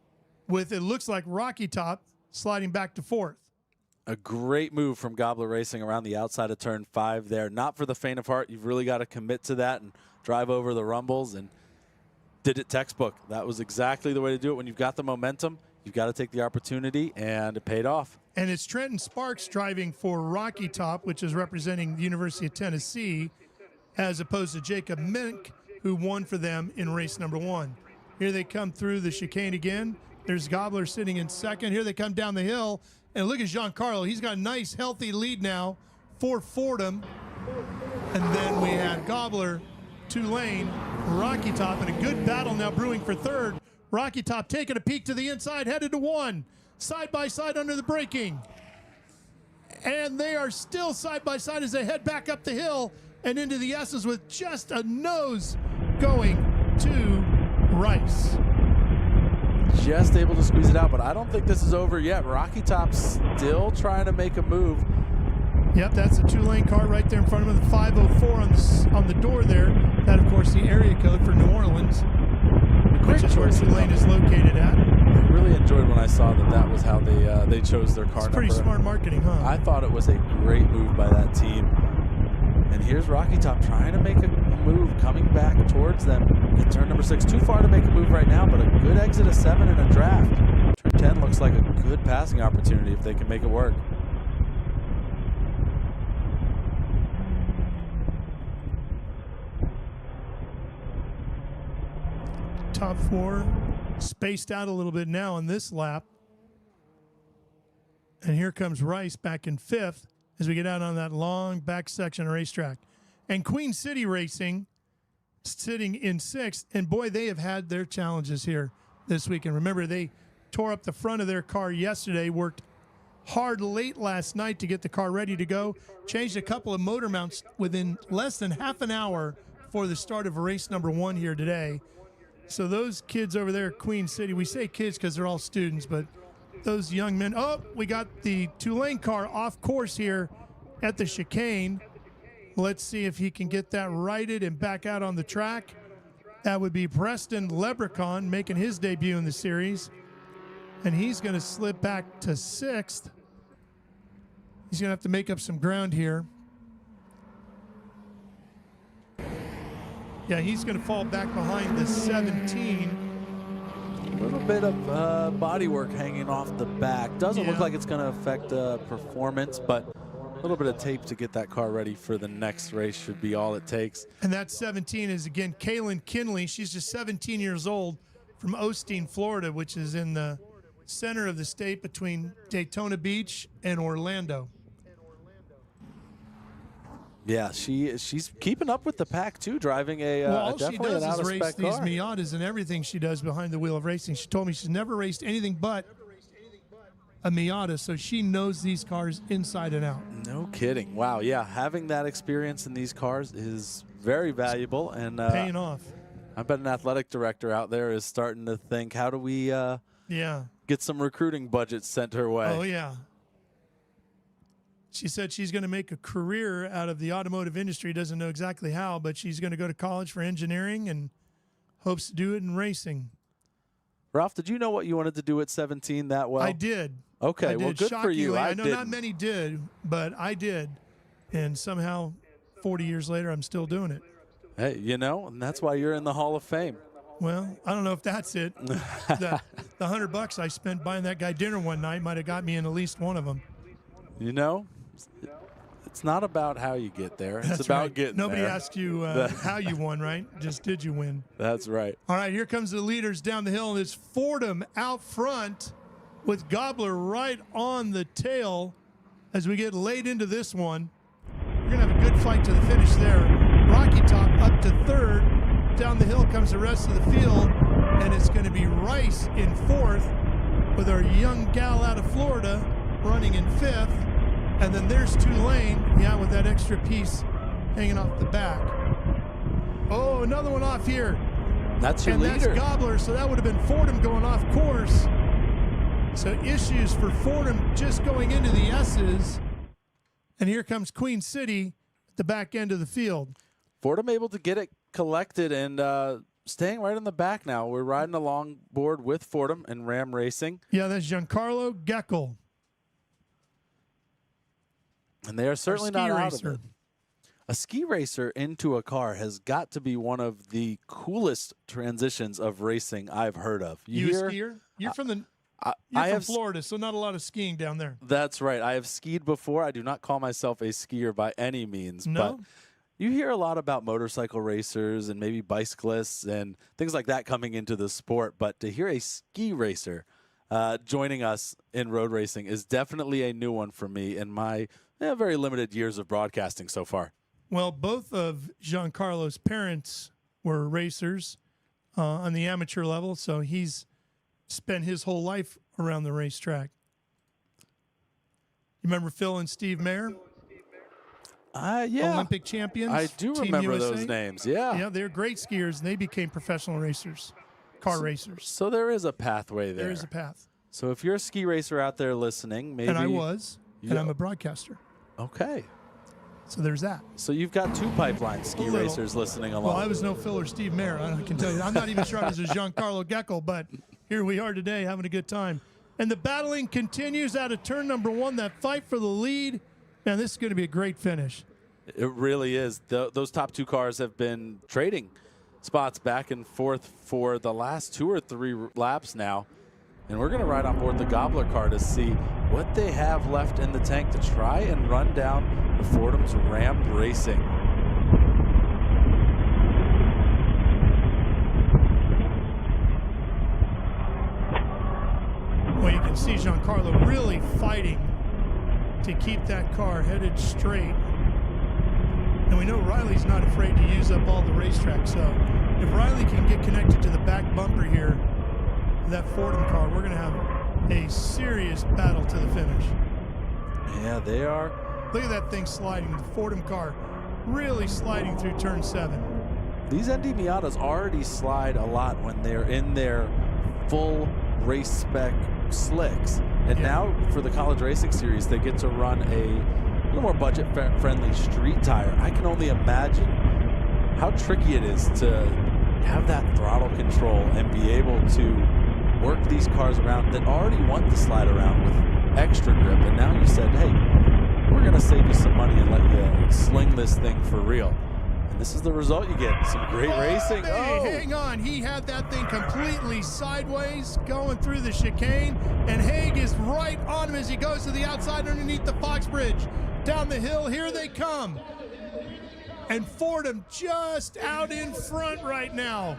with, it looks like, Rocky Top sliding back to fourth. A great move from Gobbler Racing around the outside of turn 5 there. Not for the faint of heart. You've really got to commit to that and drive over the rumbles, and did it textbook. That was exactly the way to do it. When you've got the momentum, you've got to take the opportunity, and it paid off. And it's Trenton Sparks driving for Rocky Top, which is representing the University of Tennessee, as opposed to Jacob Mink, who won for them in race number 1. Here they come through the chicane again. There's Gobbler sitting in second. Here they come down the hill. And look at Giancarlo. He's got a nice, healthy lead now for Fordham. And then we have Gobbler, Tulane, Rocky Top, and a good battle now brewing for third. Rocky Top taking a peek to the inside, headed to 1. Side by side under the braking. And they are still side by side as they head back up the hill and into the S's with just a nose going to Rice. Just able to squeeze it out, but I don't think this is over yet. Rocky Top's still trying to make a move. Yep, that's a Tulane car right there in front of him, the 504 on the door there. That, of course, the area code for New Orleans, which is where Tulane is located at. I really enjoyed when I saw that was how they chose their car number. It's pretty smart marketing, huh? I thought it was a great move by that team. And here's Rocky Top trying to make a move, coming back towards them at turn number 6. Too far to make a move right now, but a good exit of 7 and a draft. Turn 10 looks like a good passing opportunity if they can make it work. Top 4 spaced out a little bit now on this lap. And here comes Rice back in 5th as we get out on that long back section of racetrack. And Queen City Racing sitting in 6th. And boy, they have had their challenges here this weekend. Remember, they tore up the front of their car yesterday, worked hard late last night to get the car ready to go, changed a couple of motor mounts within less than half an hour for the start of race number 1 here today. So those kids over there at Queen City, we say kids because they're all students, but those young men. Oh, we got the Tulane car off course here at the chicane. Let's see if he can get that righted and back out on the track. That would be Preston Lebrecon making his debut in the series. And he's going to slip back to 6th. He's going to have to make up some ground here. Yeah, he's going to fall back behind the 17. A little bit of body work hanging off the back. Doesn't look like it's going to affect performance, but A little bit of tape to get that car ready for the next race should be all it takes. And that 17 is, again, Kaylin Kinley. She's just 17 years old from Osteen, Florida, which is in the center of the state between Daytona Beach and Orlando. Yeah, she's keeping up with the pack, too, driving all she definitely does an is race out-of-spec these car. Miatas and everything she does behind the wheel of racing. She told me she's never raced anything but a Miata, so she knows these cars inside and out. No kidding. Wow, yeah, having that experience in these cars is very valuable. And Paying off. I bet an athletic director out there is starting to think, how do we get some recruiting budgets sent her way? Oh, yeah. She said she's going to make a career out of the automotive industry. Doesn't know exactly how, but she's going to go to college for engineering and hopes to do it in racing. Ralph, did you know what you wanted to do at 17 that well? I did. Okay, I did. well, good for you. Shockingly, I know didn't. not many did, but I did. And somehow, 40 years later, I'm still doing it. Hey, and that's why you're in the Hall of Fame. Well, I don't know if that's it. the $100 I spent buying that guy dinner one night might have got me in at least one of them. It's not about how you get there. It's That's about right. getting Nobody there. asked you how you won, right? Just did you win? That's right. All right, here comes the leaders down the hill, and it's Fordham out front with Gobbler right on the tail as we get late into this one. We're going to have a good fight to the finish there. Rocky Top up to third. Down the hill comes the rest of the field, and it's going to be Rice in fourth with our young gal out of Florida running in fifth. And then there's Tulane, with that extra piece hanging off the back. Oh, another one off here. That's your and leader. That's Gobbler, so that would have been Fordham going off course. So issues for Fordham just going into the S's. And here comes Queen City at the back end of the field. Fordham able to get it collected and staying right in the back now. We're riding along board with Fordham and Ram Racing. Yeah, that's Giancarlo Geckel. And they are certainly not out racer. of it. A ski racer into a car has got to be one of the coolest transitions of racing I've heard of. You a skier? You're from Florida, so not a lot of skiing down there. That's right. I have skied before. I do not call myself a skier by any means. No? But you hear a lot about motorcycle racers and maybe bicyclists and things like that coming into the sport. But to hear a ski racer joining us in road racing is definitely a new one for me in my very limited years of broadcasting so far. Well, both of Giancarlo's parents were racers on the amateur level, so he's spent his whole life around the racetrack. You remember Phil and Steve Mayer? Yeah. Olympic champions. I do Team remember USA. those names, yeah. Yeah, they're great skiers, and they became professional racers, car racers. So there is a pathway there. There is a path. So if you're a ski racer out there listening, maybe... And I was, and I'm a broadcaster. Okay. So there's that. So you've got two pipeline ski racers listening along. Well, I was no Phil or Steve Mayer, I can tell you. I'm not even sure I was a Giancarlo Geckel, but here we are today having a good time. And the battling continues out of turn number one, that fight for the lead. Man, this is going to be a great finish. It really is. Those top two cars have been trading spots back and forth for the last 2 or 3 laps now. And we're going to ride on board the Gobbler car to see what they have left in the tank to try and run down the Fordham's Ram Racing. Well, you can see Giancarlo really fighting to keep that car headed straight. And we know Riley's not afraid to use up all the racetrack, so if Riley can get connected to the back bumper here, that Fordham car, we're going to have a serious battle to the finish. Yeah, they are. Look at that thing sliding. The Fordham car really sliding through turn 7. These ND Miatas already slide a lot when they're in their full race spec slicks. And now for the College Racing Series, they get to run a little more budget-friendly street tire. I can only imagine how tricky it is to have that throttle control and be able to work these cars around that already want to slide around with extra grip. And now you said, hey, we're going to save you some money and let you sling this thing for real. And this is the result you get. Some great racing. Hey, hang on. He had that thing completely sideways going through the chicane, and Haig is right on him as he goes to the outside underneath the Fox Bridge. down the hill. Here they come. And Fordham just out in front right now.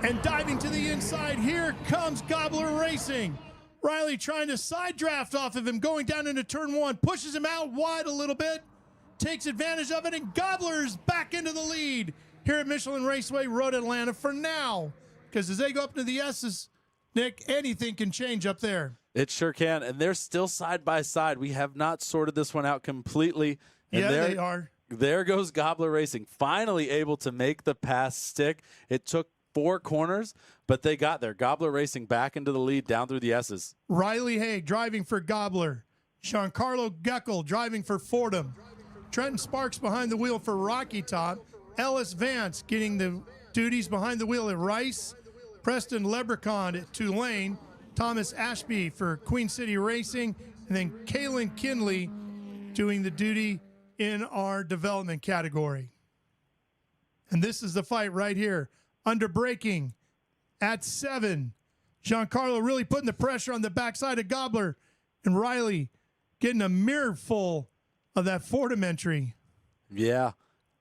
And diving to the inside, here comes Gobbler Racing. Riley trying to side draft off of him, going down into turn one, pushes him out wide a little bit, takes advantage of it, and Gobbler's back into the lead here at Michelin Raceway, Road Atlanta for now. Because as they go up to the S's, Nick, anything can change up there. It sure can, and they're still side by side. We have not sorted this one out completely. And Yeah, they are. There goes Gobbler Racing, finally able to make the pass stick. It took 4 corners, but they got there. Gobbler Racing back into the lead down through the S's. Riley Haig driving for Gobbler. Giancarlo Geckel driving for Fordham. Trenton Sparks behind the wheel for Rocky Top. Ellis Vance getting the duties behind the wheel at Rice. Preston Leprechaun at Tulane. Thomas Ashby for Queen City Racing. And then Kalen Kinley doing the duty in our development category. And this is the fight right here. Under braking at 7. Giancarlo really putting the pressure on the backside of Gobbler. And Riley getting a mirror full of that Fordham entry. Yeah,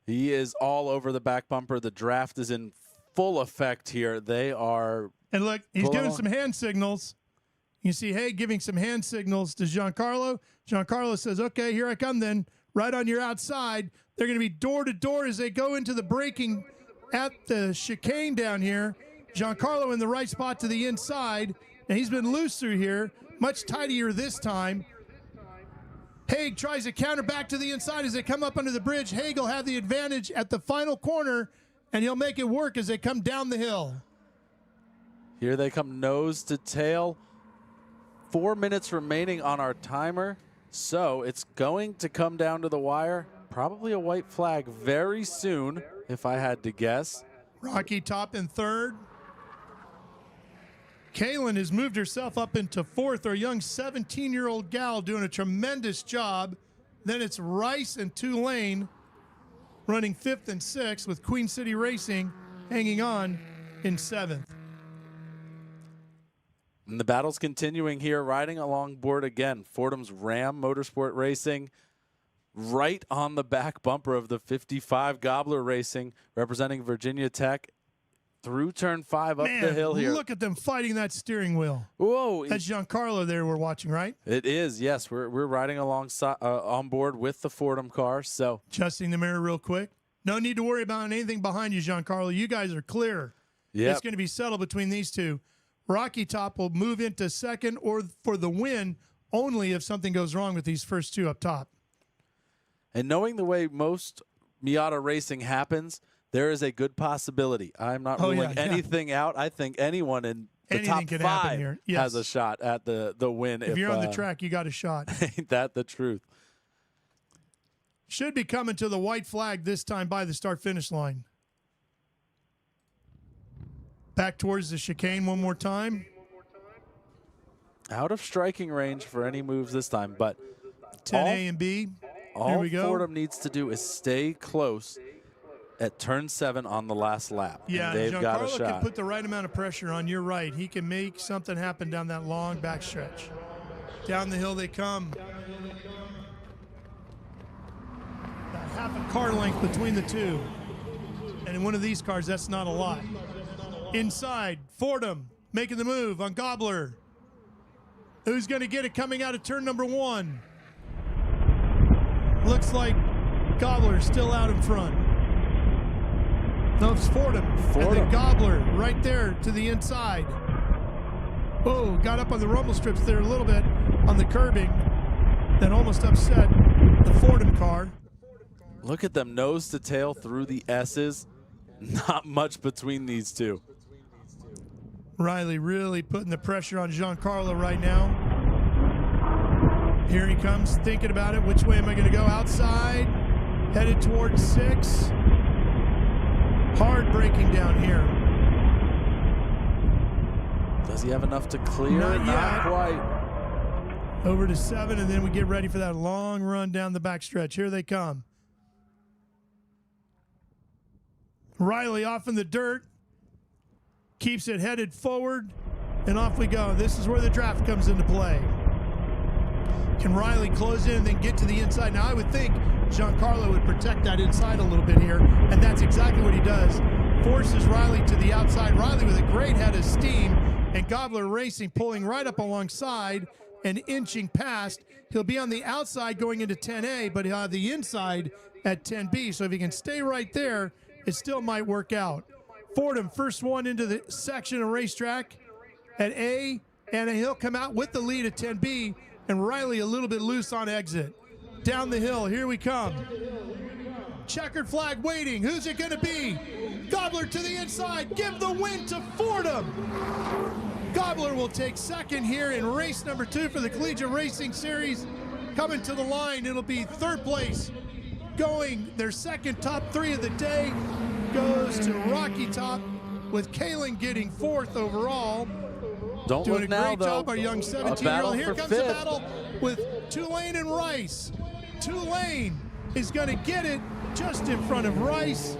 he is all over the back bumper. The draft is in full effect here. They are. And look, he's giving some hand signals. You see, hey, giving some hand signals to Giancarlo. Giancarlo says, okay, here I come then. Right on your outside. They're going to be door to door as they go into the braking at the chicane down here. Giancarlo in the right spot to the inside. And he's been loose through here. Much tidier this time. Haig tries to counter back to the inside as they come up under the bridge. Haig will have the advantage at the final corner, and he'll make it work as they come down the hill. Here they come nose to tail. 4 minutes remaining on our timer. So it's going to come down to the wire. Probably a white flag very soon, if I had to guess. Rocky Top in third. Kaylin has moved herself up into fourth. Our young 17-year-old gal doing a tremendous job. Then it's Rice and Tulane running fifth and sixth, with Queen City Racing hanging on in seventh. And the battle's continuing here, riding along board again. Fordham's Ram Motorsport Racing right on the back bumper of the 55. Gobbler Racing representing Virginia Tech through turn 5 up the hill here. Look at them fighting that steering wheel. Whoa. That's Giancarlo there we're watching, right? It is, yes. We're riding alongside on board with the Fordham car. So adjusting the mirror real quick. No need to worry about anything behind you, Giancarlo. You guys are clear. Yeah, it's going to be settled between these two. Rocky Top will move into second or for the win only if something goes wrong with these first two up top. And knowing the way most Miata racing happens, there is a good possibility. I'm not ruling anything out. I think anyone in the top 5 here. has a shot at the win. If you're on the track, you got a shot. Ain't that the truth? Should be coming to the white flag this time by the start-finish line. Back towards the chicane one more time. Out of striking range for any moves this time, but 10A and B. All we go. Fordham needs to do is stay close at turn 7 on the last lap. Yeah, and they've got a shot. Can put the right amount of pressure on. You're right. He can make something happen down that long backstretch. Down the hill they come. About half a car length between the two. And in one of these cars, that's not a lot. Inside, Fordham making the move on Gobbler. Who's going to get it coming out of turn number 1? Looks like Gobbler still out in front. No, it's Fordham. And then Gobbler right there to the inside. Oh, got up on the rumble strips there a little bit on the curbing. Then almost upset the Fordham car. Look at them nose to tail through the S's. Not much between these two. Riley really putting the pressure on Giancarlo right now. Here he comes, thinking about it. Which way am I going to go? Outside, headed towards 6. Hard braking down here. Does he have enough to clear? Not quite. Over to 7, and then we get ready for that long run down the backstretch. Here they come. Riley off in the dirt. Keeps it headed forward, and off we go. This is where the draft comes into play. Can Riley close in and then get to the inside? Now, I would think Giancarlo would protect that inside a little bit here, and that's exactly what he does. Forces Riley to the outside. Riley with a great head of steam, and Gobbler Racing pulling right up alongside and inching past. He'll be on the outside going into 10A, but he'll have the inside at 10B. So if he can stay right there, it still might work out. Fordham, first one into the section of racetrack at A, and he'll come out with the lead at 10B, and Riley a little bit loose on exit. Down the hill, here we come. Checkered flag waiting. Who's it going to be? Gobbler to the inside. Give the win to Fordham. Gobbler will take second here in race number 2 for the Collegiate Racing Series. Coming to the line, it'll be third place. Going their second top 3 of the day goes to Rocky Top, with Kalen getting 4th overall. Don't Doing look a great now, job, though. our young A 17-year-old. battle Here for comes the fifth. battle with Tulane and Rice. Tulane is going to get it just in front of Rice,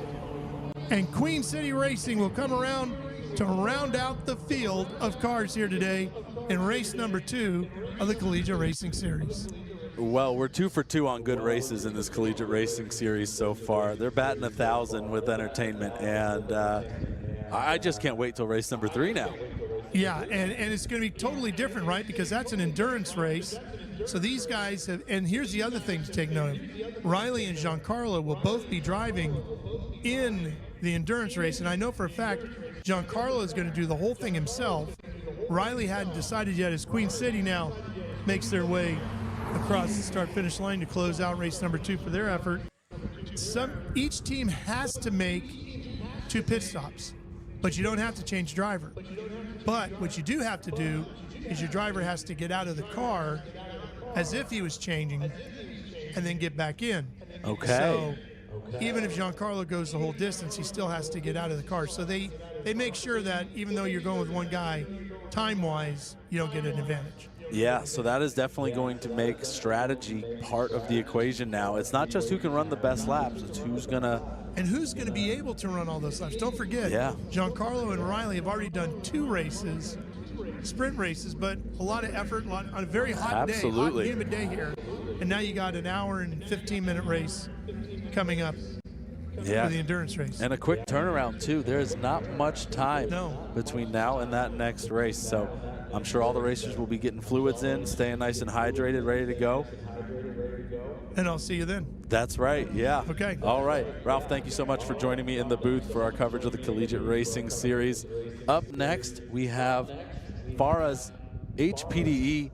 and Queen City Racing will come around to round out the field of cars here today in race number 2 of the Collegiate Racing Series. Well, we're 2 for 2 on good races in this Collegiate Racing Series so far. They're batting 1,000 with entertainment, and I just can't wait till race number 3 now. Yeah, and it's going to be totally different, right? Because that's an endurance race. So these guys have, and here's the other thing to take note of. Riley and Giancarlo will both be driving in the endurance race, and I know for a fact Giancarlo is going to do the whole thing himself. Riley hadn't decided yet, as Queen City now makes their way across the start-finish line to close out race number 2 for their effort. Each team has to make 2 pit stops, but you don't have to change driver. But what you do have to do is your driver has to get out of the car as if he was changing and then get back in. Okay. So even if Giancarlo goes the whole distance, he still has to get out of the car. So they make sure that even though you're going with one guy, time-wise, you don't get an advantage. Yeah, so that is definitely going to make strategy part of the equation now. It's not just who can run the best laps, it's who's going to... And who's going to be able to run all those laps. Don't forget, Giancarlo and Riley have already done 2 races, sprint races, but a lot of effort on a very hot day, hot and humid day here. And now you got an hour and 15-minute race coming up for the endurance race. And a quick turnaround, too. There is not much time No. between now and that next race. So I'm sure all the racers will be getting fluids in, staying nice and hydrated, ready to go. And I'll see you then. That's right, yeah. Okay. All right. Ralph, thank you so much for joining me in the booth for our coverage of the Collegiate Racing Series. Up next, we have FARA's HPDE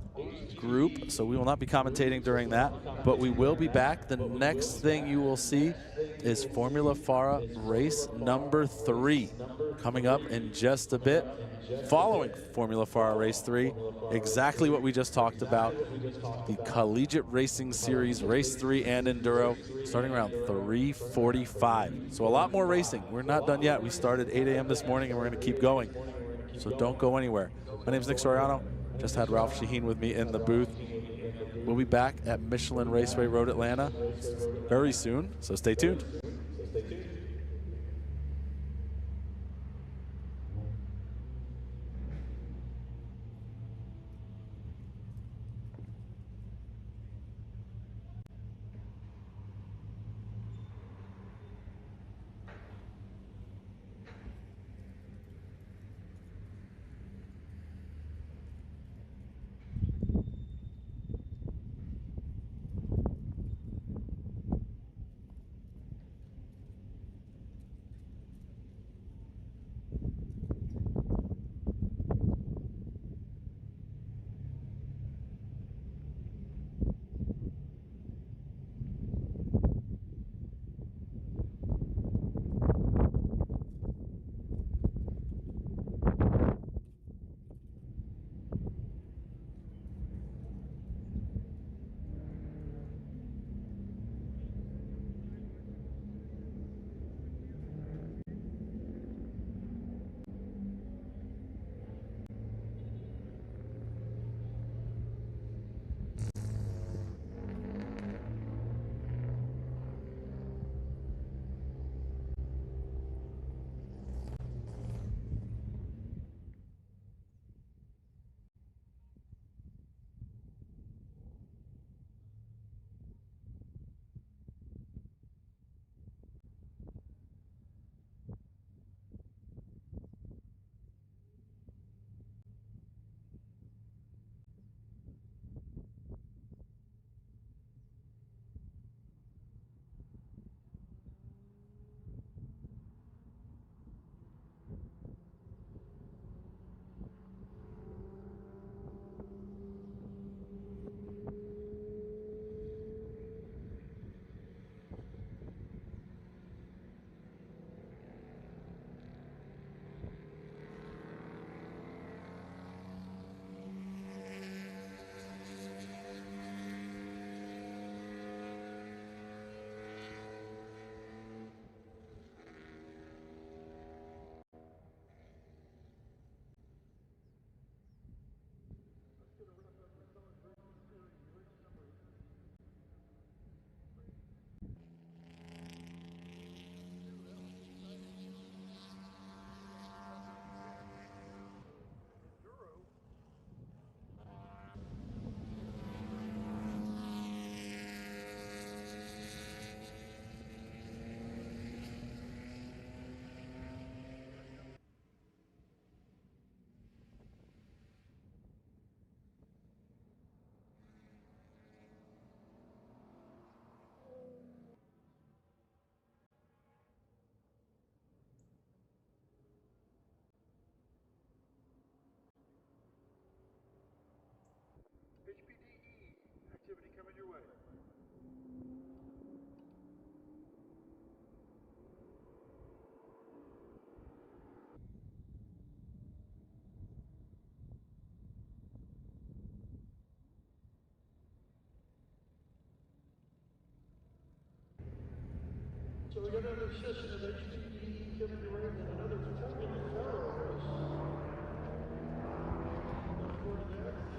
group, so we will not be commentating during that, but we will be back. The next thing you will see is Formula FARA race number 3 coming up in just a bit. Following Formula FARA race 3, exactly what we just talked about, the Collegiate Racing Series race 3 and Enduro, starting around 3:45. So a lot more racing. We're not done yet. We started 8 a.m. this morning and we're going to keep going. So don't go anywhere. My name is Nick Soriano. Just had Ralph Shaheen with me in the booth. We'll be back at Michelin Raceway Road Atlanta very soon, so stay tuned. got another session of HPE coming your way, and another Formula FARA race. Look forward to that.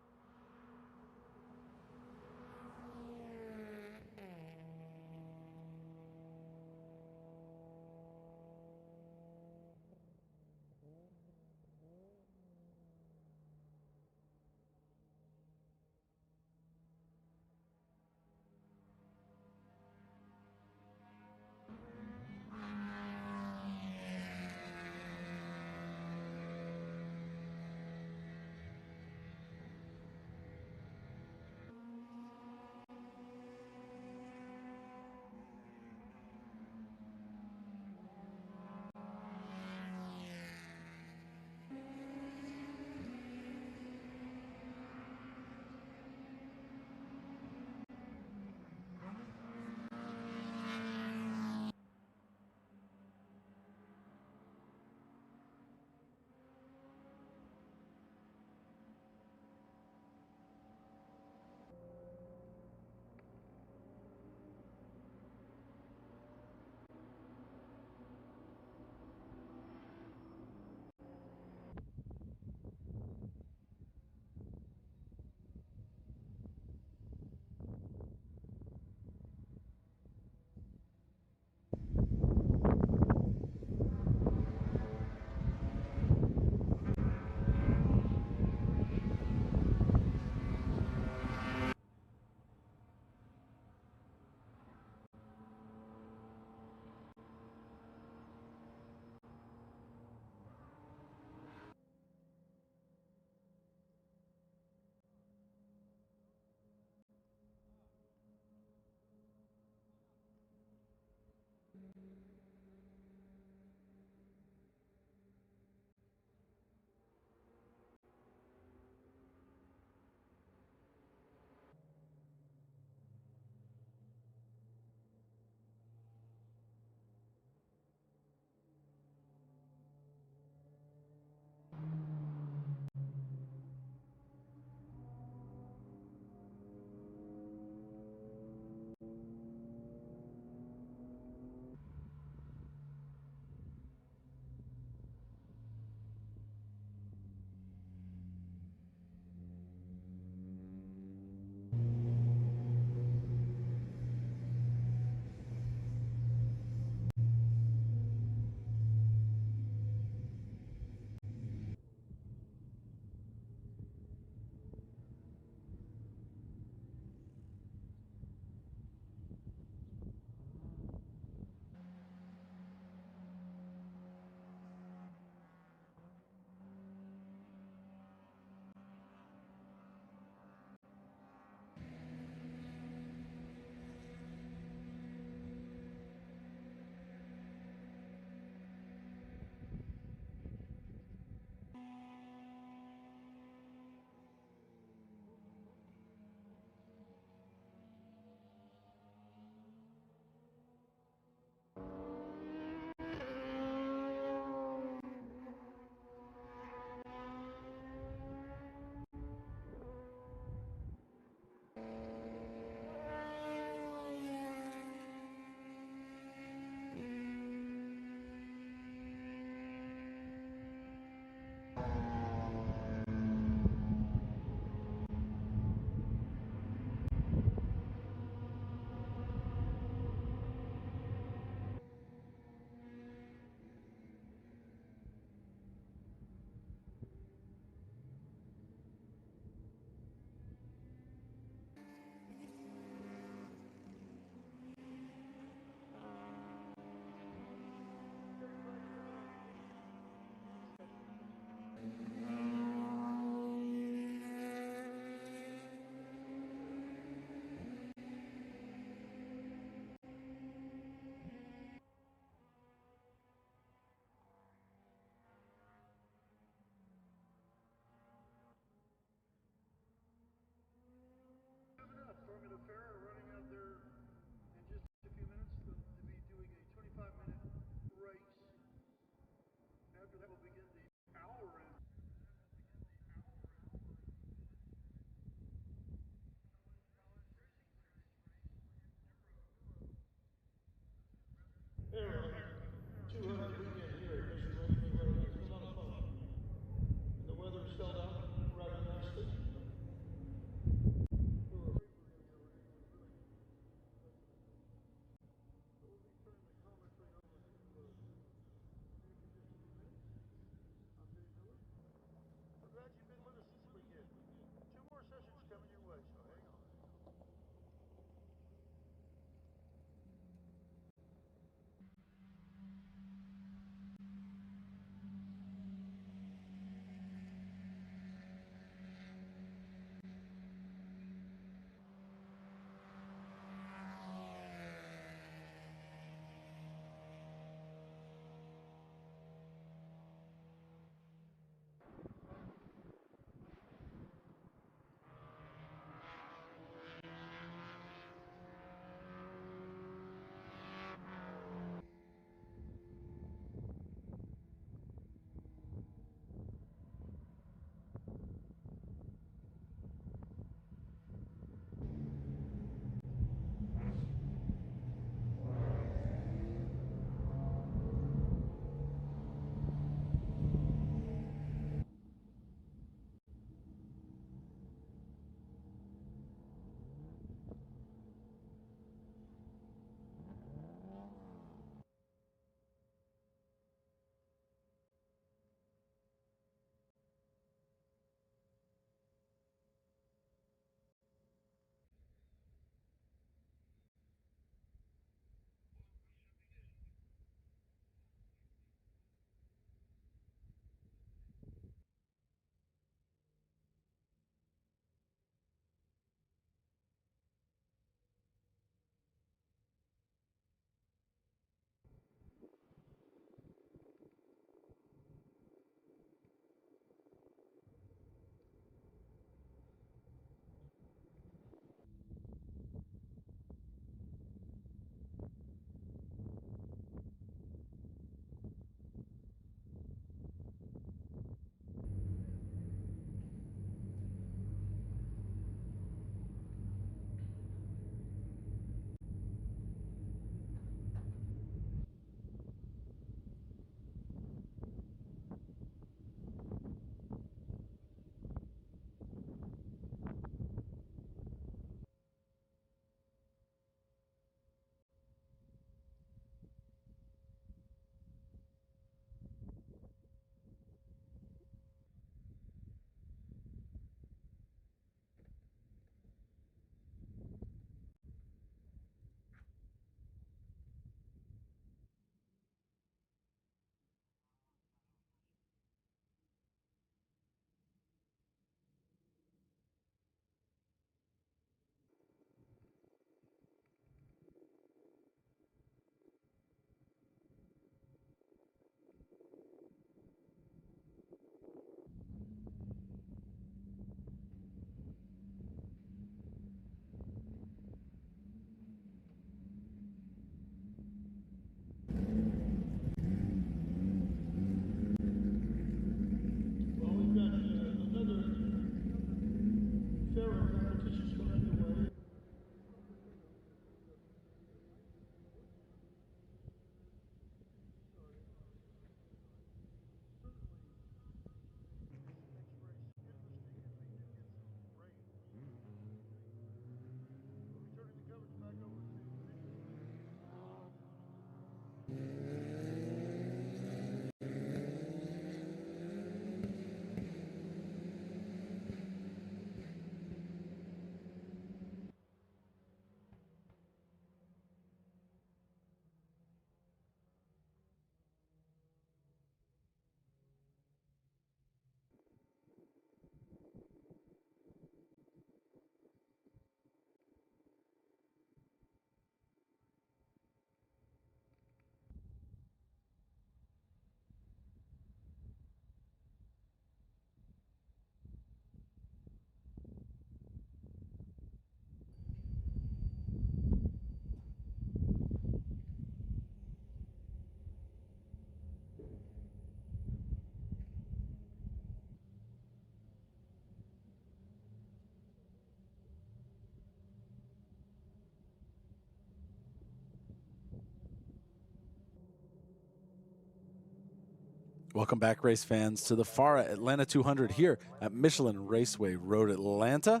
Welcome back, race fans, to the FARA Atlanta 200 here at Michelin Raceway Road, Atlanta.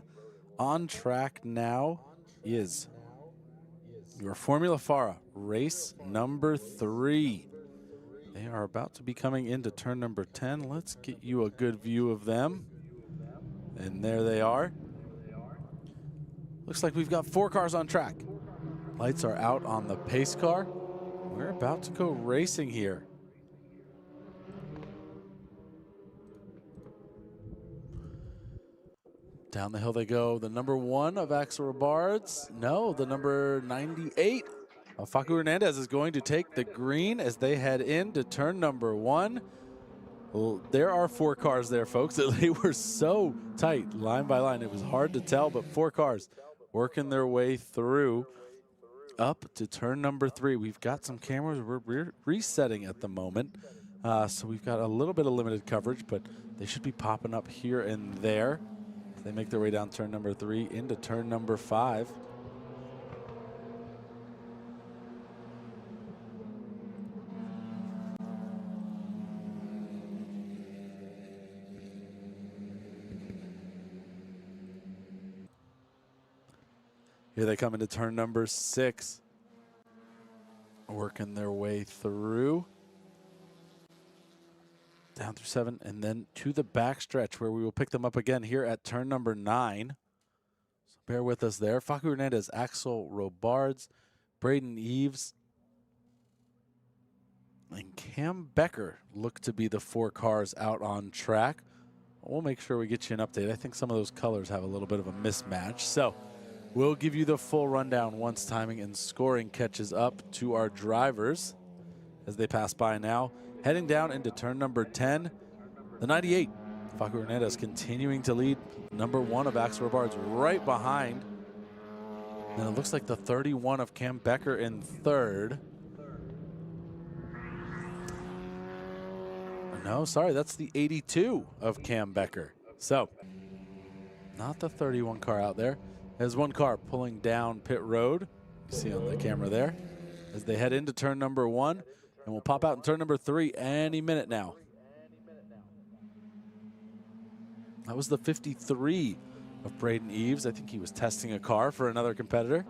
On track now is your Formula FARA race number 3. They are about to be coming into turn number 10. Let's get you a good view of them. And there they are. Looks like we've got 4 cars on track. Lights are out on the pace car. We're about to go racing here. Down the hill they go. The number 1 of Axel Robards. No, the number 98 of Facu Hernandez is going to take the green as they head into turn number 1. Well, there are 4 cars there, folks. They were so tight, line by line. It was hard to tell, but 4 cars working their way through up to turn number 3. We've got some cameras. We're resetting at the moment. So we've got a little bit of limited coverage, but they should be popping up here and there. They make their way down turn number 3 into turn number 5. Here they come into turn number 6. Working their way through. Down through 7 and then to the backstretch where we will pick them up again here at turn number 9. So bear with us there. Facu Hernandez, Axel Robards, Braden Eves, and Cam Becker look to be the 4 cars out on track. We'll make sure we get you an update. I think some of those colors have a little bit of a mismatch. So we'll give you the full rundown once timing and scoring catches up to our drivers as they pass by now. Heading down into turn number 10, the 98, Facu Hernandez continuing to lead. Number 1 of Axel Robards right behind. And it looks like the 31 of Cam Becker in 3rd. No, sorry, that's the 82 of Cam Becker. So, not the 31 car out there. There's 1 car pulling down pit road. You see on the camera there as they head into turn number 1. And we'll pop out in turn number 3 any minute now. That was the 53 of Braden Eves. I think he was testing a car for another competitor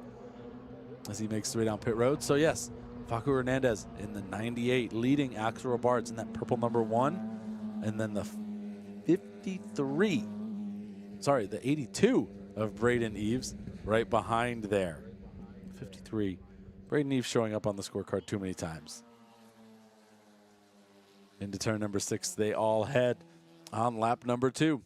as he makes his way down pit road. So yes, Facu Hernandez in the 98 leading Axel Robards in that purple number 1. And then the 53, sorry, the 82 of Braden Eves right behind there. 53. Braden Eves showing up on the scorecard too many times. Into turn number 6, they all head on lap number 2.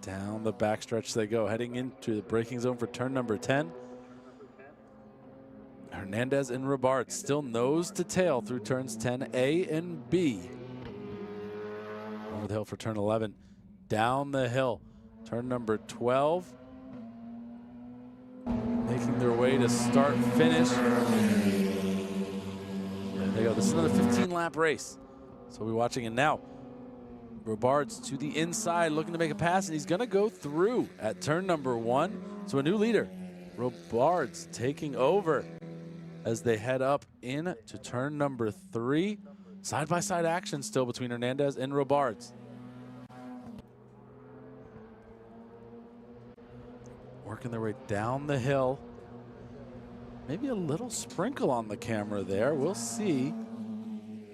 Down the backstretch they go, heading into the braking zone for turn number 10. Hernandez and Robards still nose to tail through turns 10A and B. Over the hill for turn 11. Down the hill, turn number 12. Making their way to start finish. There they go. This is another 15-lap race. So we're watching it now. Robards to the inside, looking to make a pass, and he's going to go through at turn number 1. So a new leader, Robards, taking over as they head up into turn number 3. Side-by-side action still between Hernandez and Robards. Working their way down the hill. Maybe a little sprinkle on the camera there. We'll see.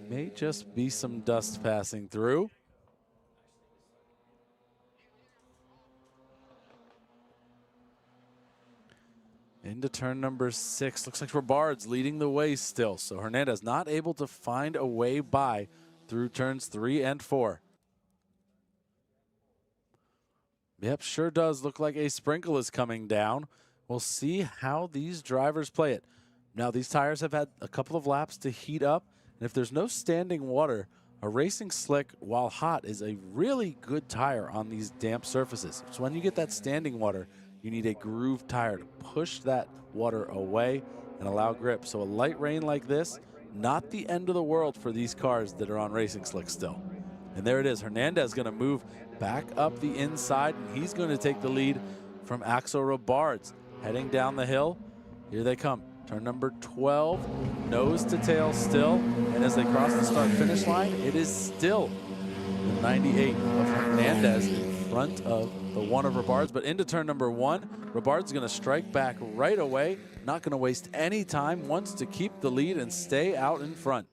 May just be some dust passing through. Into turn number 6. Looks like Robards leading the way still. So Hernandez not able to find a way by through turns 3 and 4. Yep, sure does look like a sprinkle is coming down. We'll see how these drivers play it. Now, these tires have had a couple of laps to heat up. And if there's no standing water, a racing slick, while hot, is a really good tire on these damp surfaces. So when you get that standing water, You need a groove tire to push that water away and allow grip. So a light rain like this, not the end of the world for these cars that are on racing slicks still. And there it is. Hernandez going to move back up the inside, and he's going to take the lead from Axel Robards. Heading down the hill, here they come. Turn number 12, nose to tail still. And as they cross the start-finish line, it is still the 98 of Hernandez in front of the 1 of Robards. But into turn number 1, Robards is going to strike back right away. Not going to waste any time, wants to keep the lead and stay out in front.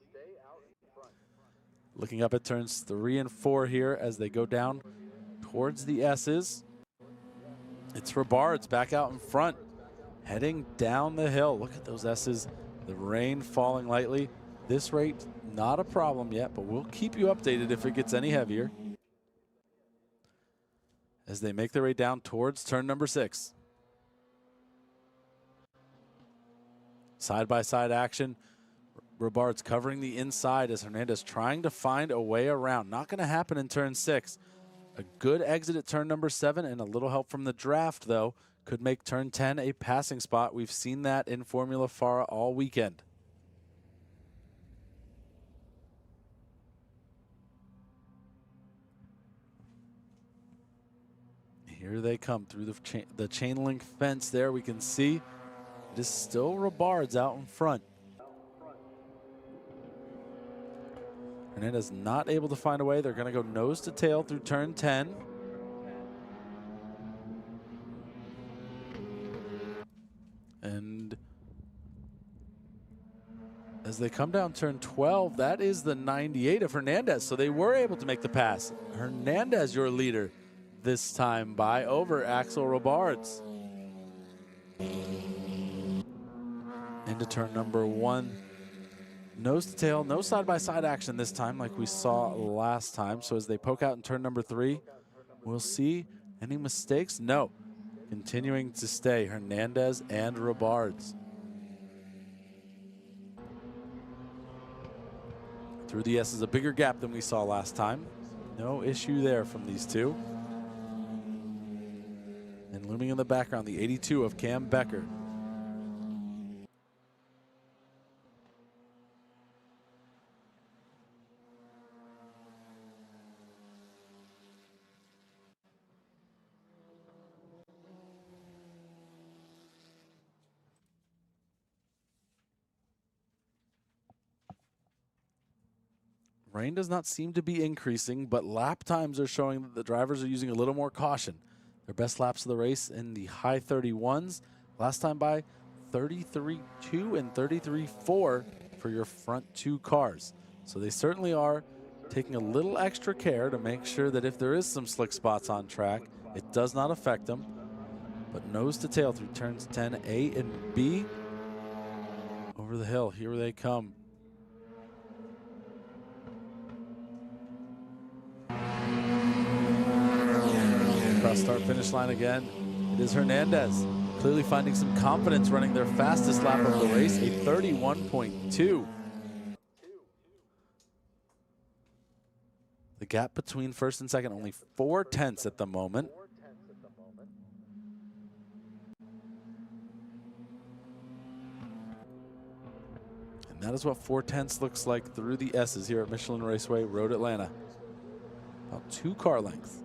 Looking up at turns 3 and 4 here as they go down towards the S's. It's Robards back out in front, heading down the hill. Look at those S's, the rain falling lightly. This rate, not a problem yet, but we'll keep you updated if it gets any heavier. As they make their way down towards turn number 6. Side-by-side action. Robards covering the inside as Hernandez trying to find a way around. Not going to happen in turn 6. A good exit at turn number 7 and a little help from the draft, though, could make turn 10 a passing spot. We've seen that in Formula FARA all weekend. Here they come through the chain link fence there. We can see it is still Robards out in front. Hernandez not able to find a way. They're going to go nose to tail through turn 10. And as they come down turn 12, that is the 98 of Hernandez. So they were able to make the pass. Hernandez, your leader this time by over Axel Robards. Into turn number 1. Nose to tail, no side-by-side action this time like we saw last time. So as they poke out in turn number 3, we'll see any mistakes. No, continuing to stay Hernandez and Robards. Through the S is a bigger gap than we saw last time. No issue there from these two. And looming in the background, the 82 of Cam Becker. Rain does not seem to be increasing, but lap times are showing that the drivers are using a little more caution. Their best laps of the race in the high 31s. Last time by 33.2 and 33.4 for your front 2 cars. So they certainly are taking a little extra care to make sure that if there is some slick spots on track, it does not affect them. But nose to tail through turns 10, A and B. Over the hill, here they come. Across start finish line again. It is Hernandez clearly finding some confidence running their fastest lap of the race, a 31.2. The gap between first and second, only 4 tenths at the moment. And that is what 4 tenths looks like through the S's here at Michelin Raceway, Road Atlanta. About 2 car lengths.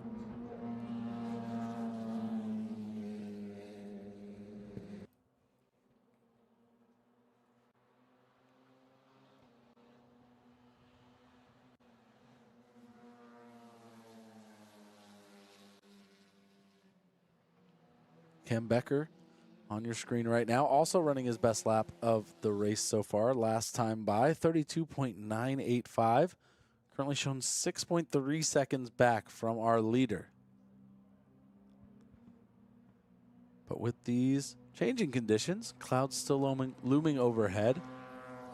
Cam Becker on your screen right now, also running his best lap of the race so far. Last time by 32.985. Currently shown 6.3 seconds back from our leader. But with these changing conditions, clouds still looming overhead,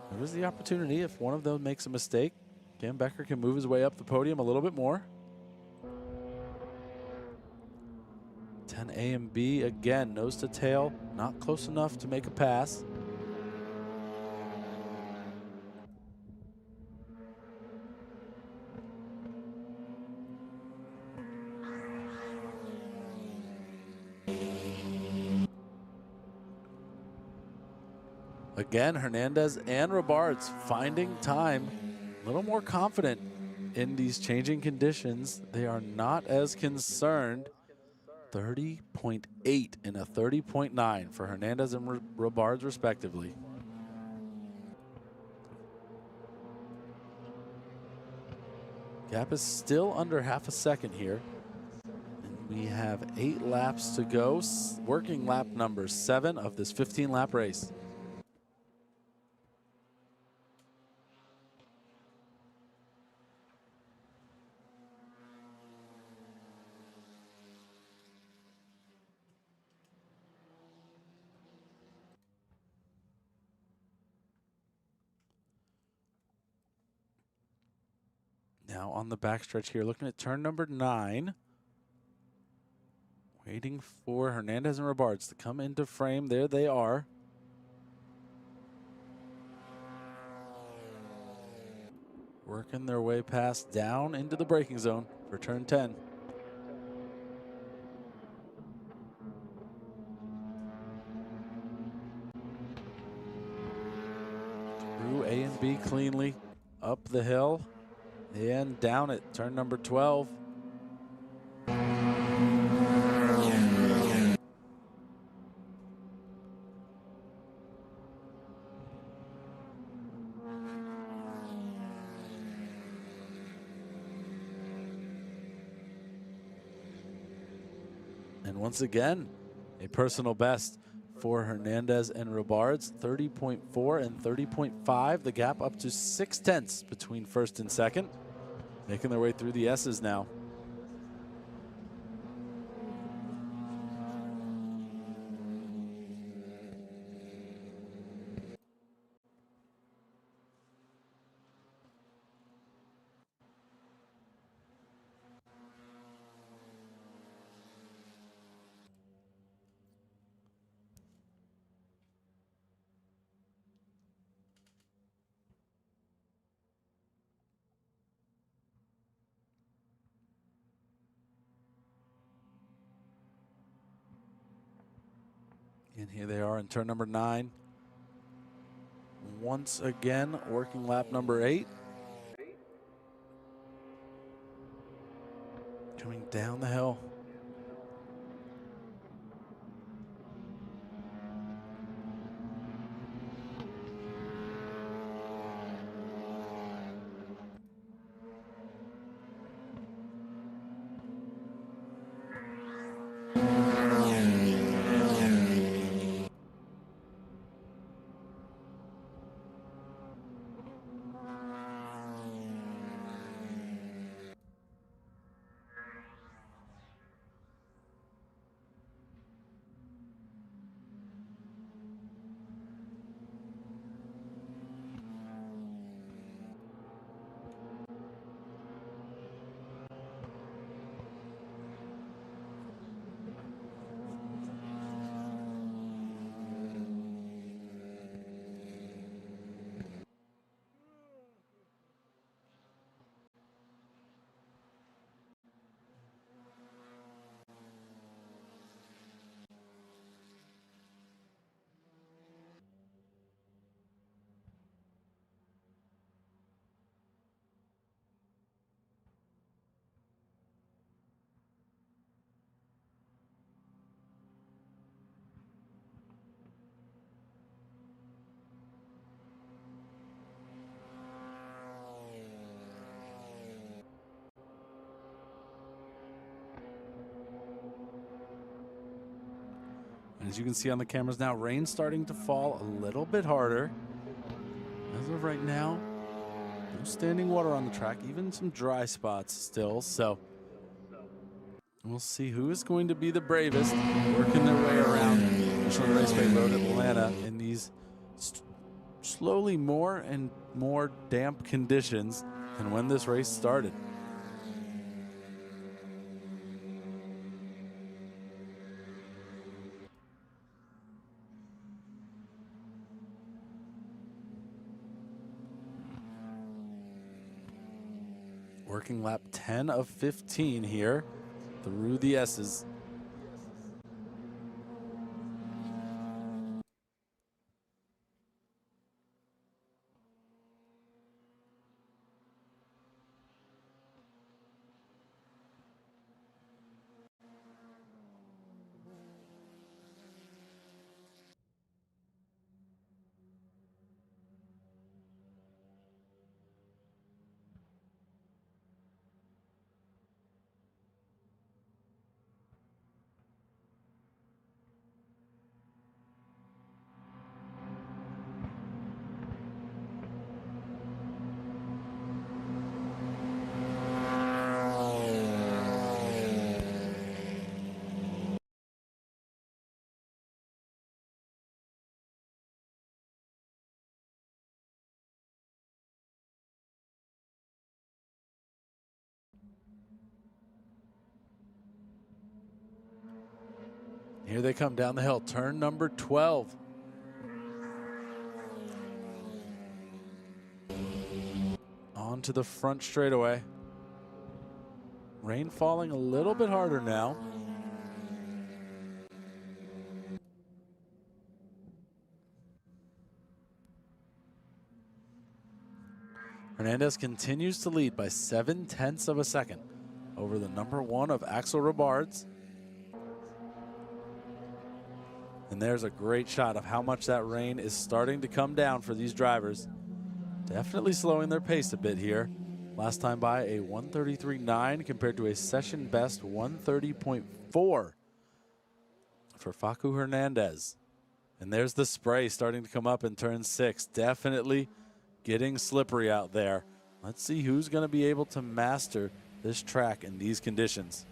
there is the opportunity if one of them makes a mistake, Cam Becker can move his way up the podium a little bit more. 10 A and B again, nose to tail, not close enough to make a pass. Again, Hernandez and Robards finding time, a little more confident in these changing conditions. They are not as concerned. 30.8 and a 30.9 for Hernandez and Robards respectively. Gap is still under half a second here. And we have 8 laps to go. Working lap number 7 of this 15-lap race. Now on the backstretch here, looking at turn number 9. Waiting for Hernandez and Robards to come into frame. There they are. Working their way past down into the braking zone for turn 10. Through A and B cleanly, up the hill and down it. Turn number 12. And once again, a personal best for Hernandez and Robards, 30.4 and 30.5. The gap up to 0.6 between first and second. Making their way through the S's now. And here they are in turn number 9. Once again, working lap number 8. Coming down the hill. As you can see on the cameras now, rain starting to fall a little bit harder. As of right now, no standing water on the track, even some dry spots still. So we'll see who is going to be the bravest, working their way around Michelin Raceway Road Atlanta in these slowly more and more damp conditions than when this race started. Working lap 10 of 15 here through the S's. Here they come down the hill, turn number 12. On to the front straightaway. Rain falling a little bit harder now. Hernandez continues to lead by 0.7 of a second over the number 1 of Axel Robards. And there's a great shot of how much that rain is starting to come down for these drivers. Definitely slowing their pace a bit here. Last time by a 1:33.9 compared to a session best 1:30.4 for Facu Hernandez. And there's the spray starting to come up in turn 6. Definitely getting slippery out there. Let's see who's going to be able to master this track in these conditions.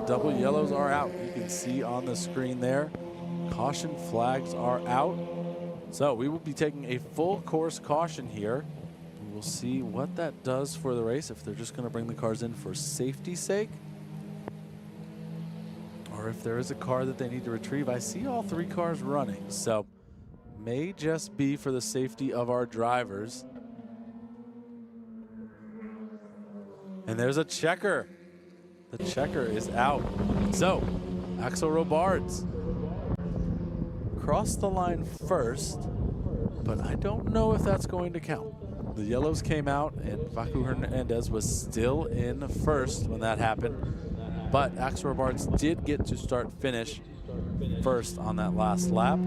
Double yellows are out. You can see on the screen there. Caution flags are out. So we will be taking a full course caution here. We will see what that does for the race, if they're just going to bring the cars in for safety's sake, or if there is a car that they need to retrieve. I see all 3 cars running, so may just be for the safety of our drivers. And there's a checker. The checker is out. So, Axel Robards crossed the line first, but I don't know if that's going to count. The yellows came out and Facu Hernandez was still in first when that happened, but Axel Robards did get to start finish first on that last lap.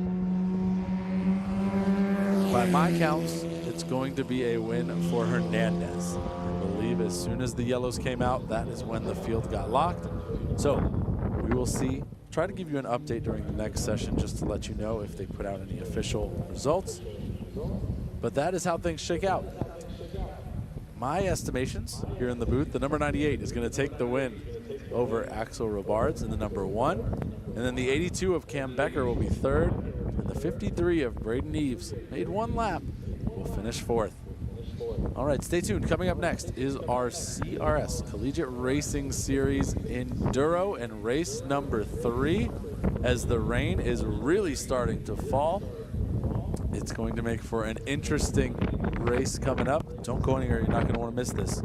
By my counts, it's going to be a win for Hernandez. I believe as soon as the yellows came out, that is when the field got locked. So we will see. Try to give you an update during the next session just to let you know if they put out any official results. But that is how things shake out. My estimations here in the booth, the number 98 is going to take the win over Axel Robards in the number 1. And then the 82 of Cam Becker will be 3rd. And the 53 of Braden Eves, made 1 lap, will finish 4th. All right, stay tuned. Coming up next is our CRS Collegiate Racing Series Enduro and race number 3. As the rain is really starting to fall, it's going to make for an interesting race coming up. Don't go anywhere. You're not going to want to miss this.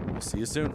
We'll see you soon.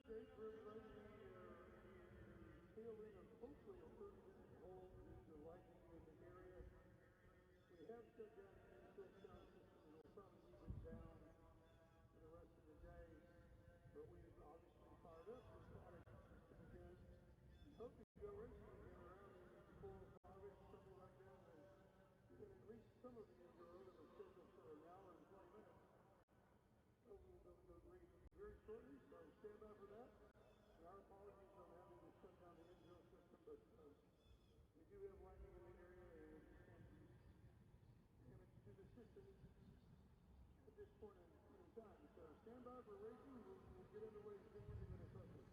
shape, very likely the tail end of hopefully a 30-minute hold due to lightning in the area. We have shut down the infill sound system and we'll probably leave it down for the rest of the day. But we've obviously fired up the static system again. We hope to go racing again around 4 or 5-ish, something like that. And get at least some of the enduro that was scheduled for an hour and 20 minutes. So we'll be very shortly, so stand by for that. And our apologies on having to shut down the infill system, but we do have lightning in the area and we just can't do damage to the system at this point in time. So stand by for racing. We'll get underway in 10 minutes hopefully.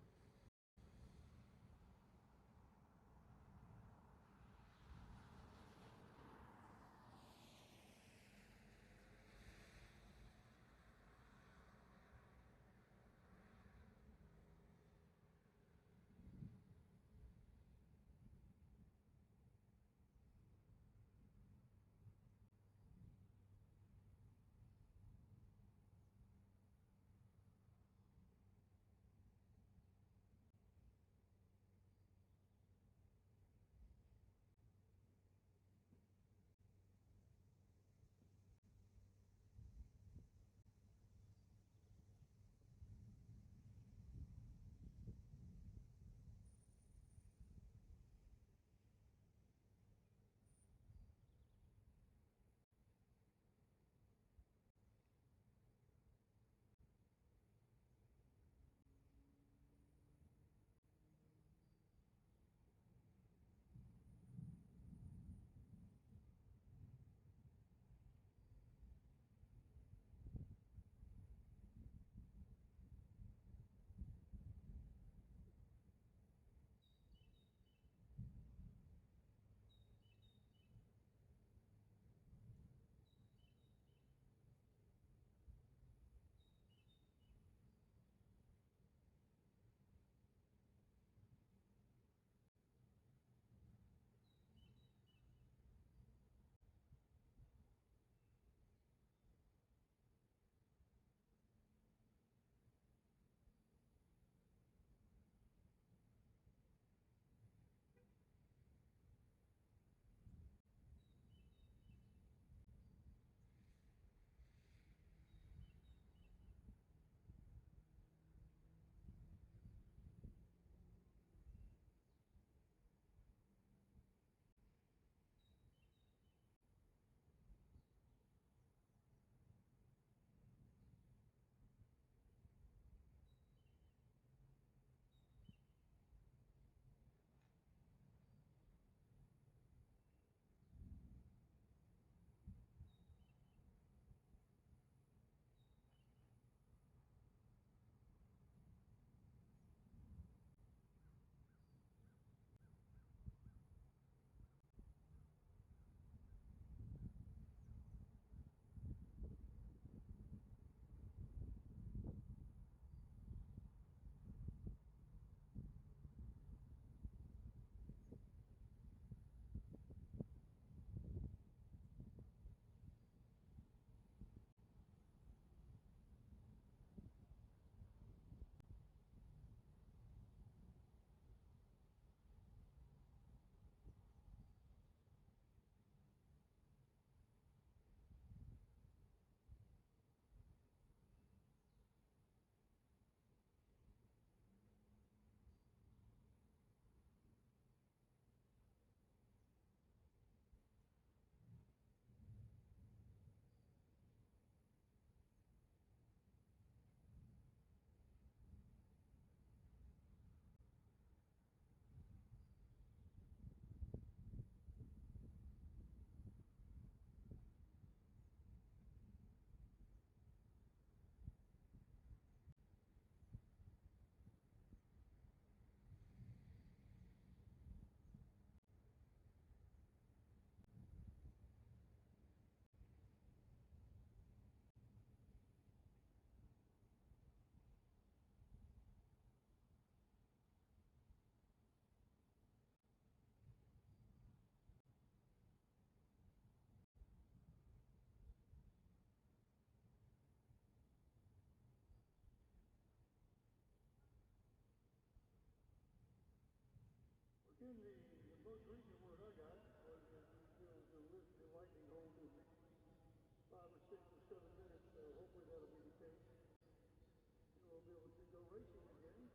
racing again.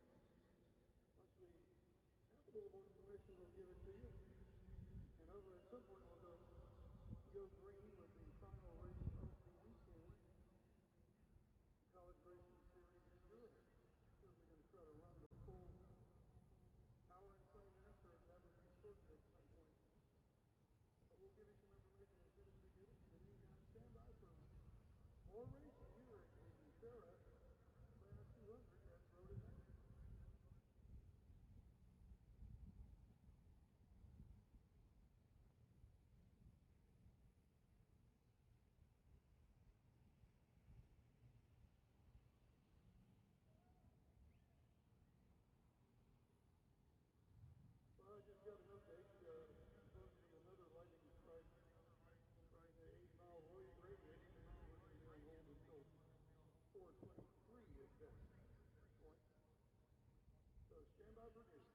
Once we have a little more information, we'll give it to you. And over at some point, we'll go green with the final race of the weekend. College Racing Series is good. So we're going to try to run the full hour and 20 minutes, or that would be shortened at some point. But we'll give you some information as soon as we get it. In the meantime, stand by for more racing here at the FARA Atlanta 200 at Road Atlanta. Well, I just got an update. Supposed to be another lightning strike trying the 80-mile radius. We're going to be on hold until 4:23 at that point. So stand by for news.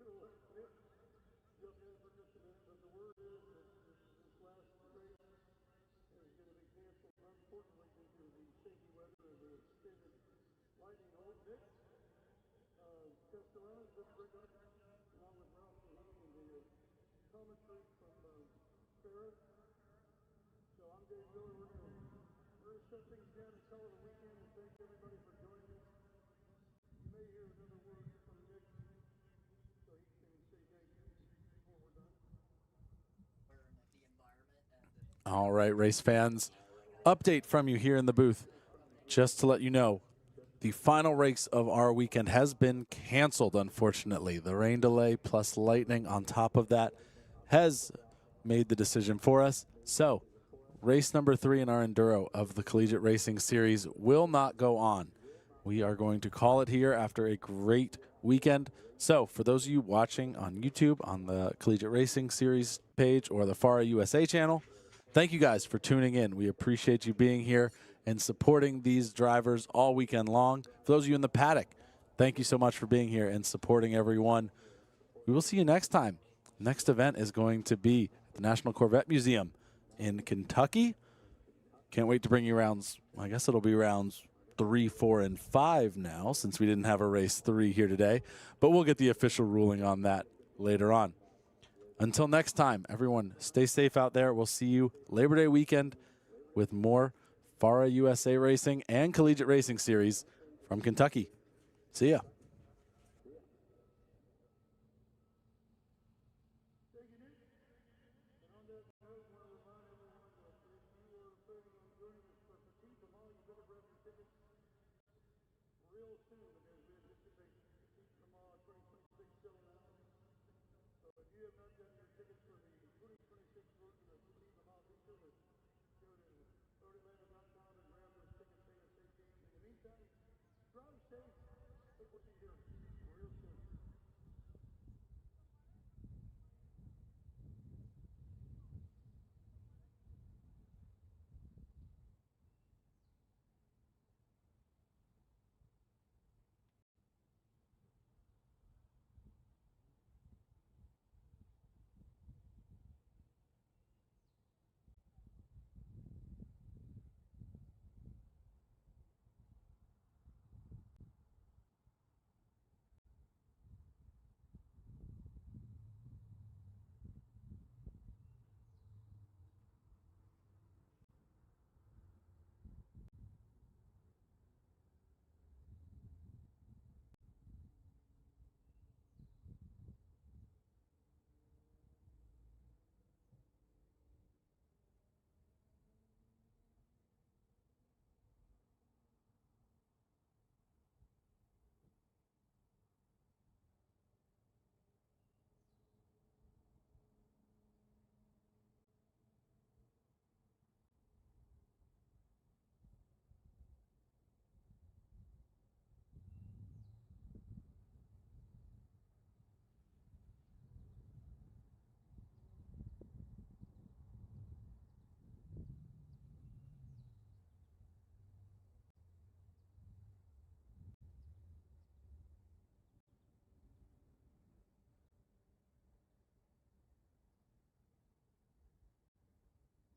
going to let Nick jump in for just a minute, but the word is that this last race is going to be canceled, unfortunately, due to the shaky weather and the extended lightning hold. Nick Castellanos, Billy Brick, along with Ralph Shaheen and the commentary from FARA. So I'm Dave Miller. We're going to shut things down and call it a weekend, and thank everybody for joining us. You may hear another word from Nick, so he can say thank you before we're done. All right, race fans, update from you here in the booth. Just to let you know, the final race of our weekend has been canceled, unfortunately. The rain delay plus lightning on top of that has made the decision for us. So, race number 3 in our Enduro of the Collegiate Racing Series will not go on. We are going to call it here after a great weekend. So, for those of you watching on YouTube, on the Collegiate Racing Series page or the FARA USA channel, thank you guys for tuning in. We appreciate you being here and supporting these drivers all weekend long. For those of you in the paddock, thank you so much for being here and supporting everyone. We will see you next time. Next event is going to be at the National Corvette Museum in Kentucky. Can't wait to bring you rounds. I guess it'll be rounds 3, 4, and 5 now, since we didn't have a race 3 here today. But we'll get the official ruling on that later on. Until next time, everyone, stay safe out there. We'll see you Labor Day weekend with more FARA USA Racing and Collegiate Racing Series from Kentucky. See ya. Real soon, because we anticipate Petite Le Mans 2026 selling out. So if you have not gotten your tickets for the 2026 version of Petite Le Mans Booster, go to roadatlanta.com and grab those tickets ASAP. In the meantime, drive safe. Hope we'll see you here.